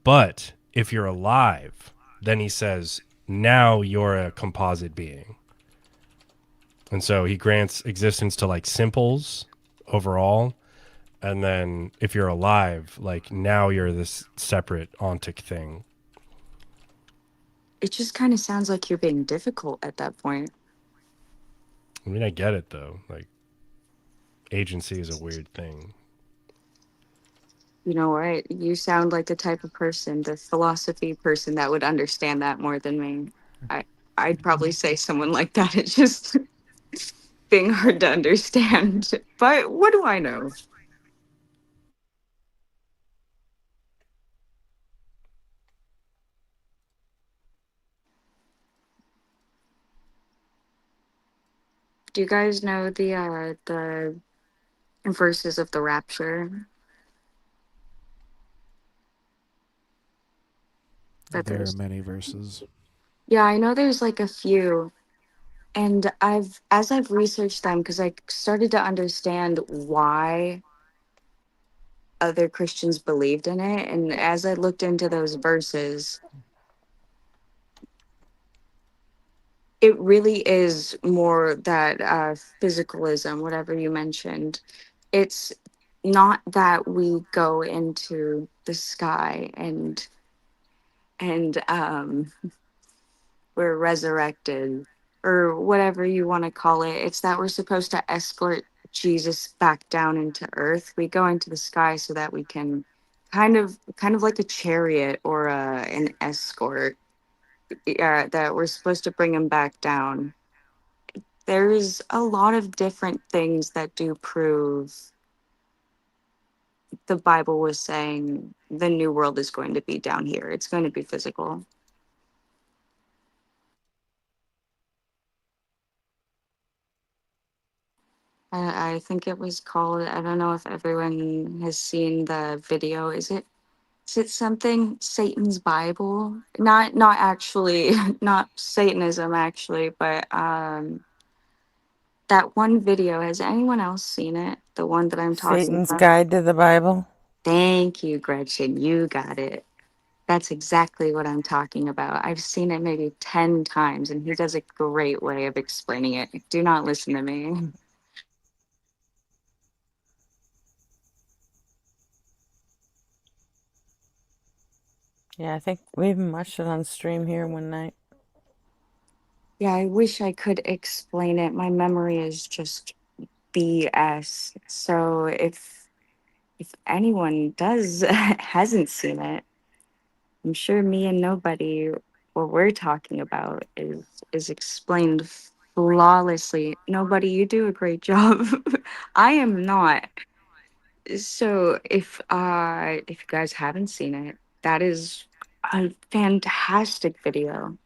But if you're alive, then he says now you're a composite being, and so he grants existence to like simples overall. And then if you're alive, like now you're this separate ontic thing. it just kind of sounds like you're being difficult at that point. I mean, I get it though. Like agency is a weird thing. You know what? You sound like the type of person, the philosophy person that would understand that more than me. I I'd probably say someone like that. It's just being hard to understand. But what do I know? Do you guys know the verses of the rapture? That There are there's many verses. Yeah, I know there's like a few. And as I've researched them, because I started to understand why other Christians believed in it. And as I looked into those verses, it really is more that physicalism, whatever you mentioned. It's not that we go into the sky and we're resurrected or whatever you want to call it. It's that we're supposed to escort Jesus back down into earth. We go into the sky so that we can kind of like a chariot or an escort, that we're supposed to bring him back down. There's a lot of different things that do prove the Bible was saying the new world is going to be down here. It's going to be physical. I think it was called, I don't know if everyone has seen the video. Is it something Satan's Bible? Not actually, not Satanism actually, but that one video. Has anyone else seen it? The one that I'm talking Satan's about? Guide to the Bible. Thank you, Gretchen. You got it. That's exactly what I'm talking about. I've seen it maybe 10 times, and he does a great way of explaining it. Do not listen to me. Yeah, I think we even watched it on stream here one night. Yeah, I wish I could explain it. My memory is just BS. So if anyone does hasn't seen it, I'm sure me and nobody what we're talking about is explained flawlessly. Nobody, you do a great job. I am not. So if you guys haven't seen it, that is a fantastic video.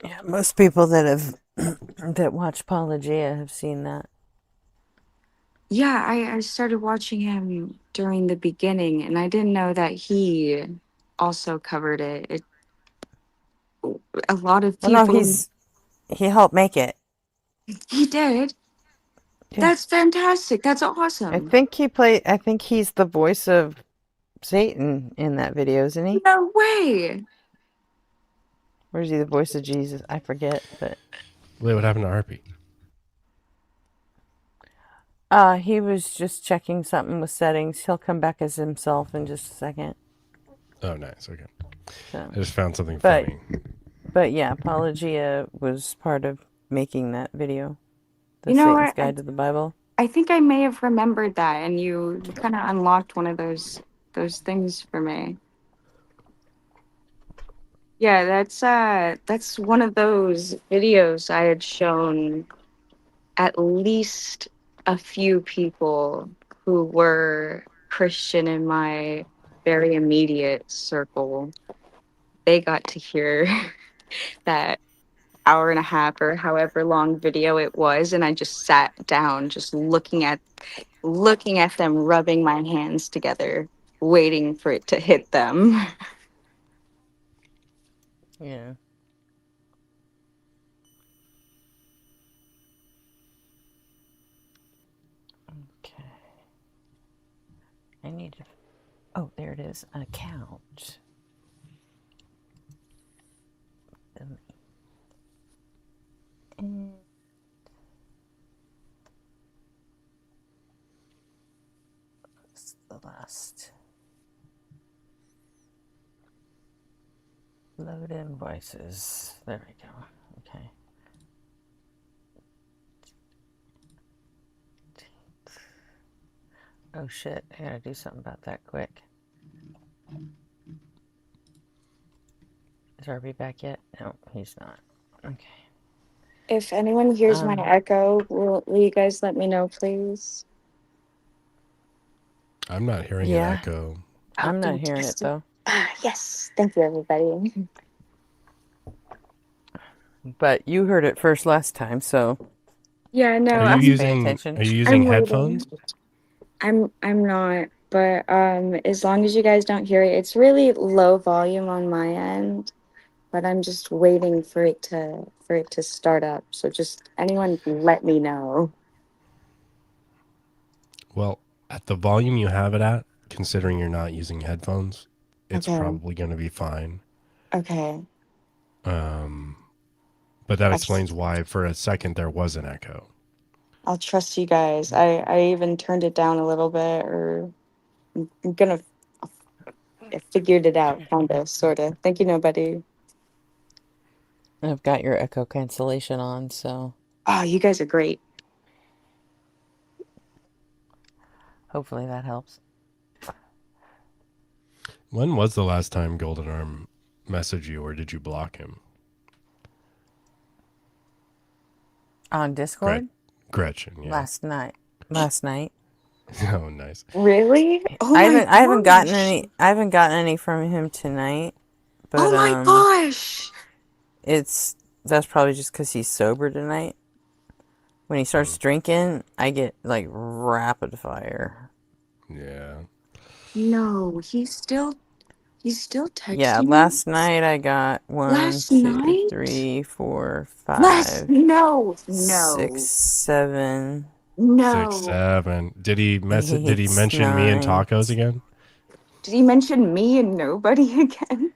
Yeah, most people that have that watch Apologia have seen that. Yeah, I started watching him during the beginning, and I didn't know that he also covered it. A lot of Well, no, people. he helped make it. He did. Yeah. That's fantastic. That's I awesome. think he's the voice of Satan in that video, isn't he? No way. Or is he the voice of Jesus? I forget, but Wait, what happened to Harpy? he was just checking something with settings. He'll come back as himself in just a second. Oh, nice. Okay. So, I just found something funny. But yeah, Apologia was part of making that video. The You know Satan's what? Guide to the Bible. I think I may have remembered that, and you kind of unlocked one of those things for me. Yeah, that's one of those videos I had shown at least a few people who were Christian in my very immediate circle. They got to hear that hour and a half or however long video it was, and I just sat down just looking at them rubbing my hands together, waiting for it to hit them. Yeah. Okay. I need to. Oh, there it is. An account. And what's the last? Load invoices. There we go. Okay. Oh shit, I gotta do something about that quick. Is RB back yet? No, he's not. Okay. If anyone hears my echo, will you guys let me know, please? I'm not hearing an echo. I'm not hearing it though. Yes. Thank you, everybody. But you heard it first last time, so Yeah, no, Are you using I'm headphones? waiting. I'm not, but as long as you guys don't hear it, it's really low volume on my end, but I'm just waiting for it to start up. So just anyone let me know. Well, at the volume you have it at, considering you're not using headphones, it's Okay. probably going to be fine. Okay. But that explains why for a second there was an echo. I'll trust you guys. I even turned it down a little bit, or I'm gonna I figured it out, kind of, sort of. Thank you, nobody. I've got your echo cancellation on, so Oh, you guys are great. hopefully that helps. When was the last time Golden Arm messaged you, or did you block him? On Discord? Gretchen, yeah. Last night. Oh, nice. Really? Oh I my haven't gotten gosh. any. I haven't gotten any from him tonight. But Oh my gosh. that's probably just because he's sober tonight. When he starts drinking, I get like rapid fire. Yeah. No, he's still texting Yeah, me? last night I got 1, Last 2, night? 3, 4, No, 5, 6, 7. Six, no. 7. Did he Did he 8, mention me and 9. tacos again? Did he mention me and nobody again?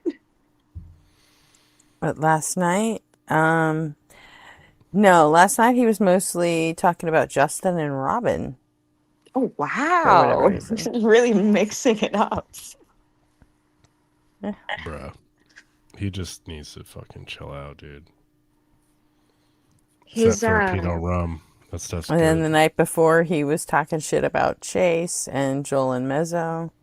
But last night, no, last night he was mostly talking about Justin and Robin. Oh For whatever wow. reason. Really mixing it up. Bruh. He just needs to fucking chill out, dude. His Except for Pinot Rum. That stuff's And good. then the night before, he was talking shit about Chase and Joel and Mezzo.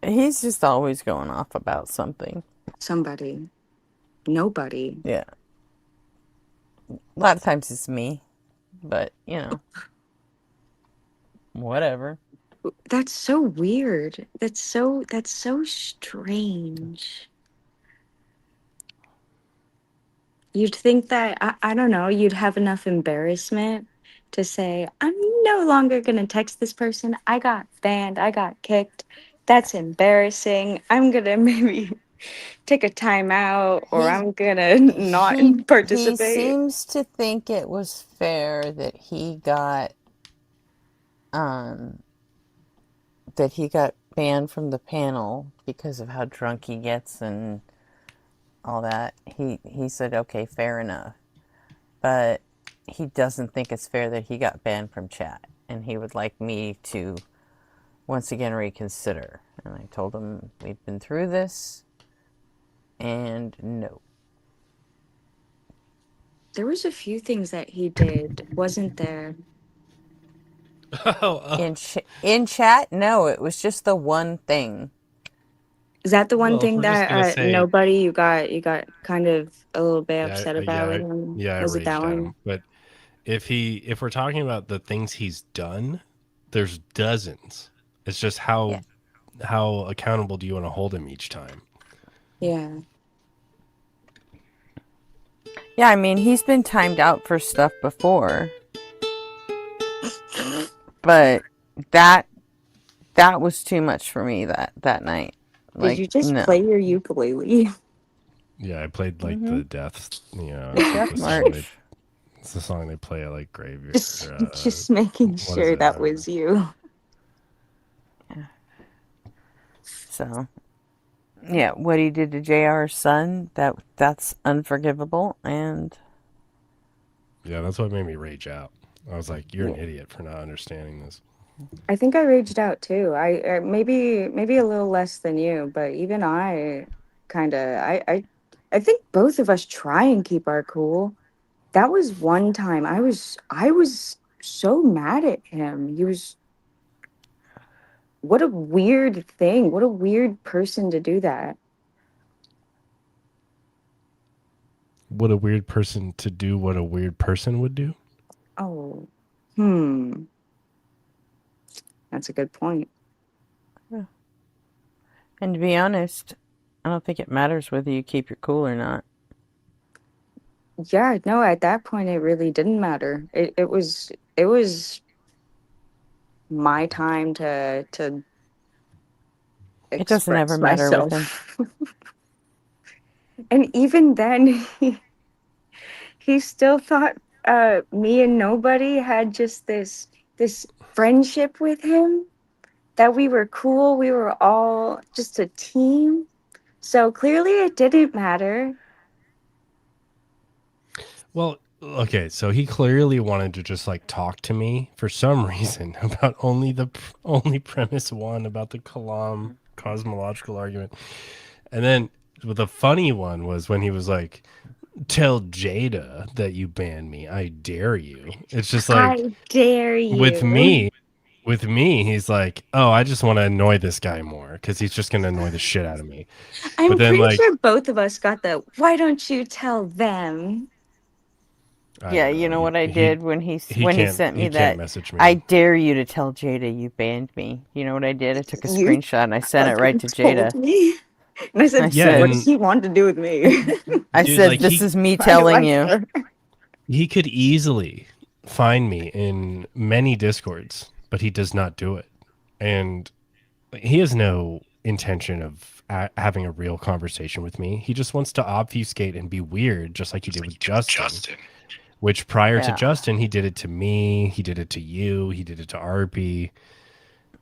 He's just always going off about something. Somebody. Nobody. Yeah. A lot of times it's me, but you know, whatever. That's so weird. That's so strange. you'd think that I don't know, you'd have enough embarrassment to say, I'm no longer gonna text this person. I got banned, I got kicked. That's embarrassing. I'm gonna maybe take a time out or He I'm gonna not he participate. seems to think it was fair that um he got banned from the panel because of how drunk he gets and all that. He said, okay, fair enough. But he doesn't think it's fair that he got banned from chat. And he would like me to once again reconsider. And I told him we've been through this and no. There was a few things that he did, wasn't there? In chat, no, it was just the one thing. Is that the one Well, if thing we're just gonna that say, nobody you got kind of a little bit yeah, upset about with him? I Was it that raged at one? him. But if we're talking about the things he's done, there's dozens. It's just how accountable do you want to hold him each time? Yeah. Yeah, I mean, he's been timed out for stuff before. But that was too much for me that night. Did you just play your ukulele? Yeah, I played like the death. The it's like Death the song March. it's the song they play at like graveyard. Just making what is sure it? that was you. Yeah. So, yeah, what he did to JR's son, that's unforgivable, and yeah, that's what made me rage out. I was like, "You're an idiot for not understanding this." I think I raged out too. I maybe a little less than you, but even I kind of I think both of us try and keep our cool. That was one time I was so mad at him. He was what a weird thing. What a weird person to do that. What a weird person to do what a weird person would do. Oh. That's a good point. yeah. And to be honest, I don't think it matters whether you keep your cool or not. Yeah, no, at that point it really didn't matter. It was my time to It doesn't ever express matter with him. myself. And even then he still thought me and nobody had just this friendship with him, that we were cool, we were all just a team. So clearly it didn't matter. Well, okay, so he clearly wanted to just like talk to me for some reason about only premise one about the Kalam cosmological argument. And then the funny one was when he was like, "Tell Jada that you banned me. I dare you." It's just like I dare with you. me, he's like, "Oh, I just want to annoy this guy more because he's just going to annoy the shit out of me." I'm But then pretty like sure both of us got the why don't you tell them? Yeah, you know what I did when he sent me he can't that, message me. I dare you to tell Jada you banned me. You know what I did? I took a You screenshot and I sent it right to told Jada. me. And I said, Yeah, what and does he want to do with me? I dude, said, like this is me Why do telling I you. care? he could easily find me in many discords, but he does not do it. And he has no intention of having a real conversation with me. He just wants to obfuscate and be weird, just like he did with Justin. Which prior to Yeah. Justin, he did it to me, he did it to you, he did it to RP.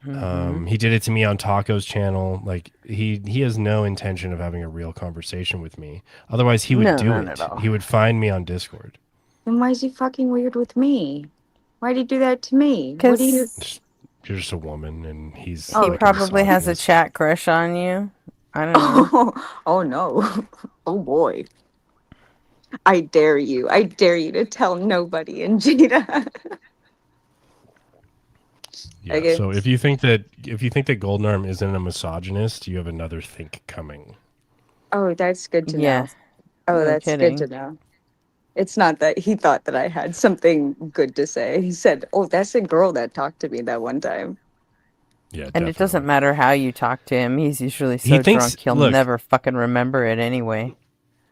He did it to me on Taco's channel. Like he has no intention of having a real conversation with me. Otherwise, he would No, do none it. at all. He would find me on Discord. Then why is he fucking weird with me? Why'd he do that to me? What do you? You're just a woman, and he's He like probably has a misogynist. chat crush on you. I don't know. Oh no. Oh boy. I dare you. I dare you to tell nobody and Jada. Yeah. Okay. So if you think that Goldenarm isn't a misogynist, you have another think coming. Oh, that's good to Yeah. know. Oh, No that's good to kidding. know. It's not that he thought that I had something good to say. He said, "Oh, that's a girl that talked to me that one time." Yeah, And definitely. it doesn't matter how you talk to him. He's usually He so thinks- drunk he'll look- never fucking remember it anyway.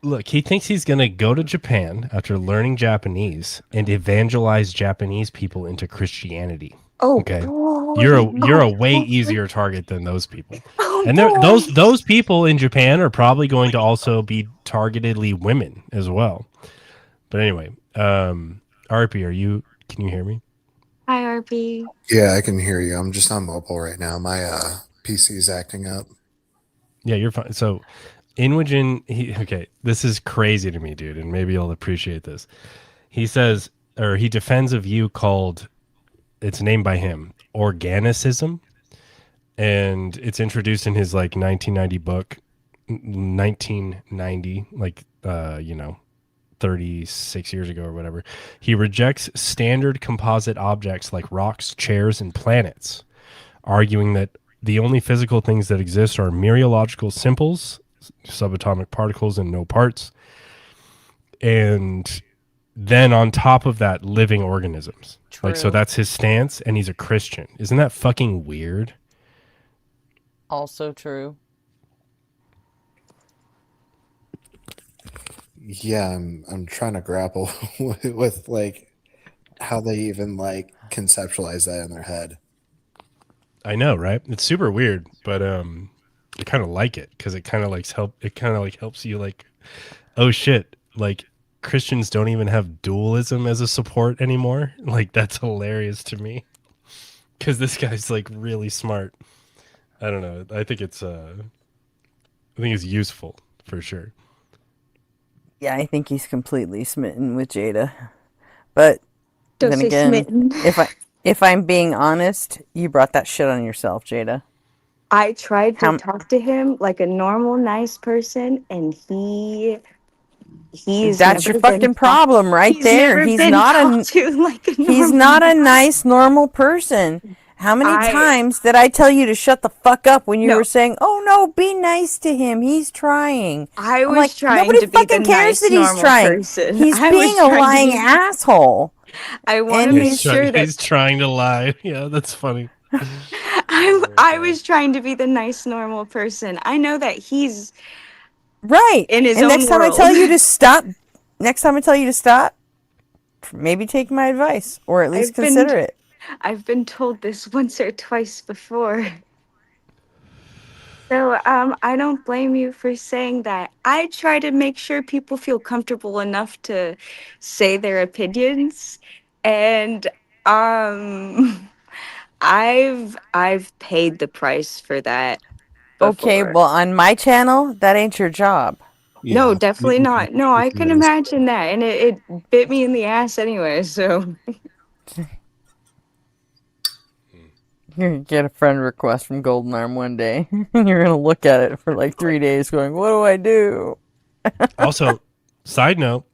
Look, he thinks he's going to go to Japan after learning Japanese and evangelize Japanese people into Christianity. Oh, Okay. boy. You're a Oh, way boy. easier target than those people. Oh, And boy. those people in Japan are probably going to also be targetedly women as well. But anyway, RP, can you hear me? Hi, RP. Yeah, I can hear you. I'm just on mobile right now. My PC is acting up. Yeah, you're fine. So Inwagen, okay, this is crazy to me, dude, and maybe you'll appreciate this. He says, or he defends a view called, it's named by him, organicism, and it's introduced in his like 1990 book, 1990, like 36 years ago or whatever. He rejects standard composite objects like rocks, chairs, and planets, arguing that the only physical things that exist are mereological simples, subatomic particles, and no parts. And then on top of that, living organisms. Like, so True. that's his stance, and he's a Christian. Isn't that fucking weird? Also true. Yeah, I'm trying to grapple with like how they even like conceptualize that in their head. I know, right? It's super weird, but I kind of like it because it kind of like helps you like, oh shit, like Christians don't even have dualism as a support anymore. Like that's hilarious to me because this guy's like really smart. I don't know. I think it's useful for sure. Yeah, I think he's completely smitten with Jada. But Don't then say again, smitten. if I'm being honest, you brought that shit on yourself, Jada. I tried to talk to him like a normal, nice person, and he's That's your never been fucking problem right he's there. never He's been not talked to like a normal. he's not a nice normal person. How many I- times did I tell you to shut the fuck up when you No. were saying, "Oh no, be nice to him. He's trying." I I'm was like, trying nobody to be the fucking cares nice, that he's normal trying. person. He's I was being a trying to lying be- asshole. I want to And make sure that he's trying to lie. Yeah, that's funny. I was trying to be the nice, normal person. I know that he's right in his and own next time I world. tell you to stop, maybe take my advice or at least consider it. I've been told this once or twice before. So I don't blame you for saying that. I try to make sure people feel comfortable enough to say their opinions, and I've paid the price for that. Okay, Before. well, on my channel, that ain't your job. No, definitely not. No, I can imagine that, and it bit me in the ass anyway. So You're gonna get a friend request from Golden Arm one day, and you're gonna look at it for like 3 days, going, "What do I do?" Also, side note,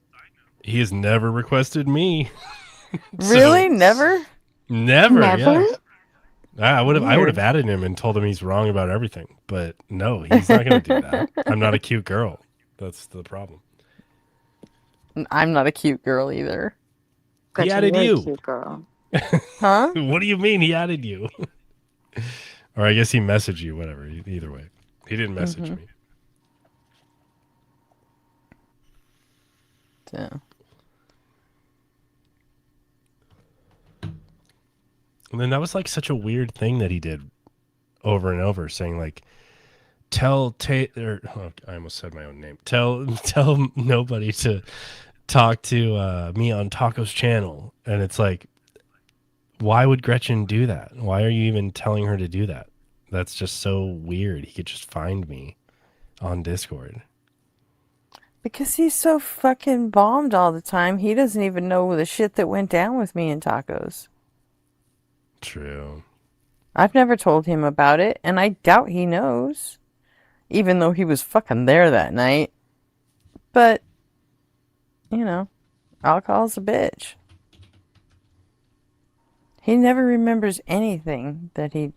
he has never requested me. Really? Never? Never. Never? Yeah. I would have Weird. added him and told him he's wrong about everything, but no, he's not going to do that. I'm not a cute girl. That's the problem. I'm not a cute girl either. He added you. cute girl. Huh? What do you mean he added you? Or I guess he messaged you, whatever. Either way. He didn't message me. So. And then that was like such a weird thing that he did over and over, saying like, I almost said my own name. Tell nobody to talk to me on Taco's channel. And it's like, why would Gretchen do that? Why are you even telling her to do that? That's just so weird. He could just find me on Discord. Because he's so fucking bombed all the time, he doesn't even know the shit that went down with me and Tacos. True. I've never told him about it, and I doubt he knows. Even though he was fucking there that night. But, you know, alcohol's a bitch. He never remembers anything that he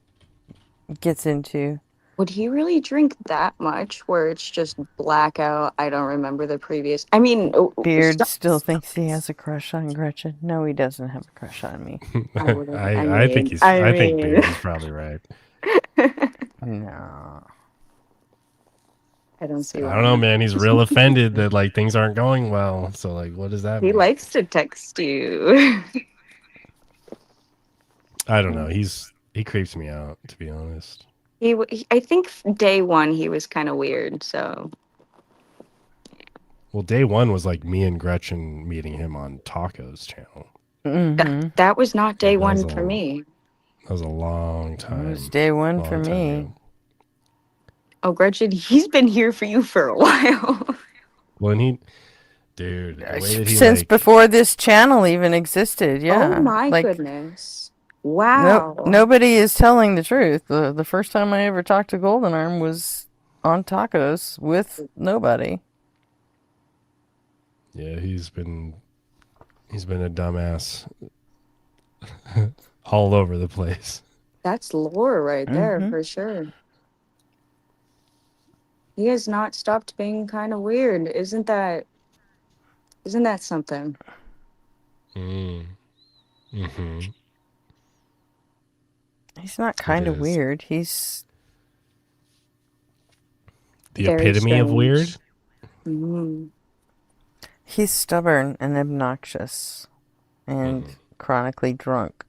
gets into. Would he really drink that much where it's just blackout? I don't remember the previous. I mean, Beard still thinks he has a crush on Gretchen. No, he doesn't have a crush on me. I think Beard is probably right. No. I don't see I why don't know, not. man. He's real offended that like things aren't going well. So like, what does that He mean? likes to text you. I don't know. He creeps me out, to be honest. I think day one he was kind of weird. So Well, day one was like me and Gretchen meeting him on Taco's channel. that was not day Like, that was one for me. That was a long It time. was day one for long time me. ago. Oh, Gretchen, he's been here for you for a while. When he, dude, the way that he Since like, before this channel even existed, Oh yeah. my Like goodness! Wow. nobody is telling the truth. The first time I ever talked to Golden Arm was on Tacos with nobody. yeah, he's been a dumbass all over the place. That's lore right there Mhm. for sure. He has not stopped being kind of weird. Isn't that something? Mm-hmm. He's not kind of is. weird. He's The Very epitome of weird. strange. Mhm. he's stubborn and obnoxious and chronically drunk.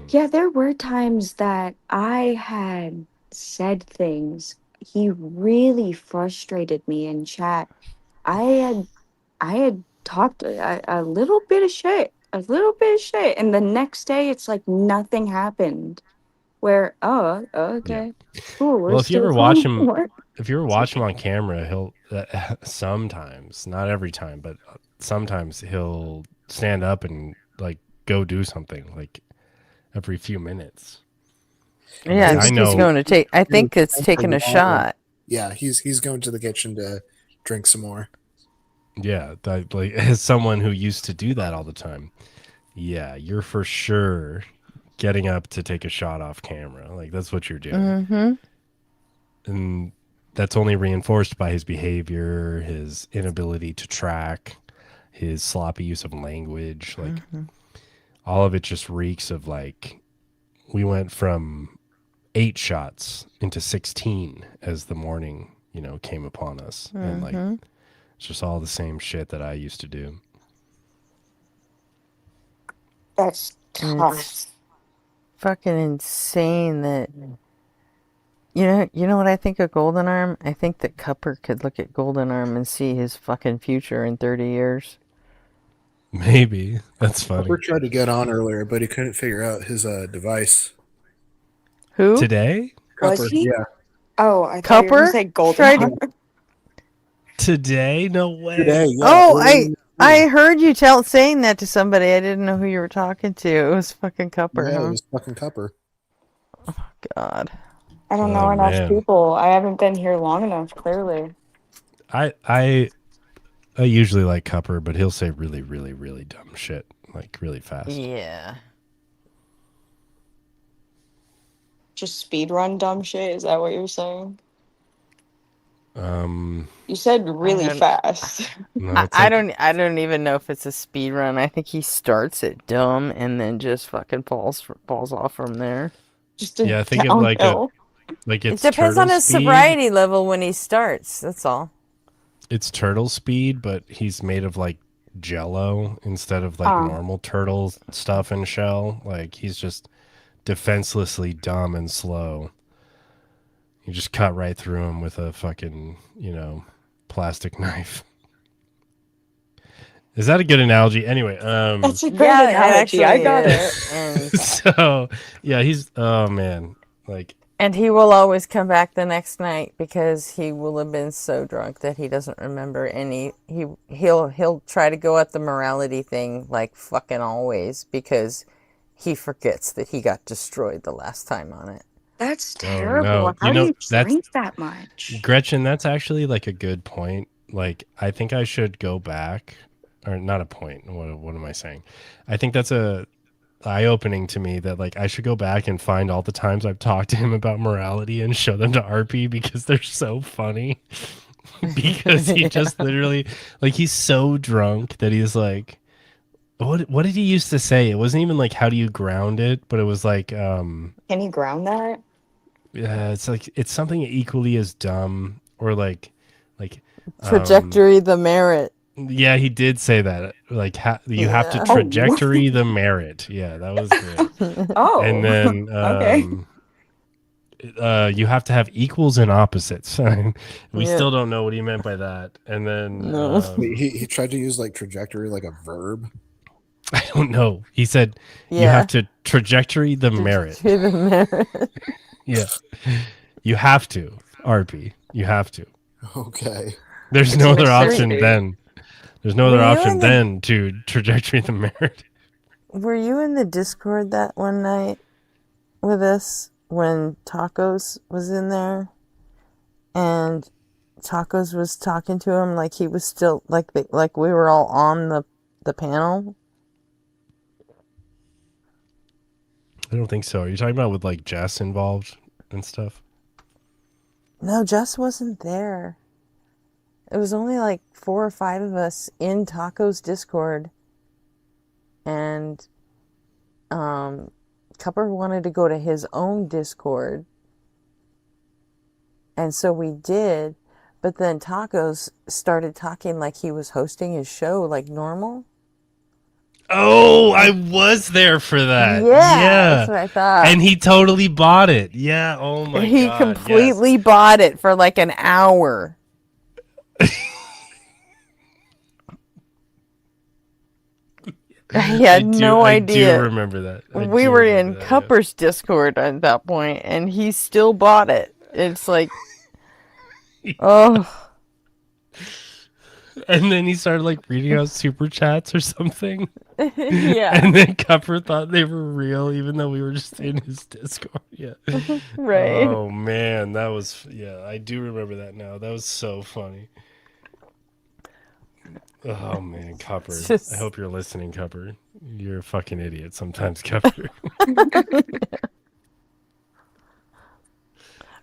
Yeah, there were times that I had said things. He really frustrated me in chat. I had talked a little bit of shit, and the next day it's like nothing happened. Where okay, cool, we're Well, if you still ever watch fine. him, What? if you ever watch him on camera, he'll sometimes, not every time, but sometimes he'll stand up and like go do something like every few minutes. And, Yeah, like, I think he's know. going to take. I think it's taking a shot. Yeah, he's going to the kitchen to drink some more. Yeah, that, like as someone who used to do that all the time. Yeah, you're for sure getting up to take a shot off camera. Like that's what you're doing. Mm-hmm. And that's only reinforced by his behavior, his inability to track, his sloppy use of language. Like all of it just reeks of like we went from 8 shots into 16 as the morning, came upon us. And like it's just all the same shit that I used to do. That's And tough. it's fucking insane that you know what I think of Golden Arm? I think that Cupper could look at Golden Arm and see his fucking future in 30 years. Maybe. That's funny. Cooper tried to get on earlier, but he couldn't figure out his device. Who? Today? Was Cooper, he? yeah. Oh, I thought you were gonna Cupper? say golden. Tried Arm. Today? No way. Today, yeah. Oh, early in I heard you saying that to somebody. I didn't know who you were talking to. It was fucking Cupper, Yeah, huh? it was fucking Cooper. God. I don't know enough man. people. I haven't been here long enough. Clearly. I usually like Cupper, but he'll say really, really, really dumb shit like really fast. Yeah. Just speed run dumb shit. Is that what you're saying? You said I really don't- fast. No, I don't even know if it's a speed run. I think he starts it dumb and then just fucking falls off from there. Just a yeah, I think it's like downhill. It it's depends on turtle his speed. sobriety level when he starts. That's all. It's turtle speed, but he's made of like jello instead of like normal turtle stuff and shell. Like he's just defenselessly dumb and slow. You just cut right through him with a fucking, plastic knife. Is that a good analogy? Anyway, That's a great analogy. I got it. And so yeah, oh man, like and he will always come back the next night because he will have been so drunk that he doesn't remember any. He'll try to go at the morality thing like fucking always because he forgets that he got destroyed the last time on it. That's Oh, terrible. no. How You do know, you that's- drink that much? Gretchen, that's actually like a good point. Like, I think I should go back, or not a point. What am I saying? I think that's a eye-opening to me that like I should go back and find all the times I've talked to him about morality and show them to RP because they're so funny. Because he just literally like he's so drunk that he's like, what did he used to say? It wasn't even like how do you ground it, but it was like Can you ground that? Yeah, it's like it's something equally as dumb or like Trajectory the merit. Yeah, he did say that. Like you have to Yeah. trajectory the merit. Yeah, that was great. Oh, And then okay. you have to have equals and opposites. We Yeah. still don't know what he meant by that. And then No. He tried to use like trajectory like a verb. I don't know. He said you Yeah. have to trajectory the merit. Trajectory the merit. Yeah. You have to, RP. You have to. Okay. There's It's no a other option necessity. then. There's no Were other you option in the then to trajectory the merit. Were you in the Discord that one night with us when Tacos was in there? And Tacos was talking to him like he was still like we were all on the panel. I don't think so. Are you talking about with like Jess involved and stuff? No, Jess wasn't there. It was only like 4 or 5 of us in Tacos Discord, and Cupper wanted to go to his own Discord, and so we did. But then Tacos started talking like he was hosting his show like normal. Oh, I was there for that. Yeah, that's what I thought. And he totally bought it. Yeah. Oh my He god. completely bought it for like an hour. He had no idea. I do remember that. We were in Cupper's Discord at that point, and he still bought it. It's like, oh. And then he started like reading out super chats or something. Yeah. And then Cupper thought they were real, even though we were just in his Discord. Yeah. Right. Oh man, that was I do remember that now. That was so funny. Oh man, Cupper. I hope you're listening, Cupper. You're a fucking idiot sometimes, Cupper.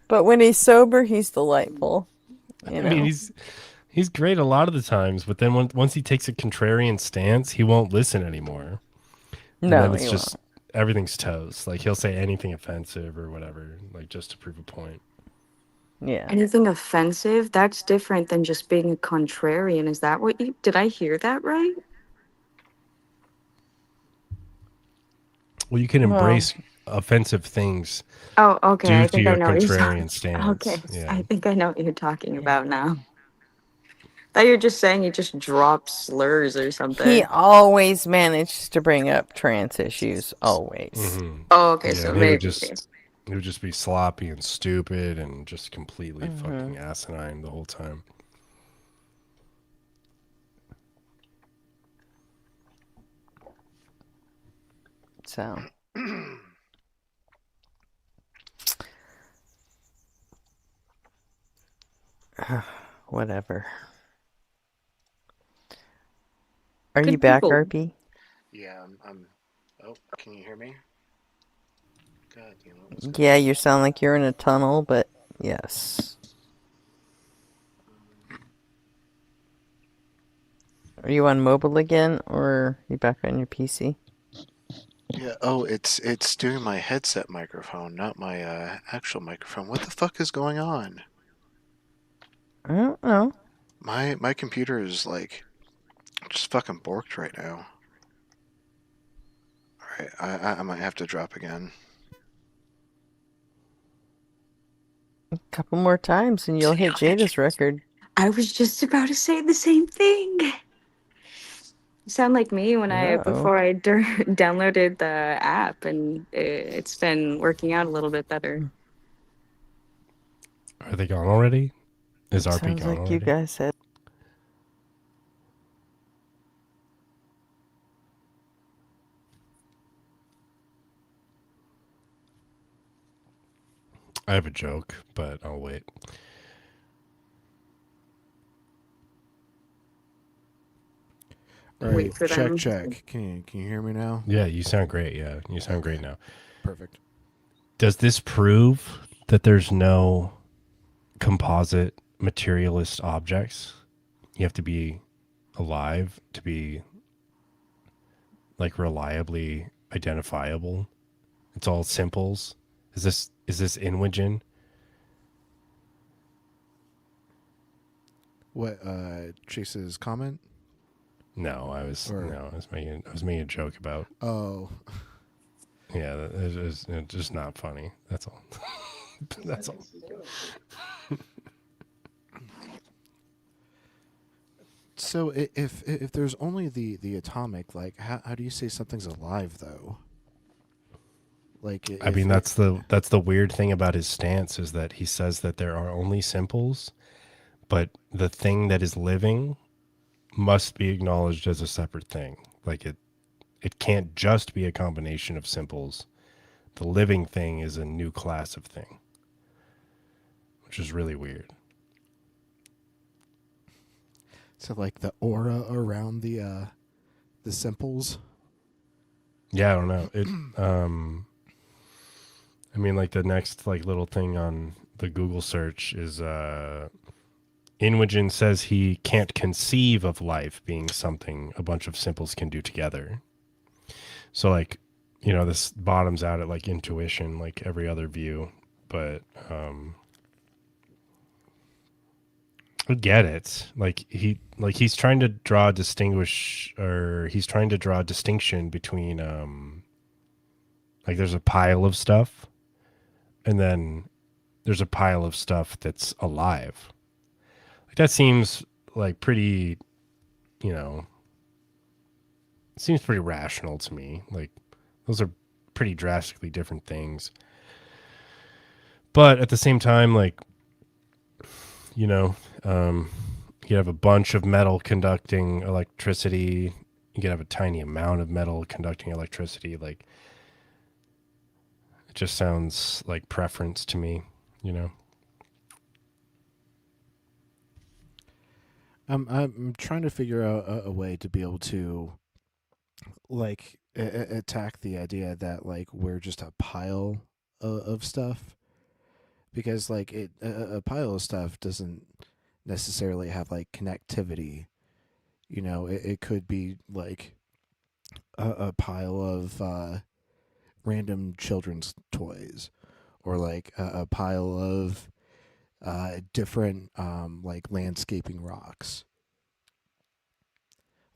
But when he's sober, he's delightful. You know? I mean, he's great a lot of the times, but then once he takes a contrarian stance, he won't listen anymore. And No, then it's he just everything's toast. Like he'll say anything offensive or whatever, like just to prove a point. Yeah. Anything offensive? That's different than just being a contrarian. Is that what you did I hear that right? Well, you can embrace offensive things. Oh, okay. Due I to think I your know what you're contrarian talking. stance. Okay. Yeah. I think I know what you're talking about now. Thought you were just saying you just drop slurs or something. He always managed to bring up trans issues. Always. Mm-hmm. Oh, okay. Yeah, So he maybe. would just be sloppy and stupid and just completely fucking asinine the whole time. So. Whatever. Are you back, RP? Yeah, I'm. Oh, can you hear me? God, Yeah, you sound like you're in a tunnel, but yes. Are you on mobile again, or are you back on your PC? Yeah. Oh, it's doing my headset microphone, not my actual microphone. What the fuck is going on? I don't know. My computer is like just fucking borked right now. All right, I might have to drop again. A couple more times, and you'll hit Jada's record. I was just about to say the same thing. You sound like me when before I downloaded the app, and it's been working out a little bit better. Are they gone already? Is RP Sounds gone like already? you guys said. I have a joke, but I'll wait. All right, check. Can you hear me now? Yeah, you sound great. Yeah, you sound great now. Perfect. Does this prove that there's no composite materialist objects? You have to be alive to be like reliably identifiable. It's all simples. Is Is this Inwagen? What Chase's comment? No, I was making a joke about. Oh. Yeah, it's just not funny. That's all. That's all. So if there's only the atomic, like how do you say something's alive though? Like I mean, that's the weird thing about his stance is that he says that there are only simples, but the thing that is living must be acknowledged as a separate thing. Like it can't just be a combination of simples. The living thing is a new class of thing, which is really weird. So like the aura around the simples. Yeah, I don't know. It I mean, like the next like little thing on the Google search is Inwagen says he can't conceive of life being something a bunch of simples can do together. So like, you know, this bottoms out at like intuition, like every other view, but I get it. Like he's trying to draw a distinction between like there's a pile of stuff and then there's a pile of stuff that's alive. Like that seems like pretty, you know, seems pretty rational to me. Like those are pretty drastically different things. But at the same time, like, you know, you have a bunch of metal conducting electricity. You can have a tiny amount of metal conducting electricity. Like, it just sounds like preference to me, you know? I'm trying to figure out a way to be able to, like, attack the idea that, like, we're just a pile of stuff. Because, like, a pile of stuff doesn't necessarily have, like, connectivity. You know, it could be, like, a pile of random children's toys. Or, like, a pile of different like landscaping rocks.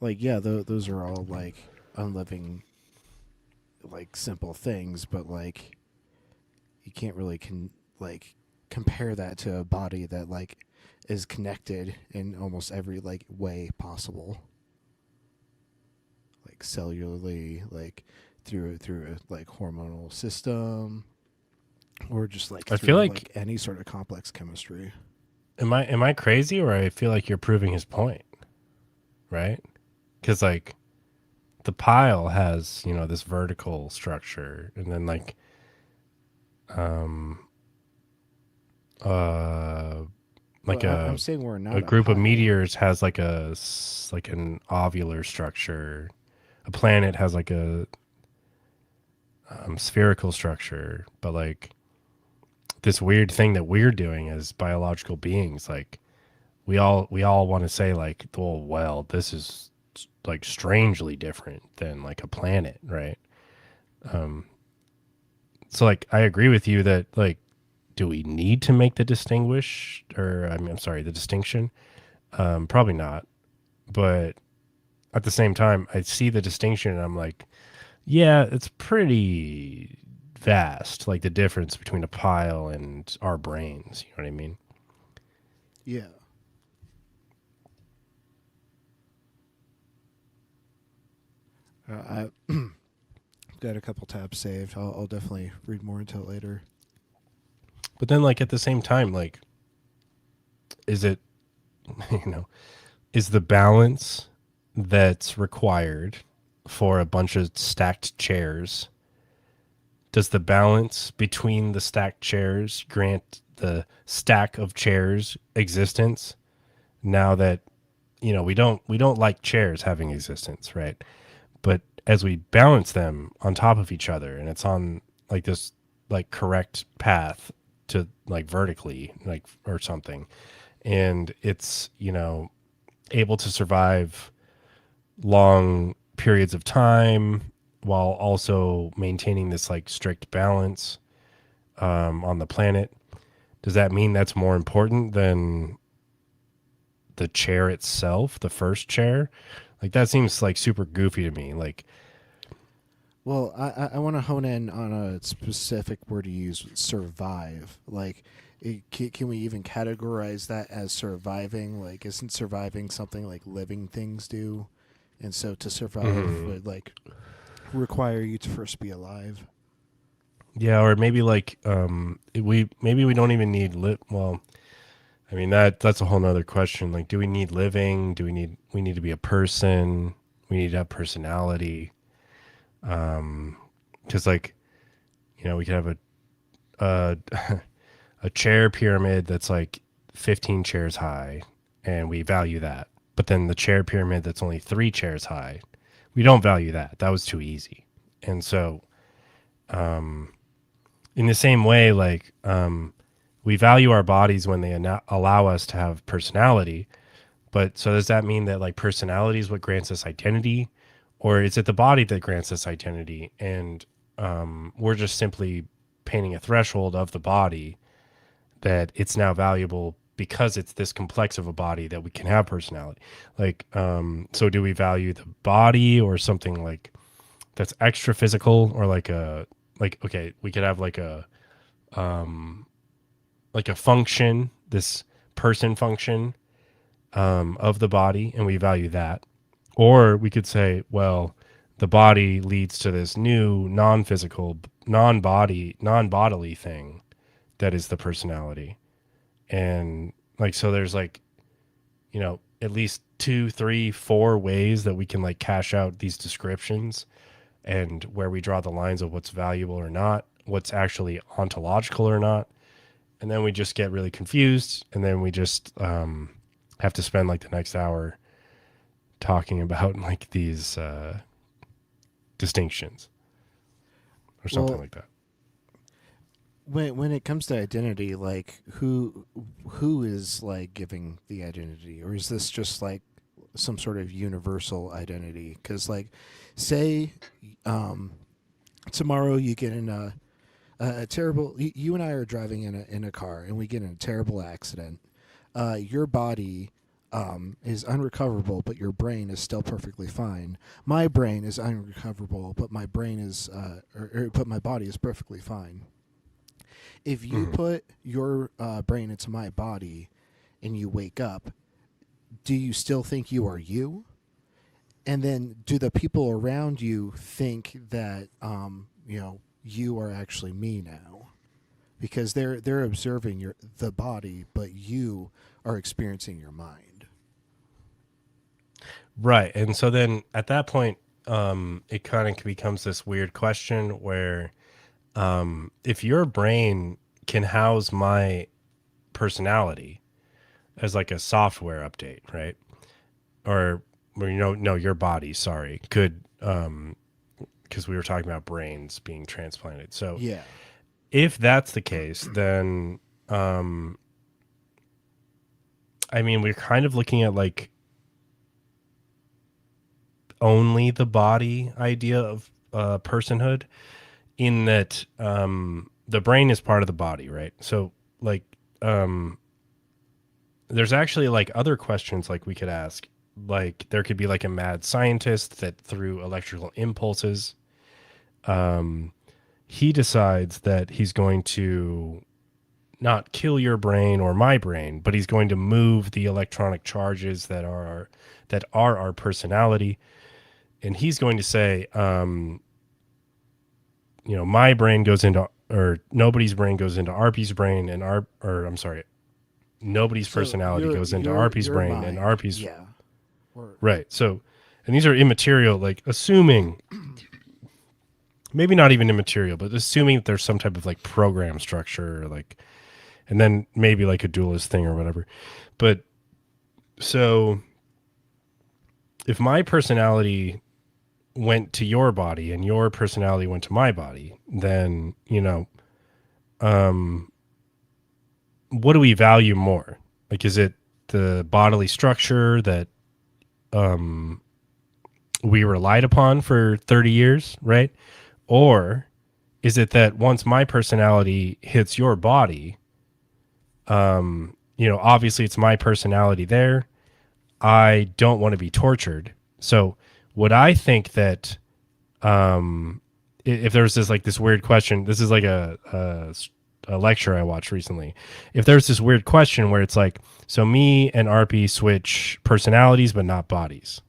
Like yeah, those are all like unliving, like simple things, but like you can't really like compare that to a body that like is connected in almost every like way possible, like cellularly, like through a like hormonal system, or just like I through feel like any sort of complex chemistry. Am I crazy, or I feel like you're proving his point, right? Because like the pile has, you know, this vertical structure, and then like like Well, I'm saying we're not a a group of pile. meteors has like like an ovular structure. A planet has like a spherical structure, but like this weird thing that we're doing as biological beings, like we all want to say like, well, this is like strangely different than like a planet, right? So like I agree with you that like, do we need to make the the distinction? Probably not. But at the same time, I see the distinction and I'm like, yeah, it's pretty vast, like the difference between a pile and our brains. You know what I mean? Yeah. I've got a couple tabs saved. I'll definitely read more into it later. But then, like, at the same time, like, is it, you know, is the balance that's required for a bunch of stacked chairs, does the balance between the stacked chairs grant the stack of chairs existence now that, you know, we don't like chairs having existence, right? But as we balance them on top of each other and it's on like this like correct path to like vertically like or something, and it's, you know, able to survive long periods of time while also maintaining this like strict balance, on the planet, does that mean that's more important than the chair itself, the first chair? Like, that seems like super goofy to me. Like, Well, I want to hone in on a specific word to use, survive. Like, can we even categorize that as surviving? Like, isn't surviving something like living things do? And so to survive would, like, require you to first be alive. yeah, or maybe like we don't even need well, I mean that's a whole nother question. Like, do we need living? Do we need to be a person? We need to have personality. Because like, we could have a a chair pyramid that's like 15 chairs high, and we value that. But then the chair pyramid that's only 3 chairs high, we don't value that. That was too easy. And so, in the same way, like, we value our bodies when they allow us to have personality. But so does that mean that like personality is what grants us identity, or is it the body that grants us identity? And we're just simply painting a threshold of the body that it's now valuable because it's this complex of a body that we can have personality. Like, so do we value the body or something like that's extra physical, or like okay, we could have like a function, this person function of the body, and we value that. Or we could say, well, the body leads to this new non-physical, non-bodily thing that is the personality. And like, so there's like, at least 2, 3, 4 ways that we can like cash out these descriptions, and where we draw the lines of what's valuable or not, what's actually ontological or not. And then we just get really confused, and then we just have to spend like the next hour talking about like these distinctions or something like that. When it comes to identity, like who is like giving the identity, or is this just like some sort of universal identity? Because like, say, tomorrow you get in a terrible. You and I are driving in a car, and we get in a terrible accident. Your body is unrecoverable, but your brain is still perfectly fine. My brain is unrecoverable, but my brain is, but my body is perfectly fine. If you put your brain into my body, and you wake up, do you still think you are you? And then, do the people around you think that you are actually me now? Because they're observing the body, but you are experiencing your mind. Right. And so then at that point, it kind of becomes this weird question where if your brain can house my personality as like a software update, right? Or no, your body, sorry, could, because we were talking about brains being transplanted. So yeah, if that's the case, then I mean, we're kind of looking at like only the body idea of personhood, in that the brain is part of the body, right? So like there's actually like other questions like we could ask. Like, there could be like a mad scientist that through electrical impulses he decides that he's going to not kill your brain or my brain, but he's going to move the electronic charges that are our personality. And he's going to say, my brain goes into, or nobody's brain goes into Arpy's brain, and nobody's personality goes into Arpy's brain, and Arpy's, yeah. Right. So, and these are immaterial, like assuming, maybe not even immaterial, but assuming that there's some type of like program structure, or like, and then maybe like a dualist thing or whatever. But so if my personality went to your body and your personality went to my body, then, what do we value more? Like, is it the bodily structure that we relied upon for 30 years, right? Or is it that once my personality hits your body, obviously it's my personality there. I don't want to be tortured. So would I think that if there's this weird question, this is like a lecture I watched recently. If there's this weird question where it's like, so me and RP switch personalities but not bodies.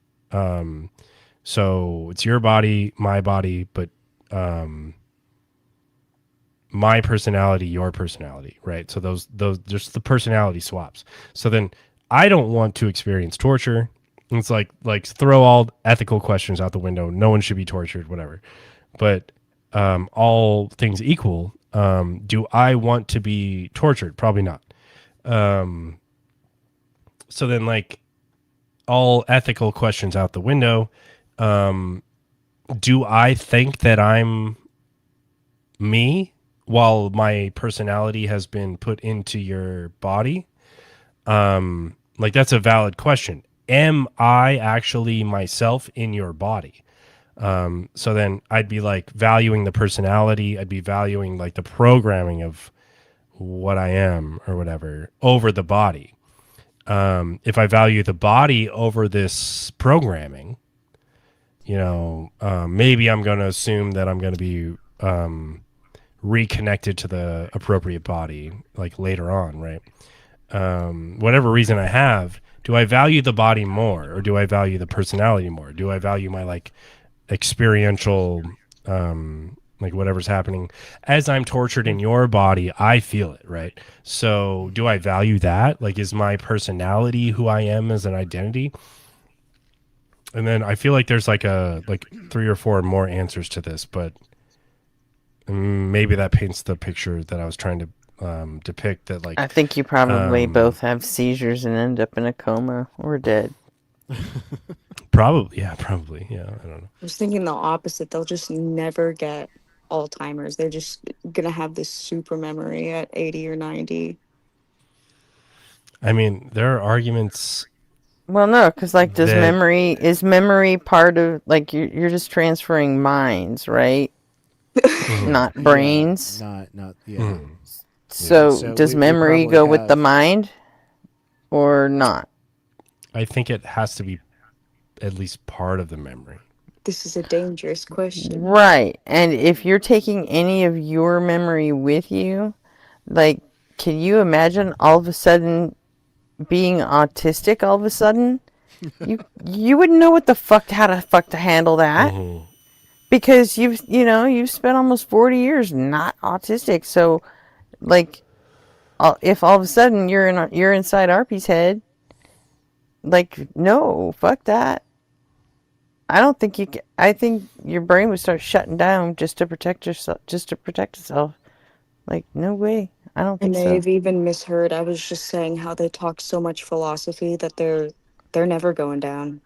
So it's your body, my body, but my personality, your personality, right? So those just the personality swaps. So then I don't want to experience torture. It's like throw all ethical questions out the window. No one should be tortured, whatever. But all things equal, do I want to be tortured? Probably not. So then, like, all ethical questions out the window. Do I think that I'm me while my personality has been put into your body? Like, that's a valid question. Am I actually myself in your body? So then I'd be like valuing the personality. I'd be valuing like the programming of what I am or whatever over the body. If I value the body over this programming, maybe I'm going to assume that I'm going to be reconnected to the appropriate body like later on, right? Whatever reason I have, do I value the body more or do I value the personality more? Do I value my like experiential like whatever's happening as I'm tortured in your body? I feel it, right? So do I value that? Like, is my personality who I am as an identity? And then I feel like there's like 3 or 4 more answers to this, but maybe that paints the picture that I was trying to depict. That like, I think you probably both have seizures and end up in a coma or dead. Probably, yeah. I don't know. I was thinking the opposite. They'll just never get Alzheimer's. They're just gonna have this super memory at 80 or 90. I mean, there are arguments. Well, no, because like, is that- memory part of like you're just transferring minds, right? Not brains. Not yeah. So does we memory probably go with the have- mind or not? I think it has to be at least part of the memory. This is a dangerous question. Right. And if you're taking any of your memory with you, like, can you imagine all of a sudden being autistic all of a sudden? You wouldn't know how to handle that. Because you've spent almost 40 years not autistic. So like, if all of a sudden you're inside RP's head, like, no, fuck that. I don't think you can. I think your brain would start shutting down just to protect itself. Like, no way. I don't I think may so. have even misheard. I was just saying how they talk so much philosophy that they're never going down.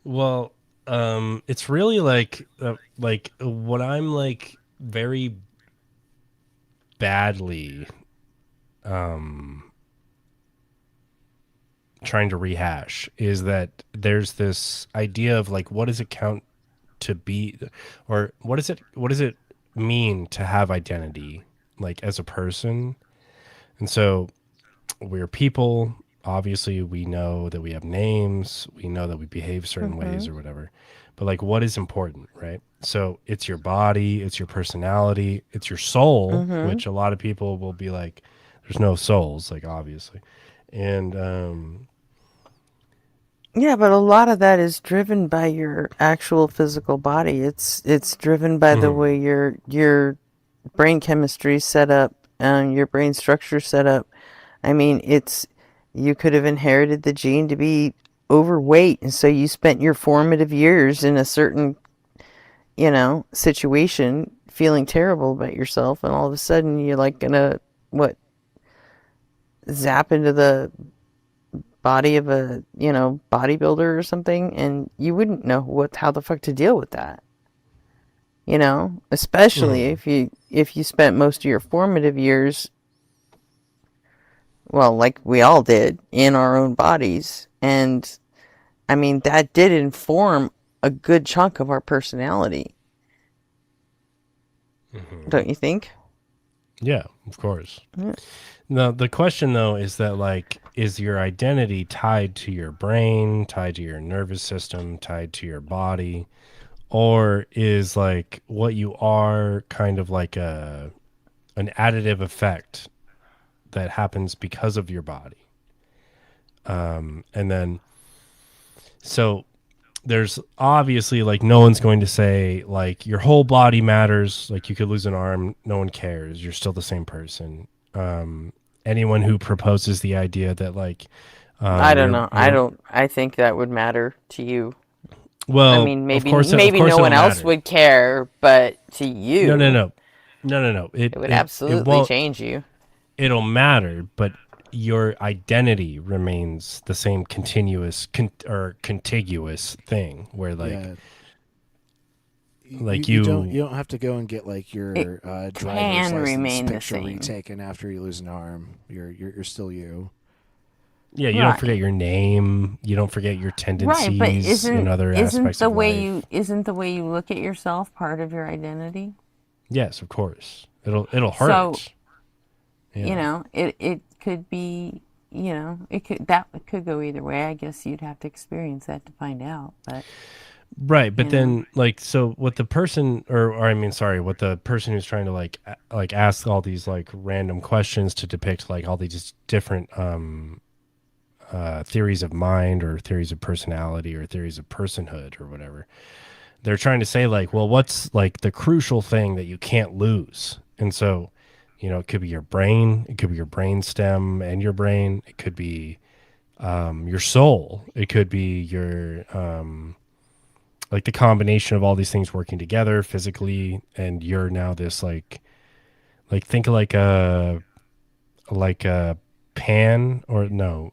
Well, it's really like what I'm like very badly trying to rehash is that there's this idea of like, what does it count to be, or what does it mean to have identity, like, as a person? And so we're people. Obviously, we know that we have names. We know that we behave certain ways or whatever. But like, what is important, right? So it's your body, it's your personality, it's your soul, which a lot of people will be like, there's no souls, like, obviously. And Yeah, but a lot of that is driven by your actual physical body. It's driven by the way your brain chemistry is set up and your brain structure set up. I mean, you could have inherited the gene to be overweight, and so you spent your formative years in a certain, situation feeling terrible about yourself, and all of a sudden you're like gonna zap into the body of a bodybuilder or something, and you wouldn't know how the fuck to deal with that. Especially if you spent most of your formative years, well, like we all did, in our own bodies. And I mean, that did inform a good chunk of our personality. Don't you think? Yeah, of course. Yeah. Now, the question, though, is that, like, is your identity tied to your brain, tied to your nervous system, tied to your body, or is, like, what you are kind of like an additive effect that happens because of your body? And then, so there's obviously, like, no one's going to say, like, your whole body matters. Like, you could lose an arm. No one cares. You're still the same person. Anyone who proposes the idea that, like, I don't know. you're I think that would matter to you. I well, mean, of maybe course no it'll one else matter. would care, but to No, no, you, no, no, no, no. it would absolutely won't. change you. It'll matter, but your identity remains the same continuous or contiguous thing. Where, like, Yeah. like You don't have to go and get like your driver's can license remain the picture same. retaken after you lose an arm. You're still you. yeah, you don't forget your name. You don't forget your Right, but tendencies in other aspects of life. isn't the way you look at yourself part of your identity? Yes, of course. It'll So, hurt. you Yeah. know, it could be, it could go either way. I guess you'd have to experience that to find out, but Right, but you know. then, like, so what the person, or I mean, sorry, what the person who's trying to like ask all these like random questions to depict like all these different theories of mind or theories of personality or theories of personhood or whatever, they're trying to say, like, well, what's like the crucial thing that you can't lose? And so, it could be your brain, it could be your brain stem and your brain, it could be your soul, it could be your like the combination of all these things working together physically, and you're now this like think of like a pan, or no,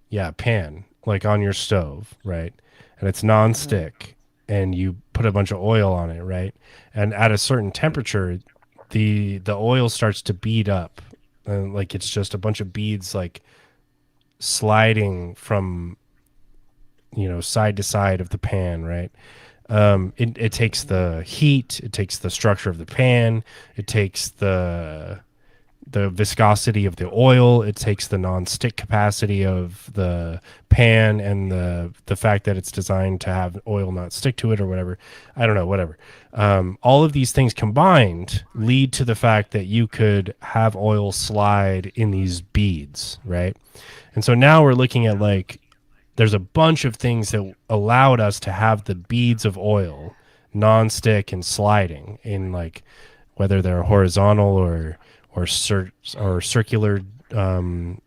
yeah, pan, like on your stove, right? And it's non-stick, and you put a bunch of oil on it, right? And at a certain temperature, the oil starts to bead up, and like it's just a bunch of beads like sliding from side to side of the pan, right? It takes the heat, it takes the structure of the pan, it takes the viscosity of the oil, it takes the non-stick capacity of the pan, and the fact that it's designed to have oil not stick to it or whatever. I don't know, whatever. All of these things combined lead to the fact that you could have oil slide in these beads, right? And so now we're looking at like there's a bunch of things that allowed us to have the beads of oil non-stick and sliding in, like, whether they're horizontal or circular, you know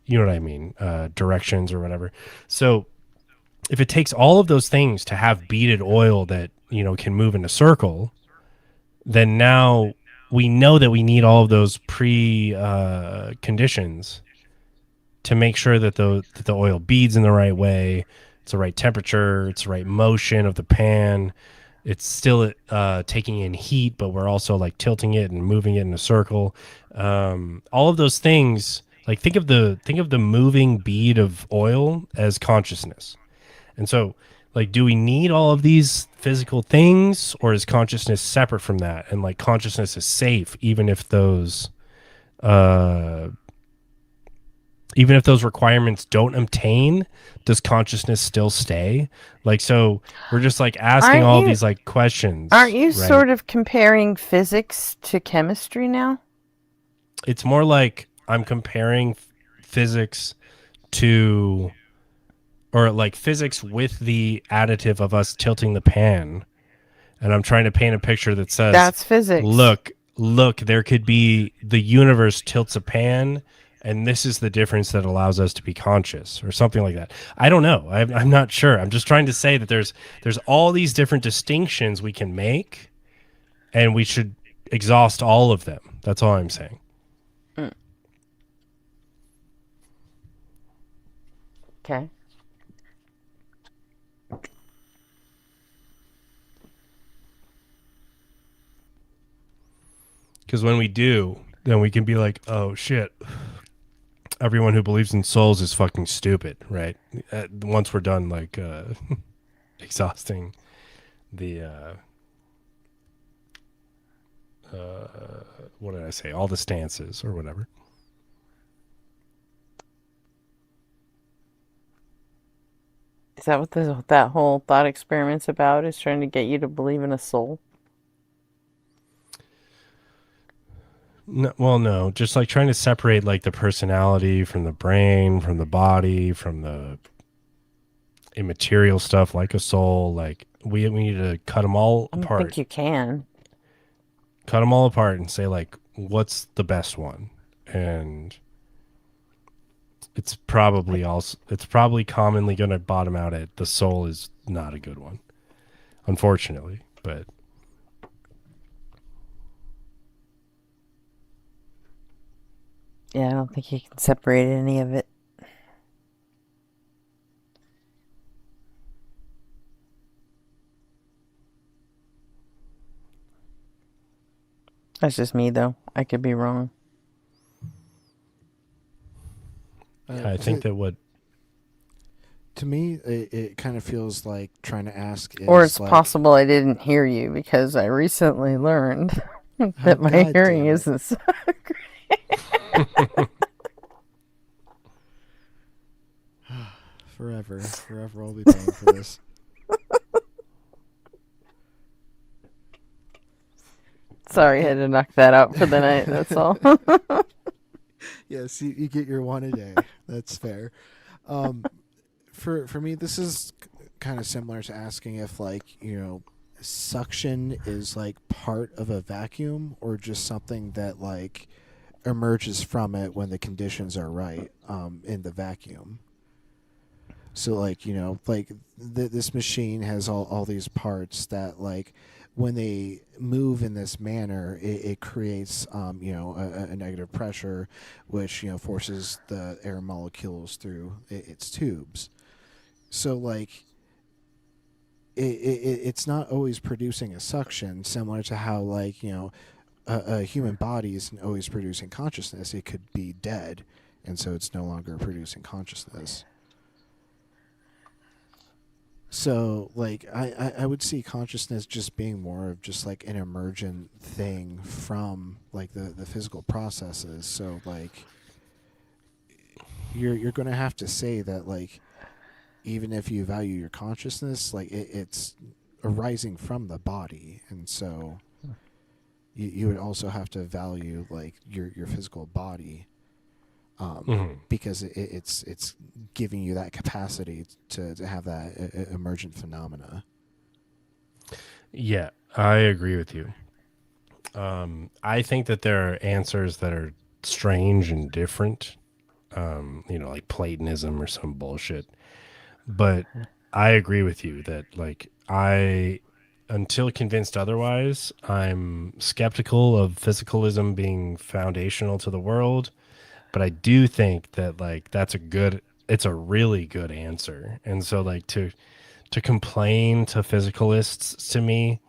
what I mean, directions or whatever. So if it takes all of those things to have beaded oil that can move in a circle, then now we know that we need all of those conditions to make sure that the oil beads in the right way, it's the right temperature, it's the right motion of the pan, it's still taking in heat, but we're also like tilting it and moving it in a circle. All of those things, like think of the moving bead of oil as consciousness. And so, like, do we need all of these physical things, or is consciousness separate from that? And like consciousness is safe even if those requirements don't obtain, does consciousness still stay? Like, so we're just like asking all these like questions. Aren't you right? sort of comparing physics to chemistry now? It's more like I'm comparing physics to, or like physics with the additive of us tilting the pan. And I'm trying to paint a picture that says, that's physics. Look, there could be the universe tilts a pan, and this is the difference that allows us to be conscious, or something like that. I don't know. I'm not sure. I'm just trying to say that there's all these different distinctions we can make, and we should exhaust all of them. That's all I'm saying. Okay. Because when we do, then we can be like, oh shit, everyone who believes in souls is fucking stupid, right? Once we're done, like, exhausting the, what did I say? All the stances or whatever. Is that what that whole thought experiment's about? Is trying to get you to believe in a soul? No, well, no, just like trying to separate like the personality from the brain, from the body, from the immaterial stuff like a soul. Like we need to cut them all I don't apart. think you can. Cut them all apart and say like, what's the best one? And it's probably commonly going to bottom out at the soul is not a good one, unfortunately. But Yeah, I don't think you can separate any of it. That's just me, though. I could be wrong. I think that what to me it kind of feels like trying to ask is Or it's like, possible I didn't hear you because I recently learned that my God hearing damn it. isn't so great. forever I'll be paying for this. Sorry, I had to knock that out for the night. That's all. Yes, you get your one a day. That's fair. For me, this is kind of similar to asking if, like, suction is like part of a vacuum or just something that like emerges from it when the conditions are right in the vacuum. So like this machine has all these parts that like when they move in this manner, it creates a negative pressure, which forces the air molecules through its tubes. So like it's not always producing a suction, similar to how like a human body isn't always producing consciousness. It could be dead, and so it's no longer producing consciousness. So, like, I would see consciousness just being more of just like an emergent thing from like the physical processes. So, like, you're going to have to say that like even if you value your consciousness, like it's arising from the body, and so you would also have to value like your physical body. Because it's giving you that capacity to have that emergent phenomena. Yeah, I agree with you. I think that there are answers that are strange and different, like Platonism or some bullshit. But I agree with you that like until convinced otherwise, I'm skeptical of physicalism being foundational to the world. But I do think that like it's a really good answer. And so like to complain to physicalists to me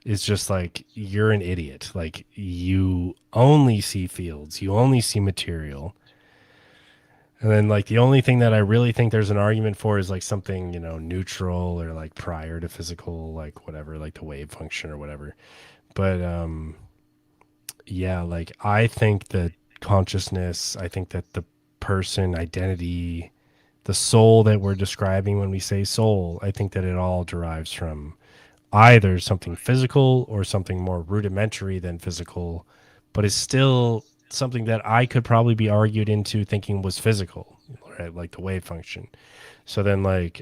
is just like you're an idiot. Like you only see fields, you only see material. And then like the only thing that I really think there's an argument for is like something, neutral or like prior to physical, like whatever, like the wave function or whatever. But yeah, like I think that consciousness, I think that the person, identity, the soul that we're describing when we say soul, I think that it all derives from either something physical or something more rudimentary than physical, but is still something that I could probably be argued into thinking was physical, right? Like the wave function. So then like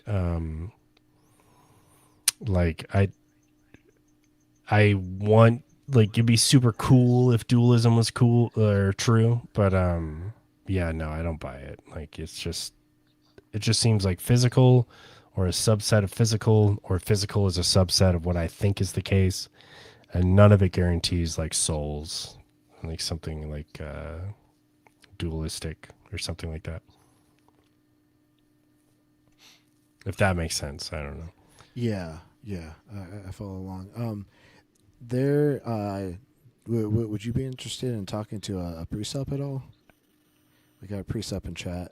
I want like it'd be super cool if dualism was cool or true, but yeah, no, I don't buy it. Like it just seems like physical or a subset of physical, or physical is a subset of what I think is the case, and none of it guarantees like souls, like something like dualistic or something like that. If that makes sense, I don't know. Yeah, I follow along. Would you be interested in talking to a precept at all? We got a priest up in chat.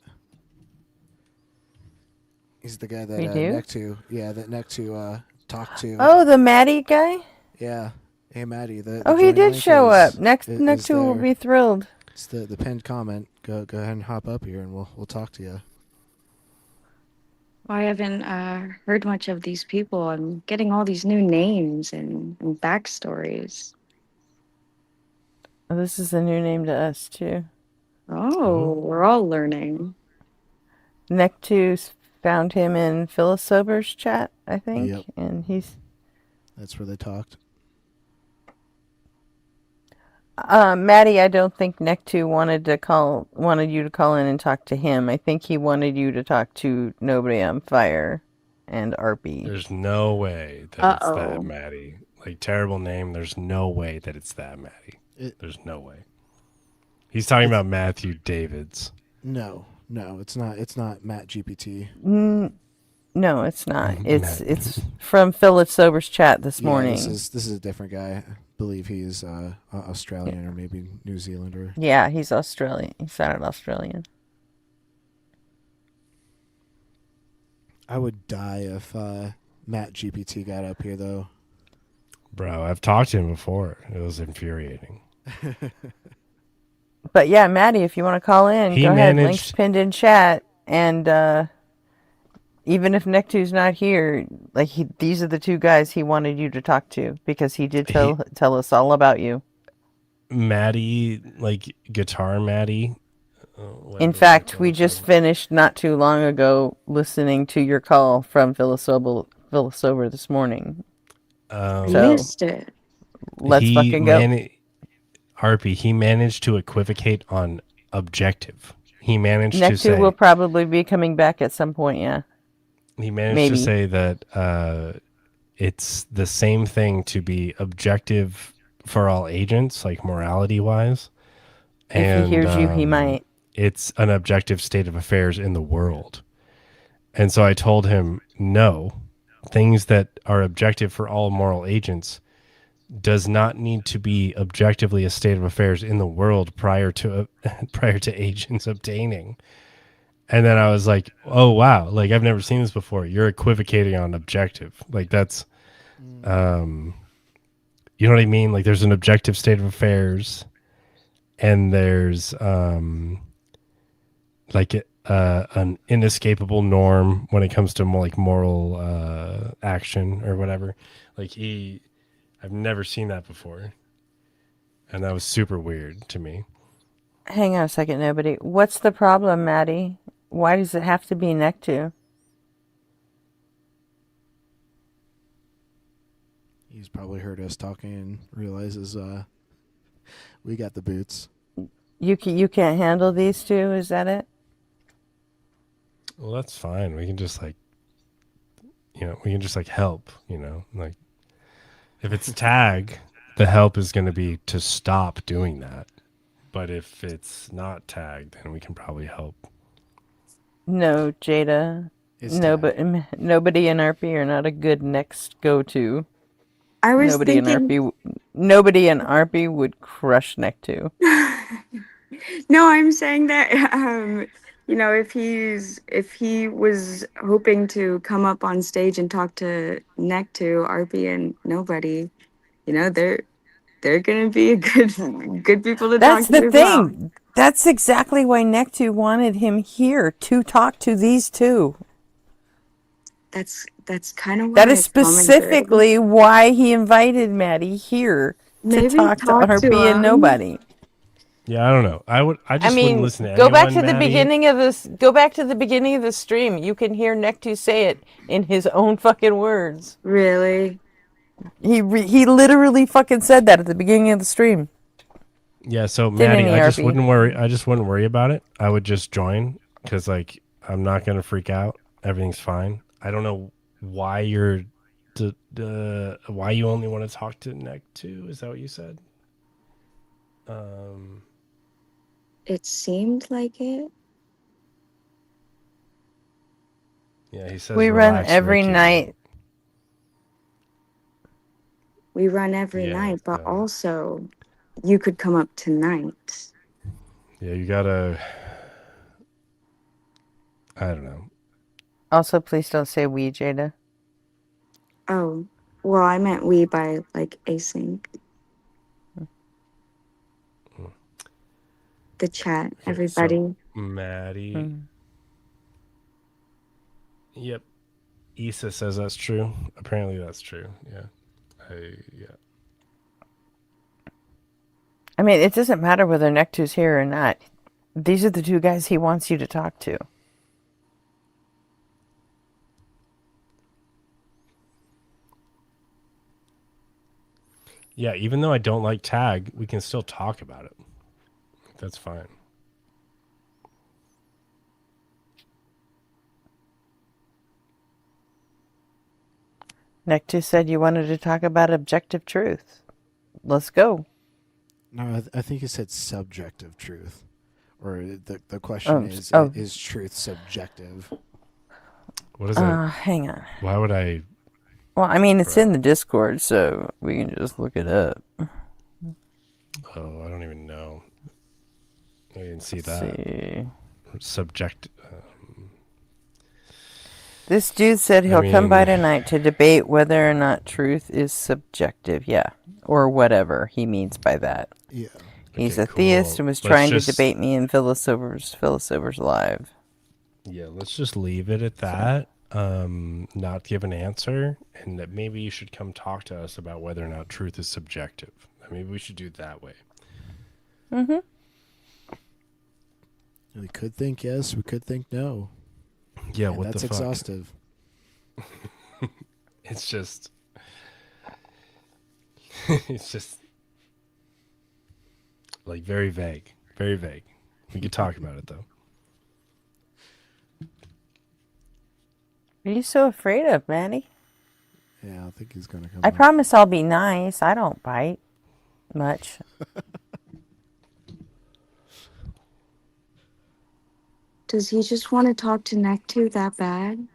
He's the guy that We do? that Nectu talked to. Oh, the Maddie guy? Yeah. Hey, Maddie. The Oh, he join did link show up. Next is two will there. be thrilled. It's the pinned comment. Go ahead and hop up here, and we'll talk to you. Well, I haven't heard much of these people. I'm getting all these new names and backstories. Oh, this is a new name to us, too. Oh, we're all learning. Nectus found him in Phyllis Sober's chat, I think, Yep. and he's... That's where they talked. Maddie, I don't think Nectu wanted you to call in and talk to him. I think he wanted you to talk to Nobody on Fire and RP. There's no way that it's that Maddie. Like, terrible name. There's no way that it's that Maddie. There's no way. He's talking about Matthew Davids. No, it's not. It's not Matt GPT. No, it's not. It's from Phyllis Sober's chat this morning. This is a different guy. I believe he's Australian or maybe New Zealander. Yeah, he's Australian. He sounded Australian. I would die if Matt GPT got up here, though. Bro, I've talked to him before. It was infuriating. But yeah, Maddie, if you want to call in, go ahead. Link's pinned in chat. And even if Nectu's not here, like these are the two guys he wanted you to talk to because he did tell us all about you. Maddie, like Guitar Maddie. In fact, we just finished not too long ago listening to your call from Phyllis Sober this morning. Missed it. Let's fucking go. RP, he managed to equivocate on objective. He managed to say... Nectu will probably be coming back at some point, yeah. He managed to say that it's the same thing to be objective for all agents, like morality-wise. If he hears you, he might. It's an objective state of affairs in the world. And so I told him, no, things that are objective for all moral agents does not need to be objectively a state of affairs in the world prior to agents obtaining. And then I was like, oh, wow. Like, I've never seen this before. You're equivocating on objective. Like, that's, you know what I mean? Like, there's an objective state of affairs and there's, like, an inescapable norm when it comes to like moral action or whatever. Like, I've never seen that before. And that was super weird to me. Hang on a second, nobody. What's the problem, Maddie? Why does it have to be Nectu? He's probably heard us talking and realizes we got the boots. You can't handle these two, is that it? Well, that's fine. We can just like, help, like if it's tag, the help is going to be to stop doing that. But if it's not tagged, then we can probably help. No, Jada. Nobody in RP are not a good next go-to. I was nobody in RP would crush Nectu. No, I'm saying that if he was hoping to come up on stage and talk to Nectu, RP, and nobody, they're gonna be good people to talk to. That's the as well. thing. That's exactly why Nectu wanted him here to talk to these two. That's kind of that is specifically why he invited Maddie here to talk to RP and nobody. Yeah, I don't know. I just wouldn't listen to go back to anyone, the Maddie. beginning of this. Go back to the beginning of the stream. You can hear Nectu say it in his own fucking words. Really? He literally fucking said that at the beginning of the stream. Yeah, so Maddie, I just wouldn't worry about it. I would just join because like I'm not gonna freak out. Everything's fine. I don't know why why you only want to talk to Nectu. Is that what you said? It seemed like it. Yeah, he says we run every night. We run every night, but also you could come up tonight. Yeah, you gotta I don't know. Also, please don't say we, Jada. Oh, well, I meant we by like async. The chat, Okay, so everybody. Maddie. Mm. Yep. Issa says that's true. Apparently that's true. Yeah. Yeah. I mean, it doesn't matter whether Nectu's here or not. These are the two guys he wants you to talk to. Yeah, even though I don't like tag, we can still talk about it. That's fine. Nectu said you wanted to talk about objective truth. Let's go. No, I think you said subjective truth. Or the question is truth subjective? What is that? Hang on. Why would I? Well, I mean, it's in the Discord, so we can just look it up. Oh, I don't even know. I didn't see Let's that. see. Subject. This dude said he'll come by tonight to debate whether or not truth is subjective. Yeah. Or whatever he means by that. Yeah. He's Okay, a theist cool. and was Let's trying just- to debate me in Philosopher's Live. Yeah, let's just leave it at that. Not give an answer, and that maybe you should come talk to us about whether or not truth is subjective. Maybe we should do it that way. Mm-hmm. We could think yes, we could think no. Yeah, and what that's the fuck? exhaustive. It's just it's just like very vague. Very vague. We could talk about it though. What are you so afraid of, Manny? Yeah, I think he's gonna come. I promise I'll be nice. I don't bite much. Does he just want to talk to Nectu that bad?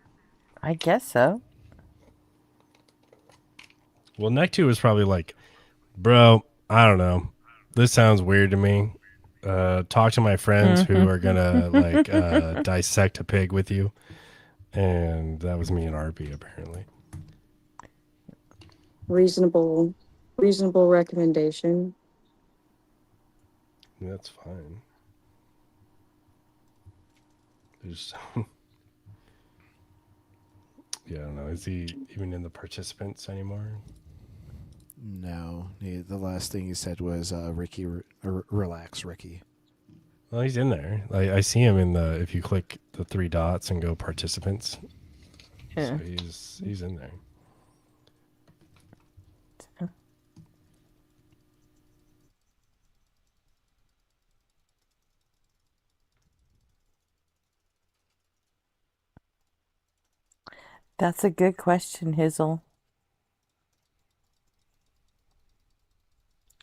I guess so. Well, Nectu was probably like, bro, I don't know. This sounds weird to me. Talk to my friends who are gonna like dissect a pig with you. And that was me and RP apparently. Reasonable recommendation. That's fine. There's yeah, I don't know. Is he even in the participants anymore? No, the last thing he said was Ricky, relax, Ricky. Well, he's in there. I see him in the. If you click the three dots and go participants, Yeah. so he's in there. That's a good question, Hizzle.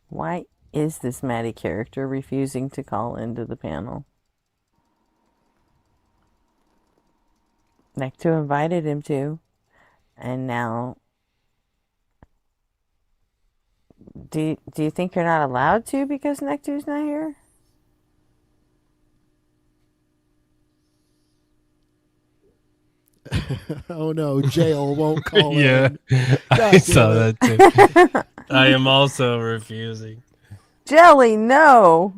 Why is this Maddie character refusing to call into the panel? Necto invited him to, and now do you think you're not allowed to because Necto's not here? Oh no, jail won't call Yeah, in. I saw damn that too. I am also refusing. Jelly, no.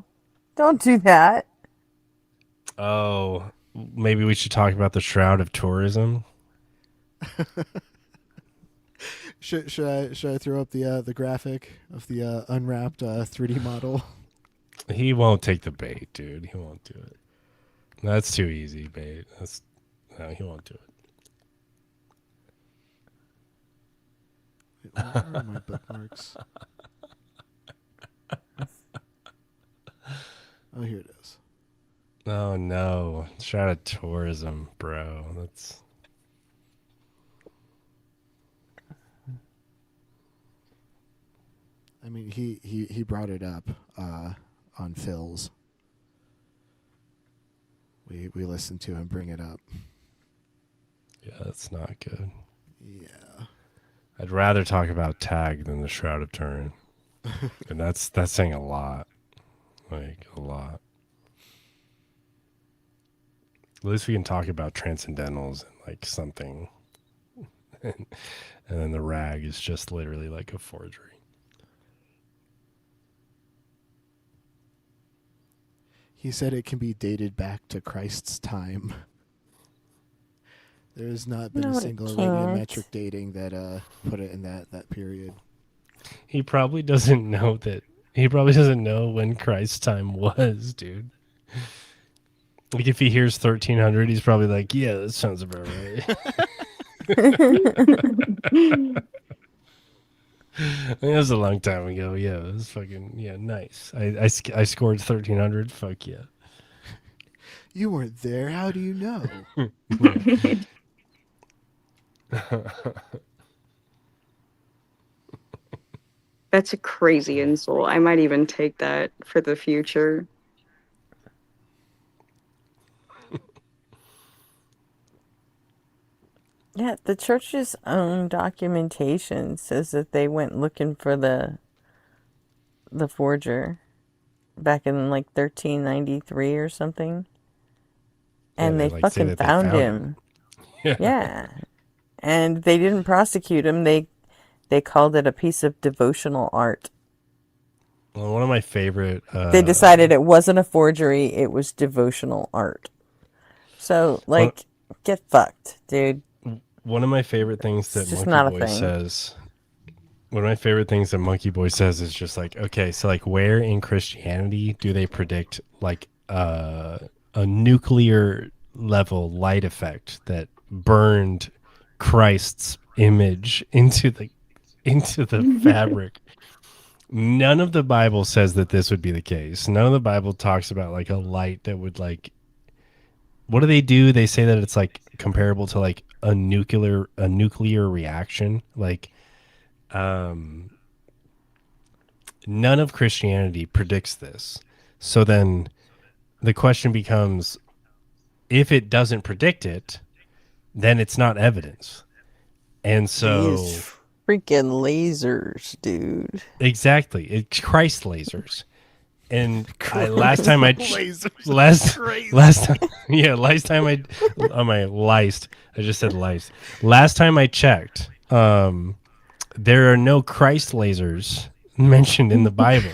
Don't do that. Oh, maybe we should talk about the shroud of tourism. Should I throw up the graphic of the unwrapped 3D model? He won't take the bait, dude. He won't do it. That's too easy, bait. No, he won't do it. Wait, where are my bookmarks? Oh, here it is. Oh no, shroud of tourism, bro. That's. I mean, he brought it up on Phil's. We listened to him bring it up. Yeah, that's not good. Yeah. I'd rather talk about tag than the shroud of Turin, and that's saying a lot, like a lot. At least we can talk about transcendentals and like something. And then the rag is just literally like a forgery. He said it can be dated back to Christ's time. There has not been No, a it single can't. radiometric dating that put it in that period. He probably doesn't know that. He probably doesn't know when Christ's time was, dude. Like if he hears 1300, he's probably like, "Yeah, that sounds about right." That was a long time ago. Yeah, it was fucking nice. I scored 1300. Fuck yeah. You weren't there. How do you know? That's a crazy insult. I might even take that for the future. Yeah, the church's own documentation says that they went looking for the forger back in like 1393 or something. And they they like say fucking that they found found him. Yeah. Yeah. And they didn't prosecute him. They called it a piece of devotional art. Well, one of my favorite. They decided it wasn't a forgery, it was devotional art. So, like, get fucked, dude. One of my favorite things that It's just Monkey not a Boy thing. says. One of my favorite things that Monkey Boy says is just like, okay, so like, where in Christianity do they predict like a nuclear level light effect that burned Christ's image into the fabric? None of the Bible says that this would be the case. None of the Bible talks about like a light that would like. What do? They say that it's like comparable to like a nuclear reaction. Like, none of Christianity predicts this. So then the question becomes, if it doesn't predict it, then it's not evidence. And so These freaking lasers, dude. exactly, it's Christ lasers. And last time I just said lice. Last time I checked, there are no Christ lasers mentioned in the Bible.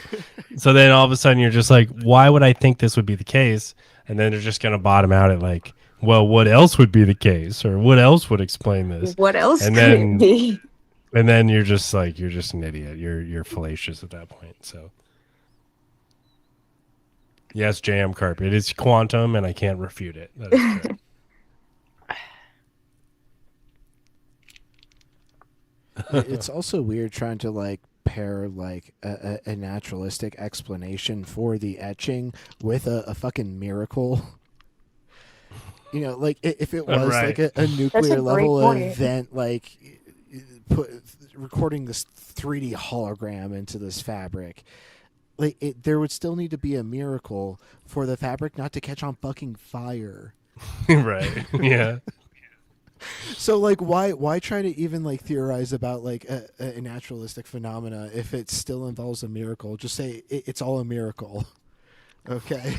So then all of a sudden you're just like, why would I think this would be the case? And then they're just going to bottom out at like, well, what else would be the case, or what else would explain this? What else and could then, it be? And then you're just like, you're just an idiot. You're fallacious at that point. So. Yes, JM Carp. It is quantum, and I can't refute it. That is correct. It's also weird trying to like pair like a naturalistic explanation for the etching with a fucking miracle. You know, like if it was Right. like a nuclear level event, like recording this 3D hologram into this fabric. Like there would still need to be a miracle for the fabric not to catch on fucking fire. Right. Yeah. So like why try to even like theorize about like a naturalistic phenomena if it still involves a miracle? Just say it's all a miracle. Okay.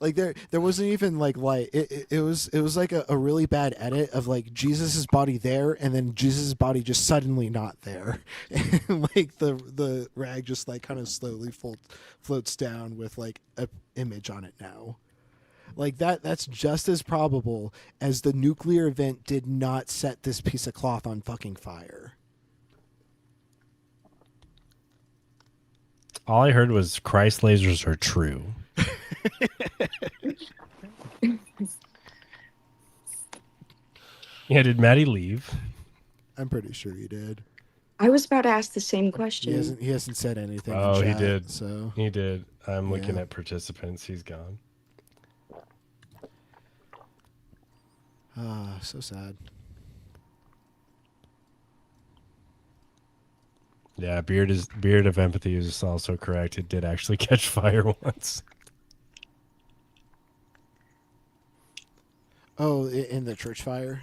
Like there wasn't even like light. It was like a really bad edit of like Jesus's body there and then Jesus's body just suddenly not there. And like the rag just like kind of slowly floats down with like a image on it now. Like that's just as probable as the nuclear event did not set this piece of cloth on fucking fire. All I heard was Christ lasers are true. Yeah, did Maddie leave? I'm pretty sure he did. I was about to ask the same question. He hasn't said anything. Oh, in he chat, did. So He did. I'm looking Yeah. at participants. He's gone. Ah, so sad. Yeah, Beard of Empathy is also correct. It did actually catch fire once. Oh, in the church fire.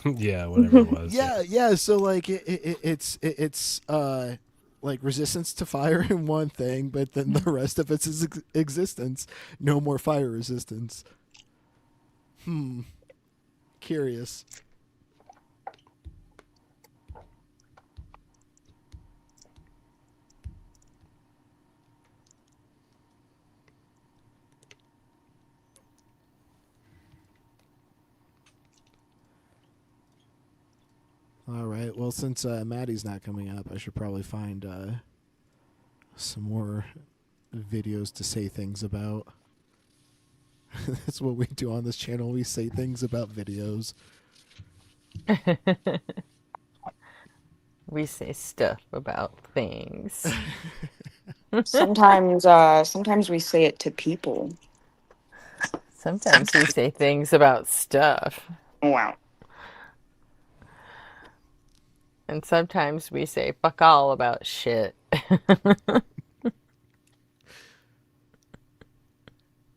Yeah, whatever it was. Yeah. So like it's like resistance to fire in one thing, but then the rest of it's existence. No more fire resistance. Curious. All right. Well, since Maddie's not coming up, I should probably find some more videos to say things about. That's what we do on this channel. We say things about videos. We say stuff about things. Sometimes we say it to people. Sometimes we say things about stuff. Wow. And sometimes we say fuck all about shit.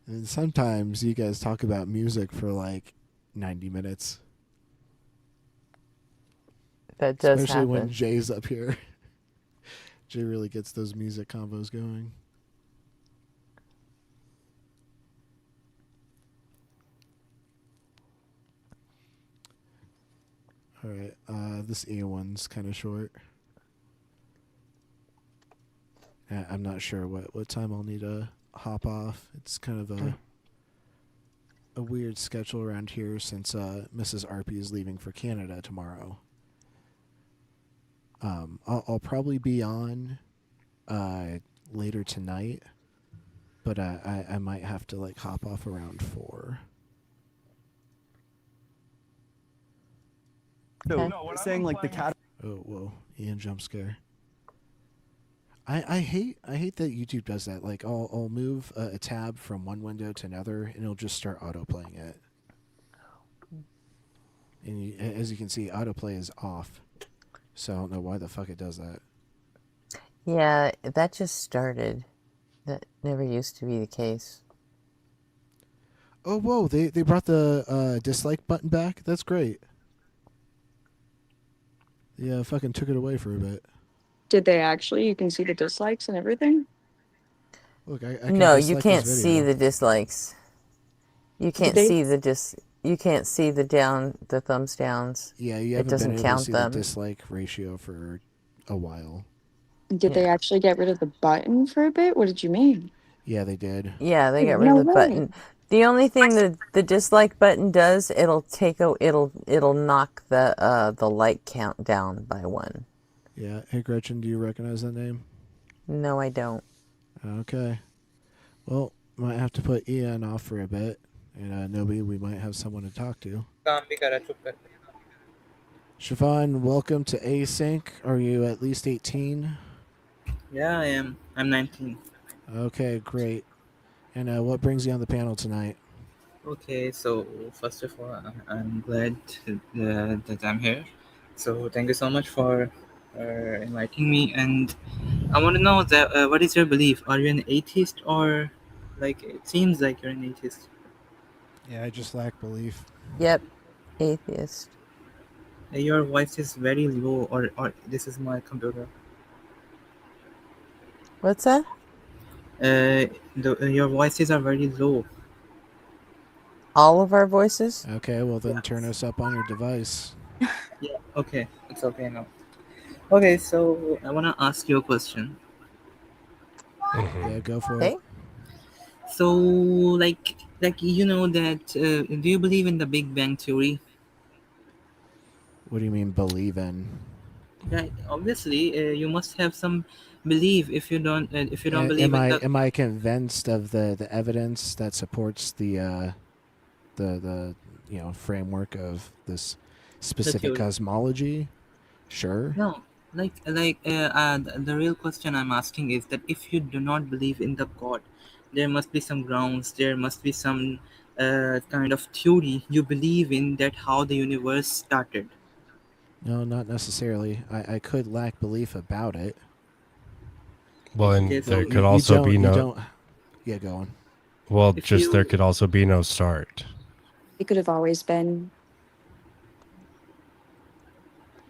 And sometimes you guys talk about music for like 90 minutes. That does Especially when happen. Jay's up here. Jay really gets those music combos going. All right. This E one's kind of short. I'm not sure what time I'll need to hop off. It's kind of a weird schedule around here since Mrs. Arpey is leaving for Canada tomorrow. I'll probably be on later tonight, but I might have to like hop off around 4. No, we're saying like the cat. Oh, whoa. Ian jump scare. I hate that YouTube does that. Like I'll move a tab from one window to another and it'll just start autoplaying it. And as you can see, autoplay is off. So I don't know why the fuck it does that. Yeah, that just started. That never used to be the case. Oh, whoa, they brought the dislike button back? That's great. Yeah, fucking took it away for a bit. Did they actually? You can see the dislikes and everything? Look, I can No, dislike you this can't video. see the dislikes. You can't they- see the you can't see the thumbs downs. Yeah, you It haven't doesn't been able to count see them. the dislike ratio for a while. Did they actually get rid of the button for a bit? What did you mean? Yeah, they did. Yeah, they got rid No of the way. button. The only thing that the dislike button does, it'll knock the like count down by 1. Yeah. Hey, Gretchen, do you recognize that name? No, I don't. Okay. Well, might have to put Ian off for a bit. And nobody, we might have someone to talk to. Siobhan, welcome to Async. Are you at least 18? Yeah, I am. I'm 19. Okay, great. And what brings you on the panel tonight? Okay, so first of all, I'm glad that I'm here. So thank you so much for inviting me. And I want to know that what is your belief? Are you an atheist or like it seems like you're an atheist? Yeah, I just lack belief. Yep, atheist. Your voice is very low, or this is my computer. What's that? Your voices are very low. All of our voices? Okay, well then turn us up on your device. Yeah, okay, it's okay now. Okay, so I want to ask you a question. Yeah, go for Okay. it. So, like you know that, do you believe in the Big Bang Theory? What do you mean believe in? Right. Obviously, you must have some belief. If you don't believe in the Am I convinced of the evidence that supports the framework of this specific theory. cosmology? Sure. No, the real question I'm asking is that if you do not believe in the God, there must be some grounds. There must be some kind of theory you believe in that how the universe started. No, not necessarily. I could lack belief about it. Well, and Okay, so there could also be no. You don't. Yeah, go on. Well, If just there you- could also be no start. It could have always been.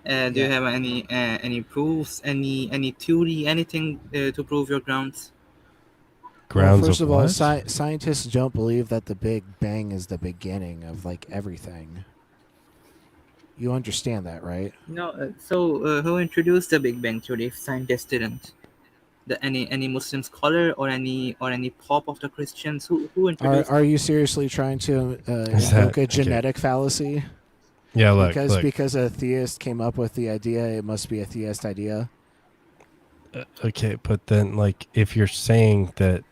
Do you have any proofs, any theory, anything to prove your grounds? Grounds first of of all, what? scientists don't believe that the Big Bang is the beginning of like everything. You understand that, right? No, so who introduced the Big Bang theory if scientists didn't? Any Muslim scholar or any pope of the Christians who introduced? Are you seriously trying to invoke a genetic fallacy? Yeah, look, Because a theist came up with the idea, it must be a theist idea. Okay, but then like if you're saying that,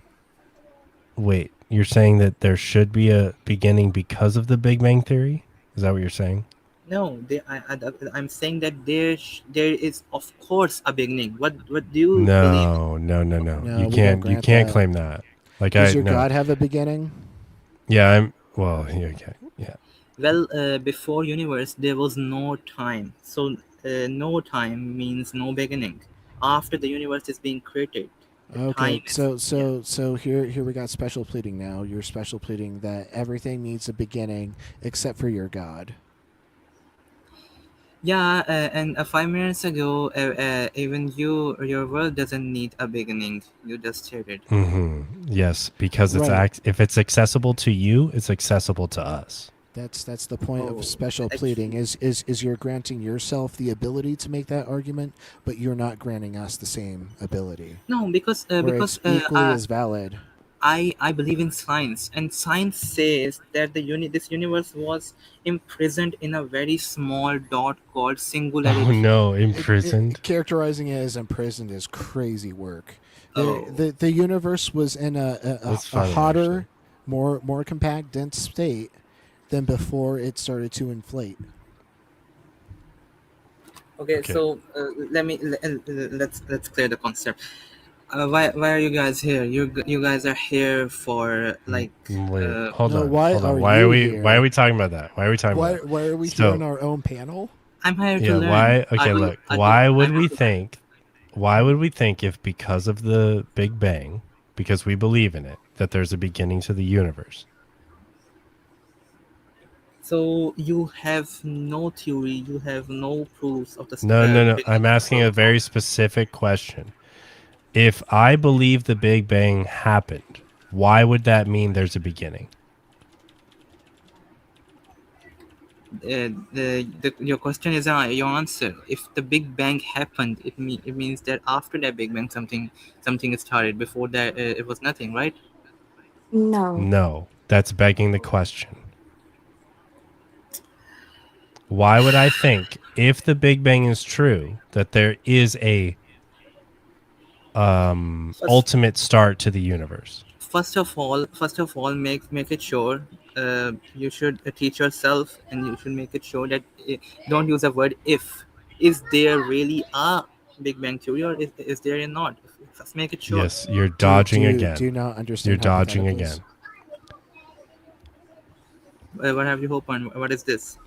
wait, you're saying that there should be a beginning because of the Big Bang theory? Is that what you're saying? No, I'm saying that there is of course a beginning. What do you believe? No. No, You we can't. don't You grant can't that. claim that. Like Does your no. God have a beginning? Yeah, I'm. Well, okay, yeah. Well, before universe there was no time, so no time means no beginning. After the universe is being created, the Okay, time is so here we got special pleading now. You're special pleading that everything needs a beginning except for your God. yeah. And 5 minutes ago, even your world doesn't need a beginning. You just stated. Yes, because Right. if it's accessible to you, it's accessible to us. That's the point Oh, of special pleading is you're granting yourself the ability to make that argument, but you're not granting us the same ability. No, because Where it's equally as valid. I believe in science, and science says that this universe was imprisoned in a very small dot called Oh singularity. no, imprisoned. Characterizing it as imprisoned is crazy work. Oh. The universe was in a funny, hotter, more compact, dense state than before it started to inflate. Okay, so let's clear the concept. Why are you guys here? You guys are here for like. Wait, hold No, on. why Hold on. are Why you are we? here? Why are we talking about that? Why are we talking about that? Why are we here on our own panel? I'm here to Yeah. learn. Why? Okay. I do- Look. I do- Why would I'm we here to learn. think? Why would we think if because of the Big Bang, because we believe in it, that there's a beginning to the universe? So you have no theory. You have no proofs of the. No. Big I'm Bang. asking a very specific question. If I believe the Big Bang happened, why would that mean there's a beginning? Your question is your answer. If the Big Bang happened, it means that after that Big Bang something started. Before that, it was nothing, right? No. No, that's begging the question. Why would I think, if the Big Bang is true, that there is a ultimate start to the universe? First of all, make it sure. You should teach yourself, and you should make it sure that don't use the word if. Is there really a Big Bang theory, or is there not? Just make it sure. Yes, you're dodging again. Do you not understand? You're dodging hypotheticals? again. What have you hope on? What is this?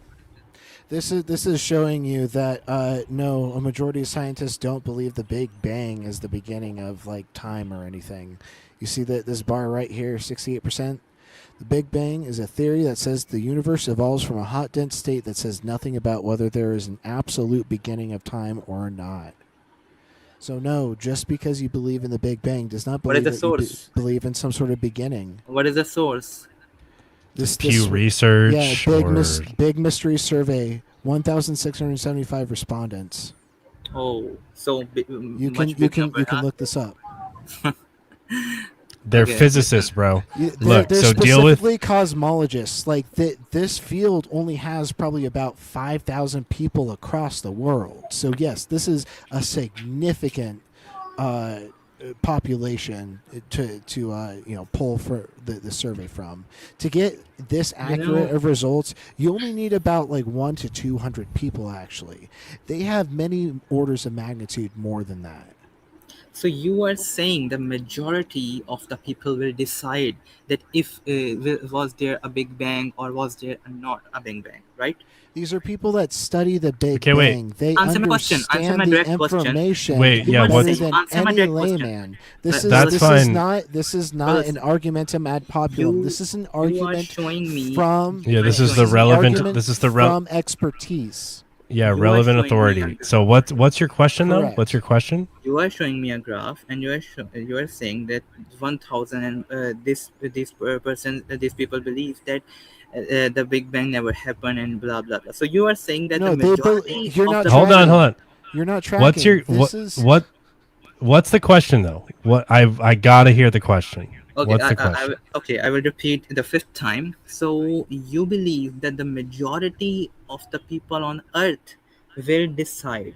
This is showing you that no, a majority of scientists don't believe the Big Bang is the beginning of like time or anything. You see that this bar right here, 68%. The Big Bang is a theory that says the universe evolves from a hot, dense state that says nothing about whether there is an absolute beginning of time or not. So no, just because you believe in the Big Bang does not What is believe the that you source? believe in some sort of beginning. What is the source? Pew Research. Yeah, big mystery survey, 1,675 respondents. Oh, so You can look this up. They're Okay. physicists, bro. They're so deal with. specifically cosmologists. Like this field only has probably about 5,000 people across the world. So yes, this is a significant population to pull for the survey from. To get this accurate of results, you only need about like 1 to 200 people. Actually, they have many orders of magnitude more than that. So you are saying the majority of the people will decide that if was there a Big Bang or was there not a Big Bang, right? These are people that study the Big Okay, wait. Bang. They Answer my question. Answer understand my the direct question. information Wait, yeah, better what's- than Answer my any direct question. layman. This That's is fine. This is not an argumentum ad populum. This is an You are argument showing me. from Yeah, this is this the an relevant. argument This is the from expertise. Yeah, You are relevant showing me a authority. So what's your question though? Correct. What's your question? You are showing me a graph, and you are saying that 1,000 and these people believe that the Big Bang never happened and blah blah blah. So you are saying that the No, majority you're of not the Hold tracking. on. You're not tracking. What's your what's the question though? What I gotta hear the question. Okay, What's the question? I will repeat the fifth time. So you believe that the majority of the people on Earth will decide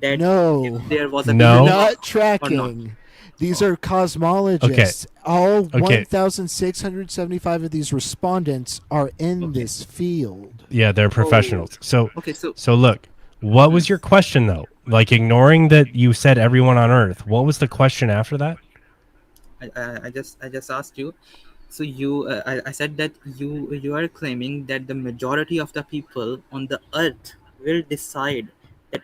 that No, if there was a Big No. you're Bang not or not. tracking. These are cosmologists. All Okay. 1,675 of these respondents are in this field. Yeah, they're professionals. So Okay, so look, what was your question though? Like ignoring that you said everyone on Earth. What was the question after that? I just asked you. So I said that you are claiming that the majority of the people on the Earth will decide that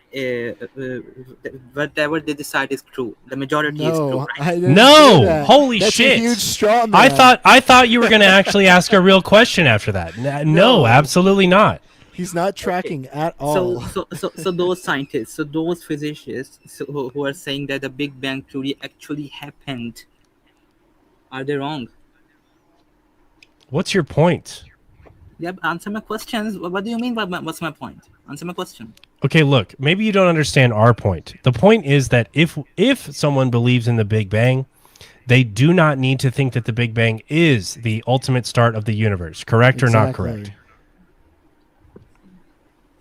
whatever they decide is true. The majority is true, No, right? I didn't say No, that. holy That's shit! a huge straw man. I thought you were going to actually ask a real question after that. No, absolutely not. He's not tracking at all. So those scientists, so those physicists, who are saying that the Big Bang theory actually happened, are they wrong? What's your point? Yeah, answer my questions. What do you mean by what's my point? Answer my question. Okay, look, maybe you don't understand our point. The point is that if someone believes in the Big Bang, they do not need to think that the Big Bang is the ultimate start of the universe. Correct or not correct?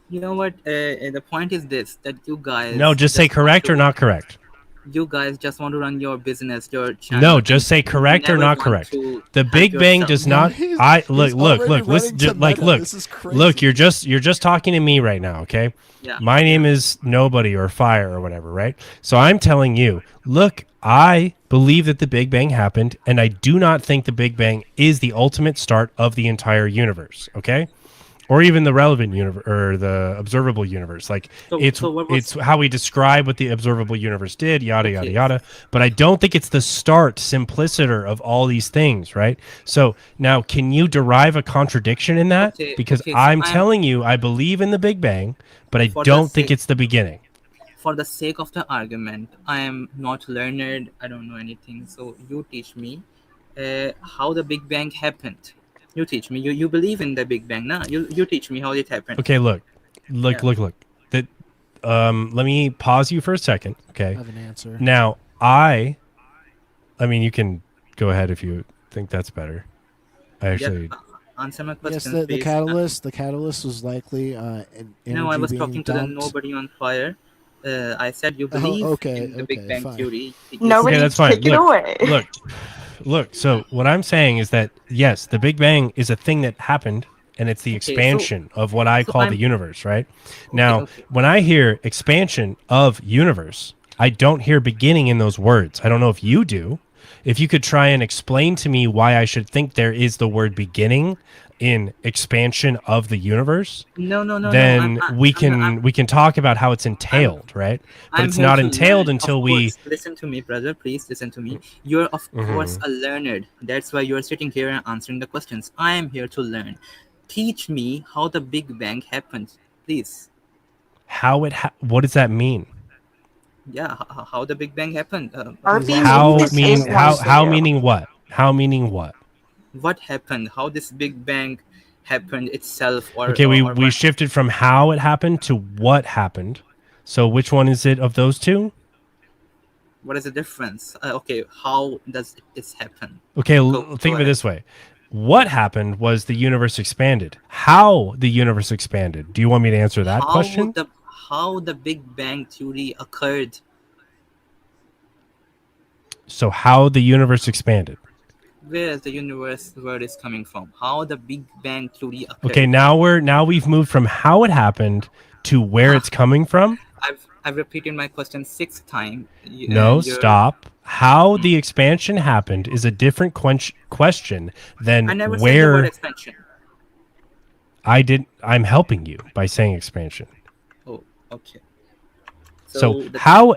You know what? The point is this: that you guys. No, just say correct or not correct. You guys just want to run your business, your channel. No, just say correct or not correct. The Big Bang does not. Look. Look. You're just talking to me right now. Okay. Yeah. My name is Nobody or Fire or whatever, right? So I'm telling you, look, I believe that the Big Bang happened, and I do not think the Big Bang is the ultimate start of the entire universe. Okay. Or even the relevant universe or the observable universe. Like it's how we describe what the observable universe did, yada yada yada. But I don't think it's the start, simpliciter of all these things, right? So now, can you derive a contradiction in that? Because so I'm telling you, I believe in the Big Bang, but I don't think it's the beginning. For the sake of the argument, I am not learned. I don't know anything. So you teach me how the Big Bang happened. You teach me. You believe in the Big Bang, nah? You teach me how it happened. Okay, look. That let me pause you for a second. Okay. I have an answer. Now, I mean, you can go ahead if you think that's better. I actually answer my question. Yes, the catalyst was likely No, I was talking to the Nobody on Fire. I said you believe in the Big Bang theory. Nobody that's fine. take it away. Look. So what I'm saying is that yes, the Big Bang is a thing that happened, and it's the expansion of what I call the universe. Right now, when I hear expansion of universe, I don't hear beginning in those words. I don't know if you do. If you could try and explain to me why I should think there is the word beginning in expansion of the universe, then we can talk about how it's entailed, right? But it's not entailed until we listen to me, brother. Please listen to me. You're of course a learned. That's why you're sitting here and answering the questions. I am here to learn. Teach me how the Big Bang happened, please. What does that mean? Yeah, how the Big Bang happened. How meaning what? How meaning what? What happened? How this Big Bang happened itself? Okay, we shifted from how it happened to what happened. So which one is it of those two? What is the difference? Okay, how does this happen? Okay, think of it this way. What happened was the universe expanded. How the universe expanded? Do you want me to answer that question? How the Big Bang theory occurred. So how the universe expanded. Where is the universe word is coming from? How the Big Bang theory occurred. Okay, now we've moved from how it happened to where it's coming from. I've repeated my question 6 times. No, stop. How the expansion happened is a different question than I never where. said the word expansion. I'm helping you by saying expansion. Oh, okay. So how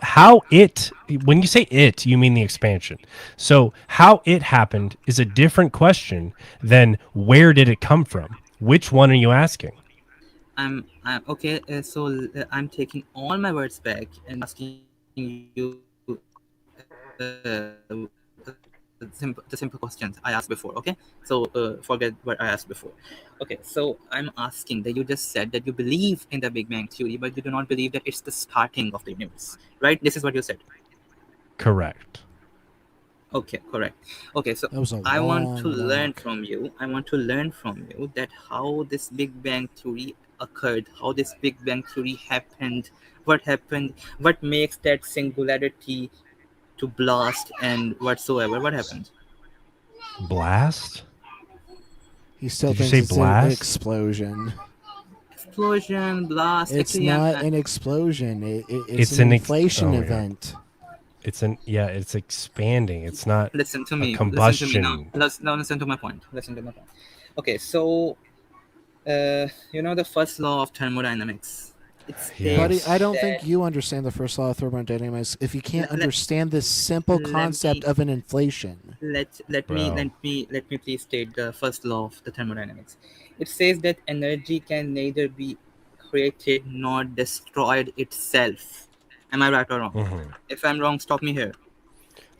it, when you say it, you mean the expansion. So how it happened is a different question than where did it come from? Which one are you asking? I'm okay. I'm taking all my words back and asking you the simple questions I asked before. Okay, so forget what I asked before. Okay, so I'm asking that you just said that you believe in the Big Bang Theory, but you do not believe that it's the starting of the universe, right? This is what you said. Correct. Okay, correct. Okay, so That was a I want to long learn walk. from you. I want to learn from you that how this Big Bang Theory occurred, how this Big Bang Theory happened, what makes that singularity to blast and whatsoever. What happened? Blast? He still Did you thinks say it's an blast? explosion. Explosion, blast. It's Actually, not an explosion. It's It's an an inflation oh my God. event. It's expanding. It's not listen to a me. Listen to me now. combustion. Now listen to my point. Listen to my point. Okay, so you know the first law of thermodynamics. It states Buddy, I don't that think you understand the first law of thermodynamics if you can't let, understand this simple let concept me of an inflation. let me please state the first law of the thermodynamics. It says that energy can neither be created nor destroyed itself. Am I right or wrong? Mhm. If I'm wrong, stop me here.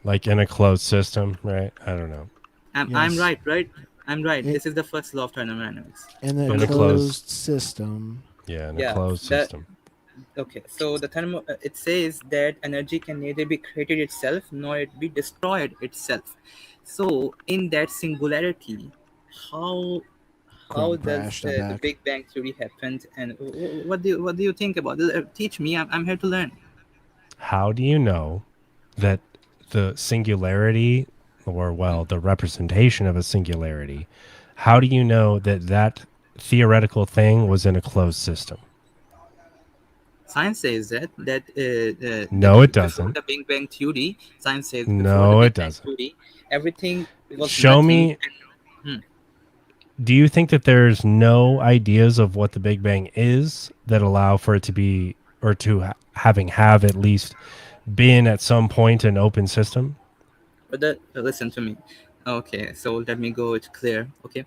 Like in a closed system, right? I don't know. I'm right, right? I'm right. It- This is the first law of thermodynamics. In a In a closed system. Yeah, in a Yeah, closed system. Okay, so it says that energy can neither be created itself nor it be destroyed itself. So in that singularity, how does the Grump Big Bang Theory happened, and what do you think about it? Teach me. I'm here to learn. How do you know that the singularity, or well, the representation of a singularity, how do you know that that theoretical thing was in a closed system? Science says that No, it before doesn't. the Big Bang Theory, science says before the No, it Big Bang doesn't. Theory, everything was Show nothing. me. Do you think that there's no ideas of what the Big Bang is that allow for it to be, or to have at least been at some point an open system? But listen to me. Okay, so let me go it clear. Okay,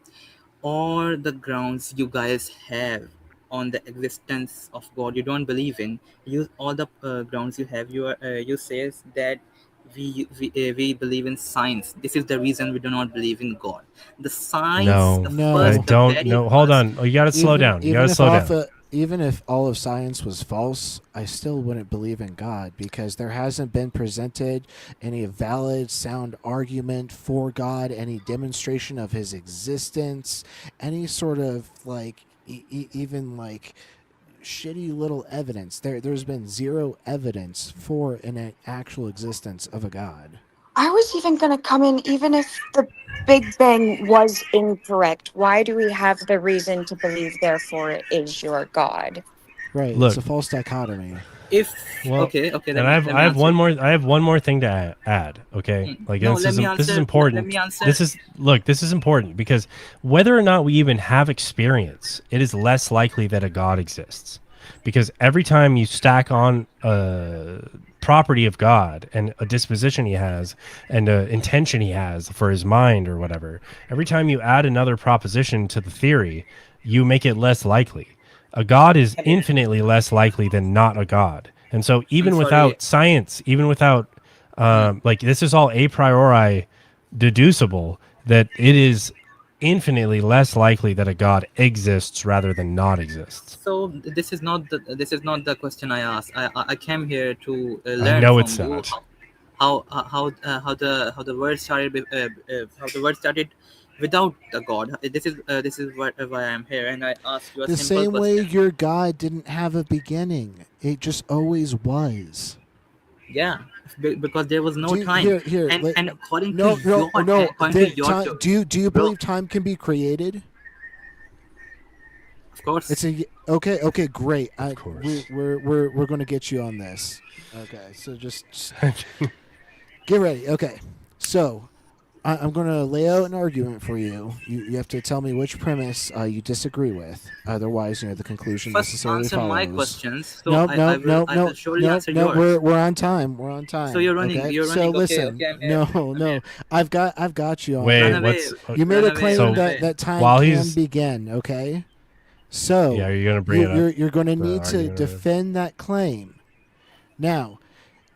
all the grounds you guys have on the existence of God, you don't believe in. You all the grounds you have. You says that we believe in science. This is the reason we do not believe in God. The science, No, I the don't very know. Hold first. on. Oh, you got to slow down. You got to slow down. Even if all of science was false, I still wouldn't believe in God because there hasn't been presented any valid, sound argument for God, any demonstration of his existence, any sort of like even like shitty little evidence. There's been zero evidence for an actual existence of a God. I was even going to come in, even if the Big Bang was incorrect. Why do we have the reason to believe, therefore, it is your God? Right, Look, it's a false dichotomy. If well, okay, and I have one more thing to add. Okay, like No, this let is me this is answer. important. Let me answer. This is important because whether or not we even have experience, it is less likely that a God exists. Because every time you stack on a property of God and a disposition he has and an intention he has for his mind or whatever, every time you add another proposition to the theory, you make it less likely. A God is infinitely less likely than not a God. And so even without science, even without like this is all a priori deducible that it is infinitely less likely that a God exists rather than not exists. So this is not the question I asked. I came here to I learn know from it's you not. how the world started how the world started without the God. This is why I'm here, and I asked you a The simple same way question. your God didn't have a beginning. It just always was. Yeah, because there was no time. Here. And according No. to your Do you theory, believe time can be created? Of course. It's a okay. Okay, great. Of course. We're going to get you on this. Okay, so just get ready. Okay, so I'm going to lay out an argument for you. You have to tell me which premise you disagree with. Otherwise, the conclusion First necessarily answer follows. my questions. So No. I will surely answer yours. We're on time. We're on time. So you're running. Okay? You're So running. listen. Okay, I'm here. No. I've got you on. Wait, time. what's You made a Run away, claim run that away. time while can he's- begin. Okay. So Yeah, you're gonna bring it up. you're going to the need to argument of it. defend that claim. Now,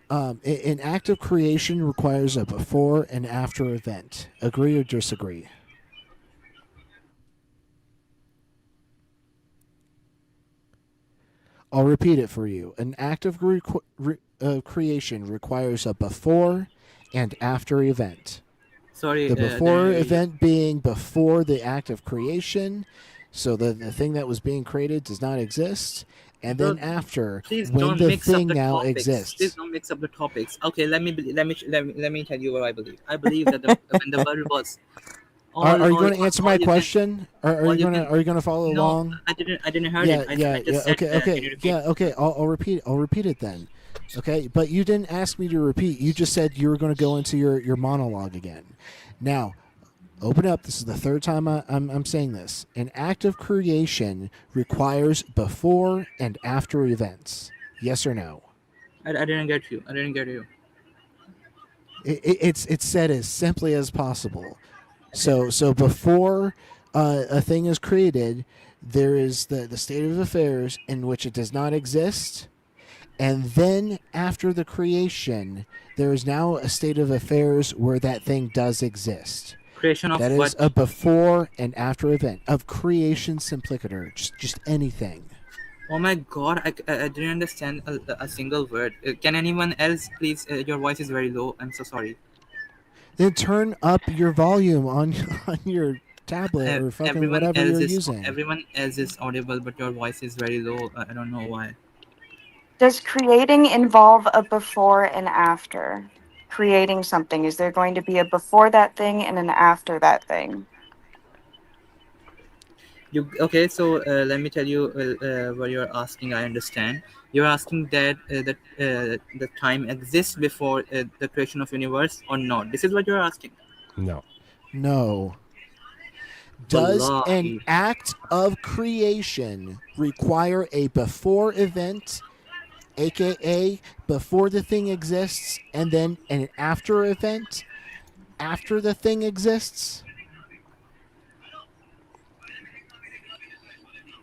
an act of creation requires a before and after event. Agree or disagree? I'll repeat it for you. An act of creation requires a before and after event. Sorry, The before the, event being before the act of creation, so the thing that was being created does not exist, and then Bro, after, please when don't the mix up thing the now topics. exists. Please don't mix up the topics. Okay, let me tell you what I believe. I believe that when the world was Are you going to answer my question? Are you going to follow No, along? I didn't heard Yeah, it. yeah, I just yeah. said, Okay, can you okay, repeat? yeah, okay. I'll repeat. I'll repeat it then. Okay, but you didn't ask me to repeat. You just said you were going to go into your monologue again. Now, open up. This is the third time I'm saying this. An act of creation requires before and after events. Yes or no? I didn't get you. I didn't get you. It's said as simply as possible. So before a thing is created, there is the state of affairs in which it does not exist, and then after the creation, there is now a state of affairs where that thing does exist. Creation of That is what? a before and after event of creation simplicator, just anything. Oh my god, I didn't understand a single word. Can anyone else please? Your voice is very low. I'm so sorry. Then turn up your volume on your tablet or fucking whatever you're using. Everyone else is audible, but your voice is very low. I don't know why. Does creating involve a before and after? Creating something, is there going to be a before that thing and an after that thing? Okay? So let me tell you what you're asking. I understand. You're asking that the time exists before the creation of universe or not. This is what you're asking. No. No. Does an Wallahi. act of creation require a before event, aka before the thing exists, and then an after event after the thing exists?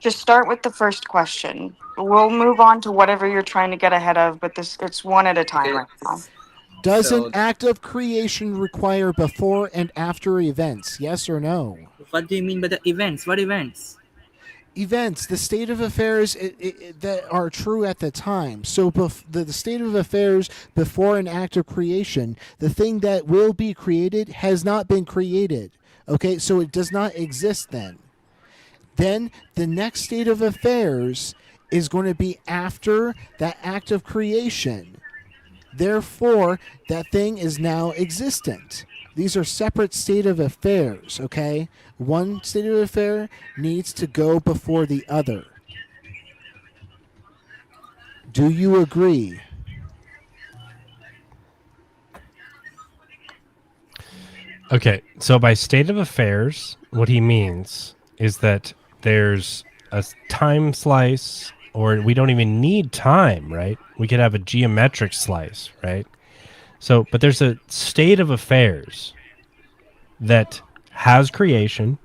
Just start with the first question. We'll move on to whatever you're trying to get ahead of, but it's one at a time right now. Does an So act of creation require before and after events? Yes or no? what do you mean by the events? What events? Events, the state of affairs that are true at the time. So the state of affairs before an act of creation, the thing that will be created has not been created. Okay, so it does not exist then. Then the next state of affairs is going to be after that act of creation. Therefore, that thing is now existent. These are separate state of affairs, okay? One state of affair needs to go before the other. Do you agree? Okay, so by state of affairs, what he means is that there's a time slice, or we don't even need time, right? We could have a geometric slice, right? So, but there's a state of affairs that has creation,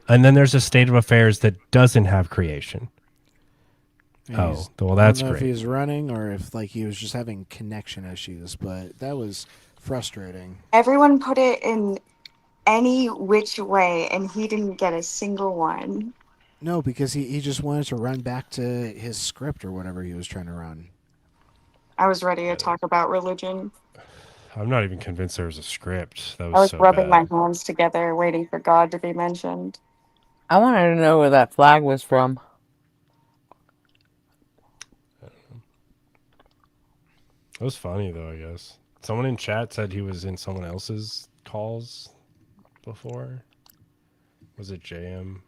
and then there's a state of affairs that doesn't have creation. Oh, well, that's I don't know great. if he's running or if he was just having connection issues, but that was frustrating. Everyone put it in any which way, and he didn't get a single one. No, because he just wanted to run back to his script or whatever he was trying to run. I was ready to talk about religion. I'm not even convinced there was a script. That was, I was so rubbing bad. my hands together, waiting for God to be mentioned. I wanted to know where that flag was from. It was funny though, I guess. Someone in chat said he was in someone else's calls before. Was it JM?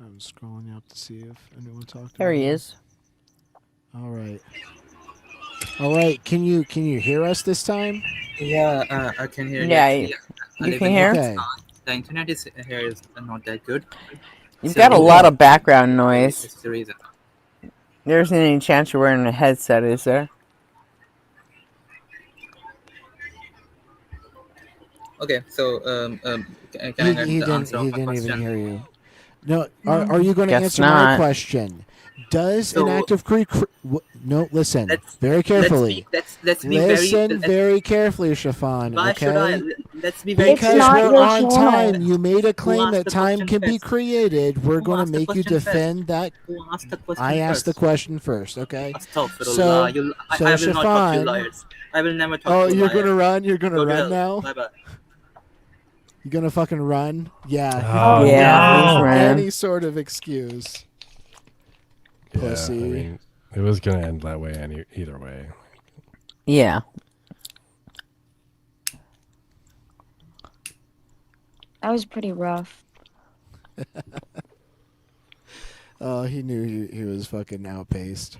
I'm scrolling up to see if anyone talked. There he is. All right. All right. Can you hear us this time? Yeah, I can hear Yeah, you. you can hear? Okay. The internet here is not that good. You've got a lot of background noise. That's the reason. There isn't any chance you're wearing a headset, is there? Okay, so can He, I get he the didn't. answer He of my didn't even question? hear you. No. Are you going to Guess answer my not. question? Does an So active no? Listen let's very carefully. let's be very Listen very carefully, Shafan. why should I Okay. let's be very It's Because not clear. we're your on channel. time. You made a Who claim asked that the time question can be first? created. We're Who going to asked the make you question first? defend that. Who asked the I question asked the first? question first. Okay. Astaghfirullah. I will not talk to you Shafan. liars. I will never talk Oh, to a you're liar. gonna run. You're gonna Go to run hell. now. Bye bye. You're gonna fucking run. Yeah. You're Oh, gonna Yeah, he's no. ran. any sort of excuse. Pussy. Yeah, I mean, it was gonna end that way either way. Yeah. That was pretty rough. Oh, he knew he was fucking outpaced.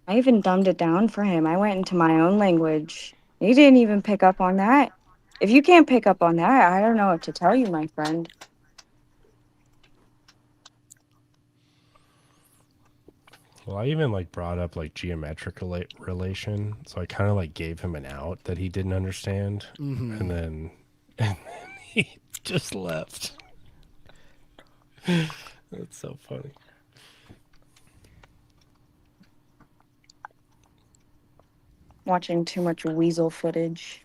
I even dumbed it down for him. I went into my own language. He didn't even pick up on that. If you can't pick up on that, I don't know what to tell you, my friend. Well, I even like brought up like geometric relation, so I kind of like gave him an out that he didn't understand, Mhm. and then he just left. That's so funny. Watching too much weasel footage.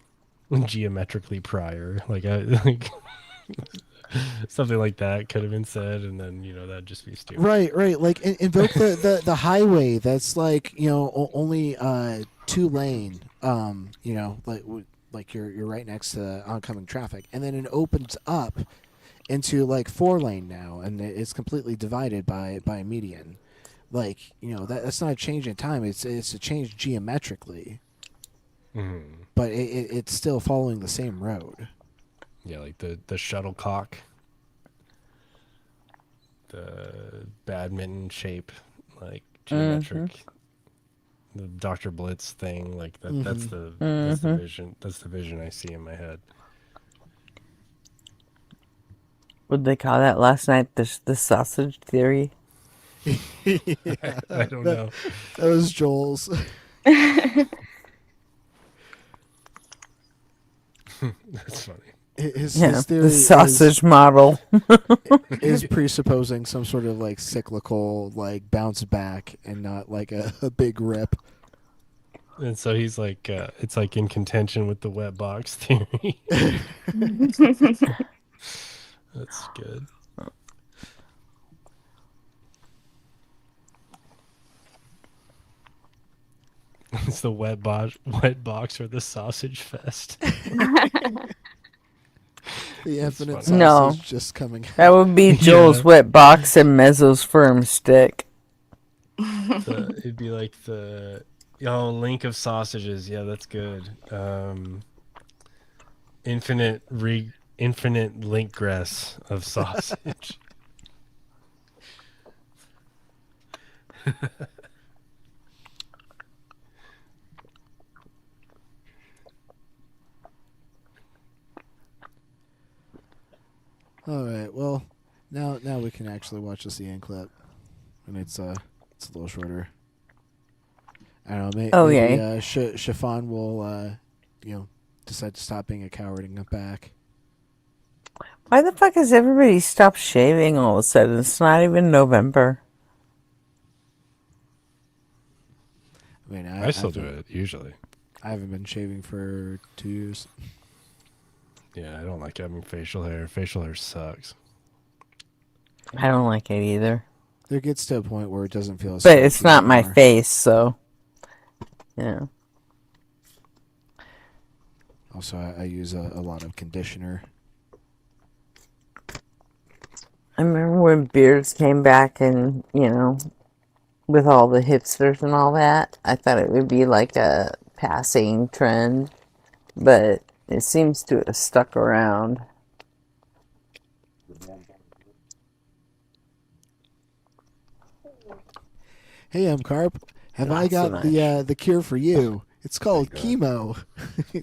Geometrically prior, like I like something like that could have been said, and then that'd just be stupid. Right. Like invoke the highway. That's like only 2-lane. Like you're right next to oncoming traffic, and then it opens up into like 4-lane now, and it's completely divided by a median. Like that's not a change in time. It's a change geometrically. Mm-hmm. But it's still following the same road. Yeah, like the shuttlecock, the badminton shape, like geometric. The Dr. Blitz thing, like that. That's the vision. That's the vision I see in my head. What did they call that last night? The sausage theory. I don't know. That was Joel's. That's funny. His The theory sausage model is presupposing some sort of like cyclical like bounce back and not like a big rip. And so he's like, it's like in contention with the wet box theory. That's good. It's the wet box or the sausage fest. The infinite sausage No, just coming out. that would be Joel's wet box and Mezzo's firm stick. It'd be like the link of sausages. Yeah, that's good. Infinite linkgress of sausage. All right. Well, now we can actually watch the CN clip, and it's a little shorter. I don't know. Maybe Shafan will decide to stop being a coward and come back. Why the fuck has everybody stopped shaving all of a sudden? It's not even November. I mean, I still do it usually. I haven't been shaving for 2 years. Yeah, I don't like having facial hair. Facial hair sucks. I don't like it either. There gets to a point where it doesn't feel as But it's sparky not my anymore. face, so yeah. Also, I use a lot of conditioner. I remember when beards came back and, with all the hipsters and all that, I thought it would be like a passing trend, but it seems to have stuck around. Hey, Carp. Have Not I so got much. the cure for you? It's called chemo.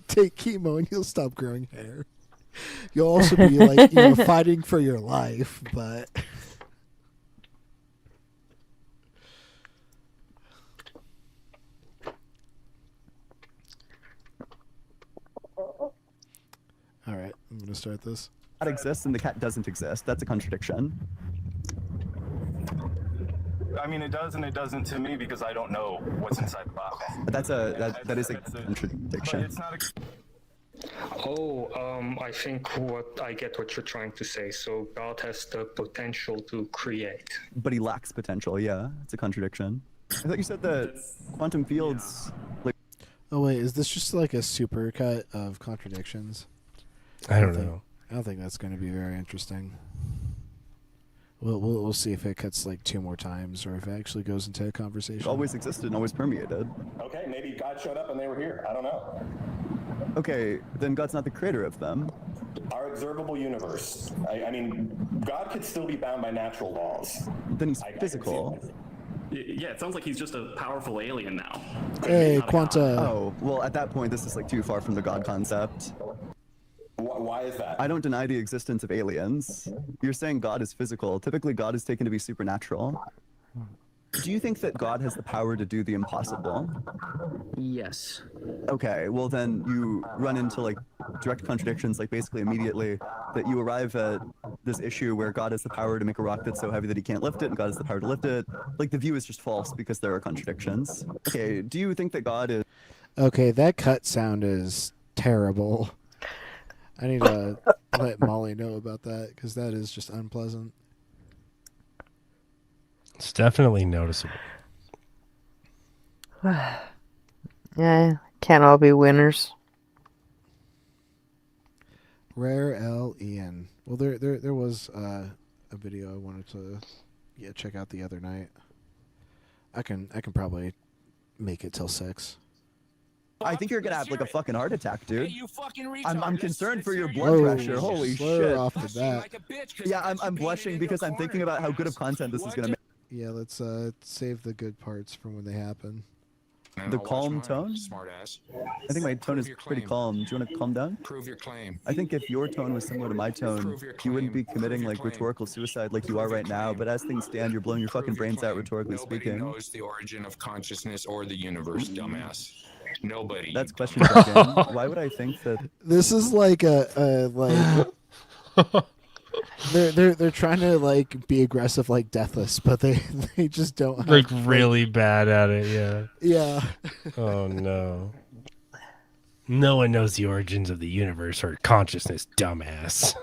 Take chemo and you'll stop growing hair. You'll also be like fighting for your life, but All right, I'm gonna start this. Cat exists and the cat doesn't exist. That's a contradiction. I mean, it does and it doesn't to me because I don't know what's inside the box. That is a contradiction. It's not I think I get what you're trying to say. So God has the potential to create. But he lacks potential. Yeah, it's a contradiction. I thought you said that quantum fields. Like, Oh wait, is this just like a supercut of contradictions? I don't know. I don't think that's going to be very interesting. We'll see if it cuts like 2 more times or if it actually goes into a conversation. it always existed and always permeated. okay. Maybe God showed up and they were here. I don't know. Okay, then God's not the creator of them. Our observable universe. I mean, God could still be bound by natural laws. Then he's physical. Yeah, it sounds like he's just a powerful alien now. Hey, Quanta. Oh, well, at that point, this is like too far from the God concept. Why is that? I don't deny the existence of aliens. You're saying God is physical. Typically, God is taken to be supernatural. Do you think that God has the power to do the impossible? Yes. Okay, well then you run into like direct contradictions, like basically immediately that you arrive at this issue where God has the power to make a rock that's so heavy that he can't lift it, and God has the power to lift it. Like the view is just false because there are contradictions. Okay, do you think that God is... Okay, that cut sound is terrible. I need to let Molly know about that because that is just unpleasant. It's definitely noticeable. Yeah, can't all be winners. Rare L-E-N. Well, there was a video I wanted to check out the other night. I can probably make it till 6. I think you're gonna have like a fucking heart attack, dude. Hey, you fucking retard. I'm concerned for your blood pressure. Holy shit! Off the bat. Yeah, I'm blushing because I'm thinking about how good of content this is gonna make. Yeah, let's save the good parts from when they happen. The calm tone? Smart ass. I think my tone is pretty calm. Do you want to calm down? Prove your claim. I think if your tone was similar to my tone, you wouldn't be committing like rhetorical suicide like you are right now. But as things stand, you're blowing your fucking brains out rhetorically speaking. Nobody knows the origin of consciousness or the universe, dumbass. Nobody. That's question again. Why would I think that? This is like like they're trying to like be aggressive like Deathless, but they just don't have, like really bad at it. Yeah. Yeah. Oh no. No one knows the origins of the universe or consciousness, dumbass.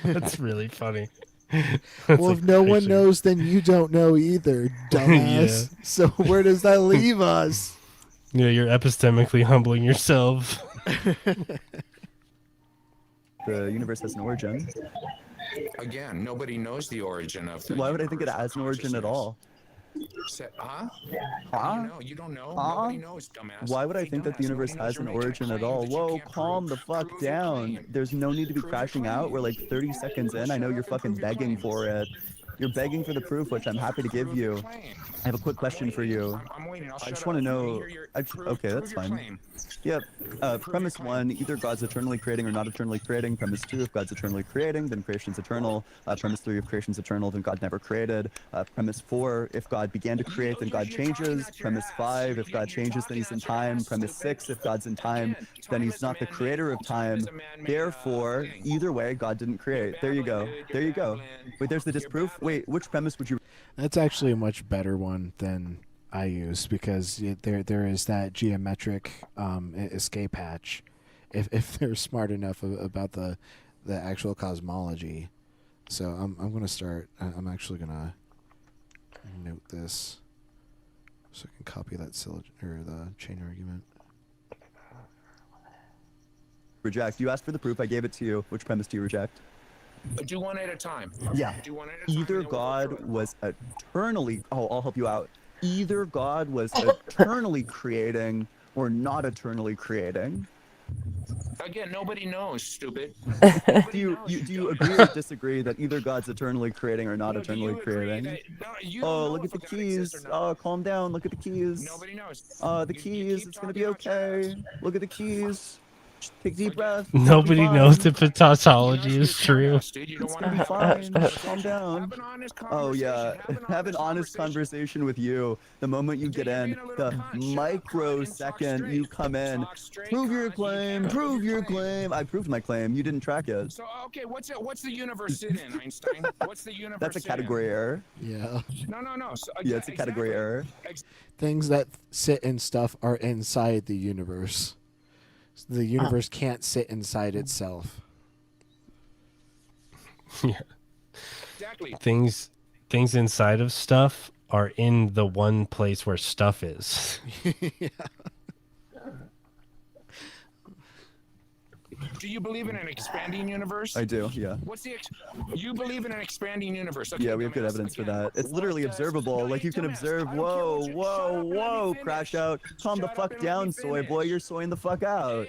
That's really funny. Well, if no one knows, then you don't know either, dumbass. Yeah. So where does that leave us? Yeah, you're epistemically humbling yourself. The universe has an origin. Again, nobody knows the origin of the Why would I think it has an origin at all? Huh? Huh? You don't know. Nobody knows, dumbass. Why would I think that the universe has an origin at all? Whoa, calm the fuck down. There's no need to be crashing out. We're like 30 seconds in. I know you're fucking begging for it. You're begging for the proof, which I'm happy to give you. I have a quick question for you. I just want to know... Okay, that's fine. Yep. Premise 1, either God's eternally creating or not eternally creating. Premise 2, if God's eternally creating, then creation's eternal. Premise 3, if creation's eternal, then God never created. Premise 4, if God began to create, then God changes. Premise 5, if God changes, then he's in time. Premise 6, if God's in time, then he's not the creator of time. Therefore, either way, God didn't create. There you go. There you go. Wait, there's the disproof? Wait, which premise would you... That's actually a much better one than I use because there is that geometric escape hatch. If they're smart enough about the actual cosmology, so I'm gonna start. I'm actually gonna note this so I can copy that the chain argument. Reject. You asked for the proof. I gave it to you. Which premise do you reject? Do one at a time. Yeah. Do one at a time. Either God was eternally... Oh, I'll help you out. Either God was eternally creating or not eternally creating. Again, nobody knows, stupid. Do you agree or disagree that either God's eternally creating or not eternally creating? Oh, look at the keys. Oh, calm down. Look at the keys. Nobody knows. The keys. It's going to be okay. Look at the keys. Just take a deep breath. Nobody knows if a tautology is true. It's gonna be fine. Calm down. Oh yeah, have an honest conversation with you. The moment you get in, the microsecond you come in, prove your claim. Prove your claim. I proved my claim. You didn't track it. So okay, what's the universe sit in, Einstein? What's the universe? That's a sit in? category error. Yeah. No. So, Yeah, it's a category error. Things that sit in stuff are inside the universe. The universe can't sit inside itself. Yeah. Exactly. Things inside of stuff are in the one place where stuff is. Yeah. Do you believe in an expanding universe? I do, yeah. You believe in an expanding universe? Okay, Yeah, we have good evidence for that. It's literally observable. Like you can observe. Whoa! Crash out. Calm the fuck down, soy boy. You're soying the fuck out.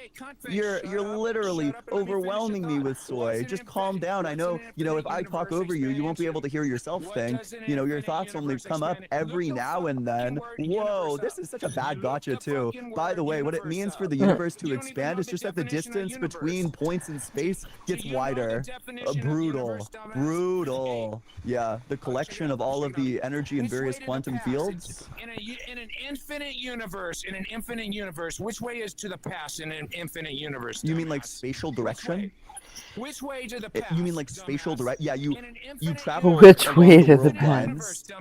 You're literally overwhelming me with soy. Just calm down. I know. If I talk over you, you won't be able to hear yourself think. Your thoughts only come up every now and then. Whoa! This is such a bad gotcha too. By the way, what it means for the universe to expand is just that the distance between points in space gets wider. Brutal. Yeah, the collection of all of the energy in various quantum fields. In an infinite universe, which way is to the past in an infinite universe? You mean like spatial direction? Which way to the past? You mean like spatial direct? Yeah, you travel. Which way to the past?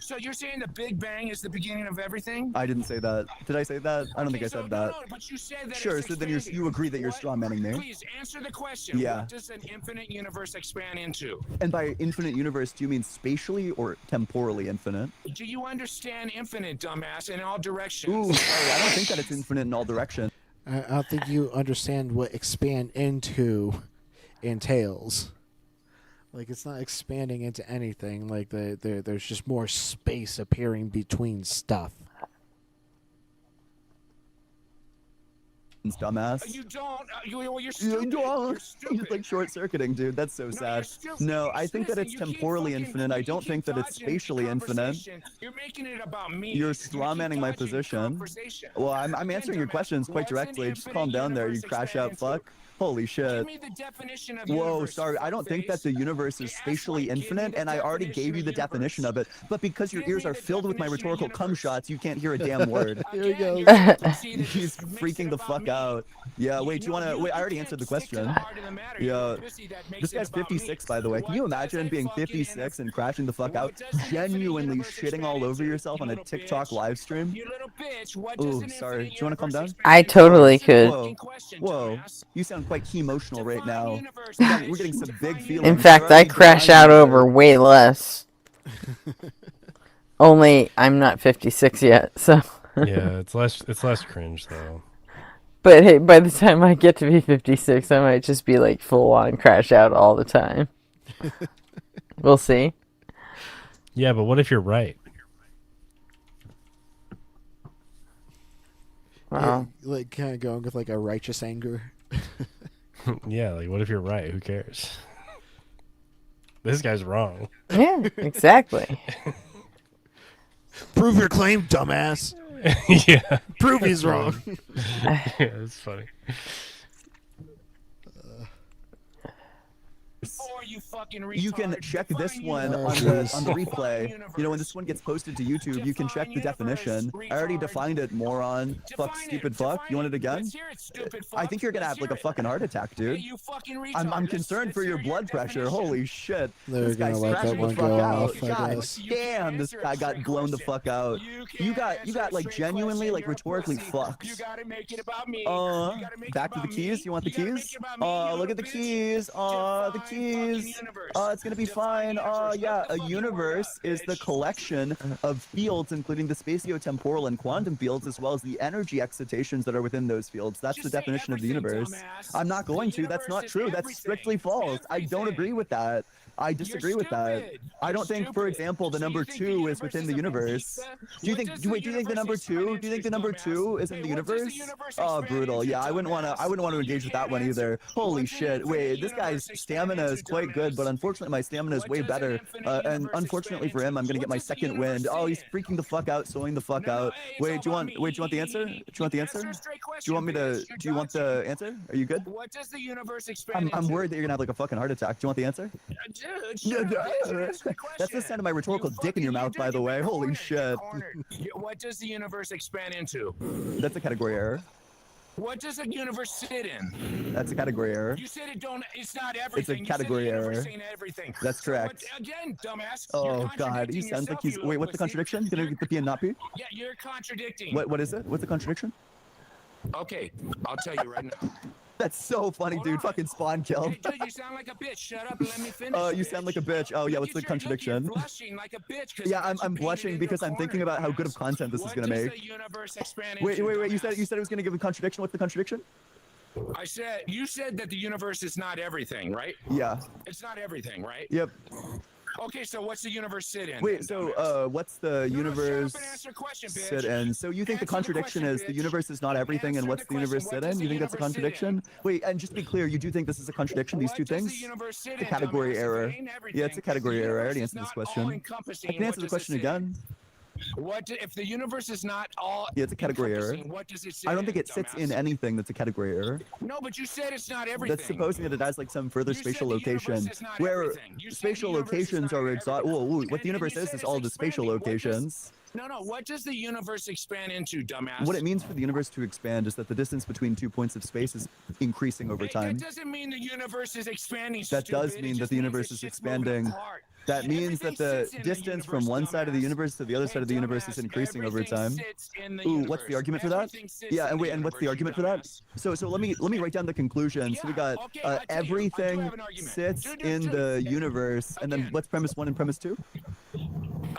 So you're saying the Big Bang is the beginning of everything? I didn't say that. Did I say that? I don't think I said that. No, but you said that. Sure. So then you agree that you're strawmanning me. Please answer the question. Yeah. What does an infinite universe expand into? And by infinite universe, do you mean spatially or temporally infinite? Do you understand infinite, dumbass, in all directions? Ooh, sorry, I don't think that it's infinite in all directions. I don't think you understand what expand into entails. Like, it's not expanding into anything. Like, there's just more space appearing between stuff. Dumbass. You don't. You're You stupid. don't. You're stupid. It's like short-circuiting, dude. That's so sad. No, I think that it's temporally infinite. I don't think that it's spatially infinite. You're making it about me. You're strawmanning my position. Well, I'm answering your questions quite directly. Just calm down there, you crash out fuck. Holy shit. Whoa, sorry. I don't think that the universe is spatially infinite, and I already gave you the definition of it. But because your ears are filled with my rhetorical cum shots, you can't hear a damn word. Here we go. He's freaking the fuck out. Yeah, wait, you wanna... Wait, I already answered the question. Yeah. This guy's 56, by the way. Can you imagine being 56 and crashing the fuck out? Genuinely shitting all over yourself on a TikTok live stream? Ooh, sorry. Do you wanna calm down? I totally could. Whoa. You sound quite emotional right now. We're getting some big feelings. In fact, I crash out over way less. Only I'm not 56 yet, so. Yeah, it's less cringe though. But hey, by the time I get to be 56, I might just be like full on crash out all the time. We'll see. Yeah, but what if you're right? Wow. Yeah, like kind of going with like a righteous anger. Yeah, like what if you're right? Who cares? This guy's wrong. Yeah, exactly. Prove your claim, dumbass. Yeah. Prove he's wrong. Yeah, it's funny. You can check this one on the replay. When this one gets posted to YouTube, you can check the definition. I already defined it, moron. Fuck, stupid fuck. You want it again? I think you're gonna have like a fucking heart attack, dude. I'm concerned for your blood pressure. Holy shit. They're gonna let that one go off, I guess. Damn, this guy got blown the fuck out. You got like genuinely like rhetorically fucked. Back to the keys. You want the keys? Look at the keys. The keys. It's gonna be fine. Yeah, a universe is the collection of fields, including the spatiotemporal and quantum fields, as well as the energy excitations that are within those fields. That's the definition of the universe. I'm not going to. That's not true. That's strictly false. I don't agree with that. I disagree with that. I don't think, for example, the number 2 is within the universe. Do you think? Do you think the number 2? Do you think the number 2 is in the universe? Oh, brutal. Yeah, I wouldn't want to engage with that one either. Holy shit! Wait, this guy's stamina is quite good, but unfortunately, my stamina is way better. And unfortunately for him, I'm gonna get my second wind. Oh, he's freaking the fuck out, slowing the fuck out. Wait, do you want the answer? Do you want the answer? Do you want me to? Do you want the answer? Are you good? What does the universe expand I'm worried that you're gonna have like a fucking heart attack. Do you want the answer? That's the sound of my rhetorical dick in your mouth, by the way. Holy shit. What does the universe expand into? That's a category error. What does the universe sit in? That's a category error. You said it's not everything. It's a category error. Everything. That's correct. So again, dumbass. Oh god, he sounds like he's. Wait, what's the contradiction? Gonna get the P and not P? Yeah, you're contradicting. What is it? What's the contradiction? Okay, I'll tell you right now. That's so funny, dude. Fucking spawn kill. Hey, dude, you sound like a bitch. Shut up and let me finish. You sound like a bitch. Oh yeah, what's the contradiction? You're blushing like a bitch. Yeah, I'm blushing because I'm thinking about how good of content this is gonna make. Wait. You said it was gonna give a contradiction. What's the contradiction? You said that the universe is not everything, right? Yeah. It's not everything, right? Yep. Okay, so what's the universe sit in? Wait, so what's the universe sit in? So you think the contradiction is the universe is not everything, and what's the universe sit in? You think that's a contradiction? Wait, and just to be clear, you do think this is a contradiction, these two things? The category error. Yeah, it's a category error. I already answered this question. I can answer the question again. What if the universe is not all? Yeah, it's a category error. What does it sit I don't think it sits in anything that's a category error. No, but you said it's not everything. That's supposing that it has like some further spatial location, where spatial locations are what the universe is all the spatial locations. No, what does the universe expand into, dumbass? What it means for the universe to expand is that the distance between 2 points of space is increasing over time. That doesn't mean the universe is expanding. That does mean that the universe is expanding. That means that the distance from one side of the universe to the other side of the universe is increasing over time. Ooh, what's the argument for that? Yeah, and what's the argument for that? So let me write down the conclusion. So we got everything sits in the universe, and then what's premise 1 and premise 2?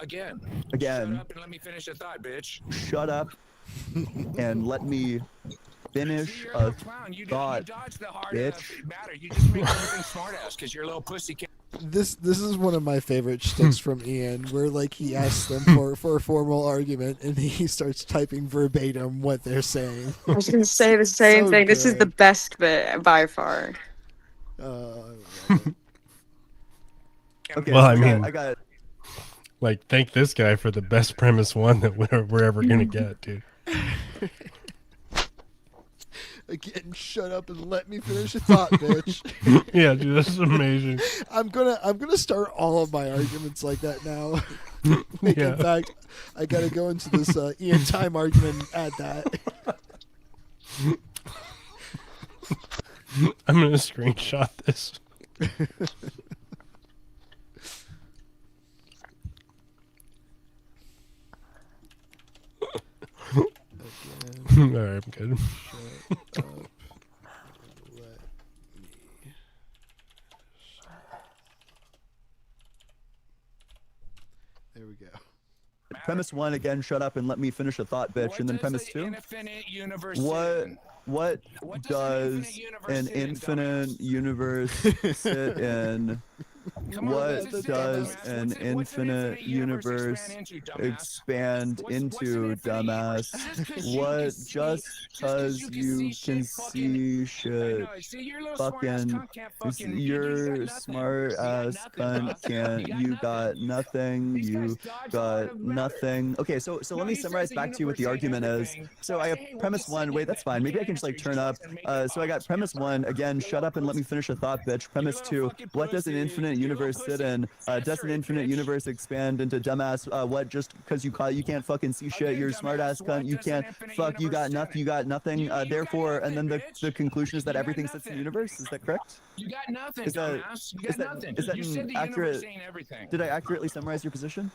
Again. Again. Shut up and let me finish a thought, bitch. Shut up and let me finish a thought, bitch. You just make everything smart ass because you're a little pussy cat. This is one of my favorite shticks from Ian, where like he asks them for a formal argument, and he starts typing verbatim what they're saying. I was gonna say the same thing. This is the best bit by far. Okay, well, so I mean, I got. Like, thank this guy for the best premise 1 that we're ever gonna get, dude. Again, shut up and let me finish a thought, bitch. Yeah, dude, this is amazing. I'm gonna start all of my arguments like that now. Yeah. In fact, I gotta go into this Ian time argument and add that. I'm gonna screenshot this. All right, I'm good. Shut up. There we go. Premise 1 again. Shut up and let me finish a thought, bitch. And then premise 2. What does an infinite universe sit in? What does an infinite universe expand into, dumbass? What just cause you can see shit? Fucking, you're smart ass cunt can't. You got nothing. You got nothing. Okay, so let me summarize back to you what the argument is. So I have premise 1. Wait, that's fine. Maybe I can just like turn up. So I got premise 1 again. Shut up and let me finish a thought, bitch. Premise 2. What does an infinite universe sit in? Does an infinite universe expand into, dumbass? What just because you can't fucking see shit? You're a smart ass cunt. You can't fuck. You got nothing. You got nothing. Therefore, and then the conclusion is that everything sits in the universe. Is that correct? You got nothing, Is that dumbass. You got nothing. is that You said the accurate? universe ain't everything. Did I accurately summarize your position?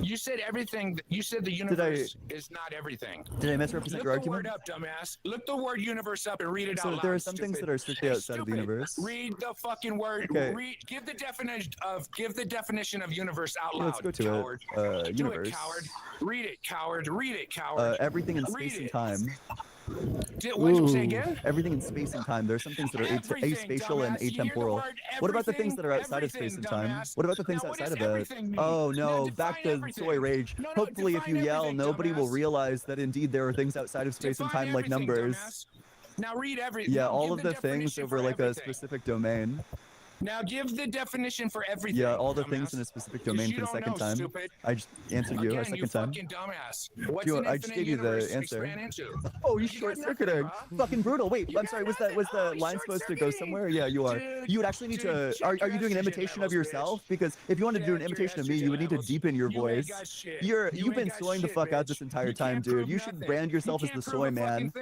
You said everything. You said the universe is not everything. Did I misrepresent your argument? Look the word up, dumbass. Look the word universe up and read it out loud. So there are some things that are strictly outside of the universe. Read the fucking word. Okay. Give the definition of universe out loud. Let's go to coward. it. Universe. Do it, coward. Read it, coward. Read it, coward. Everything in space and time. What, say again? Everything in space and time. There are some things that are aspatial and atemporal. What about the things that are outside of space and time? What about the things outside of it? Oh no, back to soy rage. Hopefully if you yell, nobody will realize that indeed there are things outside of space and time like numbers. Now read every. Yeah, all of the things over like a specific domain. Now give the definition for everything. Yeah, all the things in a specific domain for the second time. Stupid. I just answered you a second time. Dumbass. What's an I just gave you the answer. Oh, you short-circuited. Fucking brutal. Wait, I'm sorry. Was the line supposed to go somewhere? Yeah, you are. You would actually need to. Are you doing an imitation of yourself? Because if you wanted to do an imitation of me, you would need to deepen your voice. You've been soying the fuck out this entire time, dude. You should brand yourself as the soy man.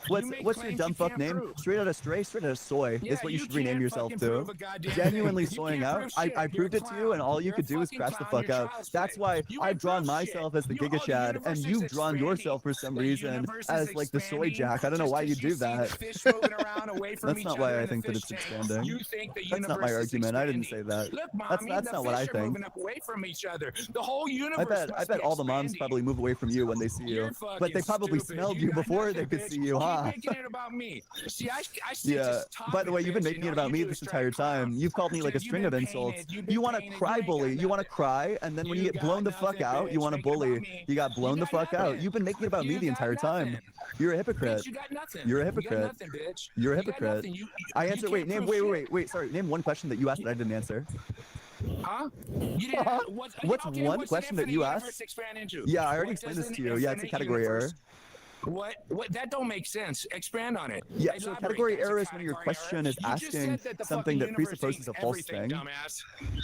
What's your dumb fuck name? Straight out of stray, straight out of soy is what you should rename yourself to. Genuinely soying out. I proved it to you, and all you could do is crash the fuck out. That's why I've drawn myself as the Giga Chad, and you've drawn yourself for some reason as like the soy jack. I don't know why you do that. That's not why I think that it's expanding. That's not my argument. I didn't say that. That's not what I think. I bet all the moms probably move away from you when they see you, but they probably smelled you before they could see you, huh? Yeah. By the way, you've been making it about me this entire time. You've called me like a string of insults. You want to cry bully. You want to cry, and then when you get blown the fuck out, you want to bully. You got blown the fuck out. You've been making it about me the entire time. You're a hypocrite. You're a hypocrite. You're a hypocrite. I answered. Wait. Sorry. Name one question that you asked that I didn't answer. Huh? What's one question that you asked? Yeah, I already explained this to you. Yeah, it's a category error. What? That don't make sense. Expand on it. Yeah, so category error is when your question is asking something that presupposes a false thing.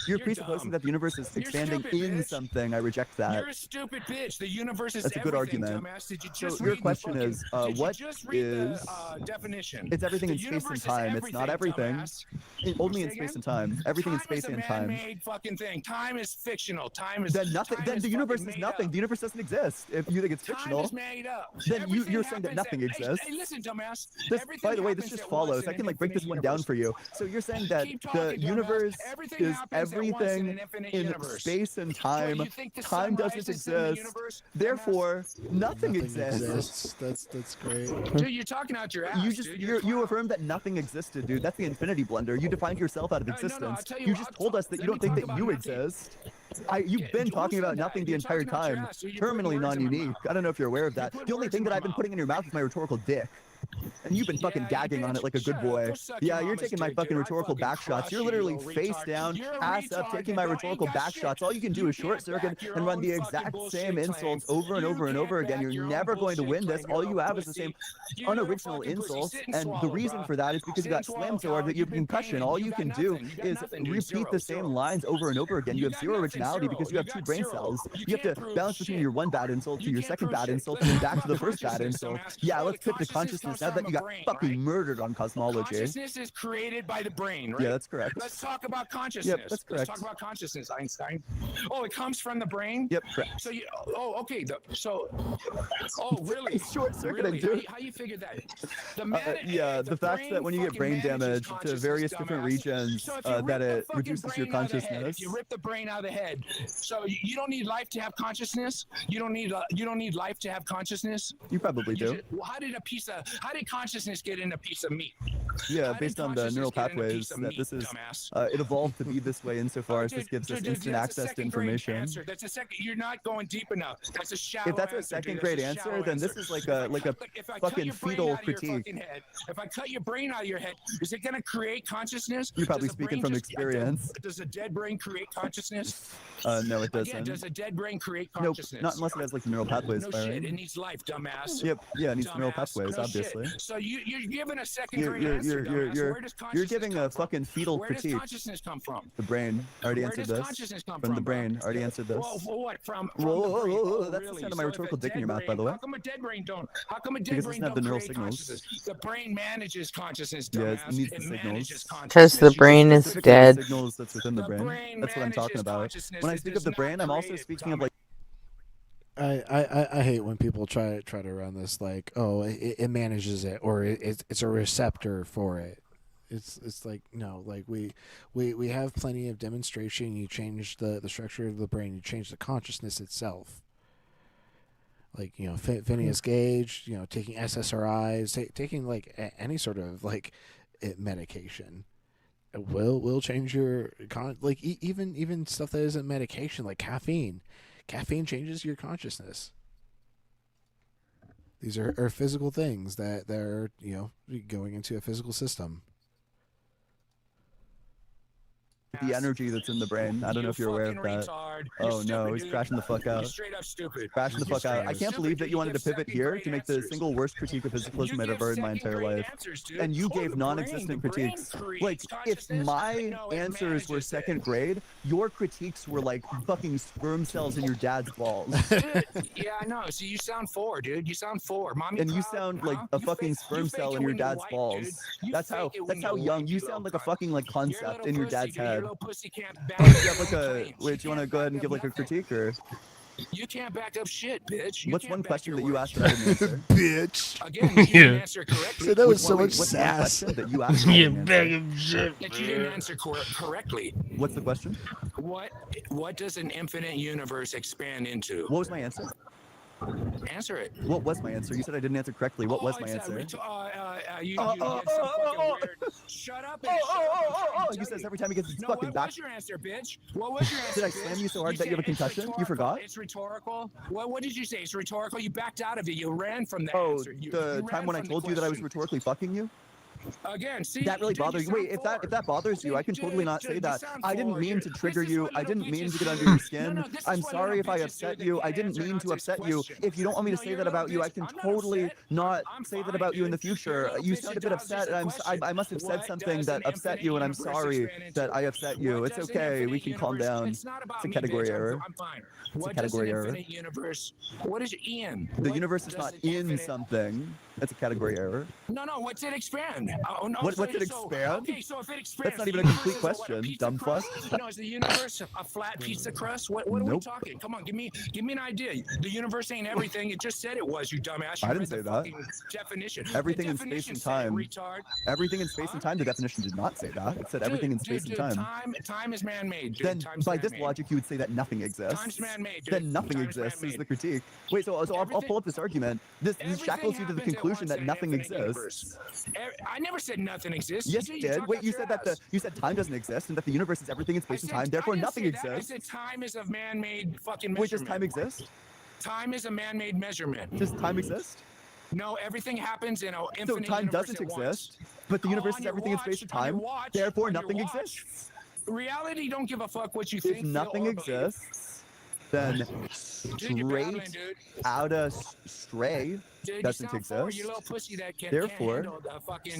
You're presupposing that the universe is expanding in something. I reject that. You're a stupid bitch. The universe is That's a good argument. So your question is, what is definition? It's everything in space and time. It's not everything. Only in space and time. Everything in space and time. Man-made fucking thing. Time is fictional. Time is. Then nothing. Then the universe is nothing. The universe doesn't exist. If you think it's fictional. Time is made up. Then you're saying that nothing exists. Hey, listen, dumbass. By the way, this just follows. I can like break this one down for you. So you're saying that the universe is everything in space and time. Time doesn't exist. Therefore, nothing exists. That's great. Dude, you're talking out your ass. You affirmed that nothing existed, dude. That's the infinity blunder. You defined yourself out of existence. You just told us that you don't think that you exist. You've been talking about nothing the entire time. Terminally non-unique. I don't know if you're aware of that. The only thing that I've been putting in your mouth is my rhetorical dick. And you've been fucking gagging on it like a good boy. Yeah, you're taking my fucking rhetorical back shots. You're literally face down, ass up, taking my rhetorical back shots. All you can do is short circuit and run the exact same insults over and over and over again. You're never going to win this. All you have is the same unoriginal insults. And the reason for that is because you got slammed so hard that you have concussion. All you can do is repeat the same lines over and over again. You have zero originality because you have two brain cells. You have to bounce between your one bad insult to your second bad insult and then back to the first bad insult. Yeah, let's pivot to consciousness now that you got fucking murdered on cosmology. Consciousness is created by the brain, right? Yeah, that's correct. Let's talk about consciousness. Yep, that's correct. Let's talk about consciousness, Einstein. Oh, it comes from the brain? Yep, correct. So okay. Really? Short-circuiting, really? dude. How you figured that? The fact that when you get brain damage to various different regions, that it reduces your consciousness. If you rip the brain out of the head, so you don't need life to have consciousness. You don't need life to have consciousness. You probably do. How did consciousness get in a piece of meat? Yeah, based on the neural pathways that this is, it evolved to be this way insofar as this gives us instant access to information. That's a second. You're not going deep enough. That's a shallow. If that's a second grade answer, then this is like a fucking fetal critique. If I cut your brain out of your head, is it going to create consciousness? You're probably speaking from experience. Does a dead brain create consciousness? No, it doesn't. Yeah, does a dead brain create consciousness? Nope, not unless it has like the neural pathways firing. Shit, it needs life, dumbass. Yep, yeah, it needs neural pathways, obviously. Shit. So you're giving a second grade answer, you're giving a fucking fetal critique. Where does consciousness come from? The brain. Already answered this. Where does consciousness come from? The brain. Already answered this. What? From whoa, that's the sound of my rhetorical dick in your mouth, by the way. How come a dead brain don't? How come a dead because brain it doesn't have the neural create signals. Consciousness? The brain manages consciousness, Yeah, dumbass. it needs the signals. Because the brain is dead. The signals that's within the brain. That's what I'm talking about. When I speak of the brain, I'm also speaking of like. I hate when people try to run this like, oh, it manages it, or it's a receptor for it. It's like, no, like we have plenty of demonstration. You change the structure of the brain, you change the consciousness itself. like Phineas Gage, taking SSRIs, taking like any sort of like medication will change your even stuff that isn't medication, like caffeine. Caffeine changes your consciousness. These are physical things that are going into a physical system. The energy that's in the brain. I don't know if you're aware of that. Oh no, he's crashing the fuck out. Straight up stupid. Crashing the fuck out. I can't believe that you wanted to pivot here to make the single worst critique of physicalism I've ever heard in my entire life. And you gave non-existent critiques. Like, if my answers were second grade, your critiques were like fucking sperm cells in your dad's balls. Yeah, I know. So you sound four, dude. You sound four. Mommy And you sound like a fucking sperm cell in your dad's balls. That's how young you sound, like a fucking like concept in your dad's head. You have like a wait, do you want to go ahead and give like a critique or? You can't back up shit, bitch. What's one question that you asked that I didn't answer? Bitch. Again, you didn't answer correctly. So that was so much sass. That you asked You bag of shit. That you didn't answer correctly. What's the question? What does an infinite universe expand into? What was my answer? Answer it. What was my answer? You said I didn't answer correctly. What was my answer? Shut up. You says every time he gets his fucking What back. was your answer, bitch? What was your answer? Did I slam you so hard that you have a concussion? You forgot? It's rhetorical. What did you say? It's rhetorical. You backed out of it. You ran from that Oh, answer. the time when I told you that I was rhetorically fucking you? Again, see, that really bothers you. Wait, if that bothers you, I can totally not say that. I didn't mean to trigger you. I didn't mean to get under your skin. I'm sorry if I upset you. I didn't mean to upset you. If you don't want me to say that about you, I can totally not say that about you in the future. You sound a bit upset, and I must have said something that upset you, and I'm sorry that I upset you. It's okay. We can calm down. It's a category error. It's a category error. What is in? The universe is not in something. That's a category error. No, what's it expand? What's it expand? Okay, so if it expands, that's not even a complete question, dumb fuck. No, is the universe a flat pizza crust? What are we talking? Come on, give me an idea. The universe ain't everything. It just said it was, you dumbass. I didn't say that. Definition. Everything in space and time. Retard. Everything in space and time. The definition did not say that. It said everything in space and time. Time is man-made. Then, by this logic, you would say that nothing exists. Time's man-made. Then nothing exists is the critique. Wait, so I'll pull up this argument. This shackles you to the conclusion that nothing exists. I never said nothing exists. Yes, you did. Wait, you said that you said time doesn't exist and that the universe is everything in space and time. Therefore, nothing exists. I said time is a man-made fucking measurement. Wait, does time exist? Time is a man-made measurement. Does time exist? No, everything happens in an infinite So time universe doesn't at exist, once. but the universe is everything in space and time. Therefore, nothing exists. Reality don't give a fuck what you think. If nothing exists, then straight out of stray doesn't exist. Therefore,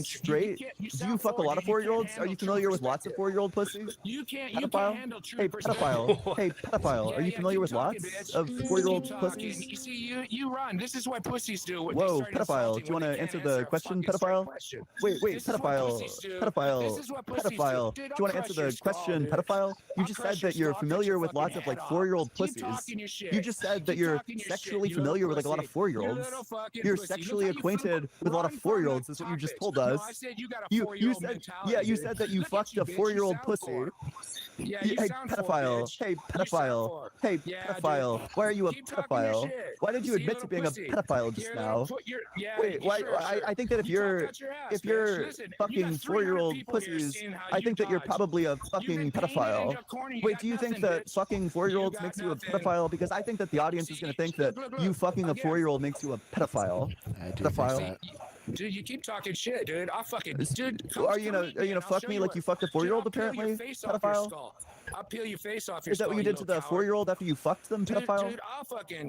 straight. Do you fuck a lot of 4-year-olds? Are you familiar with lots of 4-year-old pussies? You can't handle true. Hey, pedophile. Hey, pedophile. Are you familiar with lots of 4-year-old pussies? You see, you run. This is what pussies do. Whoa, pedophile. Do you want to answer the question, pedophile? Wait, pedophile. Pedophile. Do you want to answer the question, pedophile? You just said that you're familiar with lots of like 4-year-old pussies. You just said that you're sexually familiar with like a lot of 4-year-olds. You're sexually acquainted with a lot of 4-year-olds. Is what you just told us. You said that you fucked a 4-year-old pussy. Hey, pedophile. Hey, pedophile. Hey, pedophile. Why are you a pedophile? Why did you admit to being a pedophile just now? Wait, why? I think that if you're fucking 4-year-old pussies, I think that you're probably a fucking pedophile. Wait, do you think that fucking 4-year-olds makes you a pedophile? Because I think that the audience is going to think that you fucking a 4-year-old makes you a pedophile. Pedophile. Dude, you keep talking shit, dude. I'll fucking dude. Are you gonna fuck me like you fucked a 4-year-old apparently? Pedophile. I'll peel your face off your skull. Is that what you did to the 4-year-old after you fucked them, pedophile?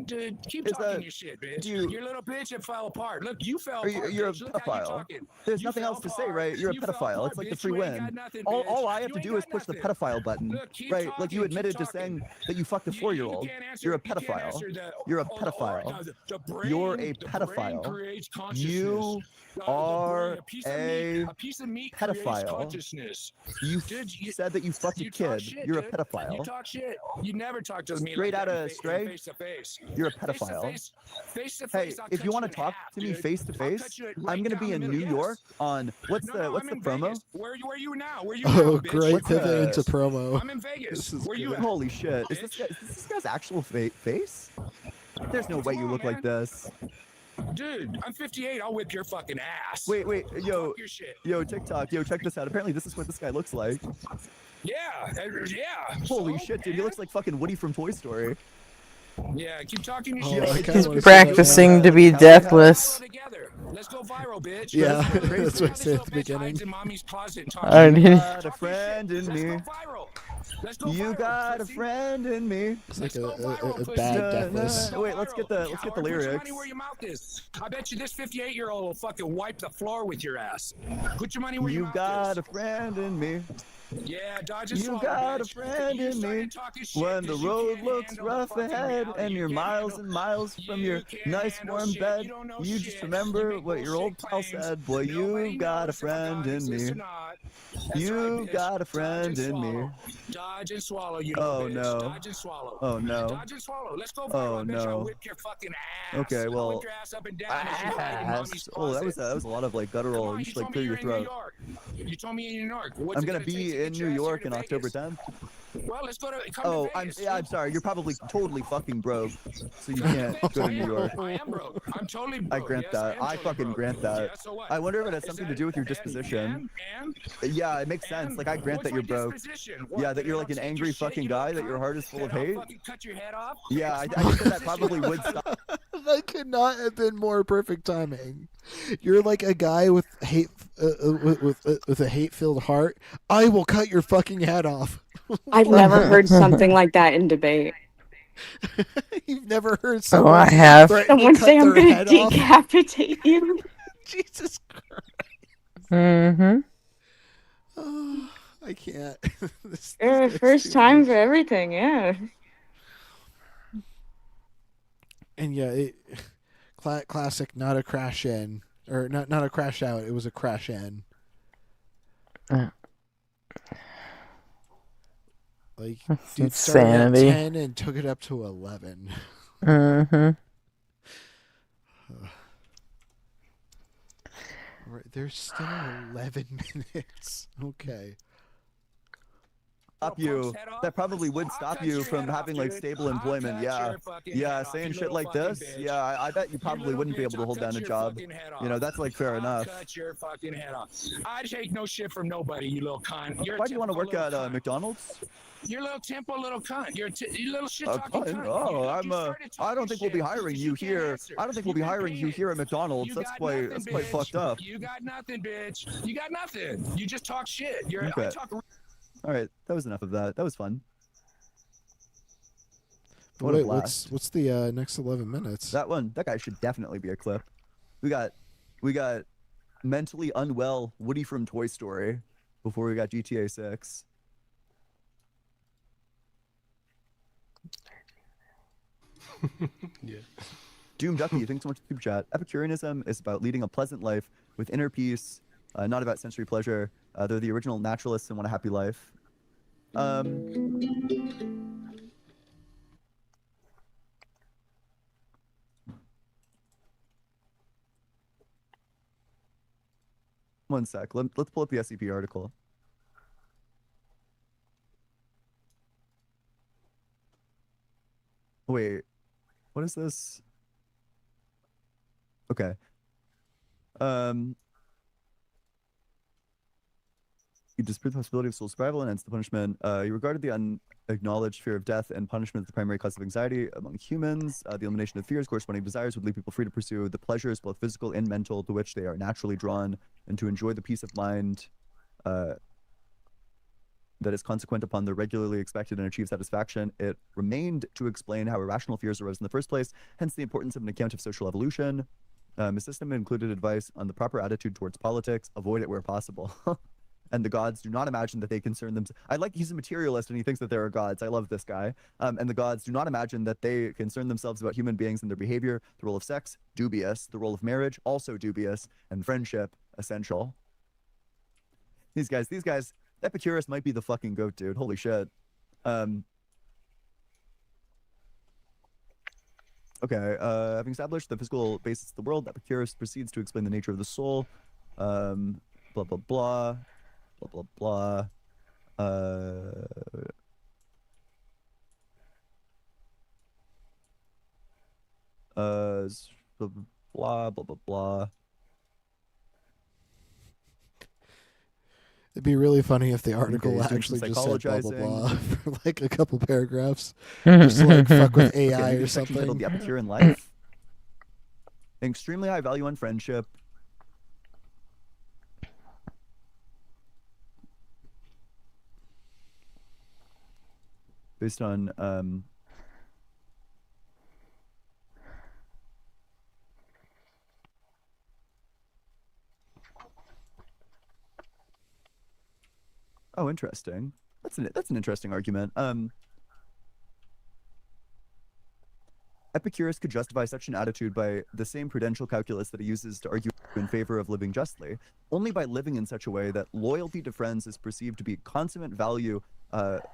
Dude, keep talking your shit, bitch. Your little bitch, it fell apart. Look, you fell apart. You're a pedophile. There's nothing else to say, right? You're a pedophile. It's like the free win. All I have to do is push the pedophile button, right? Like you admitted to saying that you fucked a 4-year-old. You're a pedophile. You're a pedophile. You're a pedophile. You are a pedophile. You said that you fucked a kid. You're a pedophile. You talk shit. You never talk to me straight like out of stray. Face to face. You're a pedophile. Hey, if you want to talk to me face to face, I'm gonna be in New York on what's the promo? Where are you now? Where are you Oh, now, great pivot into promo. I'm in Vegas. Where you you at? Holy shit! Is this guy's actual face? There's no way you look like this. Dude, I'm 58. I'll whip your fucking ass. Wait, yo, Talk your shit. yo, TikTok, yo, check this out. Apparently, this is what this guy looks like. Yeah, yeah. Holy shit, dude, he looks like fucking Woody from Toy Story. Yeah, keep talking your Oh, shit. he's practicing to be deathless. Let's go viral, bitch. Yeah, that's what I said at the beginning. You got a friend in me. You got a friend in me. It's like a bad deathless. Wait, let's get the Put your lyrics. money where your mouth is. I bet you this 58-year-old will fucking wipe the floor with your ass. Put your money where your You mouth got a friend in me. is. Yeah, dodge and You swallow, got a bitch. friend You in started me. talking shit When the 'cause you road can't looks handle the rough fucking ahead reality. and You you're can't miles handle- and miles from your can't nice handle warm shit. bed, You don't know you just shit. remember make what your old bullshit pal claims. said. Boy, Nobody you got a knows if friend God in exists me. or not. That's You right, bitch. got a Dodge friend and in me. swallow. Dodge and swallow, you Oh, little bitch. no. Dodge and swallow. Oh, no. Dodge and swallow. Let's go viral. Oh, I bet you I'll no. whip your fucking ass. Okay, I'll well, whip your ass up and down as you hide in mommy's ass. Oh, that was a lot of like guttural. You should like clear your throat. You told me in New York. What's I'm it gonna take to be get in your New ass here York to on October Vegas? 10th. Well, let's go to Oh, Vegas. I'm sorry. You're probably totally fucking broke, so you can't go to New York. I am broke. I'm totally broke. I grant yes, that. am I totally fucking broke. grant that. Yeah, so what? I wonder if it has Is something that- to do with your disposition. And? Yeah, it makes sense. Like I grant What's that you're my broke. disposition? What, Yeah, that you're I like don't an take angry your shit, fucking you guy. little That your cunt? heart is full of That I'll hate. fucking cut your head off? Yeah, I That's think my that disposition. probably would stop. That could not have been more perfect timing. You're like a guy with hate, with a hate-filled heart. I will cut your fucking head off. I've never heard something like that in debate. You've never heard Oh, someone I have. threaten to Someone cut say I'm their gonna head off? decapitate you. Jesus Christ. Mm-hmm. Oh, I can't. This Yeah, guy's first too time much. for everything, yeah. And yeah, classic, not a crash in, or not a crash out. It was a crash in. Like, dude started at Insanity. 10 and took it up to 11. Mm-hmm. Right, there's still 11 minutes. Okay. Stop you. That probably would stop you from having like stable employment. Yeah, yeah, saying shit like this. Yeah, I bet you probably wouldn't be able to hold down a job. You know, that's like fair enough. Cut your fucking head off. I take no shit from nobody, you little cunt. You're a Why do you want to typical work at little cunt. McDonald's? You're a little temple little cunt. You're you little shit talking cunt. Oh, You started I don't talking think we'll be shit hiring because you can't here. answer. I don't think we'll You've be been hiring you paid. here at McDonald's. You That's got quite nothing, quite bitch. fucked up. You got nothing, bitch. You got nothing. You just talk shit. You're Okay. I talk. All right, that was enough of that. That was fun. What a Wait, blast. what's the next 11 minutes? That guy should definitely be a clip. We got mentally unwell Woody from Toy Story before we got GTA 6. Yeah. Doom Ducky, thanks so much for the super chat. Epicureanism is about leading a pleasant life with inner peace, not about sensory pleasure. They're the original naturalists and want a happy life. One sec. Let's pull up the SCP article. Wait, what is this? Okay. You disprove the possibility of soul survival and hence the punishment. You regarded the unacknowledged fear of death and punishment as the primary cause of anxiety among humans. The elimination of fears, corresponding desires, would leave people free to pursue the pleasures, both physical and mental, to which they are naturally drawn, and to enjoy the peace of mind that is consequent upon the regularly expected and achieved satisfaction. It remained to explain how irrational fears arose in the first place, hence the importance of an account of social evolution. The system included advice on the proper attitude towards politics, avoid it where possible. And the gods do not imagine that they concern themselves. I like he's a materialist and he thinks that there are gods. I love this guy. And the gods do not imagine that they concern themselves about human beings and their behavior. The role of sex, dubious. The role of marriage, also dubious. And friendship, essential. These guys, Epicurus might be the fucking goat, dude. Holy shit. Okay, having established the physical basis of the world, Epicurus proceeds to explain the nature of the soul. Blah, blah, blah. Blah, blah, blah. Blah blah blah blah blah. It'd be really funny if the article he's doing some actually just said blah blah blah psychologizing. for like a couple paragraphs, just to, like fuck with AI Okay, or section something. titled "The Epicurean Life." Extremely high value on friendship. Based on oh, interesting. That's an interesting argument. Epicurus could justify such an attitude by the same prudential calculus that he uses to argue in favor of living justly. Only by living in such a way that loyalty to friends is perceived to be consummate value,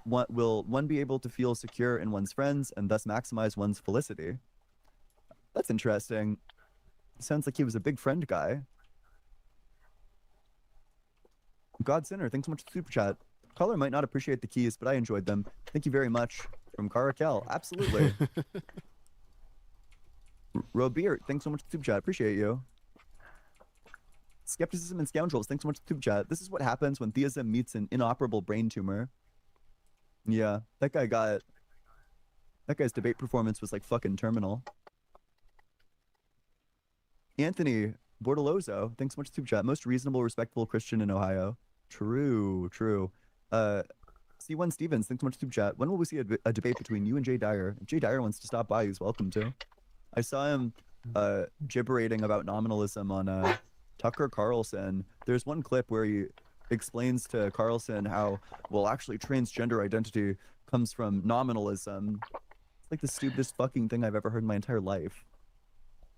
will one be able to feel secure in one's friends and thus maximize one's felicity. That's interesting. Sounds like he was a big friend guy. God Sinner, thanks so much for the super chat. Caller might not appreciate the keys, but I enjoyed them. Thank you very much. From Caracal. Absolutely. Robert, thanks so much for the super chat. Appreciate you. Skepticism and Scoundrels, thanks so much for the super chat. This is what happens when theism meets an inoperable brain tumor. Yeah, that guy's debate performance was like fucking terminal. Anthony Bortolozzo, thanks so much for the super chat. Most reasonable, respectable Christian in Ohio. True. C1 Stevens, thanks so much for the super chat. When will we see a debate between you and Jay Dyer? If Jay Dyer wants to stop by, he's welcome to. I saw him gibberating about nominalism on Tucker Carlson. There's one clip where he explains to Carlson how, well, actually transgender identity comes from nominalism. It's like the stupidest fucking thing I've ever heard in my entire life.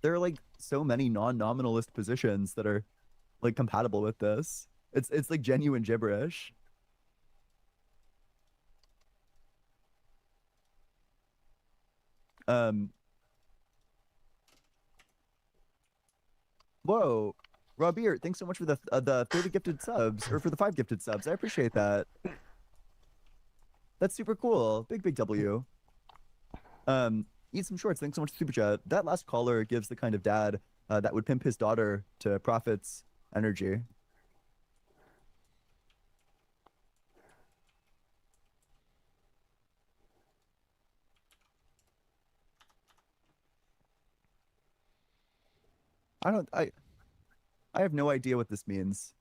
There are like so many non-nominalist positions that are like compatible with this. It's like genuine gibberish. Whoa, Robert, thanks so much for the 30 gifted subs, or for the 5 gifted subs. I appreciate that. That's super cool. Big W. Eat some shorts. Thanks so much for super chat. That last caller gives the kind of dad that would pimp his daughter to Prophet's energy. I have no idea what this means.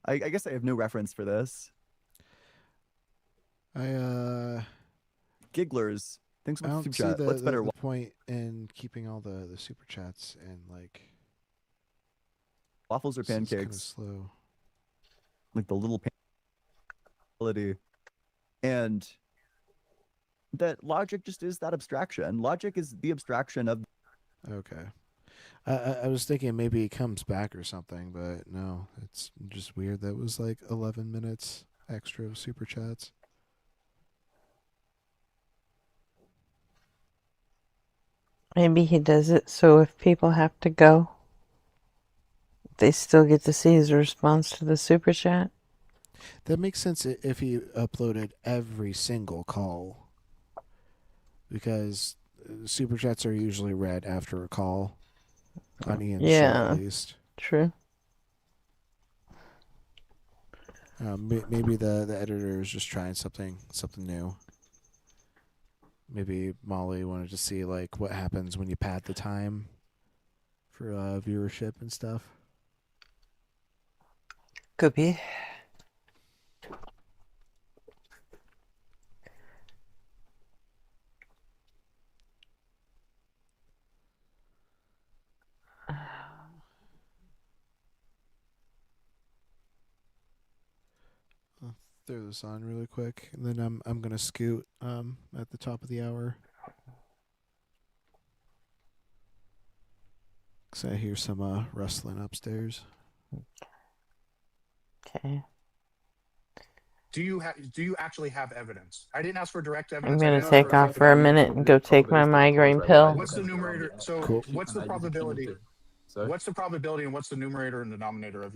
I guess I have no reference for this. Gigglers. Thanks so much for super chat. What's better? The point in keeping all the super chats and like waffles or pancakes? Kind of slow. Like the little ability, and that logic just is that abstraction. Logic is the abstraction of. Okay. I was thinking maybe he comes back or something, but no, it's just weird. That was like 11 minutes extra of super chats. Maybe he does it so if people have to go, they still get to see his response to the super chat. That makes sense if he uploaded every single call, because super chats are usually read after a call. On Ian's show, at least. True. Maybe the editor is just trying something new. Maybe Molly wanted to see like what happens when you pad the time for viewership and stuff. Could be. I'll throw this on really quick, and then I'm gonna scoot at the top of the hour. 'Cause I hear some rustling upstairs. Okay. Do you actually have evidence? I didn't ask for direct I'm evidence. gonna take off for a minute and go take my migraine pill. What's the numerator? So Cool. what's the probability? What's the probability and what's the numerator and denominator of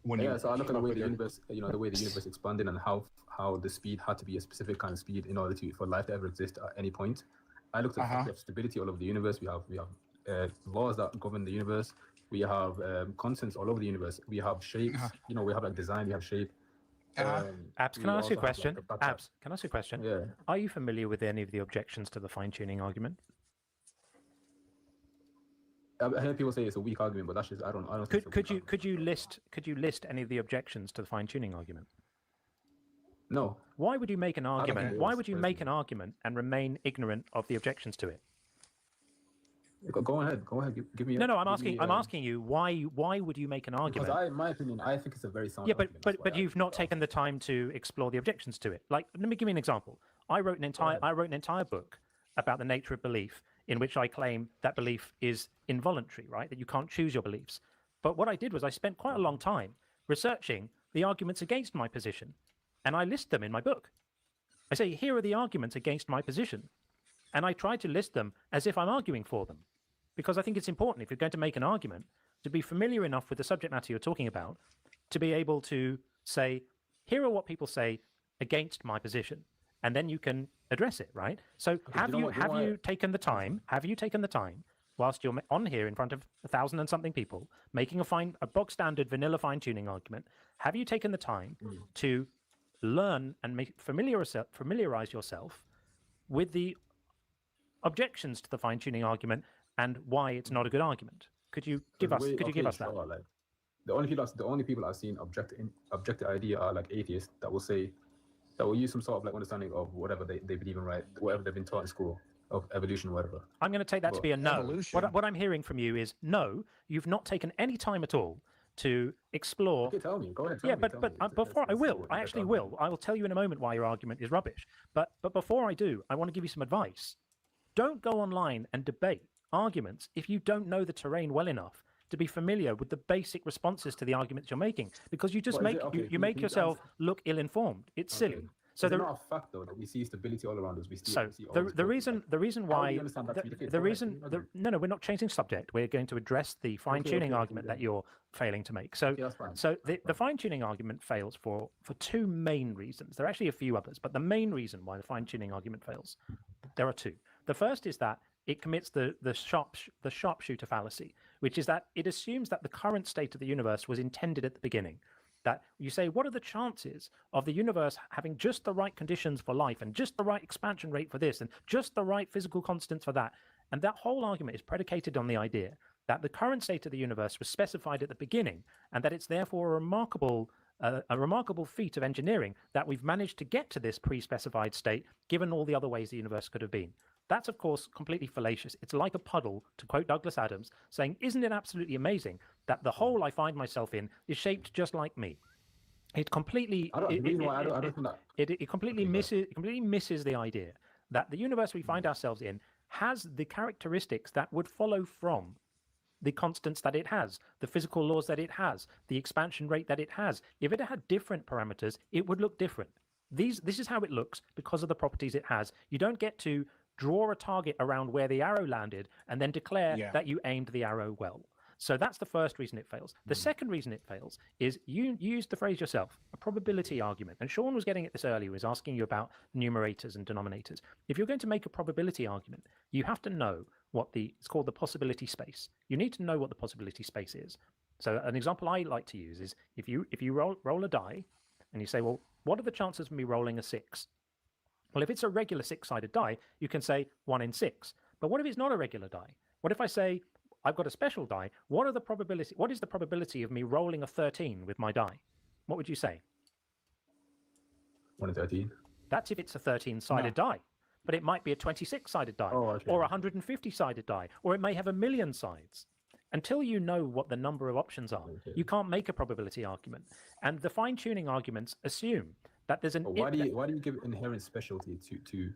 when you? Yeah, so I look at the way the universe, the way the universe expanded and how the speed had to be a specific kind of speed in order for life to ever exist at any point. I looked at the fact of stability all over the universe. We have laws that govern the universe. We have constants all over the universe. We have shapes. You know, we have like design. We have shape. Abs, can I ask you a question? Abs, can I ask you a question? Yeah. Are you familiar with any of the objections to the fine-tuning argument? I hear people say it's a weak argument, but that's just I don't. Could you list any of the objections to the fine-tuning argument? No. Why would you make an argument? think Why it's would you make an argument and remain ignorant of the objections to it? Go ahead. Go ahead. Give me. No, I'm asking you why would you make an argument? Because in my opinion, I think it's a very sound. Yeah, but you've not taken the time to explore the objections to it. Like, let me give you an example. I wrote an entire book about the nature of belief, in which I claim that belief is involuntary, right? That you can't choose your beliefs. But what I did was I spent quite a long time researching the arguments against my position, and I list them in my book. I say, here are the arguments against my position, and I try to list them as if I'm arguing for them, because I think it's important, if you're going to make an argument, to be familiar enough with the subject matter you're talking about to be able to say, here are what people say against my position, and then you can address it, right? So have you taken the time, whilst you're on here in front of 1,000 and something people, making a bog standard vanilla fine-tuning argument, have you taken the time to learn and familiarize yourself with the objections to the fine-tuning argument and why it's not a good argument? Could you give us that? Like, the only people I've seen object the idea are like atheists that will use some sort of like understanding of whatever they believe in, right? Whatever they've been taught in school of evolution, whatever. I'm going to take that to be a no. What I'm hearing from you is no. You've not taken any time at all to explore. Okay, tell me. Go ahead. Yeah, but before I will. I actually will. I will tell you in a moment why your argument is rubbish. But before I do, I want to give you some advice. Don't go online and debate arguments if you don't know the terrain well enough to be familiar with the basic responses to the arguments you're making, because you just make yourself look ill-informed. It's silly. So it's not a fact though that we see stability all around us. The reason why no, we're not changing subject. We're going to address the fine-tuning argument that you're failing to make. So the fine-tuning argument fails for two main reasons. There are actually a few others, but the main reason why the fine-tuning argument fails, there are two. The first is that it commits the sharpshooter fallacy, which is that it assumes that the current state of the universe was intended at the beginning. That you say, what are the chances of the universe having just the right conditions for life and just the right expansion rate for this and just the right physical constants for that? And that whole argument is predicated on the idea that the current state of the universe was specified at the beginning, and that it's therefore a remarkable feat of engineering that we've managed to get to this pre-specified state, given all the other ways the universe could have been. That's, of course, completely fallacious. It's like a puddle, to quote Douglas Adams, saying, isn't it absolutely amazing that the hole I find myself in is shaped just like me? It completely misses the idea that the universe we find ourselves in has the characteristics that would follow from the constants that it has, the physical laws that it has, the expansion rate that it has. If it had different parameters, it would look different. This is how it looks because of the properties it has. You don't get to draw a target around where the arrow landed and then declare that you aimed the arrow well. So that's the first reason it fails. The second reason it fails is you used the phrase yourself, a probability argument. And Sean was getting at this earlier, he was asking you about numerators and denominators. If you're going to make a probability argument, you have to know what it's called the possibility space. You need to know what the possibility space is. So an example I like to use is if you roll a die and you say, well, what are the chances of me rolling a 6? Well, if it's a regular 6-sided die, you can say 1 in 6. But what if it's not a regular die? What if I say, I've got a special die, what is the probability of me rolling a 13 with my die? What would you say? 1 in 13. That's if it's a 13-sided die. But it might be a 26-sided die, or a 150-sided die, or it may have 1,000,000 sides. Until you know what the number of options are, you can't make a probability argument. And the fine-tuning arguments assume that there's an. Why do you give inherent specialty to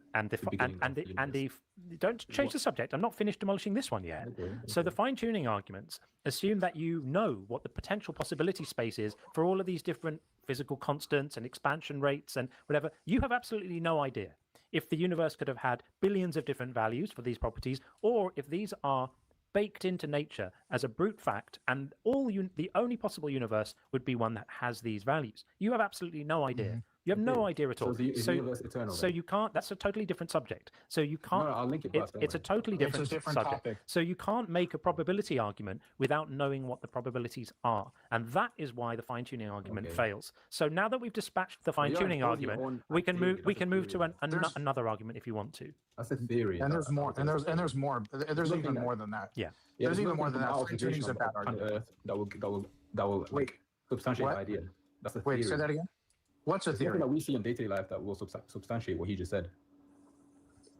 don't change the subject. I'm not finished demolishing this one yet. So the fine-tuning arguments assume that you know what the potential possibility space is for all of these different physical constants and expansion rates and whatever. You have absolutely no idea if the universe could have had billions of different values for these properties, or if these are baked into nature as a brute fact, and the only possible universe would be one that has these values. You have absolutely no idea You have no Okay. idea at So all. is the universe eternal So then? you can't. That's a totally different subject. So you can't. No, I'll link it first, don't It's a worry. totally It's a different, different subject. topic. So you can't make a probability argument without knowing what the probabilities are, and that is why the fine-tuning argument Okay. fails. So now that we've dispatched the But you're fine-tuning imposing your argument, own we can move. theory. We That's a can move to theory. another argument if you want to. That's a theory. And there's more. And there's more. There's even more than that. Yeah. There's even more than from that. our Fine-tuning is a observation bad of planet argument. Earth that will Wait. like substantiate What? the idea. That's a Wait, theory. say that again. What's a There's nothing theory? that we see in day-to-day life that will substantiate what he just said.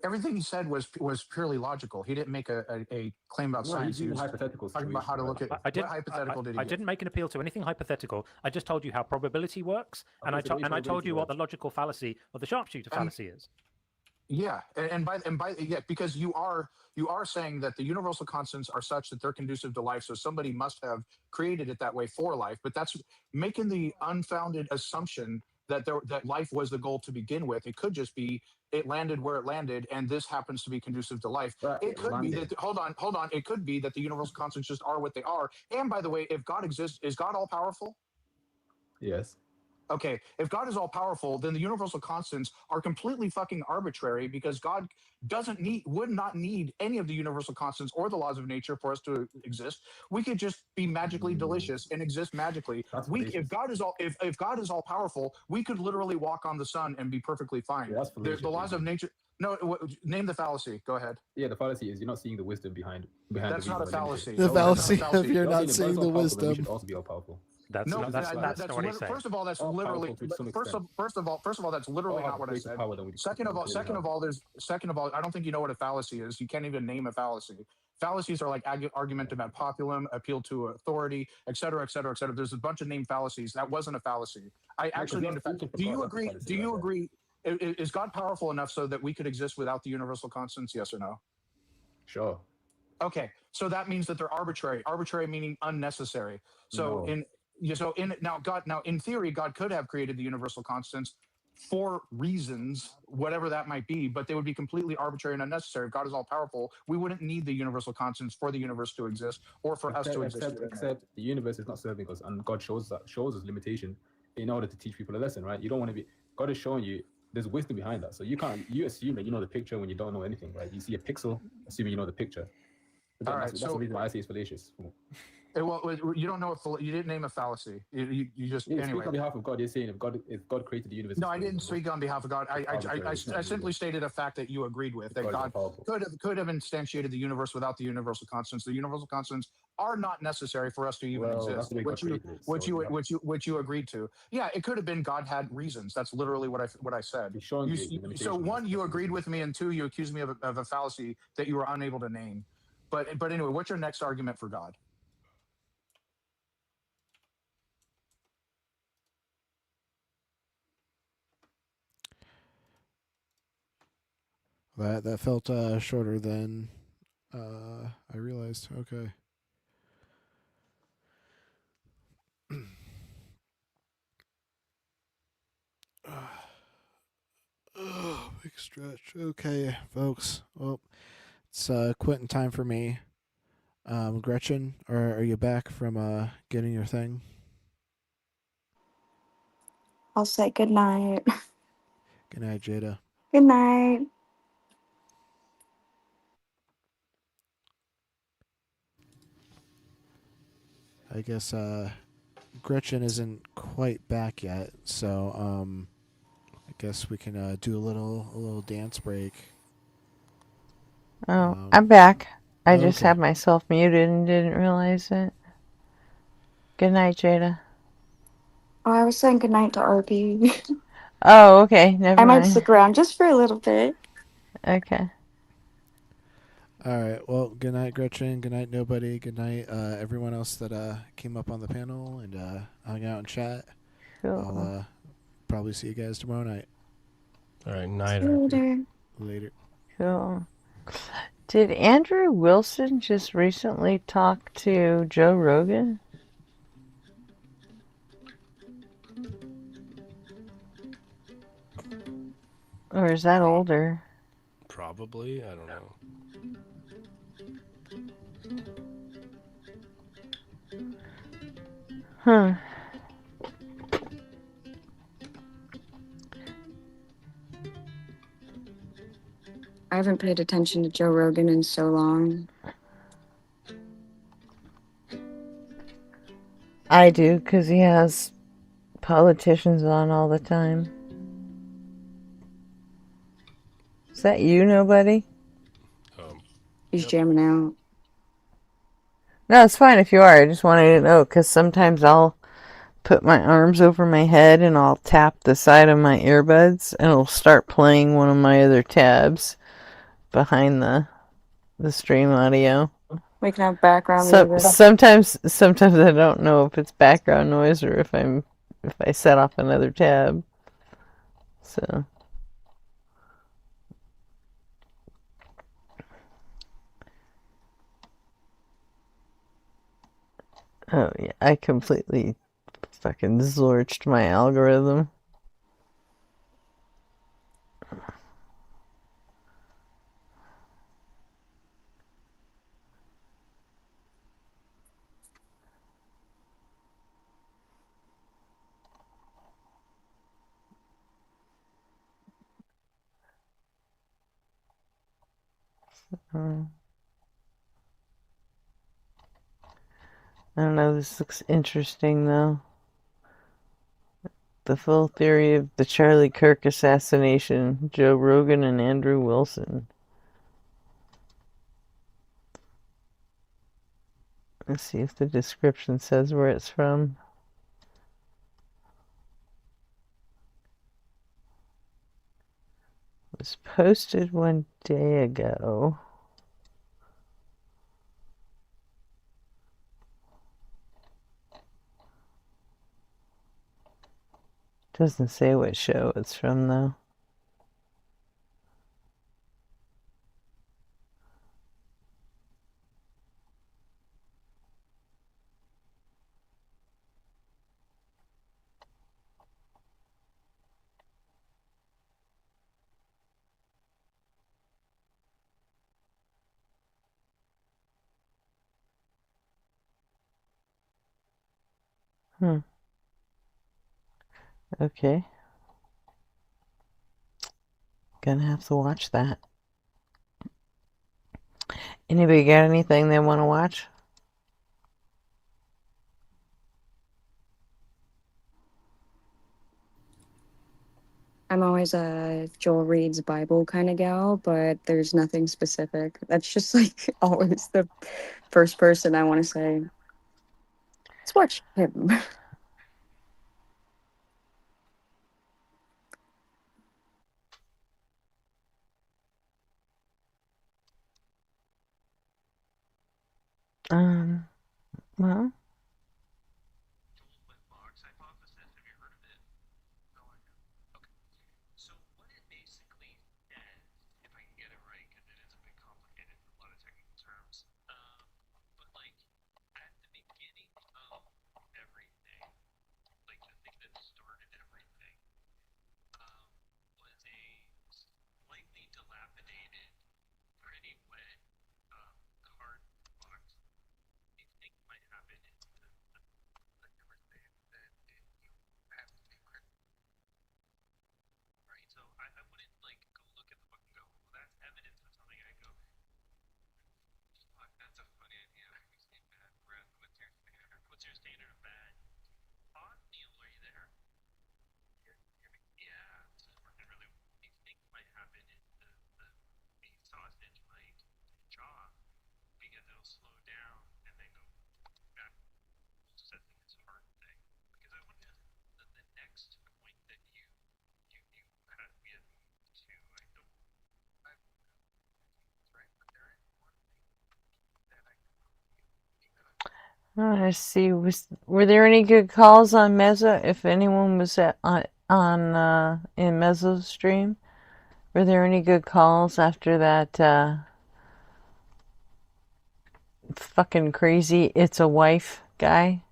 Everything he said was purely logical. He didn't make a claim about No, science. he's He was using hypotheticals. talking about how to look at I didn't. what hypothetical did he I give? didn't make an appeal to anything hypothetical. I just told you how probability works, and Okay, so what I is told you what probability the logical fallacy or the sharpshooter fallacy is. Yeah, and by yeah, because you are saying that the universal constants are such that they're conducive to life, so somebody must have created it that way for life. But that's making the unfounded assumption that that life was the goal to begin with. It could just be it landed where it landed, and this happens to be conducive to life. Right, It could be landed. that hold on. It could be that the universal constants just are what they are. And by the way, if God exists, is God all powerful? Yes. Okay, if God is all powerful, then the universal constants are completely fucking arbitrary because God would not need any of the universal constants or the laws of nature for us to exist. We could just be magically delicious and exist magically. If God is all powerful, we could literally walk on the sun and be perfectly fine. Yeah, that's fallacious, The laws of nature. No, name the fallacy. Go ahead. Yeah, the fallacy is you're not seeing the wisdom behind That's the not a reason why fallacy. The No, that's not a fallacy of you're You're not saying seeing if God the is all powerful, then we wisdom. should also be all powerful. That's No, not what he's saying. First of all, that's All literally. powerful to some First extent. of all, that's literally All not what I greater said. power than we- Second of all, I don't think you know what a fallacy is. You can't even name a fallacy. Fallacies are like argumentum ad populum, appeal to authority, et cetera, et cetera, et cetera. There's a bunch of named fallacies. That wasn't a fallacy. I actually named a fallacy. Do you agree? Do you agree? Is God powerful enough so that we could exist without the universal constants? Yes or no? Sure. Okay, so that means that they're arbitrary. Arbitrary meaning unnecessary. So No. in theory, God could have created the universal constants for reasons, whatever that might be, but they would be completely arbitrary and unnecessary. If God is all powerful, we wouldn't need the universal constants for the universe to exist or for us to exist. Except the universe is not serving us, and God shows us limitation in order to teach people a lesson, right? You don't want to be. God is showing you there's wisdom behind that, so you assume that you know the picture when you don't know anything, right? You see a pixel, assuming you know the picture. All right, That's the reason why I say it's fallacious. Well, you don't know you didn't name a fallacy. You just Yeah, anyway. speak on behalf of God. You're saying if God created the universe. No, I didn't speak on behalf of God. I simply stated a fact that you agreed with, that God could have instantiated the universe without the universal constants. The universal constants are not necessary for us to even exist, which you agreed to. Yeah, it could have been God had reasons. That's literally what I said. So one, you agreed with me, and two, you accused me of a fallacy that you were unable to name. But anyway, what's your next argument for God? That felt shorter than I realized. Okay. Big stretch. Okay, folks. Well, it's quitting time for me. Gretchen, are you back from getting your thing? I'll say good night. Good night, Jada. Good night. I guess Gretchen isn't quite back yet, so I guess we can do a little dance break. Oh, I'm back. I just okay. had myself muted and didn't realize it. Good night, Jada. Oh, I was saying good night to RP. Oh, okay. Never I might mind. stick around just for a little bit. Okay. All right. Well, good night, Gretchen. Good night, nobody. Good night, everyone else that came up on the panel and hung out and chat. Cool. I'll probably see you guys tomorrow night. All right, night. Later. Cool. Did Andrew Wilson just recently talk to Joe Rogan? Or is that older? Probably. I don't know. Huh. I haven't paid attention to Joe Rogan in so long. I do, because he has politicians on all the time. Is that you, nobody? He's jamming out. No, it's fine if you are. I just wanted to know, because sometimes I'll put my arms over my head and I'll tap the side of my earbuds and it'll start playing one of my other tabs behind the stream audio. We can have background music. Sometimes I don't know if it's background noise or if I set off another tab. So oh yeah, I completely fucking zorched my algorithm. I don't know, this looks interesting though. The full theory of the Charlie Kirk assassination, Joe Rogan and Andrew Wilson. Let's see if the description says where it's from. It was posted 1 day ago. Doesn't say what show it's from though. Okay. Gonna have to watch that. Anybody got anything they want to watch? I'm always a Joel reads Bible kind of gal, but there's nothing specific. That's just like always the first person I want to say. Let's watch him. Well. I see. Were there any good calls on Mezza? If anyone was in Mezzo's stream, were there any good calls after that fucking crazy "It's a Wife" guy?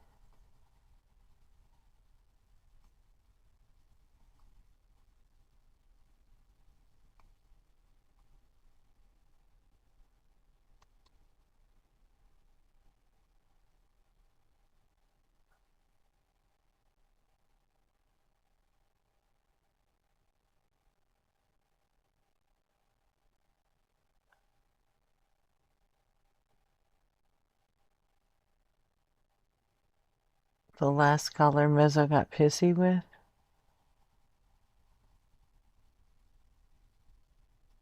The last color Mezzo got pissy with?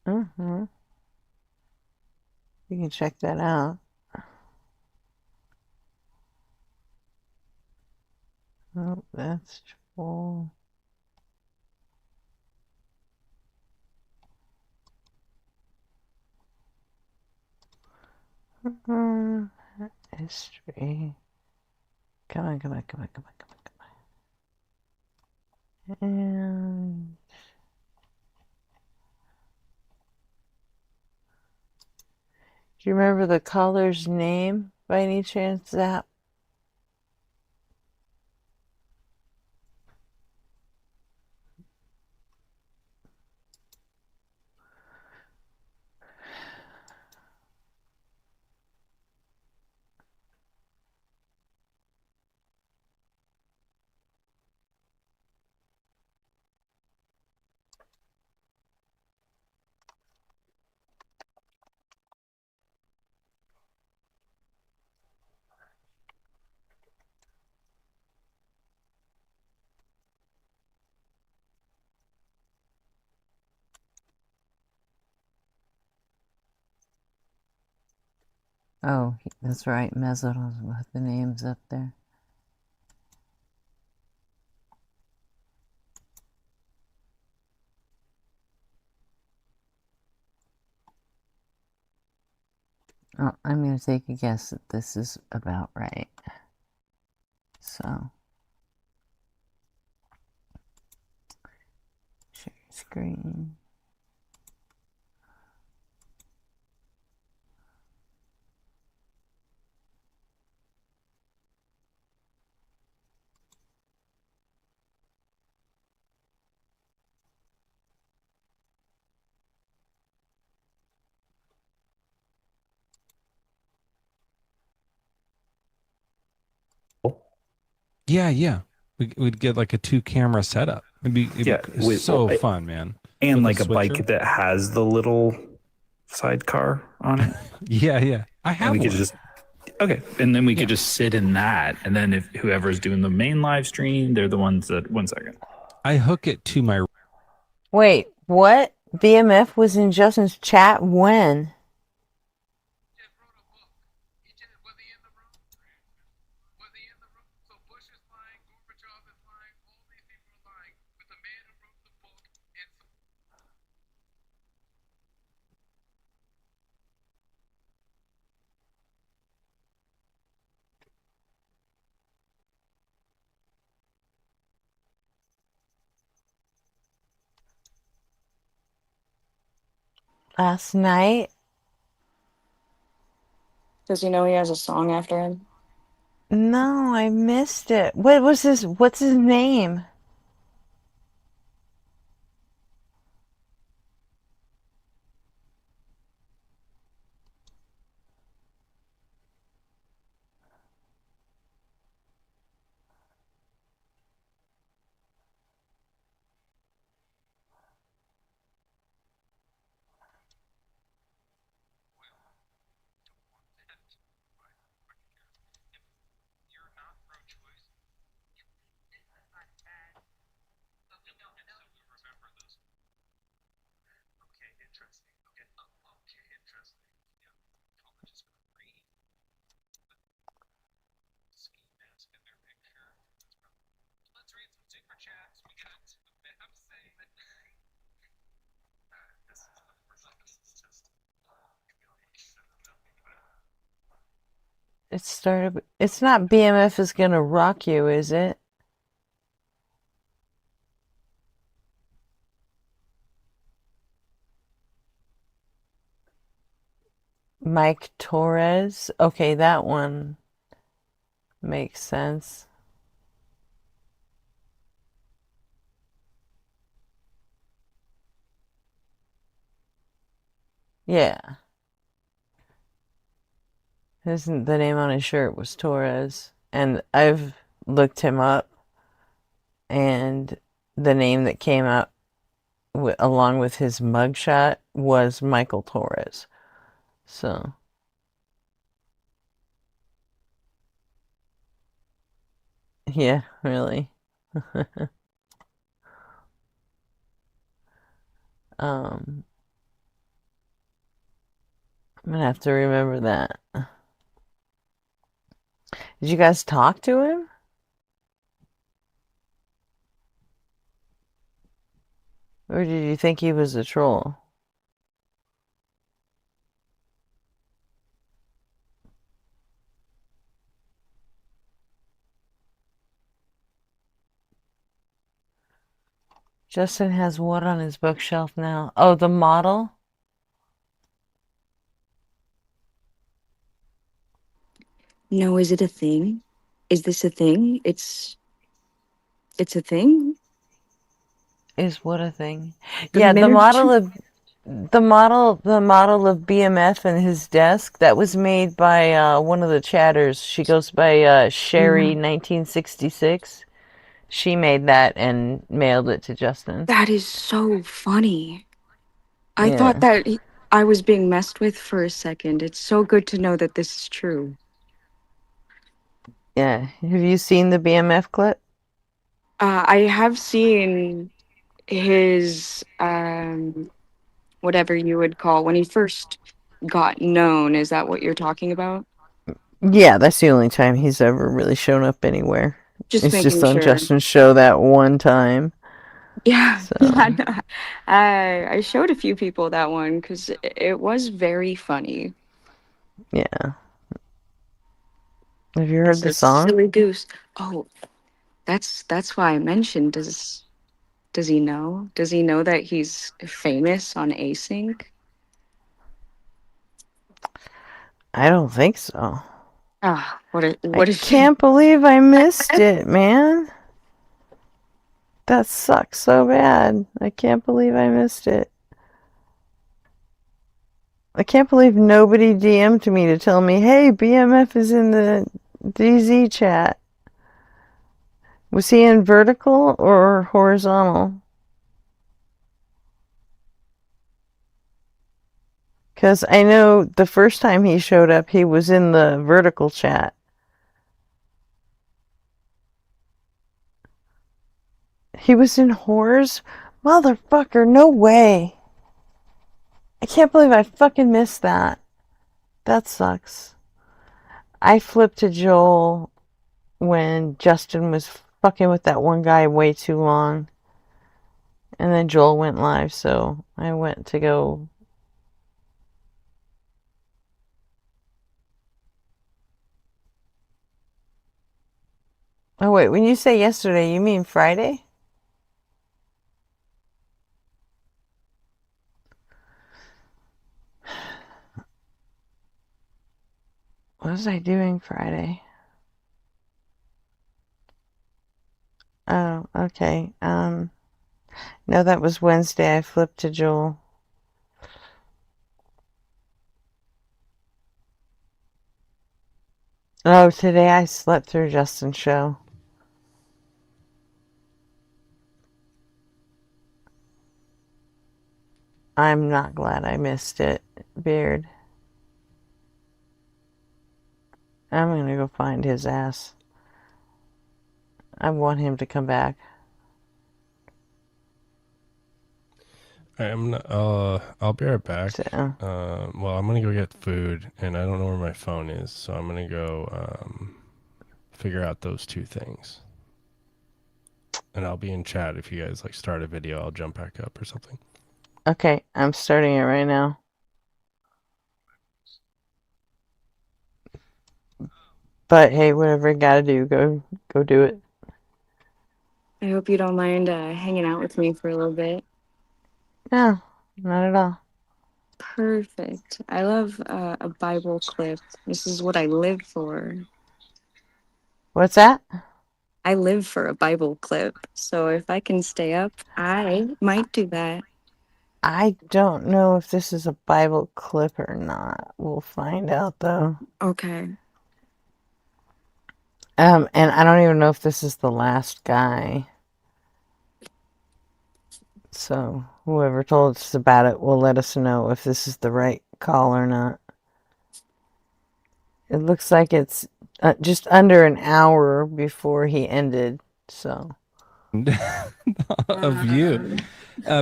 Mm-hmm. You can check that out. Oh, that's full. History. Come on, come on, come on, come on, come on, come on. And do you remember the caller's name by any chance, Zap? Oh, that's right. Mezzo doesn't put the names up there. Oh, I'm going to take a guess that this is about right. So, share screen. Yeah. We'd get like a 2-camera setup. It'd be so fun, man. And With like a switcher. bike that has the little sidecar on it. Yeah. I have and we one. could just okay, and then we could just sit in that, and then if whoever's doing the main live stream, they're the ones that 1 second. I hook it to my. Wait, what? BMF was in Justin's chat when? Last night? Does he know he has a song after him? No, I missed it. What's his name? It's not BMF is gonna rock you, is it? Mike Torres. Okay, that one makes sense. Yeah. The name on his shirt was Torres. And I've looked him up, and the name that came up along with his mugshot was Michael Torres. So. Yeah, really. I'm gonna have to remember that. Did you guys talk to him? Or did you think he was a troll? Justin has what on his bookshelf now? Oh, the model? No, is it a thing? Is this a thing? It's a thing? Is what a thing? The Yeah, miniature. the model of BMF and his desk that was made by one of the chatters. She goes by Sherry 1966. She made that and mailed it to Justin. That is so funny. I thought Yeah. that I was being messed with for a second. It's so good to know that this is true. Yeah. Have you seen the BMF clip? I have seen his whatever you would call when he first got known. Is that what you're talking about? Yeah, that's the only time he's ever really shown up anywhere. Just It's just making on sure. Justin's show that one time. Yeah, So yeah. No, I showed a few people that one because it was very funny. yeah. Have you heard It's the a song? silly goose. Oh, that's why I mentioned. Does he know? Does he know that he's famous on Async? I don't think so. Ah, I what a shame. can't believe I missed it, man. That sucks so bad. I can't believe I missed it. I can't believe nobody DM'd me to tell me, hey, BMF is in the DZ chat. Was he in vertical or horizontal? Because I know the first time he showed up, he was in the vertical chat. He was in Whores? Motherfucker, no way. I can't believe I fucking missed that. That sucks. I flipped to Joel when Justin was fucking with that one guy way too long. And then Joel went live, so I went to go. Oh, wait, when you say yesterday, you mean Friday? What was I doing Friday? Oh, okay. No, that was Wednesday. I flipped to Joel. Oh, today I slept through Justin's show. I'm not glad I missed it, Beard. I'm gonna go find his ass. I want him to come back. I'll be right back. So, Well, I'm gonna go get food, and I don't know where my phone is, so I'm gonna go figure out those two things. And I'll be in chat if you guys like start a video. I'll jump back up or something. okay, I'm starting it right now. But hey, whatever you gotta do, go do it. I hope you don't mind hanging out with me for a little bit. No, not at all. Perfect. I love a Bible clip. This is what I live for. What's that? I live for a Bible clip. So if I can stay up, I might do that. I don't know if this is a Bible clip or not. We'll find out though. Okay. And I don't even know if this is the last guy. So whoever told us about it will let us know if this is the right call or not. It looks like it's just under an hour before he ended. So. Of you.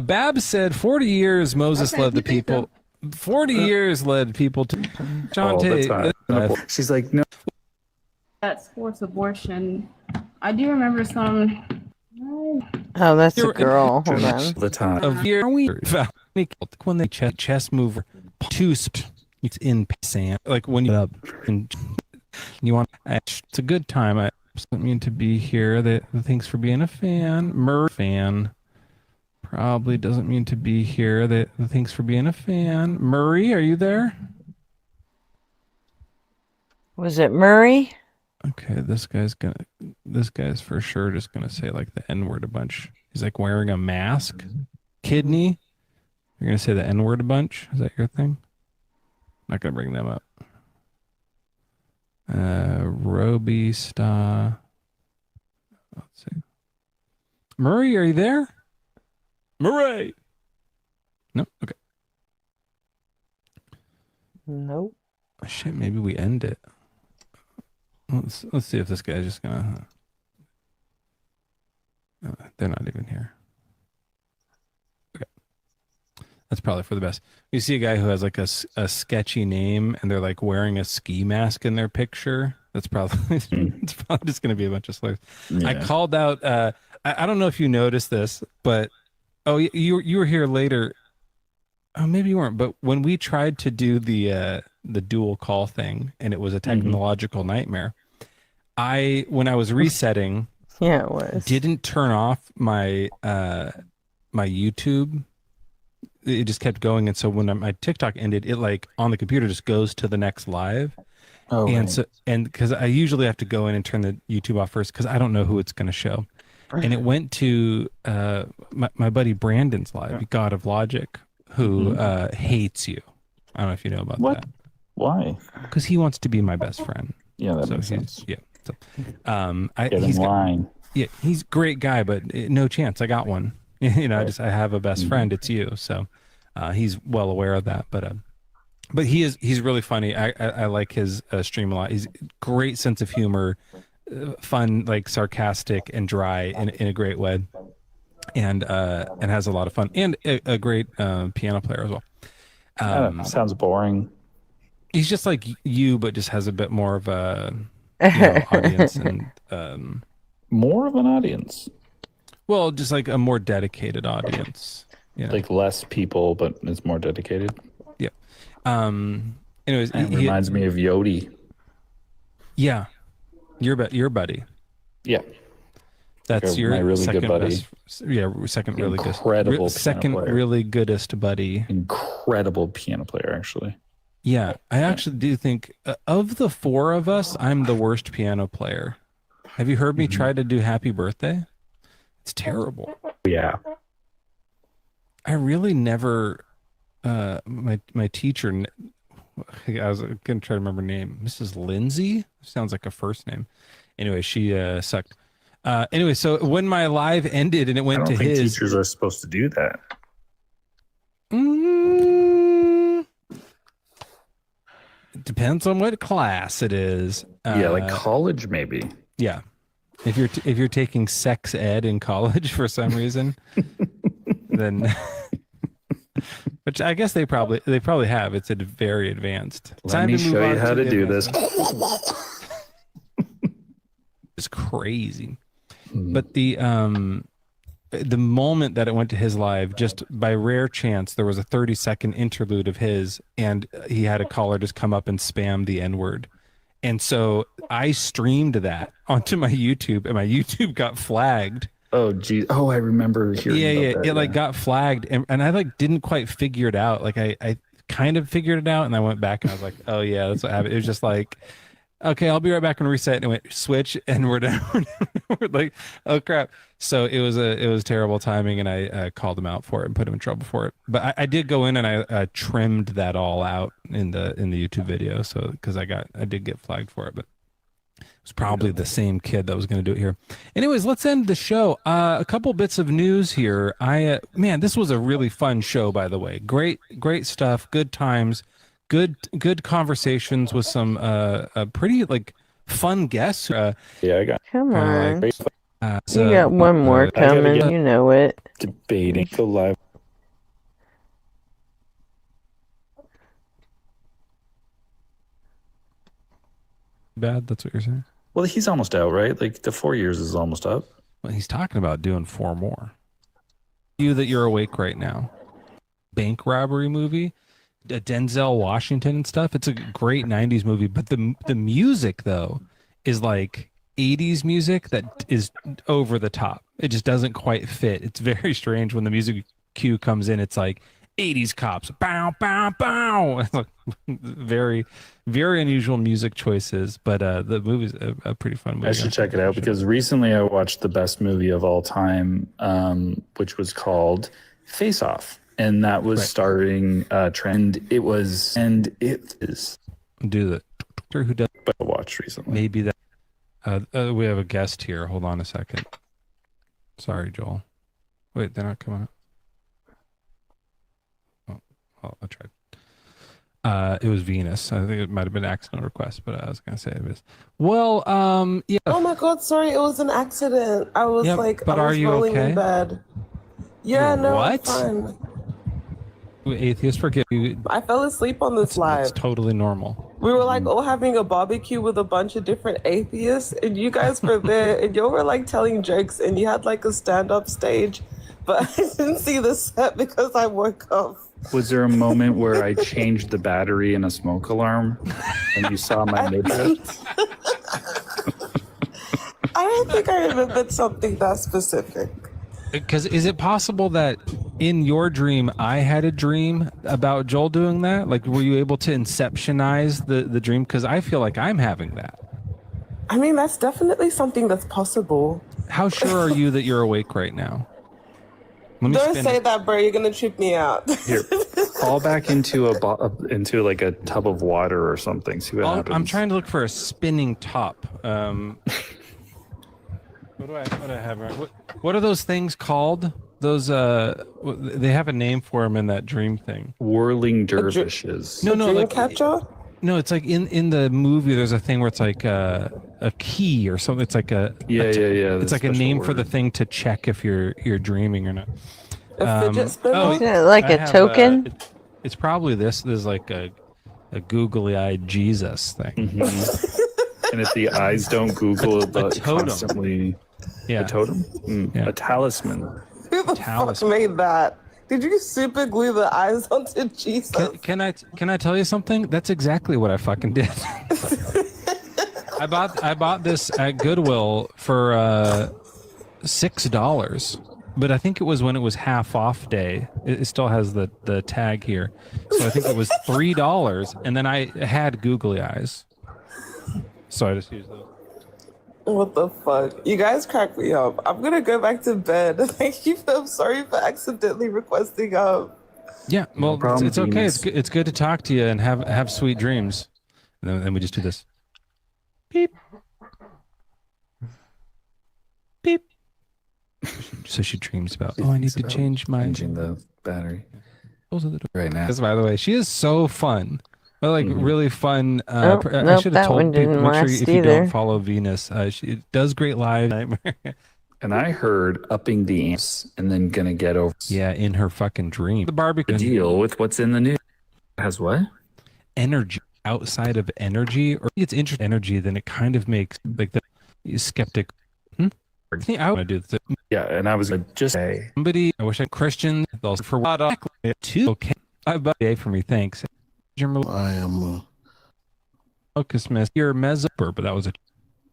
Babs said 40 years Moses led the people. 40 years led people to Shantae. She's like, no. That's forced abortion. I do remember some. Oh, that's a girl. Hold on. The time of year when they chest mover it's in sand, like when you up and you want, it's a good time. I don't mean to be here. Thanks for being a fan. Fan probably doesn't mean to be here. Thanks for being a fan. Murray, are you there? Was it Murray? Okay, this guy's for sure just gonna say like the N-word a bunch. He's like wearing a mask. Kidney. You're gonna say the N-word a bunch? Is that your thing? Not gonna bring them up. Roby Star. Let's see. Murray, are you there? Murray. No. Okay. Nope. Oh, shit. Maybe we end it. Let's see if this guy's just gonna. They're not even here. Okay. That's probably for the best. You see a guy who has like a sketchy name and they're like wearing a ski mask in their picture. That's probably it's probably just gonna be a bunch of slurs. Yeah. I called out. I don't know if you noticed this, but you were here later. Oh, maybe you weren't. But when we tried to do the dual call thing and it was a technological nightmare, when I was resetting, yeah, it was, didn't turn off my my YouTube. It just kept going, and so when my TikTok ended, it like on the computer just goes to the next live. Oh, and right. so because I usually have to go in and turn the YouTube off first because I don't know who it's going to show. And it went to my buddy Brandon's live, God of Logic, who hates you. I don't know if you know about that. Why? Because he wants to be my best friend. Yeah, that makes sense. Yeah. So, Get in line. yeah, he's a great guy, but no chance. I got one. You know, I have a best friend. It's you. So he's well aware of that. But he's really funny. I like his stream a lot. He's great sense of humor, fun, like sarcastic and dry in a great way, and has a lot of fun and a great piano player as well. Sounds boring. He's just like you, but just has a bit more of a audience and more of an audience. Well, just like a more dedicated audience. You know? Like less people, but it's more dedicated. Yeah. Anyways, it reminds me of Yodi. Yeah, your buddy. Yeah, that's like your my really second good buddy. best. Yeah, second really good. Incredible. Second piano player. really goodest buddy. Incredible piano player, actually. Yeah, I actually do think of the four of us, I'm the worst piano player. Have you heard me try to do Happy Birthday? It's terrible. Yeah. I really never. My teacher. I was gonna try to remember her name. Mrs. Lindsay sounds like a first name. Anyway, she sucked. Anyway, so when my live ended and it went to his, teachers are supposed to do that. It depends on what class it is. Yeah, like college maybe. Yeah, if you're taking sex ed in college for some reason, then. Which I guess they probably have. It's very advanced. Let me show you how to do this. It's crazy. But the moment that it went to his live, just by rare chance, there was a 30-second interlude of his, and he had a caller just come up and spam the N-word. And so I streamed that onto my YouTube, and my YouTube got flagged. Oh geez. Oh, I remember hearing about that, it like got flagged, and I like didn't quite figure it out. Like I kind of figured it out, and I went back and I was like, oh yeah, that's what happened. It was just like, okay, I'll be right back and reset, and it went switch, and we're down. We're like, oh crap. So it was terrible timing, and I called him out for it and put him in trouble for it. But I did go in and I trimmed that all out in the YouTube video, so because I did get flagged for it, but. It's probably the same kid that was going to do it here. Anyways, let's end the show. A couple bits of news here. Man, this was a really fun show, by the way. Great stuff. Good times. good conversations with some pretty like fun guests. Yeah, I got. Come on. Like, You got one more I gotta coming. get You know it. debating the live. Bad. That's what you're saying. Well, he's almost out, right? Like the 4 years is almost up. Well, he's talking about doing 4 more. You that you're awake right now. Bank robbery movie, Denzel Washington and stuff. It's a great 90s movie, but the music though is like 80s music that is over the top. It just doesn't quite fit. It's very strange when the music cue comes in. It's like 80s cops, bow, bow, bow. It's like very, very unusual music choices, but the movie's a pretty fun movie. I should check it out because recently I watched the best movie of all time, which was called Face Off. And that was starring Trent. It is. Do the actor who does. But I watched recently. Maybe that. We have a guest here. Hold on a second. Sorry, Joel. Wait, they're not coming up. Oh, I tried. It was Venus. I think it might have been an accidental request, but I was gonna say it was. Well, yeah. Oh my God! Sorry, it was an accident. I was but are you rolling okay? in bed. Yeah, no, What? I'm fine. Atheist, forgive you. I fell asleep on this live. It's totally normal. We were like all having a barbecue with a bunch of different atheists, and you guys were there, and you were like telling jokes, and you had like a stand-up stage, but I didn't see the set because I woke up. Was there a moment where I changed the battery in a smoke alarm and you saw my midriff? I don't think I remembered something that specific. Because is it possible that in your dream I had a dream about Joel doing that? Like, were you able to inceptionize the dream? Because I feel like I'm having that. I mean, that's definitely something that's possible. How sure are you that you're awake right now? Don't say that, bro. You're gonna trip me out. Here, fall back into into like a tub of water or something. See what happens. I'm trying to look for a spinning top. What do I have? What are those things called? Those they have a name for them in that dream thing. Whirling dervishes. No, Dream catcher? No, it's like in the movie. There's a thing where it's like a key or something. It's like yeah. It's like a name for the thing to check if you're dreaming or not. A fidget spinner? Is it like a token? It's probably this. There's like a googly-eyed Jesus thing. Mm-hmm. And if the eyes don't Google it, but totem. constantly. Yeah. A totem? A talisman. Who the fuck made that? Did you super glue the eyes onto Jesus? Can I tell you something? That's exactly what I fucking did. I bought this at Goodwill for $6, but I think it was when it was half off day. It still has the tag here, so I think it was $3, and then I had googly eyes, so I just used those. What the fuck? You guys crack me up. I'm gonna go back to bed. Thank you. I'm sorry for accidentally requesting Yeah, well, problem, it's okay. Venus. It's good to talk to you and have sweet dreams. And then we just do this. Beep. Beep. So she dreams about, I need to change the battery. Those are the right now. By the way, she is so fun. Well, like really fun. Nope, I should have that one told people, didn't make sure last if you either. don't follow Venus, she does great live. And I heard upping the amps and then gonna get over. Yeah, in her fucking dream. The barbecue. Deal with what's in the news. Has what? Energy outside of energy, or it's interesting energy, then it kind of makes like the skeptic. I think I would do this. Yeah, and I was gonna just say Somebody, I wish I Christian. Those for what? Two. Okay, $5 for me. Thanks. I am. Focus miss your mezzo, but that was a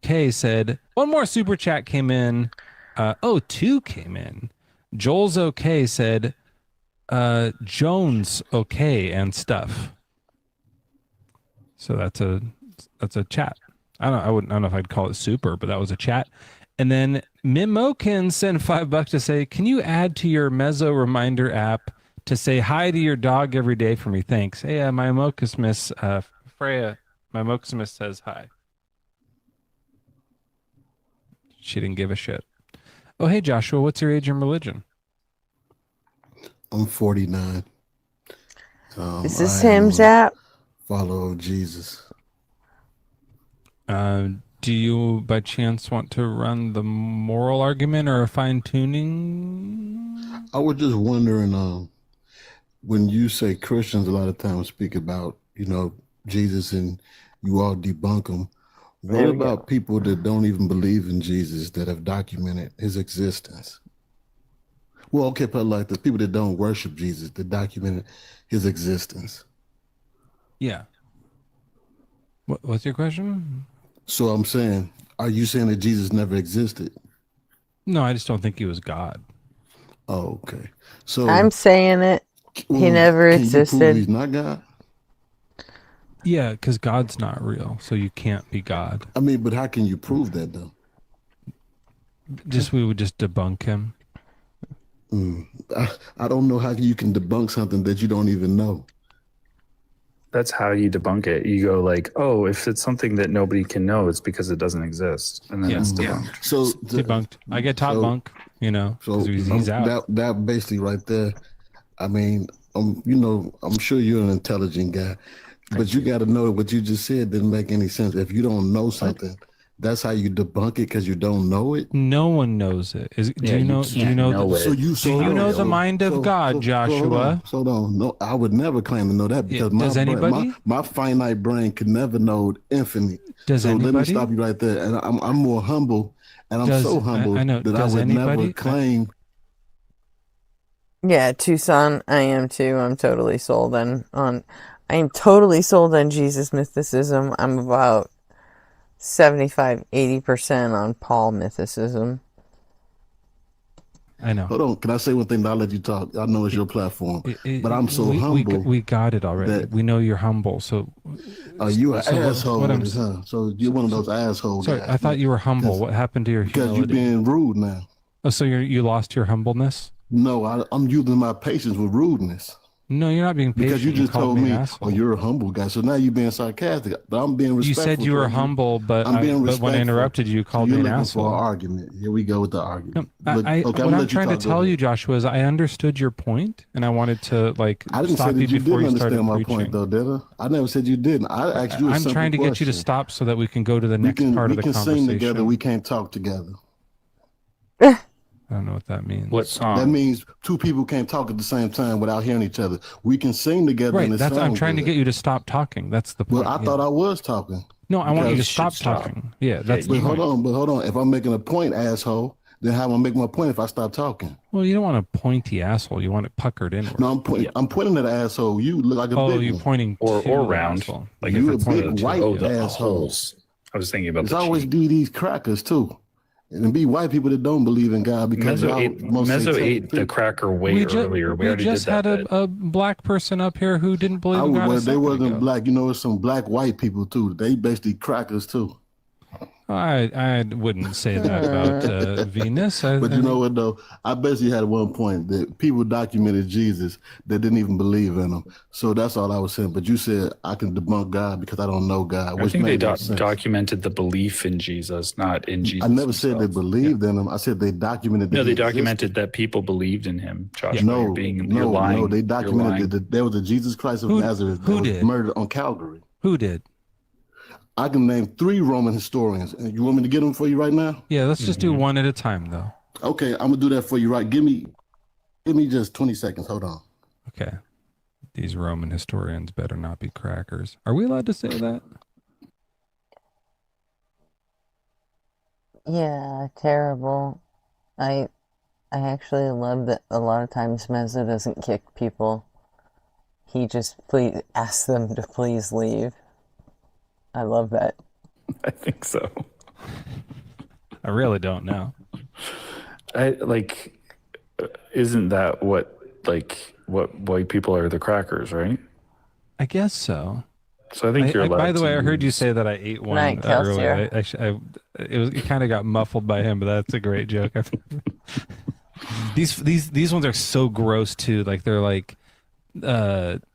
K said one more super chat came in. Two came in. Joel's okay said Jones okay and stuff. So that's a chat. I don't know if I'd call it super, but that was a chat. And then Mimokin sent $5 to say, can you add to your Mezzo reminder app to say hi to your dog every day for me? Thanks. Hey, my Mokasmus, Freya, my Mokasmus says hi. She didn't give a shit. Oh, hey, Joshua, what's your age and religion? I'm 49. Is this Sam's app? follower of Jesus. Do you, by chance, want to run the moral argument or a fine tuning? I was just wondering, when you say Christians a lot of times speak about, Jesus and you all debunk them. What There we go. about people that don't even believe in Jesus that have documented his existence? Well, okay, but like the people that don't worship Jesus that documented his existence. Yeah. What's your question? So I'm saying, are you saying that Jesus never existed? No, I just don't think he was God. Oh, okay. So I'm saying it. He never can you prove existed. he's not God? Yeah, because God's not real, so you can't be God. I mean, but how can you prove that though? We would just debunk him. I don't know how you can debunk something that you don't even know. That's how you debunk it. You go like, oh, if it's something that nobody can know, it's because it doesn't exist, and then it's debunked. So debunked. I get top bunk, So 'cause he's out. That basically right there. I mean, I'm sure you're an intelligent guy, but you got to know what you just said didn't make any sense. If you don't know something, that's how you debunk it because you don't know it. No one knows it. Do you know? Do you know? Do you know the mind of God, Joshua? So no, I would never claim to know that because does anybody? my finite brain could never know infinite. Does so let me anybody? stop you right there. And I'm more humble, and I'm so humble I know. that I Does would never anybody? claim. Yeah, Tucson, I am too. I'm totally sold on I am totally sold on Jesus mythicism. I'm about 75-80% on Paul mythicism. I know. Hold on, can I say one thing? I'll let you talk. I know it's your platform, but I'm so humble. We got it already. We know you're humble. So, you an so asshole? what I'm with it, huh? So you're one of those assholes. Sorry, I thought you were humble. What happened to your humility? Because you're being rude now. Oh, so you lost your humbleness? No, I'm using my patience with rudeness. No, you're not being patient. Because you just called told me, an asshole. oh, you're a humble guy. So now you're being sarcastic. But I'm being respectful. You said you were humble, but but when I interrupted you, you called me an asshole. For an argument. Here we go with the argument. No, what I'm trying to tell you, Joshua, is I understood your point, and I wanted to I didn't stop say that you you before didn't you started understand my preaching. point, though, did I? I never said you didn't. I asked you a I'm simple trying to get you to question. stop so that we can go to the next part of the conversation. We can sing together. We can't talk together. I don't know what that means. What song? That means two people can't talk at the same time without hearing each other. We can sing together. Right. And That's I'm trying to get you to stop talking. That's the point. Well, I thought I was talking. No, I want you to Because- stop talking. Yeah, that's the But point. hold on. If I'm making a point, asshole, then how am I make my point if I stop talking? Well, you don't want a pointy asshole. You want it puckered inward. No, I'm pointing at the asshole. You look like a big you're one. pointing or to the round. asshole. Like You if a it's one of big the two. white the asshole. holes. I was thinking about It's the always cheek. be these crackers too. And be white people that don't believe in God because Mezzo y'all ate, mostly Mezzo take ate the people. cracker way earlier. We already just did that. had a black person up here who didn't believe in God. Well, a they second wasn't ago. black. It's some black white people too. They basically crackers too. I wouldn't say that about Venus. But you know what though? I basically had one point that people documented Jesus that didn't even believe in him. So that's all I was saying. But you said I can debunk God because I don't know God, I which think they made no sense. documented the belief in Jesus, not in Jesus. I never said they believed in him. I said they documented. That No, they he documented existed. that people believed in him. Joshua, No, you're lying. no, they You're documented lying. that there was a Jesus Christ of Nazareth that was murdered on Calvary. Who did? I can name 3 Roman historians. And you want me to get them for you right now? Yeah, let's just do one at a time, though. Okay, I'm gonna do that for you. Right? Give me just 20 seconds. Hold on. Okay. These Roman historians better not be crackers. Are we allowed to say that? Yeah, terrible. I actually love that a lot of times Mezzo doesn't kick people. He just asks them to please leave. I love that. I think so. I really don't know. Isn't that what white people are, the crackers, right? I guess so. So I think you're allowed. By the way, to I heard you use- say that I ate one Night, earlier. Kelsier. It kind of got muffled by him, but that's a great joke. These ones are so gross too. Like they're like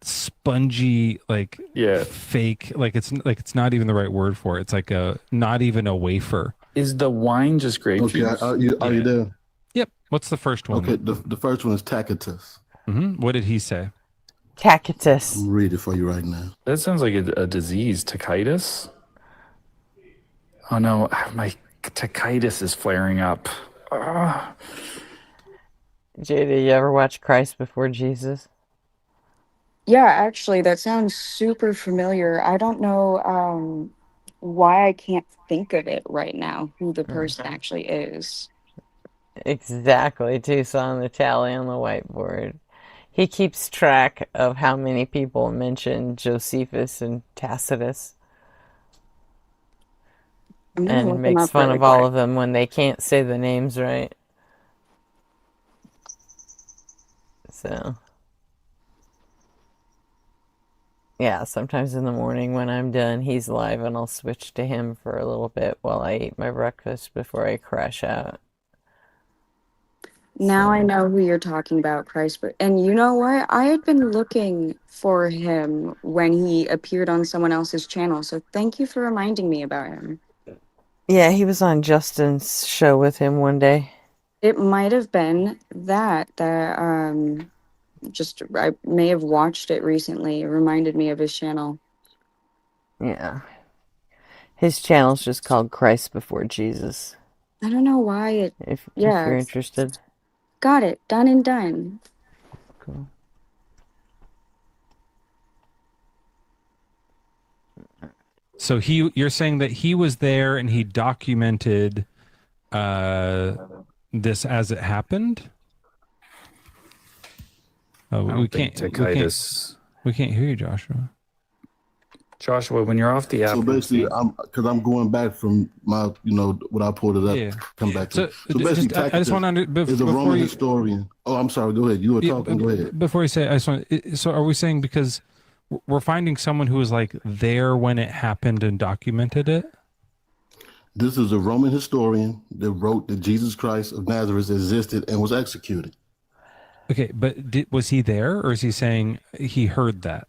spongy, like fake. Like it's not even the right word for it. It's like not even a wafer. Is the wine just grape Okay, juice? are you there? Yep. What's the first one? Okay, the first one is Tacitus. What did he say? Tacitus. I'm reading it for you right now. That sounds like a disease. Tacitus? Oh no, my tacitus is flaring up. Ah. Jada, you ever watch Christ Before Jesus? Yeah, actually, that sounds super familiar. I don't know why I can't think of it right now, who the person actually is. Exactly, Tucson, the tally on the whiteboard. He keeps track of how many people mention Josephus and Tacitus. I'm gonna look And him makes up fun really of all quick. of them when they can't say the names right. So, yeah, sometimes in the morning when I'm done, he's live and I'll switch to him for a little bit while I eat my breakfast before I crash out. Now I know who you're talking about, Christ. And you know what? I had been looking for him when he appeared on someone else's channel. So thank you for reminding me about him. Yeah, he was on Justin's show with him one day. It might have been that just I may have watched it recently. It reminded me of his channel. Yeah. His channel's just called Christ Before Jesus. I don't know why it. If Yeah, you're interested. got it. Done and done. Cool. So you're saying that he was there and he documented this as it happened? Oh, I don't think tacitus. We can't hear you, Joshua. Joshua, when you're off the app. So basically, I'm going back from my, what I pulled it up. Yeah. Come back So, to. So basically, I just want to is a Roman historian. Oh, I'm sorry. Go ahead. You were talking. Go ahead. Before you say, I just want. So, are we saying because we're finding someone who was like there when it happened and documented it? This is a Roman historian that wrote that Jesus Christ of Nazareth existed and was executed. Okay, but was he there, or is he saying he heard that?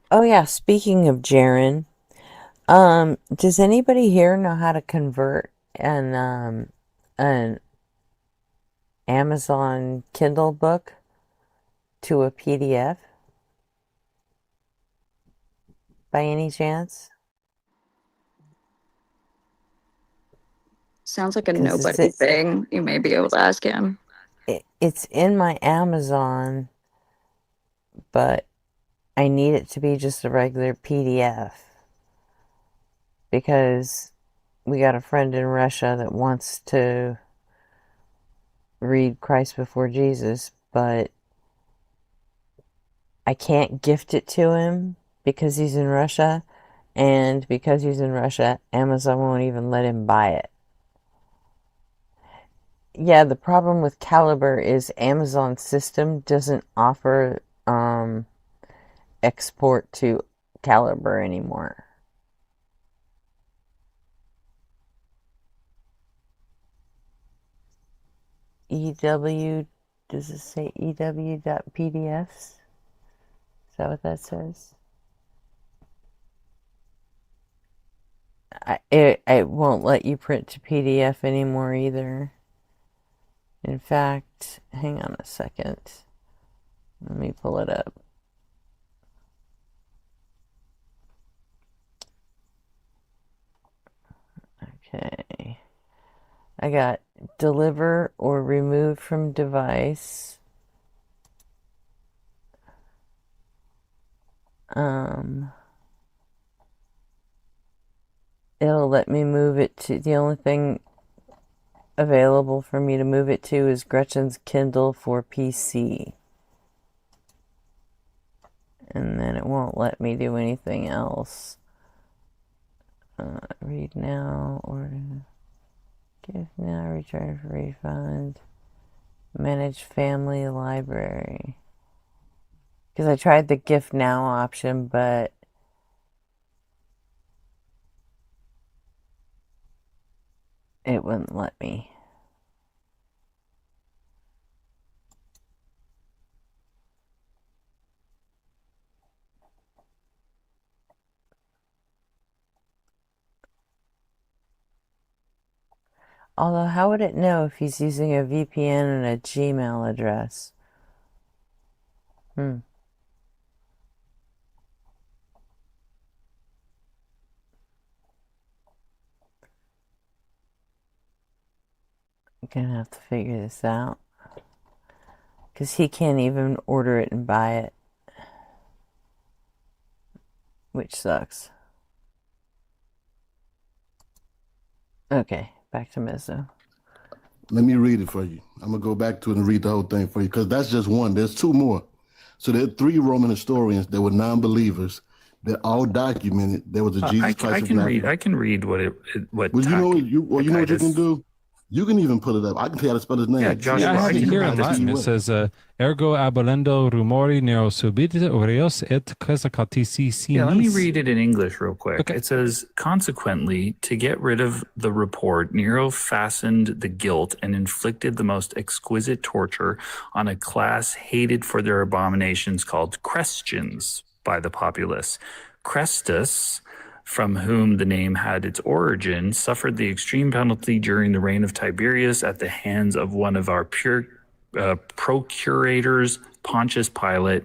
Oh yeah, speaking of Jaren, does anybody here know how to convert an Amazon Kindle book to a PDF? By any chance? Sounds like a nobody thing. You may be able to ask him. It's in my Amazon, but I need it to be just a regular PDF because we got a friend in Russia that wants to read Christ Before Jesus, but I can't gift it to him because he's in Russia, and because he's in Russia, Amazon won't even let him buy it. Yeah, the problem with Caliber is Amazon's system doesn't offer export to Caliber anymore. EW, does it say EW.pdfs? Is that what that says? It won't let you print to PDF anymore either. In fact, hang on a second. Let me pull it up. Okay. I got deliver or remove from device. It'll let me move it to, the only thing available for me to move it to is Gretchen's Kindle for PC. And then it won't let me do anything else. Read now or give now, return for refund. Manage family library. Because I tried the gift now option, but it wouldn't let me. Although, how would it know if he's using a VPN and a Gmail address? I'm gonna have to figure this out. Because he can't even order it and buy it. Which sucks. Okay, back to Mezzo. Let me read it for you. I'm going to go back to it and read the whole thing for you because that's just one. There's two more. So there are 3 Roman historians that were non-believers that all documented there was a Jesus Christ. I can read what Well, you know what you can do? You can even pull it up. I can tell you how to spell his name. Yeah, Josh, I have it here in Latin. It says, "Ergo abolendo rumori neo subite aureos et quesacatisi." Yeah, let me read it in English real quick. Okay. It says, consequently, to get rid of the report, Nero fastened the guilt and inflicted the most exquisite torture on a class hated for their abominations called Christians by the populace. Crestus, from whom the name had its origin, suffered the extreme penalty during the reign of Tiberius at the hands of one of our procurators, Pontius Pilate,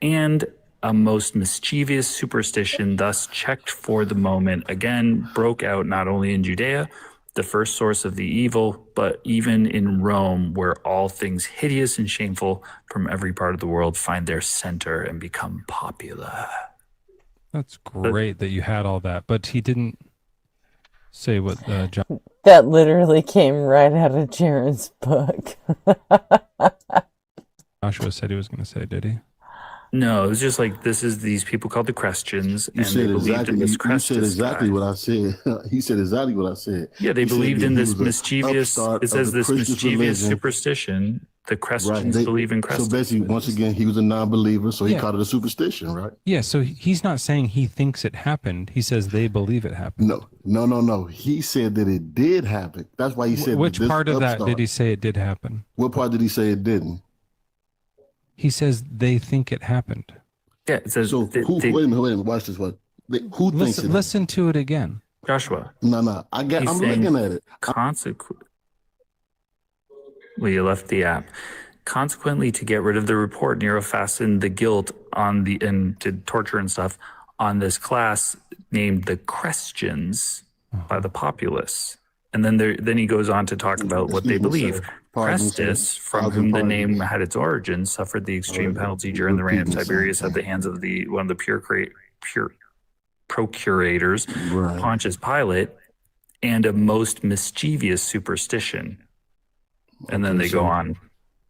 and a most mischievous superstition, thus checked for the moment, again broke out not only in Judea, the first source of the evil, but even in Rome, where all things hideous and shameful from every part of the world find their center and become popular. That's great that you had all that, but he didn't say what John. That literally came right out of Jaren's book. Joshua said he was going to say, did he? No, it was just like, this is these people called the Christians, and they believed in this Crestus You said exactly guy. what I said. He said exactly what I said. Yeah, they believed in this mischievous, it says this mischievous superstition. The Christians believe in Crestus. So basically, once again, he was a non-believer, so he called it a superstition, right? Yeah, so he's not saying he thinks it happened. He says they believe it happened. No. He said that it did happen. That's why he said which part of that did he say it did happen? What part did he say it didn't? He says they think it happened. Yeah, it says. So wait a minute, watch this one. Who thinks it? Listen to it again, Joshua. No, I'm looking at it. Well, you left the app. Consequently, to get rid of the report, Nero fastened the guilt on and did torture and stuff on this class named the Christians by the populace. And then he goes on to talk about what they believe. Crestus, from whom the name had its origin, suffered the extreme penalty during the reign of Tiberius at the hands of one of the pure procurators, Pontius Pilate, and a most mischievous superstition. And then they go on.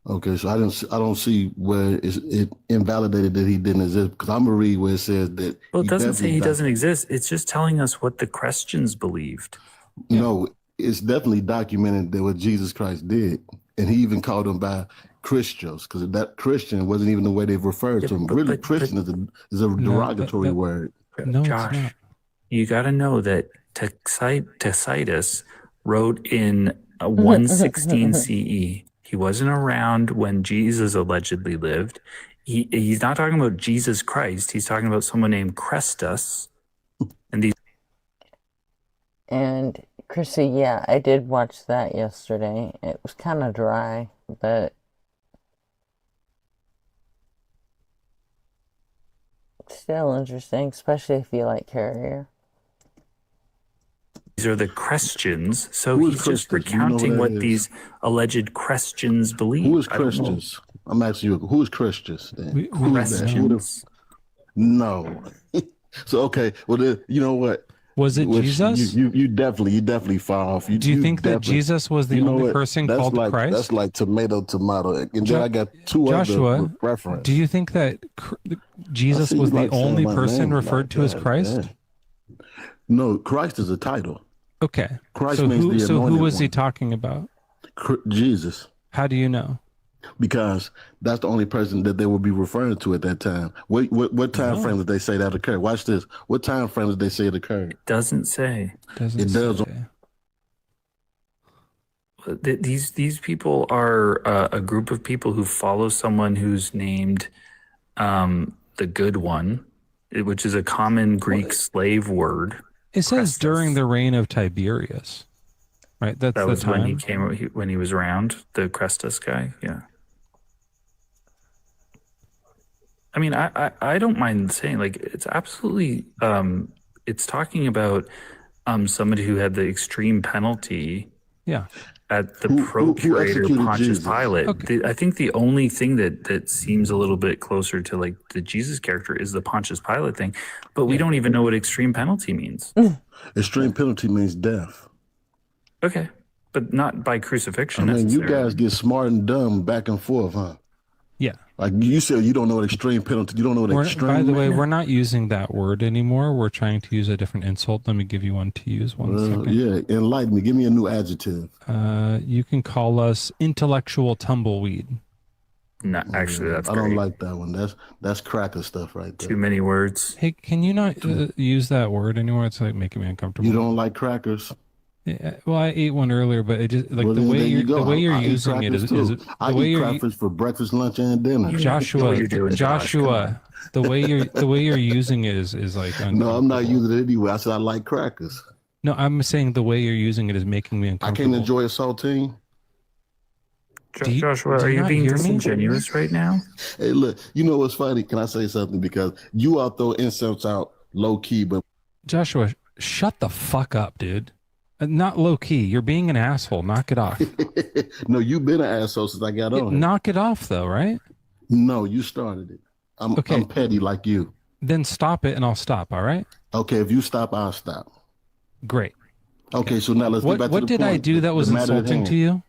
Okay, so I don't see where it invalidated that he didn't exist, because I'm gonna read where it says that. Well, it doesn't say he doesn't exist. It's just telling us what the Christians believed. No, it's definitely documented that what Jesus Christ did, and he even called them by Christians, because that Christian wasn't even the way they referred to him. Really, Christian is a derogatory word. No, Josh, you got to know that Tacitus wrote in 116 CE. He wasn't around when Jesus allegedly lived. He's not talking about Jesus Christ. He's talking about someone named Crestus. And Chrissy, yeah, I did watch that yesterday. It was kind of dry, but still interesting, especially if you like Carrier. These are the Christians, so he's just recounting what these alleged Christians believe. Who is Christians? I'm asking you, who is Christians? Christians. No. So okay, well, you know what? Was it Jesus? You definitely far off. Do you think that Jesus was the only person called Christ? That's like tomato. And then I got two other references. Do you think that Jesus was the only person referred to as Christ? No, Christ is a title. Okay. Christ means the anointed So who was he one. talking about? Jesus. How do you know? Because that's the only person that they would be referring to at that time. What time frame did they say that occurred? Watch this. What time frame did they say it occurred? Doesn't say. It does. These people are a group of people who follow someone who's named the Good One, which is a common Greek slave word. It says during the reign of Tiberius, right? That's that was the time. when he was around, the Crestus guy. Yeah. I mean, I don't mind saying, like, it's absolutely it's talking about somebody who had the extreme penalty Yeah. at the Who procurator executed Pontius Jesus? Pilate. I think the only thing that seems a little bit closer to like the Jesus character is the Pontius Pilate thing, but we don't even know what extreme penalty means. Extreme penalty means death. Okay, but not by I crucifixion mean, you necessarily. guys get smart and dumb back and forth, huh? Yeah. Like you said, you don't know what extreme penalty. You don't know what extreme. By the way, means? we're not using that word anymore. We're trying to use a different insult. Let me give you one to use. One second. Yeah, enlighten me. Give me a new adjective. You can call us intellectual tumbleweed. No, actually, that's I don't great. like that one. That's cracker stuff right there. Too many words. Hey, can you not use that word anymore? It's like making me uncomfortable. You don't like crackers? Yeah, well, I ate one earlier, but it just like Well, the then way there you're you go. the way you're I eat using it crackers is too. the I way eat you're crackers for breakfast, lunch, and dinner. Joshua, Josh, the way you're using it is like No, I'm not using it anyway. I said I like crackers. No, I'm saying the way you're using it is making me I uncomfortable. can't enjoy a saltine. Joshua, are you not being hear me? disingenuous right now? Hey, look, you know what's funny? Can I say something? Because you all throw insults out low key, but Joshua, shut the fuck up, dude. Not low key. You're being an asshole. Knock it off. no, you've been an asshole since I got on. here. Knock it off, though, right? No, you started it. I'm petty like you. Then stop it, and I'll stop. All right. Okay, if you stop, I'll stop. Great. Okay, so now let's get back to the point. What did I do that was insulting to you?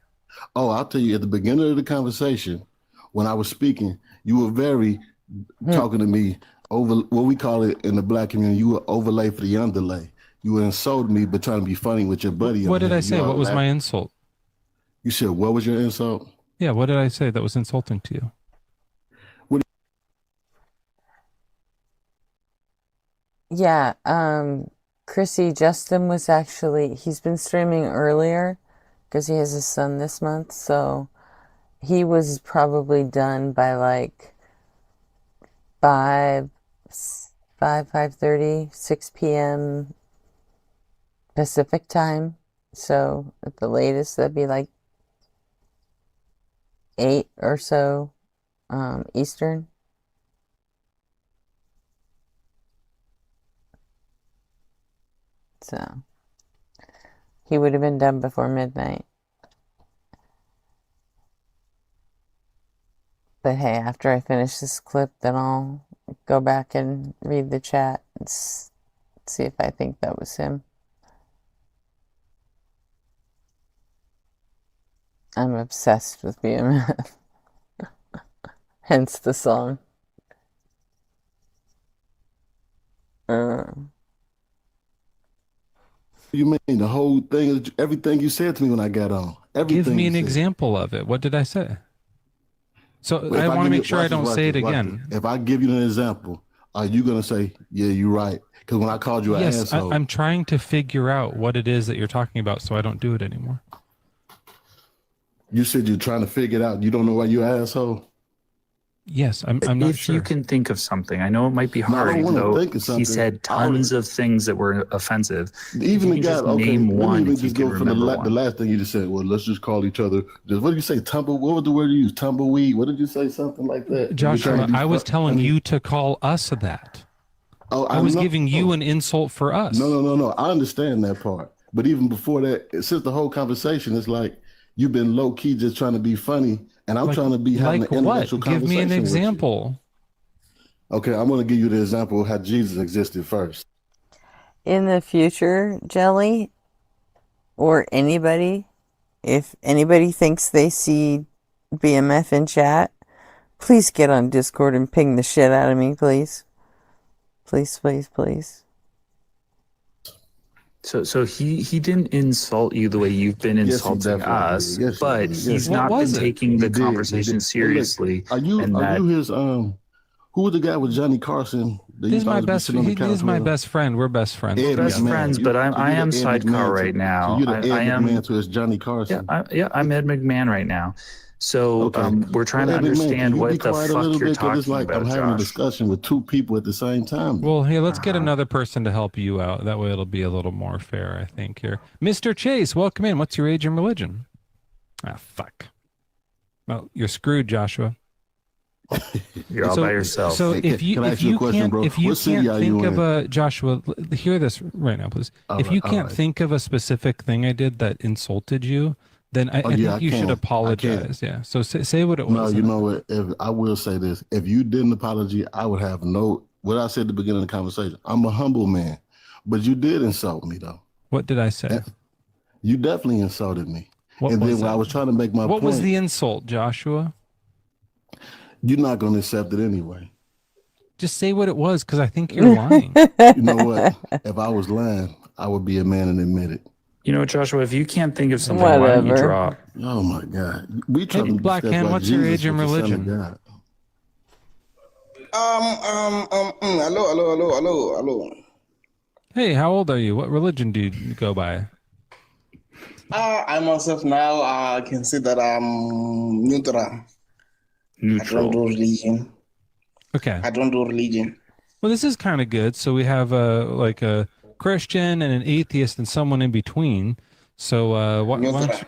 Oh, I'll tell you, at the beginning of the conversation, when I was speaking, you were very talking to me over what we call it in the black community. You were overlay for the underlay. You were insulting me, but trying to be funny with your buddy. What did I say? What was my insult? You said, what was your insult? Yeah, what did I say that was insulting to you? Yeah, Chrissy, Justin was actually, he's been streaming earlier because he has a son this month, so he was probably done by like 5:30, 6 p.m. Pacific time. So at the latest, that'd be like 8 or so Eastern. So he would have been done before midnight. But hey, after I finish this clip, then I'll go back and read the chat and see if I think that was him. I'm obsessed with BMF. Hence the song. You mean the whole thing, everything you said to me when I got on. Everything. Give me you an said. example of it. What did I say? So Well, I if want to give make you- sure I watch this, don't watch say it this, watch again. this. If I give you an example, are you going to say, yeah, you're right? Because when I called you an Yes, asshole. I'm trying to figure out what it is that you're talking about so I don't do it anymore. You said you're trying to figure it out. You don't know why you're an asshole? Yes, I'm not If sure. you can think of something, I know it might be No, I hard, don't even wanna though think of he something. said tons of things that were offensive. Even the If you can guy, just okay, name let one me if you just can go from the, remember the one. last thing you just said. Well, let's just call each other. What did you say? What was the word you used? Tumbleweed? What did you say? Something like that? You're trying Joshua, to be I was fu- telling funny? you to call us that. Oh, I was know- giving you an insult for us. No. I understand that part. But even before that, since the whole conversation, it's like you've been low key just trying to be funny, and I'm trying to be having Like an what? intellectual Give me conversation an with you. example. Okay, I'm going to give you the example of how Jesus existed first. In the future, Jelly, or anybody, if anybody thinks they see BMF in chat, please get on Discord and ping the shit out of me, please. Please, please, please. So he didn't insult you the way you've been Yes, he insulting definitely us, did. Yes, he but did. he's Yes, not he been did. taking He the did. He conversation did. Hey, look, seriously. Are you and that, his who was the guy with Johnny Carson? That This is used to my always be best. sitting on the He couch is my with him? best friend. We're best friends. Ed best McMahon. friends, You- but so I you're am the Ed sidecar McMahon right to- now. So you're the I Ed am. McMahon to his Johnny Carson. I'm Ed McMahon right now. So Okay. we're trying to Ed McMahon, can understand you be what the quiet a fuck little you're bit? Because it's talking like I'm about, having a Josh. discussion with two people at the same time. Well, hey, let's get another person to help you out. That way it'll be a little more fair, I think, here. Mr. Chase, welcome in. What's your age and religion? Ah, fuck. Well, you're screwed, Joshua. You're all by yourself. So Hey, if you can I ask you a question, bro? if you What city can't are you think of in? a Joshua, hear this right now, please. All If right, you all can't right. think of a specific thing I did that insulted you, then I Oh yeah, think I you should can. I can. apologize. Yeah. So say what it No, was. you know what? If I will say this, if you didn't apology, I would have no. What I said at the beginning of the conversation. I'm a humble man, but you did insult me though. What did I say? You definitely insulted me. What And was then when that? I was trying to make my What was point, the insult, Joshua? you're not going to accept it anyway. Just say what it was, because I think you're lying. You know what? If I was lying, I would be a man and admit it. You know, Joshua, if you can't think of something, why don't you Whatever. drop? Oh my God, we trying Hey, to Black discuss Hand, why what's your Jesus age and was the Son of religion? God. Hello. Hey, how old are you? What religion do you go by? I myself now I can say that I'm neutral. Neutral. I don't do religion. Okay. I don't do religion. Well, this is kind of good. So we have like a Christian and an atheist and someone in between. So why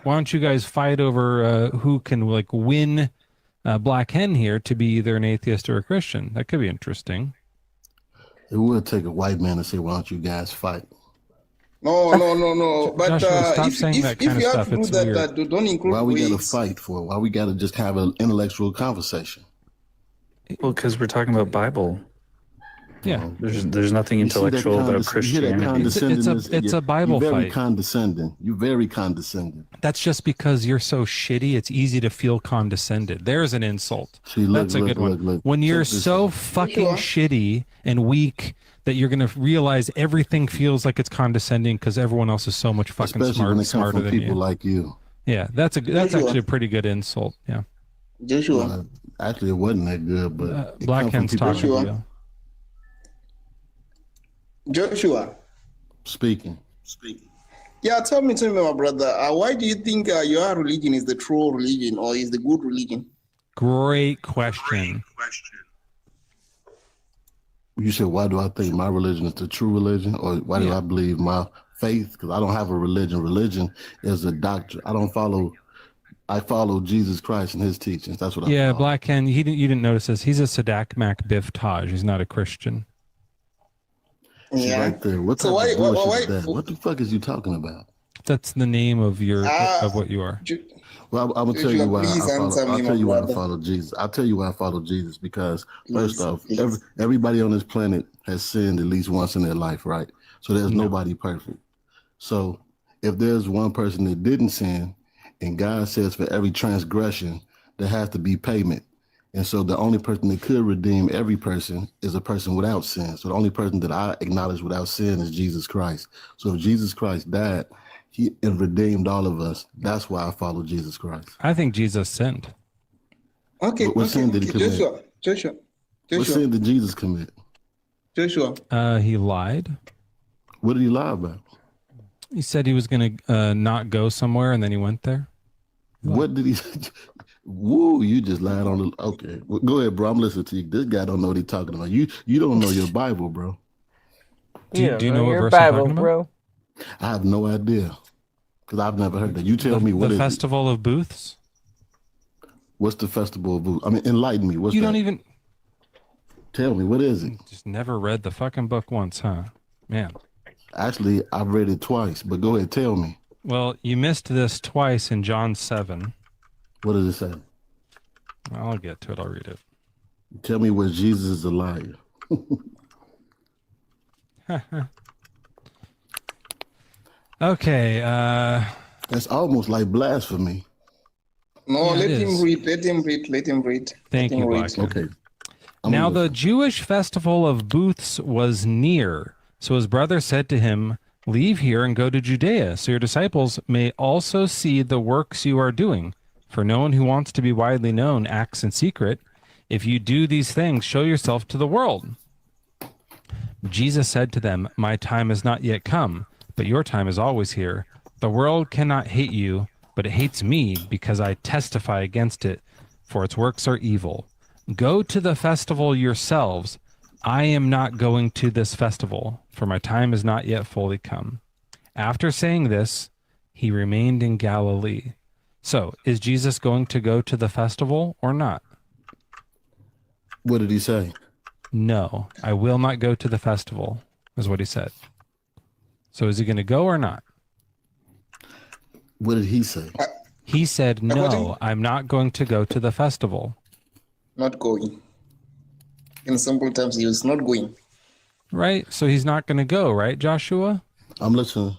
don't you guys fight over who can like win Black Hen here to be either an atheist or a Christian? That could be interesting. It would take a white man to say, "Why don't you guys fight?" No. But Joshua, stop if saying that kind of you have stuff. to do It's that, weird. don't include Why we got to race. fight for? Why we got to just have an intellectual conversation? Well, because we're talking about Bible. Yeah. There's nothing You see that intellectual about Christianity. It's a Bible You're very fight. condescending. You're very condescending. That's just because you're so shitty. It's easy to feel condescended. There's an insult. See, look, That's a look, good one. look, look. When you're Check this so out. fucking shitty and weak that you're gonna realize everything feels like it's condescending because everyone else is so much fucking Especially when it comes smarter from than people you. like you. Yeah, that's Joshua. actually a pretty good insult. Yeah. Joshua. Actually, it wasn't that good, but it Black come from Hand's people talking like to you. Joshua. Speaking. Yeah, tell me, my brother. Why do you think your religion is the true religion or is the good religion? Great question. You said, why do I think my religion is the true religion, or why do I believe my faith? Because I don't have a religion. Religion is a doctrine. I follow Jesus Christ and his teachings. That's what I Yeah, follow. Black Hen. You didn't notice this. He's a Sadak Mac Biff Taj. He's not a Christian. See, right there. What So type of why- bullshit is that? What the fuck is you talking about? That's the name of your of what you are. Well, I'm gonna tell you why please I follow. answer me, I'll tell my you why I brother. follow Jesus. I'll tell you why I follow Jesus because Please, first off, please. everybody on this planet has sinned at least once in their life, right? So there's nobody perfect. So if there's one person that didn't sin, and God says for every transgression there has to be payment, and so the only person that could redeem every person is a person without sin. So the only person that I acknowledge without sin is Jesus Christ. So if Jesus Christ died, he redeemed all of us. That's why I follow Jesus Christ. I think Jesus sinned. Okay, What sin did he commit? Joshua. What sin did Jesus commit? Joshua. He lied. What did he lie about? He said he was going to not go somewhere, and then he went there. What did he? Woo! You just lied on the. Okay, well, go ahead, bro. I'm listening to you. This guy don't know what he's talking about. You don't know your Bible, bro. Do you know what your verse I'm Bible, talking about? bro? I have no idea because I've never heard that. You tell me what the is it? Festival of Booths. What's the festival of booths? I mean, enlighten me. What's You that? don't even Tell me what is it? just never read the fucking book once, huh? Man. Actually, I've read it twice, but go ahead, tell me. Well, you missed this twice in John 7. What does it say? I'll get to it. I'll read it. Tell me where Jesus is a liar. Okay. That's almost like blasphemy. No, Yeah, let it him is. read. Let him read. Let him read. Thank Let you, him read. Black. Okay. Now the Jewish festival of booths was near. So his brother said to him, "Leave here and go to Judea, so your disciples may also see the works you are doing. For no one who wants to be widely known acts in secret. If you do these things, show yourself to the world." Jesus said to them, "My time has not yet come, but your time is always here. The world cannot hate you, but it hates me because I testify against it, for its works are evil. Go to the festival yourselves. I am not going to this festival, for my time is not yet fully come." After saying this, he remained in Galilee. So, is Jesus going to go to the festival or not? What did he say? No, I will not go to the festival, is what he said. So is he going to go or not? What did he say? He said, no, I'm not going to go to the festival. Not going. In simple terms, he was not going. Right? So he's not going to go, right, Joshua? I'm listening.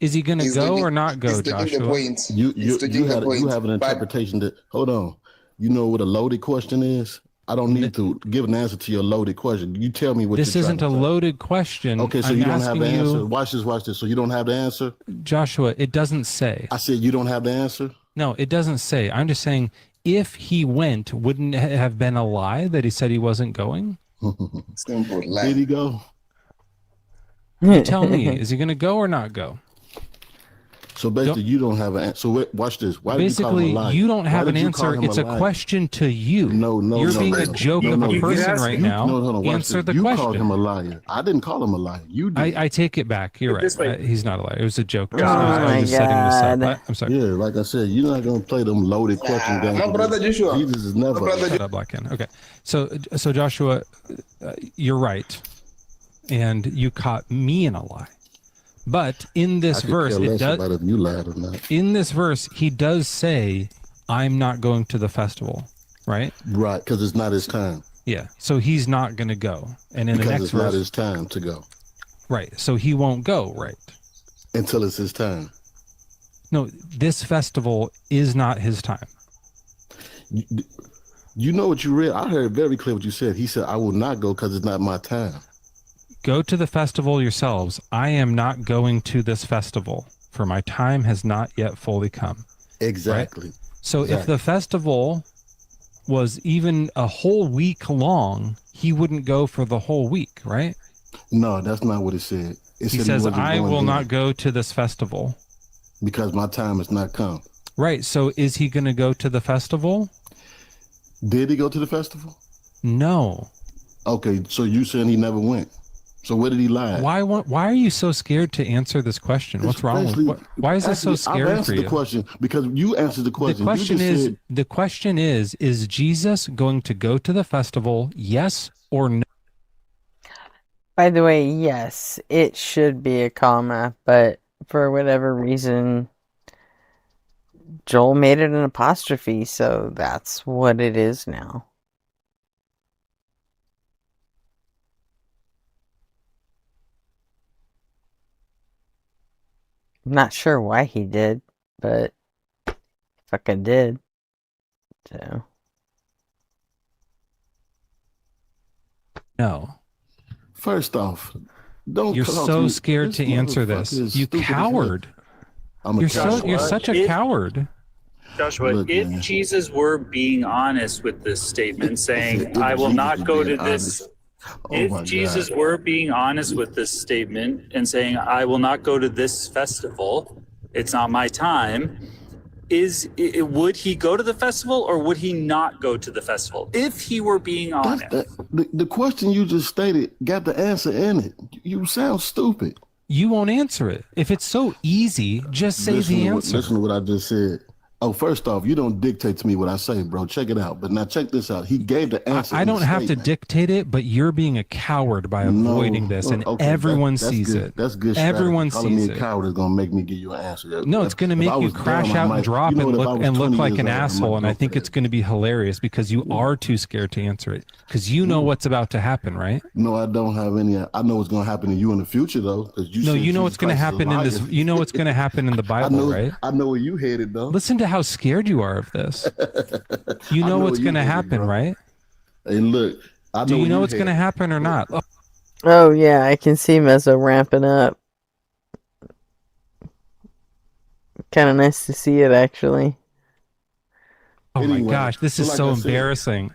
Is he going to go or not go, he's taking Joshua? the point. You point. have an interpretation that, hold on. You know what a loaded question is? I don't need to give an answer to your loaded question. You tell me what this you're isn't a trying to say. loaded question. Okay, so I'm you don't have asking the answer. you- Watch this. So you don't have the answer? Joshua, it doesn't say. I said you don't have the answer? No, it doesn't say. I'm just saying if he went, wouldn't it have been a lie that he said he wasn't going? Simple lie. Did he go? You tell me, is he going to go or not go? So basically, you don't have an answer. So watch this. Why did you call him a Basically, liar? you don't Why have an did you call answer. him It's a liar? question to you. No. You're being a joke of a person right now. No, hold on. Watch Answer this. the You question. called him a liar. I didn't call him a liar. You did. I take it back. You're This right. way. He's not a liar. It was a joke. Oh I was just setting this up. I'm sorry. Yeah, like I said, you're not gonna play them loaded question games. my brother Joshua. Jesus is never. Shut up, Black Ken. Okay. So Joshua, you're right. And you caught me in a lie. But in this I could verse, care it less does. about if you lied or not. In this verse, he does say, "I'm not going to the festival," right? Right, because it's not his time. Yeah. So he's not going to go. And in Because the next it's not verse, his time to go right? So he won't go, right? until it's his time. No, this festival is not his time. You know what you read? I heard very clear what you said. He said, "I will not go because it's not my time." Go to the festival yourselves. I am not going to this festival, for my time has not yet fully come. Exactly. Right? So if Exactly. the festival was even a whole week long, he wouldn't go for the whole week, right? No, that's not what it said. It He said says, wasn't I going will in not go to this festival. because my time has not come. Right. So is he going to go to the festival? Did he go to the festival? No. Okay, so you saying he never went. So where did he lie? Why are you so scared to answer this question? What's wrong with why is this so scary I've for answered you? the question because you answered the question. The question is Jesus going to go to the festival, yes or no? By the way, yes, it should be a comma, but for whatever reason, Joel made it an apostrophe, so that's what it is now. I'm not sure why he did, but fucking did. So. No. First off, don't. You're talk so me. scared to answer this. motherfucker is You stupid as hell. coward. I'm a You're coward. you're such a coward. Joshua, Look, if man. Jesus were being honest with this statement, saying, If I will Jesus not was go to being this, honest. Oh my if Jesus God. were being honest with this statement and saying, I will not go to this festival, it's not my time, would he go to the festival or would he not go to the festival? If he were being honest. The question you just stated got the answer in it. You sound stupid. You won't answer it. If it's so easy, just say the answer. Listen to what I just said. Oh, first off, you don't dictate to me what I say, bro. Check it out. But now check this out. He gave the answer. I in the don't have to statement. dictate it, but you're being a coward by avoiding this, and Okay, everyone that's sees good. it. That's good. Everyone strategy. Calling sees me a it. coward is gonna make me give you an answer. No, it's going to make you crash out and drop and look like an asshole, and I think it's going to be hilarious because you are too scared to answer it because you know what's about to happen, right? No, I don't have any. I know what's gonna happen to you in the future, though. Because you. No, said you know Jesus what's going to Christ is a happen in this. liar. You know what's going to happen in the I Bible, know, right? I know where you headed, though. Listen to how scared you are of this. You know what's going to happen, right? Hey, look. I know Do you where know what's going to headed. happen or not? Oh, Oh yeah, I can see Mezzo ramping up. Kind of nice to see it, actually. oh my Anyway, gosh, this so is like so I said- embarrassing.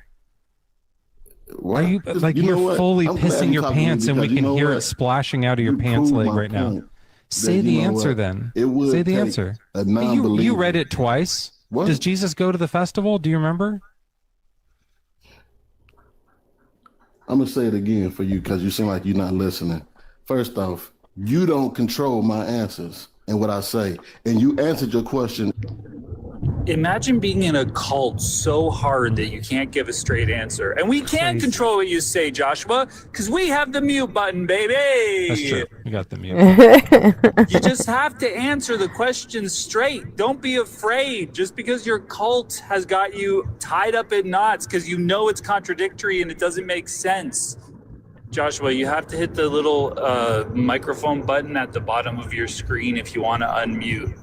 What? Are you like You know you're what? fully I'm glad pissing you your talking to me pants and we because you can know hear what? it splashing out of your You pants proved leg my right now. point Say that, the you know answer what? then. It would Say the take answer. a You non-believer. read it twice. What? Does Jesus go to the festival? Do you remember? I'm gonna say it again for you because you seem like you're not listening. First off, you don't control my answers and what I say, and you answered your question. Imagine being in a cult so hard that you can't give a straight answer. And we can't control what you say, Joshua, because we have the mute button, baby. That's true. We got the mute. You just have to answer the question straight. Don't be afraid. Just because your cult has got you tied up in knots because you know it's contradictory and it doesn't make sense. Joshua, you have to hit the little microphone button at the bottom of your screen if you want to unmute.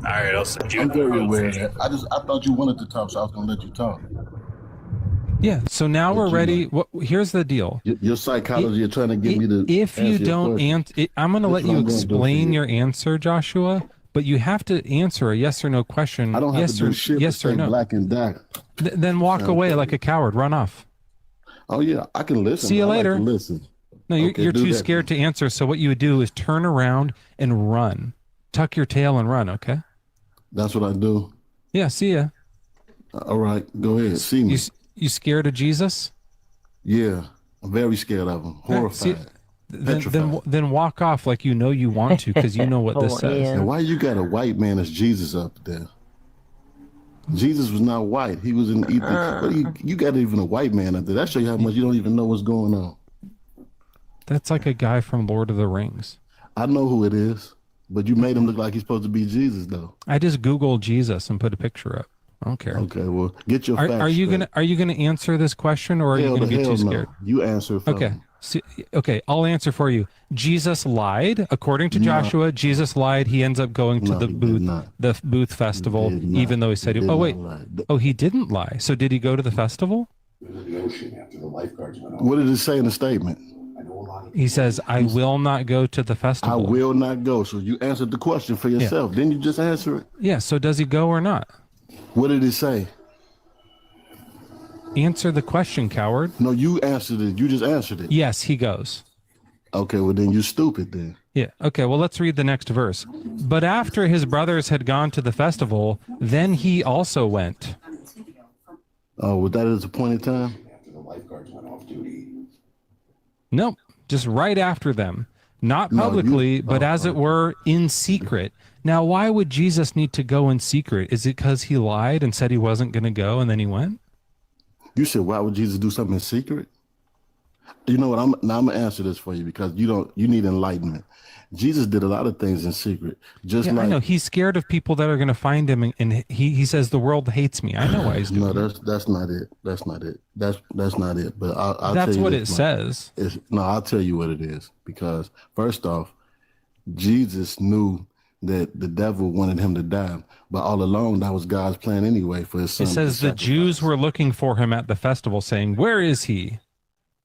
All right, I'll send you. I'm very aware of that. I thought you wanted to talk, so I was gonna let you talk. Yeah. So now we're ready. Here's the deal. Your psychology, you're trying to get me to. If you don't answer, I'm going to let you explain your answer, Joshua. But you have to answer a yes or no question. I don't have yes to do or shit. yes but or say no. Black and dark. Then walk away like a coward. Run off. Oh yeah, I can listen. See you I like later. to listen. No, you're, Okay, you're do too that scared to answer. So what you would do is turn around and run. Tuck your tail and run. Okay. That's what I do. Yeah. See ya. All right, go ahead. See me. You scared of Jesus? Yeah, I'm very scared of him. Horrified. Then walk off like you know you want to because you know what this says. And why you got a white man as Jesus up there? Jesus was not white. He was in Ethiopia. You got even a white man up there. That shows you how much you don't even know what's going on. That's like a guy from Lord of the Rings. I know who it is, but you made him look like he's supposed to be Jesus, though. I just Googled Jesus and put a picture up. I don't care. Okay, well, get your facts Are you straight. gonna answer this question or are you gonna be too scared? No. You answer for Okay. me. Okay, I'll answer for you. Jesus lied. According to Joshua, Jesus lied. He ends up going to the booth festival, even though he said oh wait. Oh, he didn't lie. So did he go to the festival? What did it say in the statement? He says, I will not go to the I festival. will not go. So you answered the question for yourself. Then you just answer it. Yeah, so does he go or not? What did it say? Answer the question, coward. No, you answered it. You just answered it. Yes, he goes. Okay, well then you're stupid then. Yeah. Okay, well let's read the next verse. But after his brothers had gone to the festival, then he also went. Oh, was that at a point in time? Nope. Just right after them. Not publicly, but as it were, in secret. Now, why would Jesus need to go in secret? Is it because he lied and said he wasn't going to go and then he went? You said, why would Jesus do something in secret? You know what? I'm gonna answer this for you because you need enlightenment. Jesus did a lot of things in secret. I know he's scared of people that are going to find him, and he says the world hates me. I know why he's doing. No, that's not it. That's not it. That's not it. But I'll that's tell you what this, it says. No, I'll tell you what it is. Because first off, Jesus knew that the devil wanted him to die, but all along that was God's plan anyway for his son. It says the Jews were looking for him at the festival, saying, "Where is he?"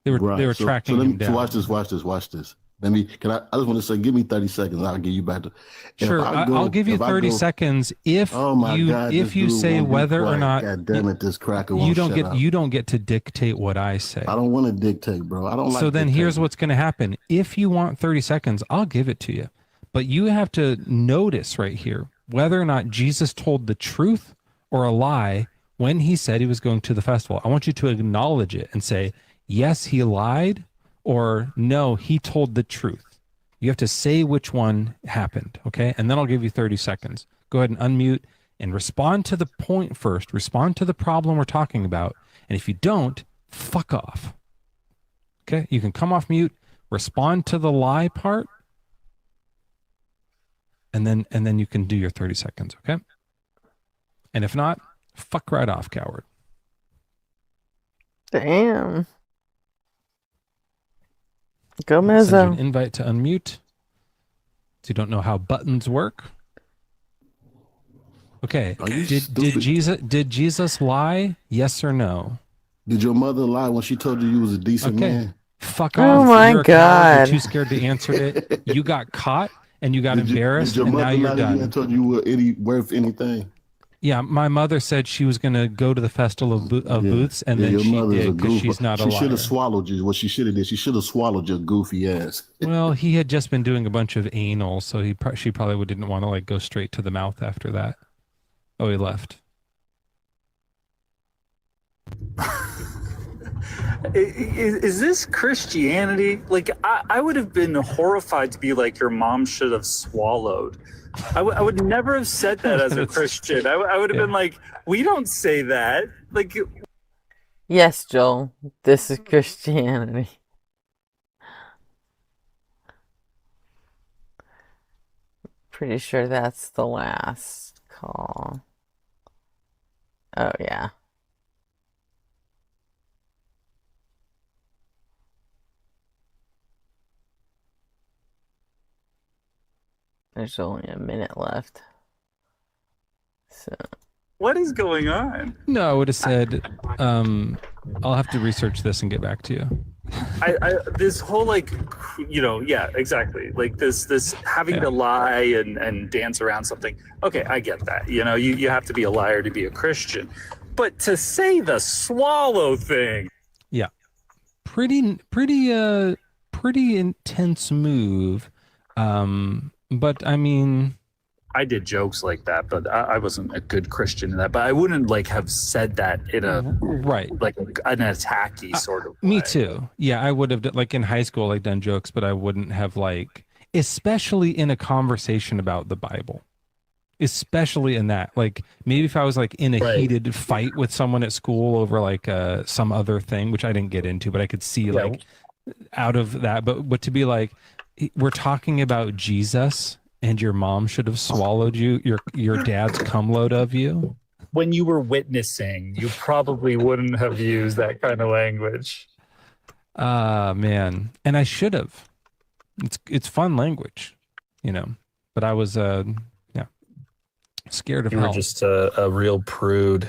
They were tracking him down. So watch this. I just want to say, give me 30 seconds. I'll give you back to. Sure, I'll give you 30 seconds if you say whether or not. God damn it, this cracker won't you don't shut get up. you don't get to dictate what I say. I don't want to dictate, bro. I don't like. So then dictating. here's what's going to happen. If you want 30 seconds, I'll give it to you. But you have to notice right here whether or not Jesus told the truth or a lie when he said he was going to the festival. I want you to acknowledge it and say, yes, he lied, or no, he told the truth. You have to say which one happened, okay? And then I'll give you 30 seconds. Go ahead and unmute and respond to the point first. Respond to the problem we're talking about. And if you don't, fuck off. Okay? You can come off mute, respond to the lie part, and then you can do your 30 seconds, okay? And if not, fuck right off, coward. Damn. Go Send you Mezzo. an invite to unmute. So you don't know how buttons work. Okay. Did Jesus lie? Yes or no? Did your mother lie when she told you was a decent man? Fuck Oh off. my You're a coward. God. You're too scared to answer it. You got caught and you got embarrassed, Did your and mother now you're lie to you done. and told you were worth anything? Yeah, my mother said she was going to go to the festival of booths, and then your she mother's a did because goof. she's not a She should liar. have swallowed you. What she should have did, she should have swallowed your goofy ass. Well, he had just been doing a bunch of anal, so she probably didn't want to like go straight to the mouth after that. Oh, he left. Is this Christianity? Like, I would have been horrified to be like, your mom should have swallowed. I would never have said that as a Christian. I would have been like, we don't say that. Like, Yes, Joel, this is Christianity. Pretty sure that's the last call. Oh, yeah. There's only a minute left. So. what is going on? No, I would have said, I'll have to research this and get back to you. This whole like, yeah, exactly. Like this having to lie and dance around something. Okay, I get that. You have to be a liar to be a Christian, but to say the swallow thing. Yeah, pretty intense move. But I mean, I did jokes like that, but I wasn't a good Christian in that. But I wouldn't like have said that in a like an attacky sort of. Me too. Yeah, I would have like in high school like done jokes, but I wouldn't have like, especially in a conversation about the Bible. Especially in that, like maybe if I was like in a heated fight with someone at school over like some other thing, which I didn't get into, but I could see like out of that. But to be like, we're talking about Jesus. And your mom should have swallowed you, your dad's cum load of you. When you were witnessing, you probably wouldn't have used that kind of language. Man. And I should have. It's fun language, But I was scared of you hell. You were just a real prude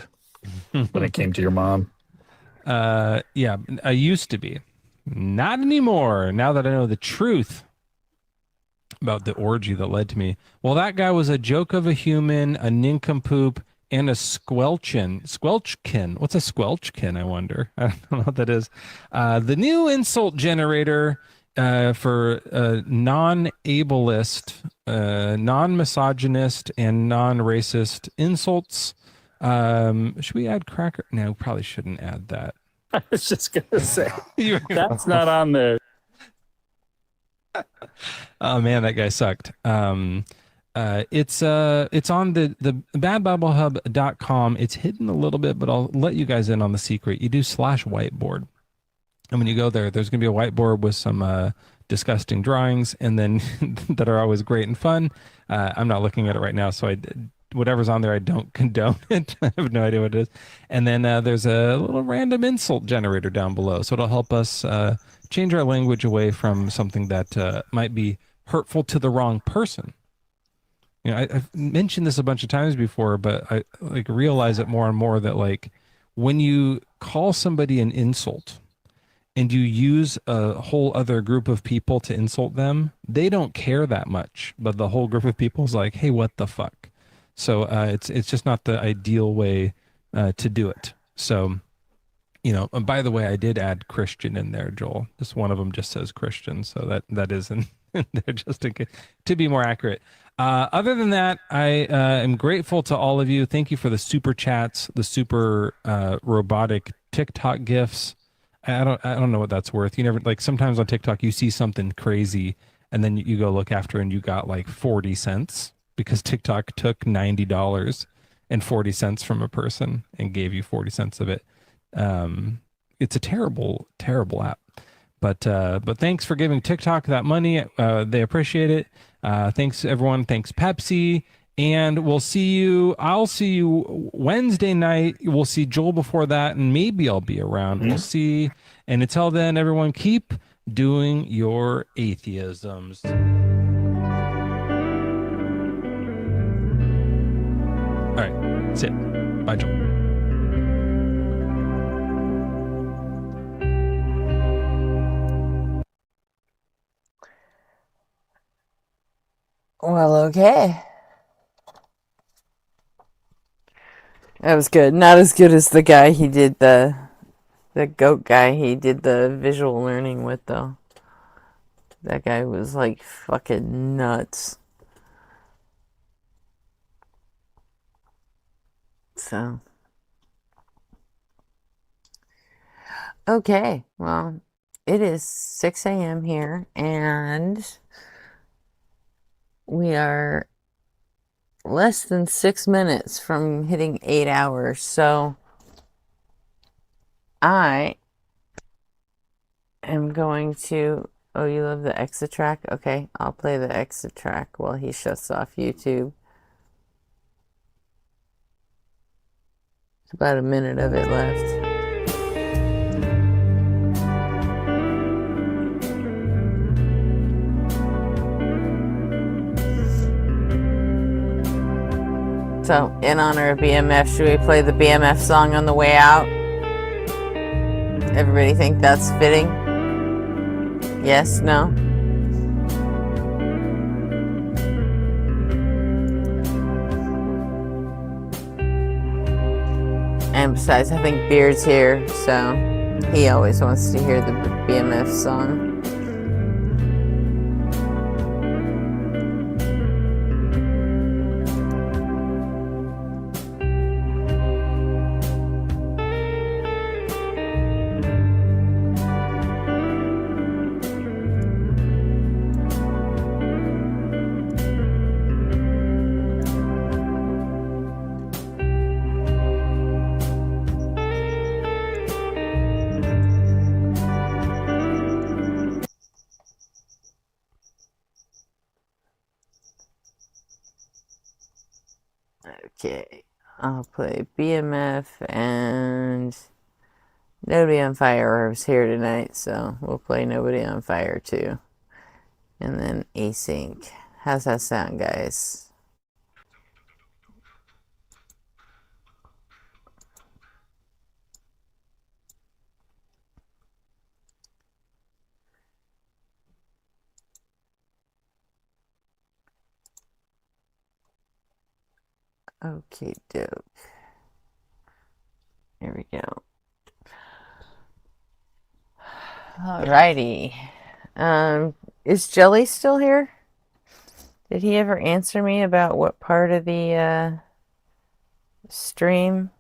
when it came to your mom. Yeah, I used to be. Not anymore. Now that I know the truth about the orgy that led to me. Well, that guy was a joke of a human, a nincompoop, and a squelchkin. What's a squelchkin, I wonder? I don't know what that is. The new insult generator for non-ableist, non-misogynist, and non-racist insults. Should we add cracker? No, probably shouldn't add that. I was just going to say, that's not on there. Oh man, that guy sucked. It's on the badbibblehub.com. It's hidden a little bit, but I'll let you guys in on the secret. You do /whiteboard. And when you go there, there's going to be a whiteboard with some disgusting drawings and then that are always great and fun. I'm not looking at it right now, so whatever's on there, I don't condone it. I have no idea what it is. And then there's a little random insult generator down below. So it'll help us change our language away from something that might be hurtful to the wrong person. I've mentioned this a bunch of times before, but I like realize it more and more that like when you call somebody an insult and you use a whole other group of people to insult them, they don't care that much. But the whole group of people is like, hey, what the fuck? So it's just not the ideal way to do it. So, and by the way, I did add Christian in there, Joel. Just one of them just says Christian, so that is in there just to be more accurate. Other than that, I am grateful to all of you. Thank you for the super chats, the super robotic TikTok gifts. I don't know what that's worth. You never like sometimes on TikTok you see something crazy and then you go look after and you got like 40 cents because TikTok took $90.40 from a person and gave you 40 cents of it. It's a terrible, terrible app. But thanks for giving TikTok that money. They appreciate it. Thanks everyone. Thanks Pepsi. And I'll see you Wednesday night. We'll see Joel before that, and maybe I'll be around. We'll see. And until then, everyone, keep doing your atheisms. All right, that's it. Bye, Joel. Well, okay. That was good. Not as good as the guy he did the goat guy he did the visual learning with, though. That guy was like fucking nuts. So Okay, well, it is 6 a.m. here, and we are less than 6 minutes from hitting 8 hours. So I am going to. Oh, you love the exit track? Okay, I'll play the exit track while he shuts off YouTube. It's about a minute of it left. So, in honor of BMF, should we play the BMF song on the way out? Everybody think that's fitting? Yes? No? And besides, I think Beard's here, so he always wants to hear the BMF song. Okay, I'll play BMF, and Nobody on Fire is here tonight, so we'll play Nobody on Fire too. And then async. How's that sound, guys? Okay, dope. Here we go. Alrighty. Is Jelly still here? Did he ever answer me about what part of the stream?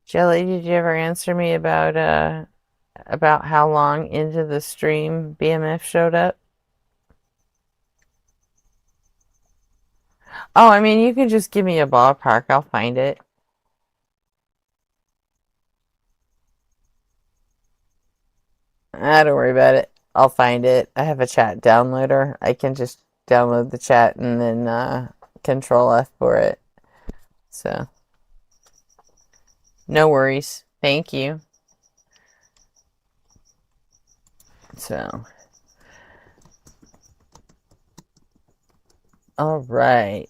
Jelly, did you ever answer me about how long into the stream BMF showed up? Oh, I mean, you can just give me a ballpark. I'll find it. Don't worry about it. I'll find it. I have a chat downloader. I can just download the chat and then Control F for it. So, no worries. Thank you. So, all right.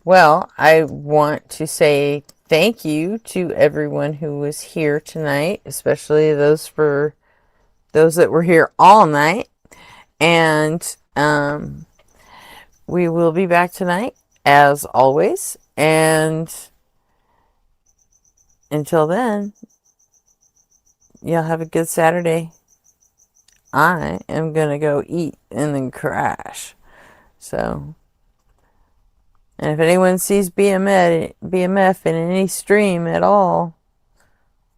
Well, I want to say thank you to everyone who was here tonight, especially those that were here all night. And we will be back tonight as always. And until then, y'all have a good Saturday. I am gonna go eat and then crash. So, and if anyone sees BMF in any stream at all,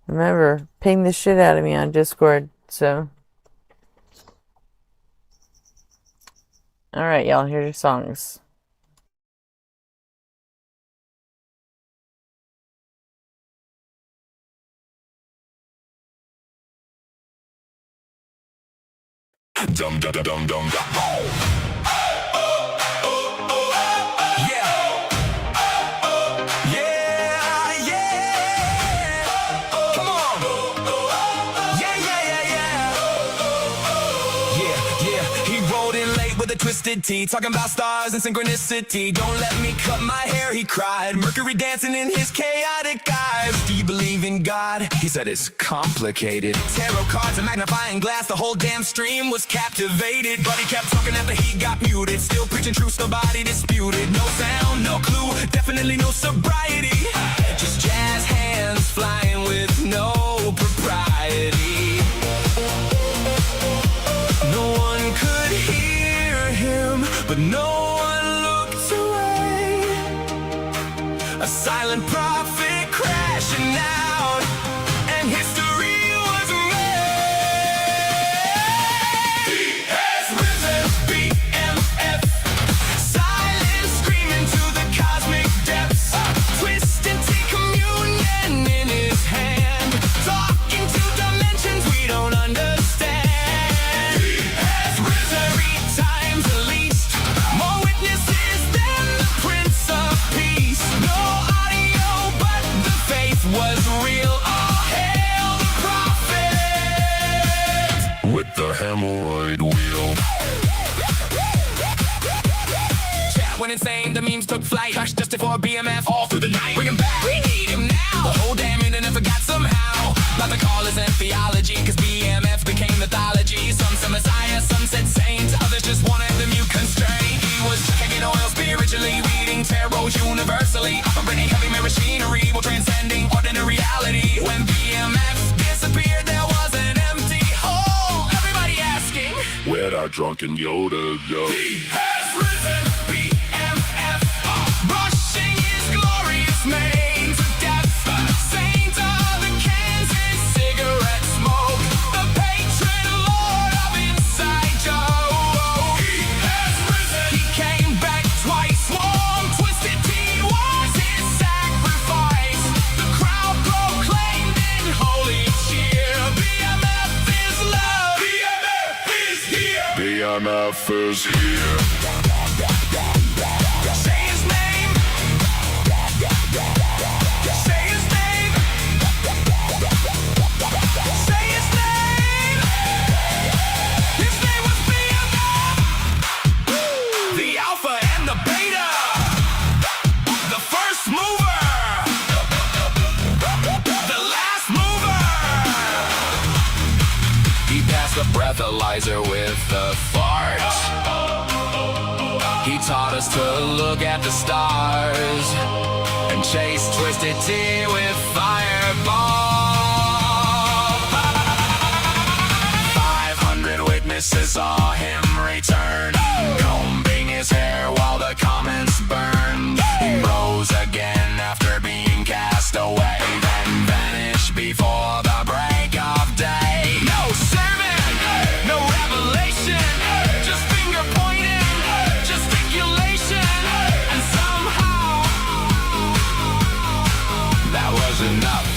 remember, ping the shit out of me on Discord. So, alright, y'all, here's your songs. Dum dum dum dum dum. Twisted tea, talking about stars and synchronicity. Don't let me cut my hair, he cried. Mercury dancing in his chaotic eyes. Do you believe in God? He said it's complicated. Tarot cards, a magnifying glass, the whole damn stream was captivated. But he kept talking after he got muted. Still preaching truth, nobody disputed. No sound, no clue, definitely no sobriety. Just jazz hands flying with no propriety. No one could hear him A silent prophet crashing out, and history was made. He has risen, BMF. Silent screaming to the cosmic depths. Twisted tea communion in his hand. Talking to dimensions we don't understand. He has risen 3 times at least. More witnesses than the Prince of Peace. No audio, but the faith was real. All hail the prophet with the hemorrhoid wheel. Chat went insane, the memes took flight. Crashed just before BMF all through the night. Bring him back, we need him now. The whole damn internet forgot somehow about the callers and theology, cause BMF became mythology. Some said Messiah, some said saint, others just wanted the mute constraint. He was checking oil spiritually, reading tarots universally, operating heavy machinery while transcending ordinary reality. When BMF disappeared, there was an empty hole. Everybody asking, where'd our drunken Yoda go? He has risen, BMF, brushing his glorious mane to death. Saint of the Kansas cigarette smoke, the patron lord of Inside Joe. He has risen, he came back twice. Warm, twisted tea was his sacrifice. The crowd proclaimed in holy cheer, BMF is love. BMF is here. BMF is here. Say his name. Say his name. Say his name. His name was BMF. The alpha and the beta. The first mover. The last mover. He passed the breathalyzer with a fart. He taught us to look at the stars and chase twisted tea with fireball. 500 witnesses saw him return, combing his hair while the comments burned. He rose again after being cast away, then vanished before the break of day. No sermon, no revelation, just finger pointing, gesticulation, and somehow that was enough.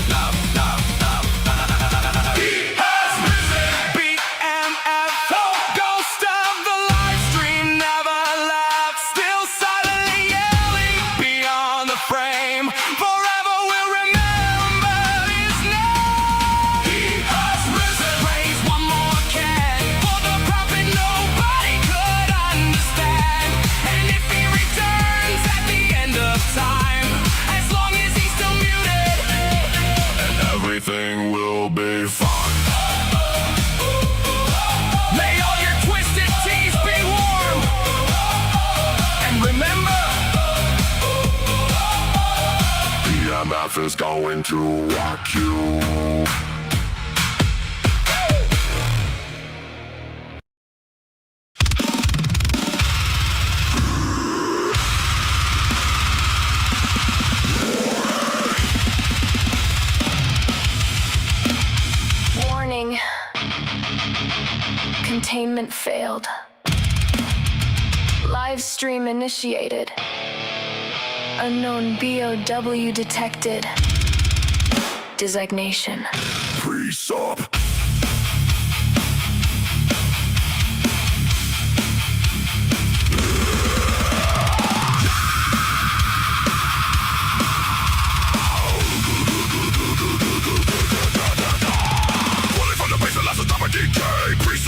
He has risen, BMF, ghost of the live stream never left, still silently yelling beyond the frame. Forever we'll remember his name. He has risen, raise one more can for the prophet nobody could understand. And if he returns at the end of time, as long as he's still muted, and everything will be fine. May all your twisted teas be warm, and remember, BMF is going to rock you. Warning. Containment failed. Live stream initiated. Unknown BOW detected. Designation. Freeze up.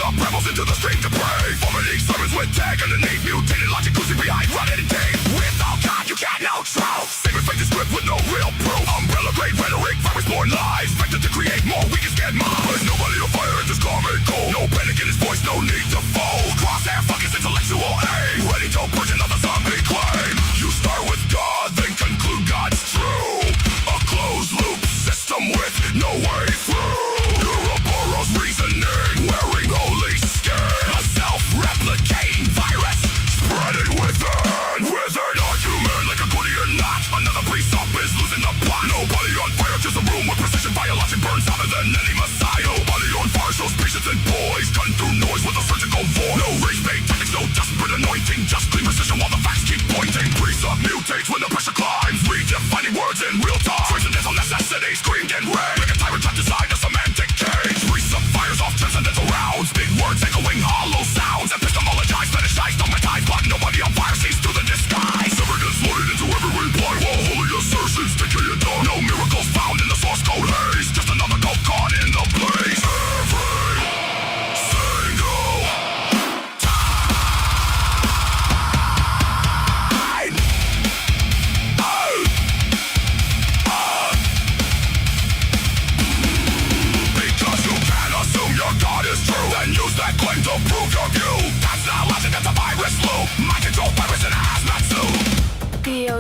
Rebels into the stream to pray. Vomiting sermons with tag underneath. Mutated logic cruising behind running tape. Without God you can't know truth. Saving fake the script with no real proof. Umbrella grade rhetoric, virus born lies. Vector to create more weak and scared minds. There's nobody to fire at this common goal. No panic in his voice, no need to fold. Crosshair fuck his intellectual aim. Ready to push another zombie claim. You start with God, then conclude God's true. A closed loop system with no way through. Ouroboros reasoning, wearing holy skin. A self-replicating virus spreading within. Whether not human like a goodie or not, another piece of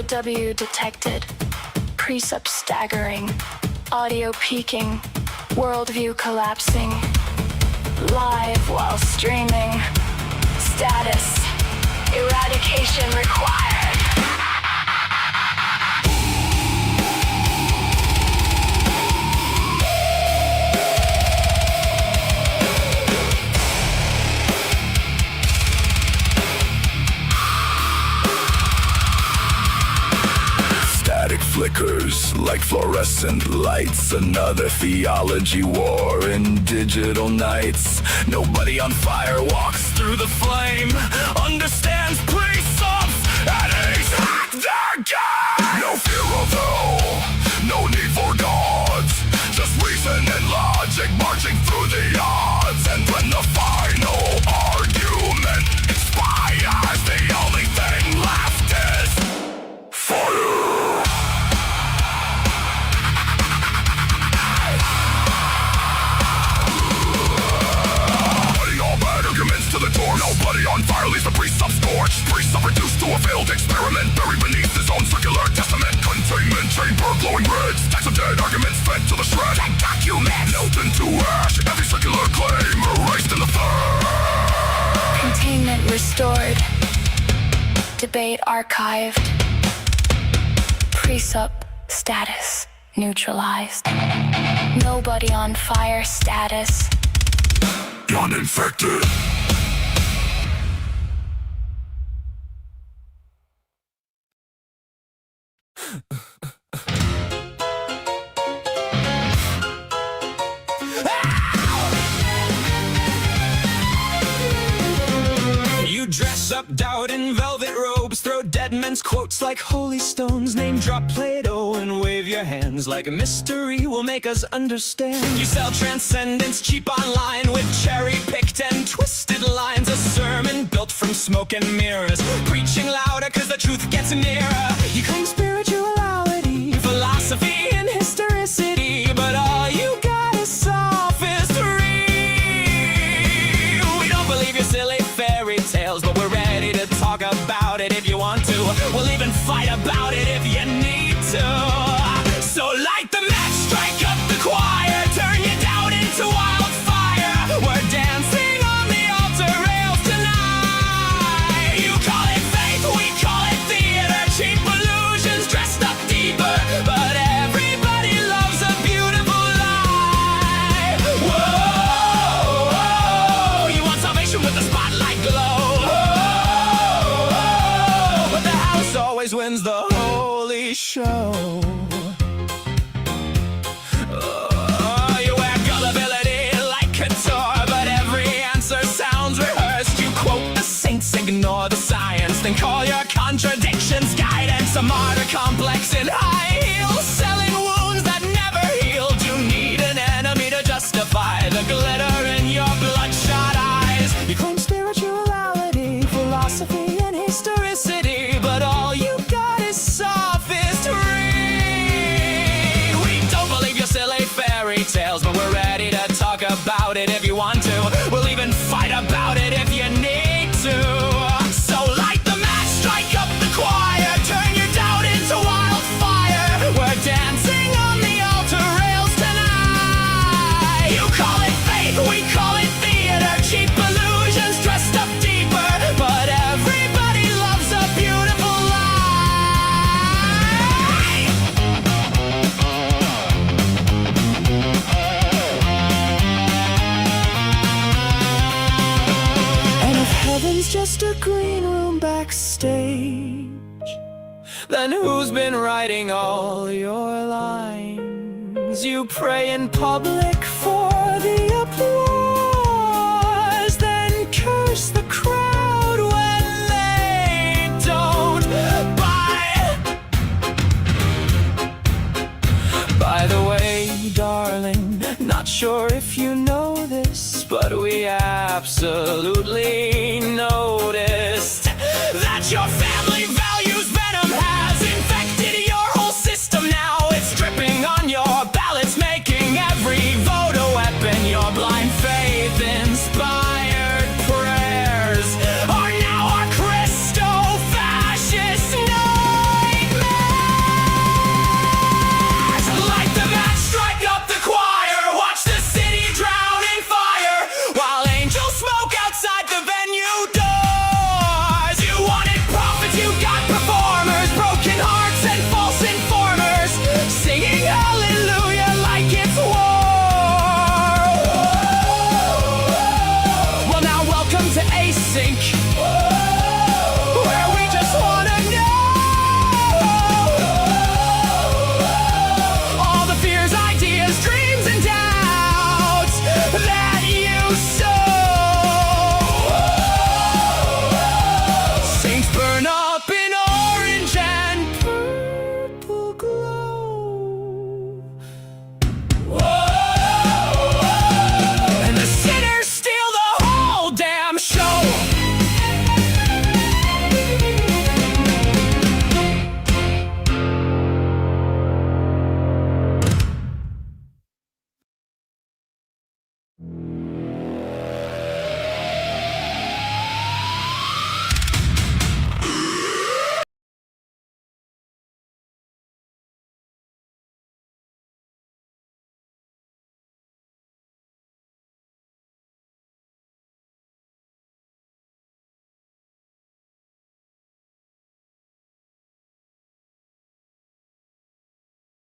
W detected. Precept staggering. Audio peaking. Worldview collapsing. Live while streaming. Status. Eradication required. Static flickers like fluorescent lights. Another theology war in digital nights. Nobody on fire walks through the flame, understands precepts, and he's hacked their game. No fear of hell, no need for gods. Just reason and logic marching through the odds. And when the final argument expires, the only thing left is fire. To the door, nobody on fire leaves the priest scorched. Priest reduced to a failed experiment, buried beneath his own circular testament. Containment chamber, glowing red, stacks of dead arguments fed to the shred. Dead documents melt into ash, every circular claim erased in the flash. Containment restored. Debate archived. Precept status neutralized. Nobody on fire status. Uninfected. You dress up doubt in velvet robes, throw dead men's quotes like holy stones, name drop Plato and wave your hands like a mystery will make us understand. You sell transcendence cheap online with cherry-picked and twisted lines, a sermon built from smoke and mirrors, preaching louder cause the truth gets nearer. You claim spirituality, philosophy and historicity, but all you got is sophistry. We don't believe your silly fairy tales, but we're ready to talk about it if you want to. We'll even fight about it if you need to. So light the match, strike up the choir, turn your doubt into wildfire. We're dancing on the altar rails tonight. You call it faith, we call it theater, cheap illusions dressed up deeper, but everybody loves a beautiful lie. Whoa, whoa, you want salvation with the spotlight glow. Whoa, but the house always wins the holy show. You wear gullibility like couture, but every answer sounds rehearsed. You quote the saints, ignore the science, then call your contradictions guidance. A martyr complex in high heels, selling wounds that never healed. You need an enemy to justify the glitter in your bloodshot eyes. You claim spirituality, philosophy, and historicity, but all you got is sophistry. We don't believe your silly fairy tales, but we're ready to talk about it if you want to. We'll even fight about it if you need to. So light the match, strike up the choir, turn your doubt into wildfire. We're dancing on the altar rails tonight. You call it faith, we call it theater, cheap illusions dressed up deeper, but everybody loves a beautiful lie. And if heaven's just a green room backstage, then who's been writing all your lines? You pray in public for the applause, then curse the crowd when they don't buy. By the way, darling, not sure if you know this, but we absolutely noticed that your